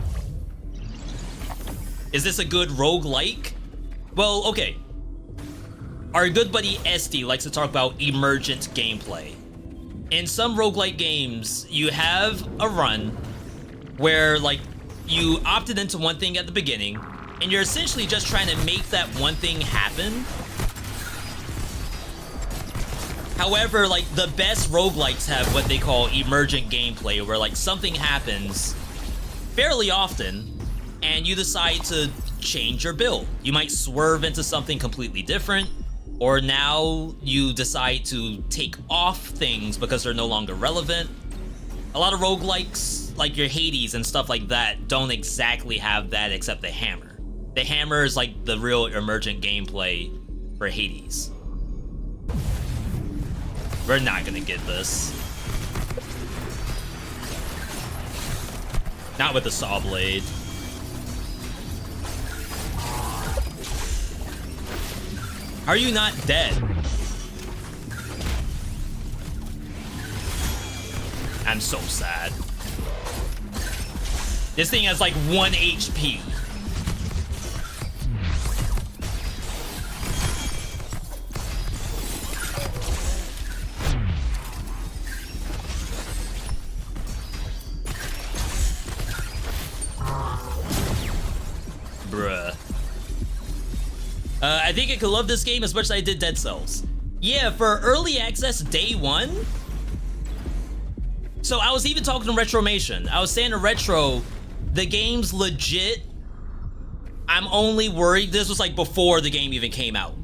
Is this a good roguelike? Well, okay. Our good buddy SD likes to talk about emergent gameplay. In some roguelike games, you have a run where, like, you opted into one thing at the beginning, and you're essentially just trying to make that one thing happen. However, like, the best roguelikes have what they call emergent gameplay, where, like, something happens fairly often, and you decide to change your build. You might swerve into something completely different, or now you decide to take off things because they're no longer relevant. A lot of roguelikes, like your Hades and stuff like that, don't exactly have that except the hammer. The hammer is like the real emergent gameplay for Hades. We're not gonna get this. Not with the saw blade. How are you not dead? I'm so sad. This thing has like 1 HP. Bruh. I think I could love this game as much as I did Dead Cells. Yeah, for early access day one. So I was even talking to Retromation. I was saying to Retro, the game's legit. I'm only worried. This was like before the game even came out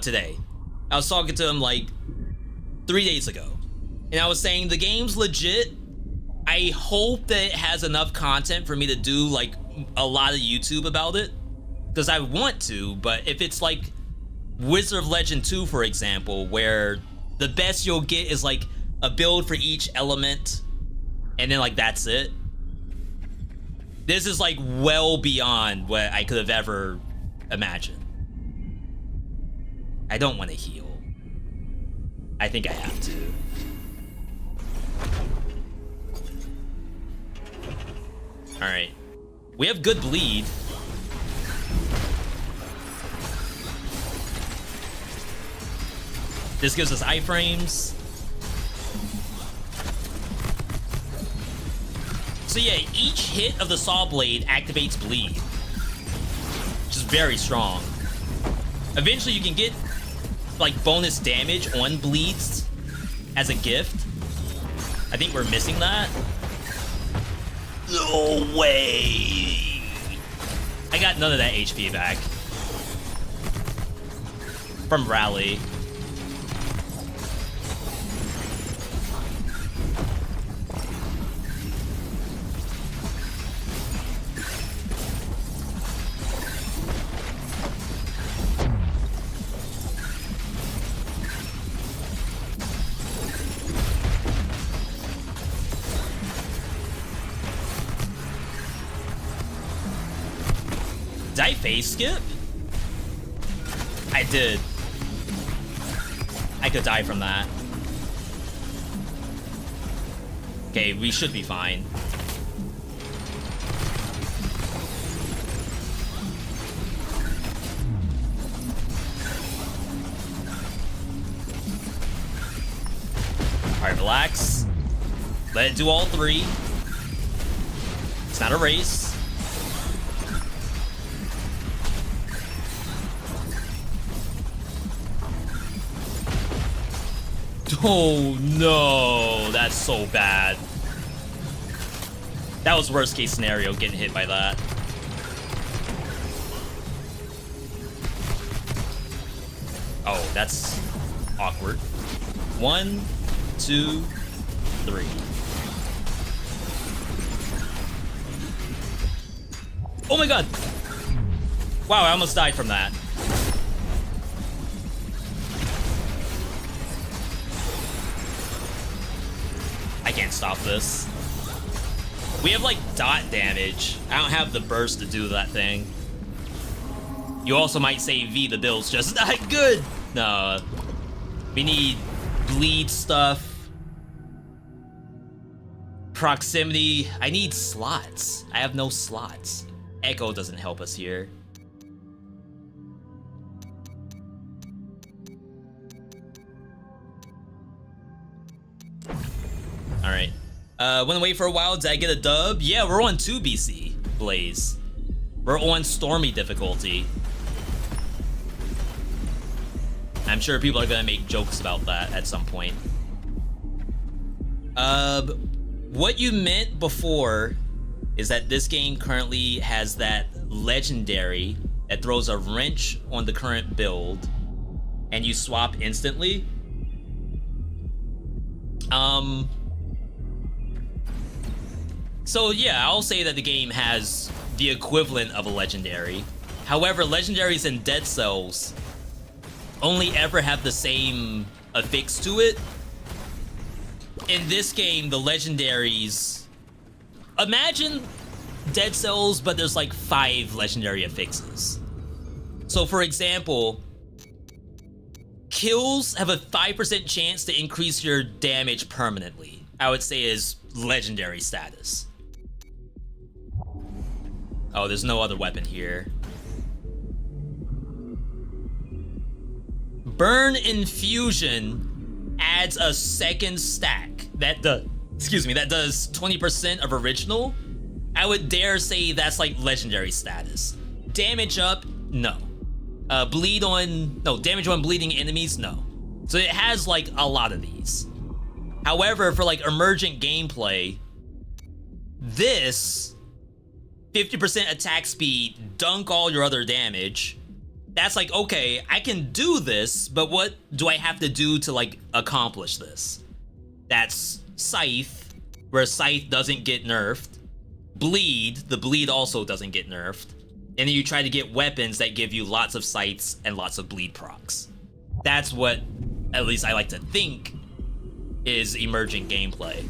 today. I was talking to him like 3 days ago. And I was saying the game's legit. I hope that it has enough content for me to do like a lot of YouTube about it. Because I want to, but if it's like Wizard of Legend 2, for example, where the best you'll get is like a build for each element, and then like that's it. This is like well beyond what I could have ever imagined. I don't want to heal. I think I have to. All right. We have good bleed. This gives us iframes. So yeah, each hit of the saw blade activates bleed, which is very strong. Eventually you can get like bonus damage on bleeds as a gift. I think we're missing that. No way! I got none of that HP back from Rally. Did I phase skip? I did. I could die from that. Okay, we should be fine. Alright, relax. Let it do all three. It's not a race. Oh no, that's so bad. That was worst case scenario, getting hit by that. Oh, that's awkward. 1, 2, 3. Oh my god! Wow, I almost died from that. I can't stop this. We have like dot damage. I don't have the burst to do that thing. You also might say V, the build's just not good. No. We need bleed stuff. Proximity. I need slots. I have no slots. Echo doesn't help us here. Alright. Went away for a while. Did I get a dub? Yeah, we're on 2 BC, Blaze. We're on Stormy difficulty. I'm sure people are gonna make jokes about that at some point. What you meant before is that this game currently has that legendary that throws a wrench on the current build and you swap instantly. So yeah, I'll say that the game has the equivalent of a legendary. However, legendaries in Dead Cells only ever have the same affix to it. In this game, the legendaries... Imagine Dead Cells, but there's like 5 legendary affixes. So for example, kills have a 5% chance to increase your damage permanently. I would say is legendary status. Oh, there's no other weapon here. Burn Infusion adds a second stack that does 20% of original. I would dare say that's like legendary status. Damage up, no. Damage on bleeding enemies, no. So it has like a lot of these. However, for like emergent gameplay, this 50% attack speed, dunk all your other damage. That's like, okay, I can do this, but what do I have to do to like accomplish this? That's Scythe, where Scythe doesn't get nerfed. Bleed, the bleed also doesn't get nerfed. And then you try to get weapons that give you lots of sights and lots of bleed procs. That's what, at least I like to think, is emergent gameplay.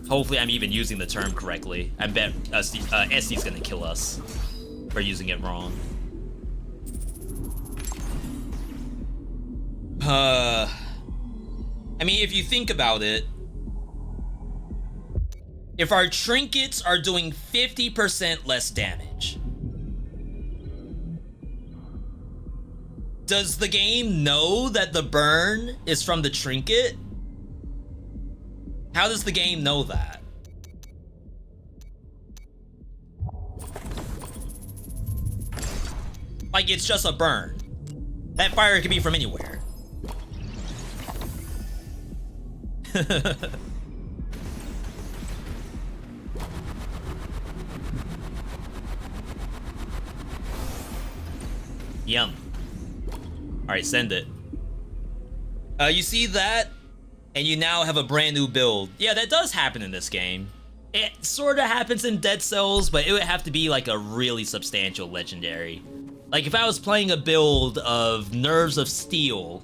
Hopefully I'm even using the term correctly. I bet Essie's gonna kill us for using it wrong. I mean, if you think about it, if our trinkets are doing 50% less damage, does the game know that the burn is from the trinket? How does the game know that? Like, it's just a burn. That fire could be from anywhere. Yum. Alright, send it. You see that? And you now have a brand new build. Yeah, that does happen in this game. It sort of happens in Dead Cells, but it would have to be like a really substantial legendary. Like if I was playing a build of Nerves of Steel,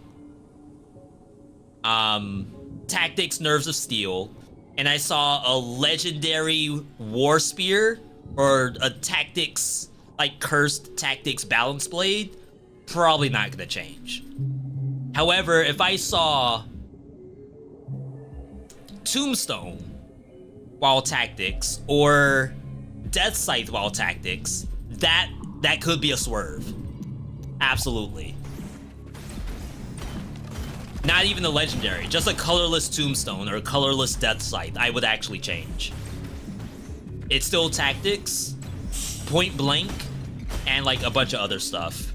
Tactics Nerves of Steel, and I saw a legendary War Spear or a Tactics, like Cursed Tactics Balance Blade, probably not gonna change. However, if I saw Tombstone while Tactics or Death Scythe while Tactics, that could be a swerve. Absolutely. Not even a legendary, just a colorless Tombstone or a colorless Death Scythe, I would actually change. It's still Tactics, Point Blank, and like a bunch of other stuff.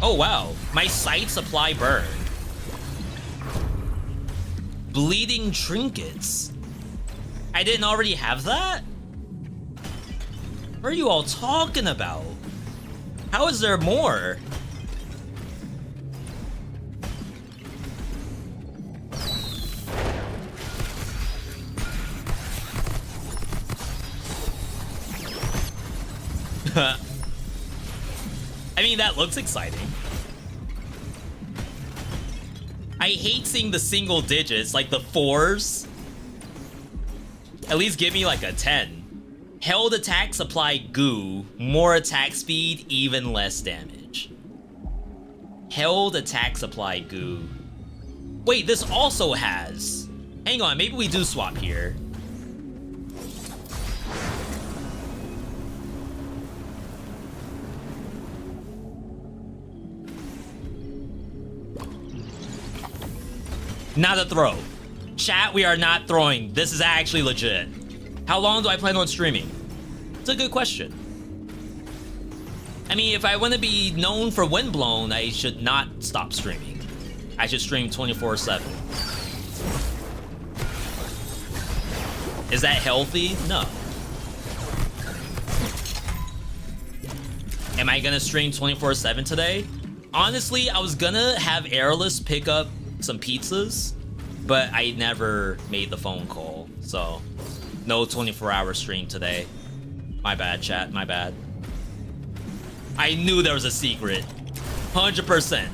Oh wow, my sights apply burn. Bleeding trinkets. I didn't already have that? What are you all talking about? How is there more? I mean, that looks exciting. I hate seeing the single digits, like the 4s. At least give me like a 10. Held attacks apply goo, more attack speed, even less damage. Held attacks apply goo. Wait, this also has... Hang on, maybe we do swap here. Not a throw. Chat, we are not throwing. This is actually legit. How long do I plan on streaming? It's a good question. I mean, if I want to be known for Windblown, I should not stop streaming. I should stream 24/7. Is that healthy? No. Am I gonna stream 24/7 today? Honestly, I was gonna have Airless pick up some pizzas, but I never made the phone call, so no 24-hour stream today. My bad, chat, my bad. I knew there was a secret. 100%.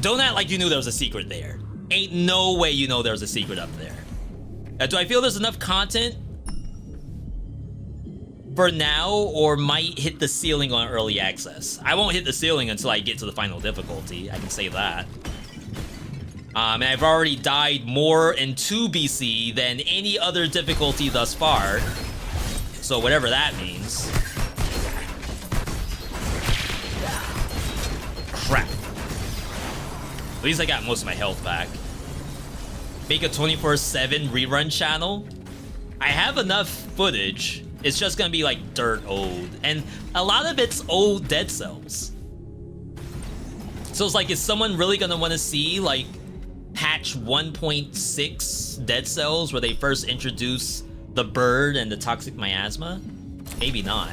Don't act like you knew there was a secret there. Ain't no way you know there was a secret up there. Do I feel there's enough content for now, or might hit the ceiling on early access? I won't hit the ceiling until I get to the final difficulty, I can say that. And I've already died more in 2 BC than any other difficulty thus far. So whatever that means. Crap. At least I got most of my health back. Make a 24/7 rerun channel? I have enough footage. It's just gonna be like dirt old. And a lot of it's old Dead Cells. So it's like, is someone really gonna wanna see like patch 1.6 Dead Cells where they first introduce the bird and the toxic miasma? Maybe not.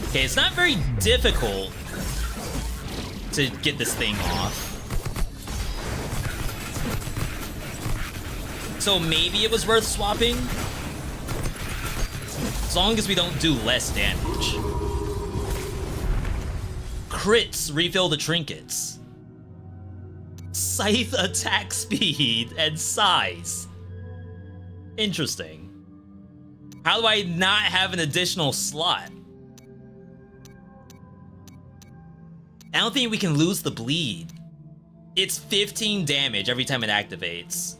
Okay, it's not very difficult to get this thing off. So maybe it was worth swapping? As long as we don't do less damage. Crits refill the trinkets. Scythe attack speed and size. Interesting. How do I not have an additional slot? I don't think we can lose the bleed. It's 15 damage every time it activates.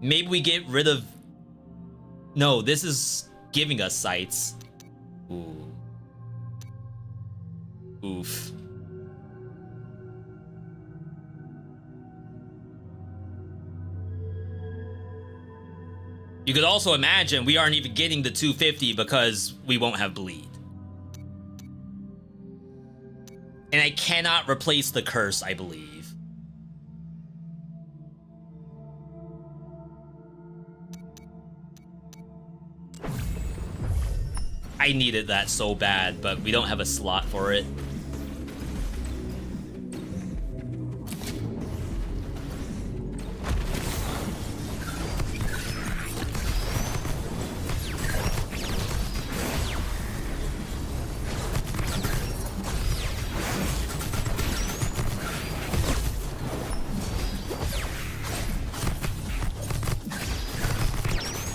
Maybe we get rid of... No, this is giving us sights. Ooh. Oof. You could also imagine we aren't even getting the 250 because we won't have bleed. And I cannot replace the curse, I believe. I needed that so bad, but we don't have a slot for it.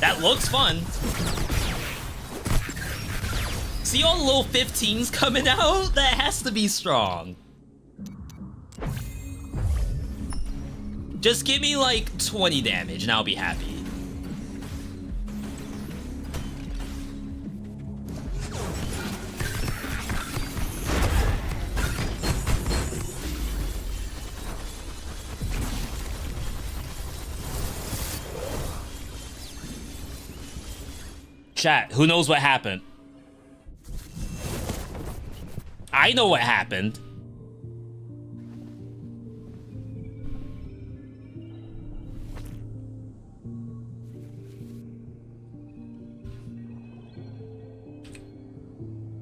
That looks fun. See all the little 15s coming out? That has to be strong. Just give me like 20 damage and I'll be happy. Chat, who knows what happened? I know what happened.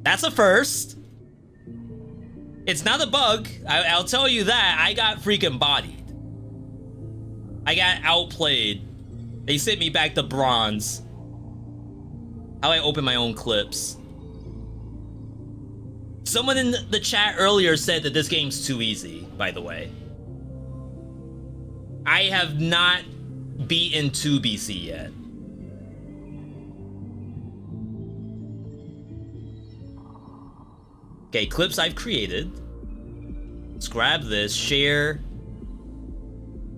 That's a first. It's not a bug. I'll tell you that. I got freaking bodied. I got outplayed. They sent me back to bronze. How I open my own clips. Someone in the chat earlier said that this game's too easy, by the way. I have not beaten 2BC yet. Okay, clips I've created. Let's grab this, share,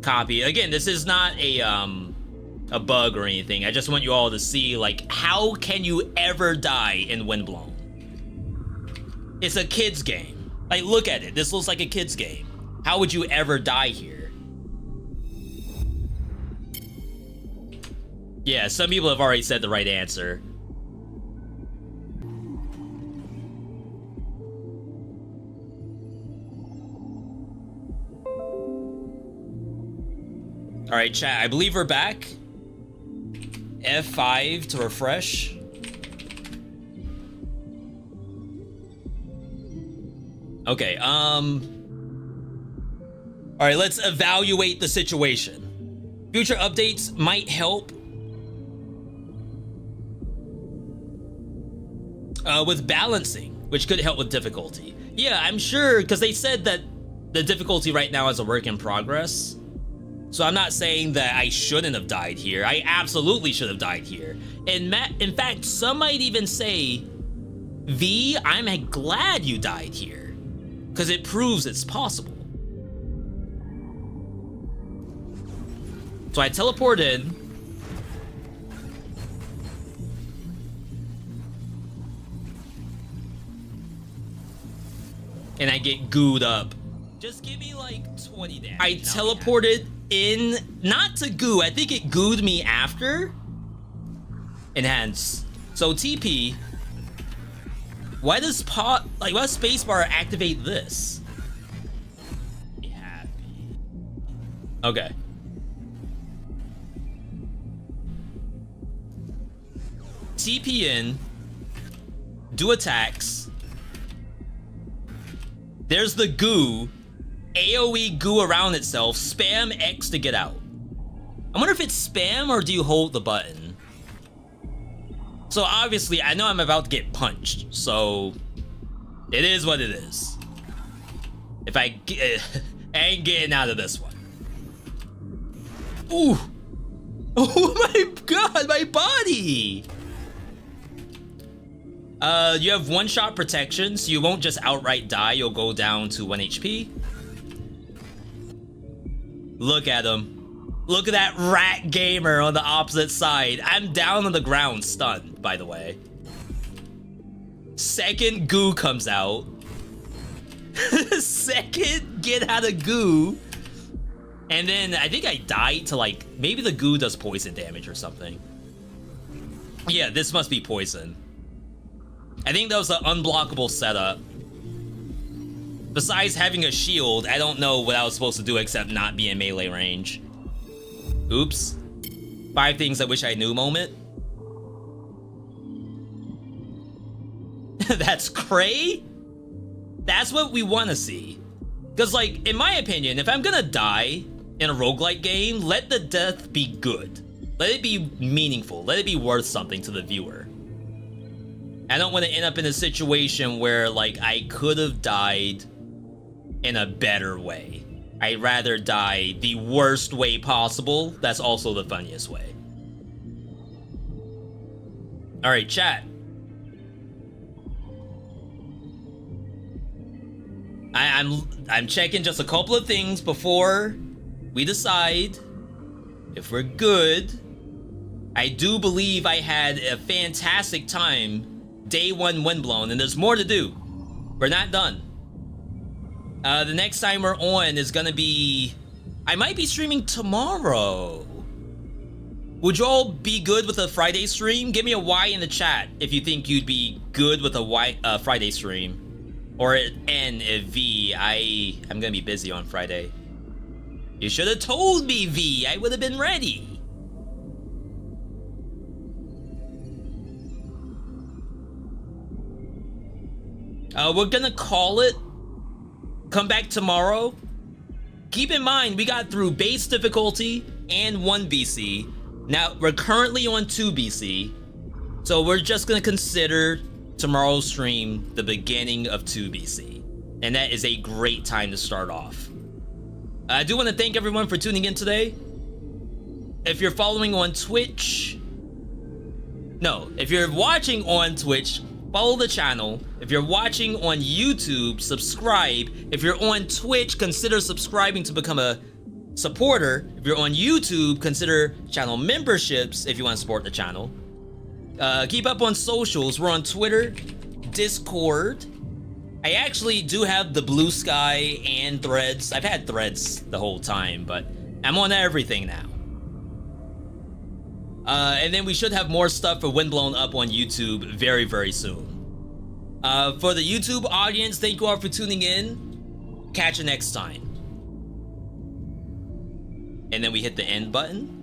copy. Again, this is not a bug or anything. I just want you all to see, like, how can you ever die in Windblown? It's a kid's game. Like, look at it. This looks like a kid's game. How would you ever die here? Yeah, some people have already said the right answer. All right, chat, I believe we're back. F5 to refresh. Okay, all right, let's evaluate the situation. Future updates might help with balancing, which could help with difficulty. Yeah, I'm sure, because they said that the difficulty right now is a work in progress. So I'm not saying that I shouldn't have died here. I absolutely should have died here. And in fact, some might even say, V, I'm glad you died here, because it proves it's possible. So I teleport in. And I get gooed up. Just give me like 20 damage. I teleported in, not to goo. I think it gooed me after. Enhance. So TP. Why does why does spacebar activate this? Be happy. Okay. TP in. Do attacks. There's the goo. AoE goo around itself. Spam X to get out. I wonder if it's spam or do you hold the button? So obviously, I know I'm about to get punched. So it is what it is. If I ain't getting out of this one. Ooh. Oh my god, my body! You have one-shot protection, so you won't just outright die, you'll go down to 1 HP. Look at him. Look at that rat gamer on the opposite side. I'm down on the ground, stunned, by the way. Second goo comes out. Second get out of goo. And then I think I died to like, maybe the goo does poison damage or something. Yeah, this must be poison. I think that was an unblockable setup. Besides having a shield, I don't know what I was supposed to do except not be in melee range. Oops. 5 things I wish I knew moment. That's cray? That's what we want to see. Because, like, in my opinion, if I'm gonna die in a roguelike game, let the death be good. Let it be meaningful. Let it be worth something to the viewer. I don't want to end up in a situation where, like, I could have died in a better way. I'd rather die the worst way possible. That's also the funniest way. Alright, chat. I'm checking just a couple of things before we decide if we're good. I do believe I had a fantastic time day 1 Windblown, and there's more to do. We're not done. The next time we're on is gonna be... I might be streaming tomorrow. Would you all be good with a Friday stream? Give me a Y in the chat if you think you'd be good with a Friday stream. Or an N if V. I'm gonna be busy on Friday. You should have told me, V. I would have been ready. We're gonna call it. Come back tomorrow. Keep in mind, we got through base difficulty and 1 BC. Now, we're currently on 2 BC. So we're just gonna consider tomorrow's stream the beginning of 2 BC. And that is a great time to start off. I do want to thank everyone for tuning in today. If you're following on Twitch... No, if you're watching on Twitch, follow the channel. If you're watching on YouTube, subscribe. If you're on Twitch, consider subscribing to become a supporter. If you're on YouTube, consider channel memberships if you want to support the channel. Keep up on socials. We're on Twitter, Discord. I actually do have the Blue Sky and Threads. I've had Threads the whole time, but I'm on everything now. And then we should have more stuff for Windblown up on YouTube very, very soon. For the YouTube audience, thank you all for tuning in. Catch you next time. And then we hit the end button.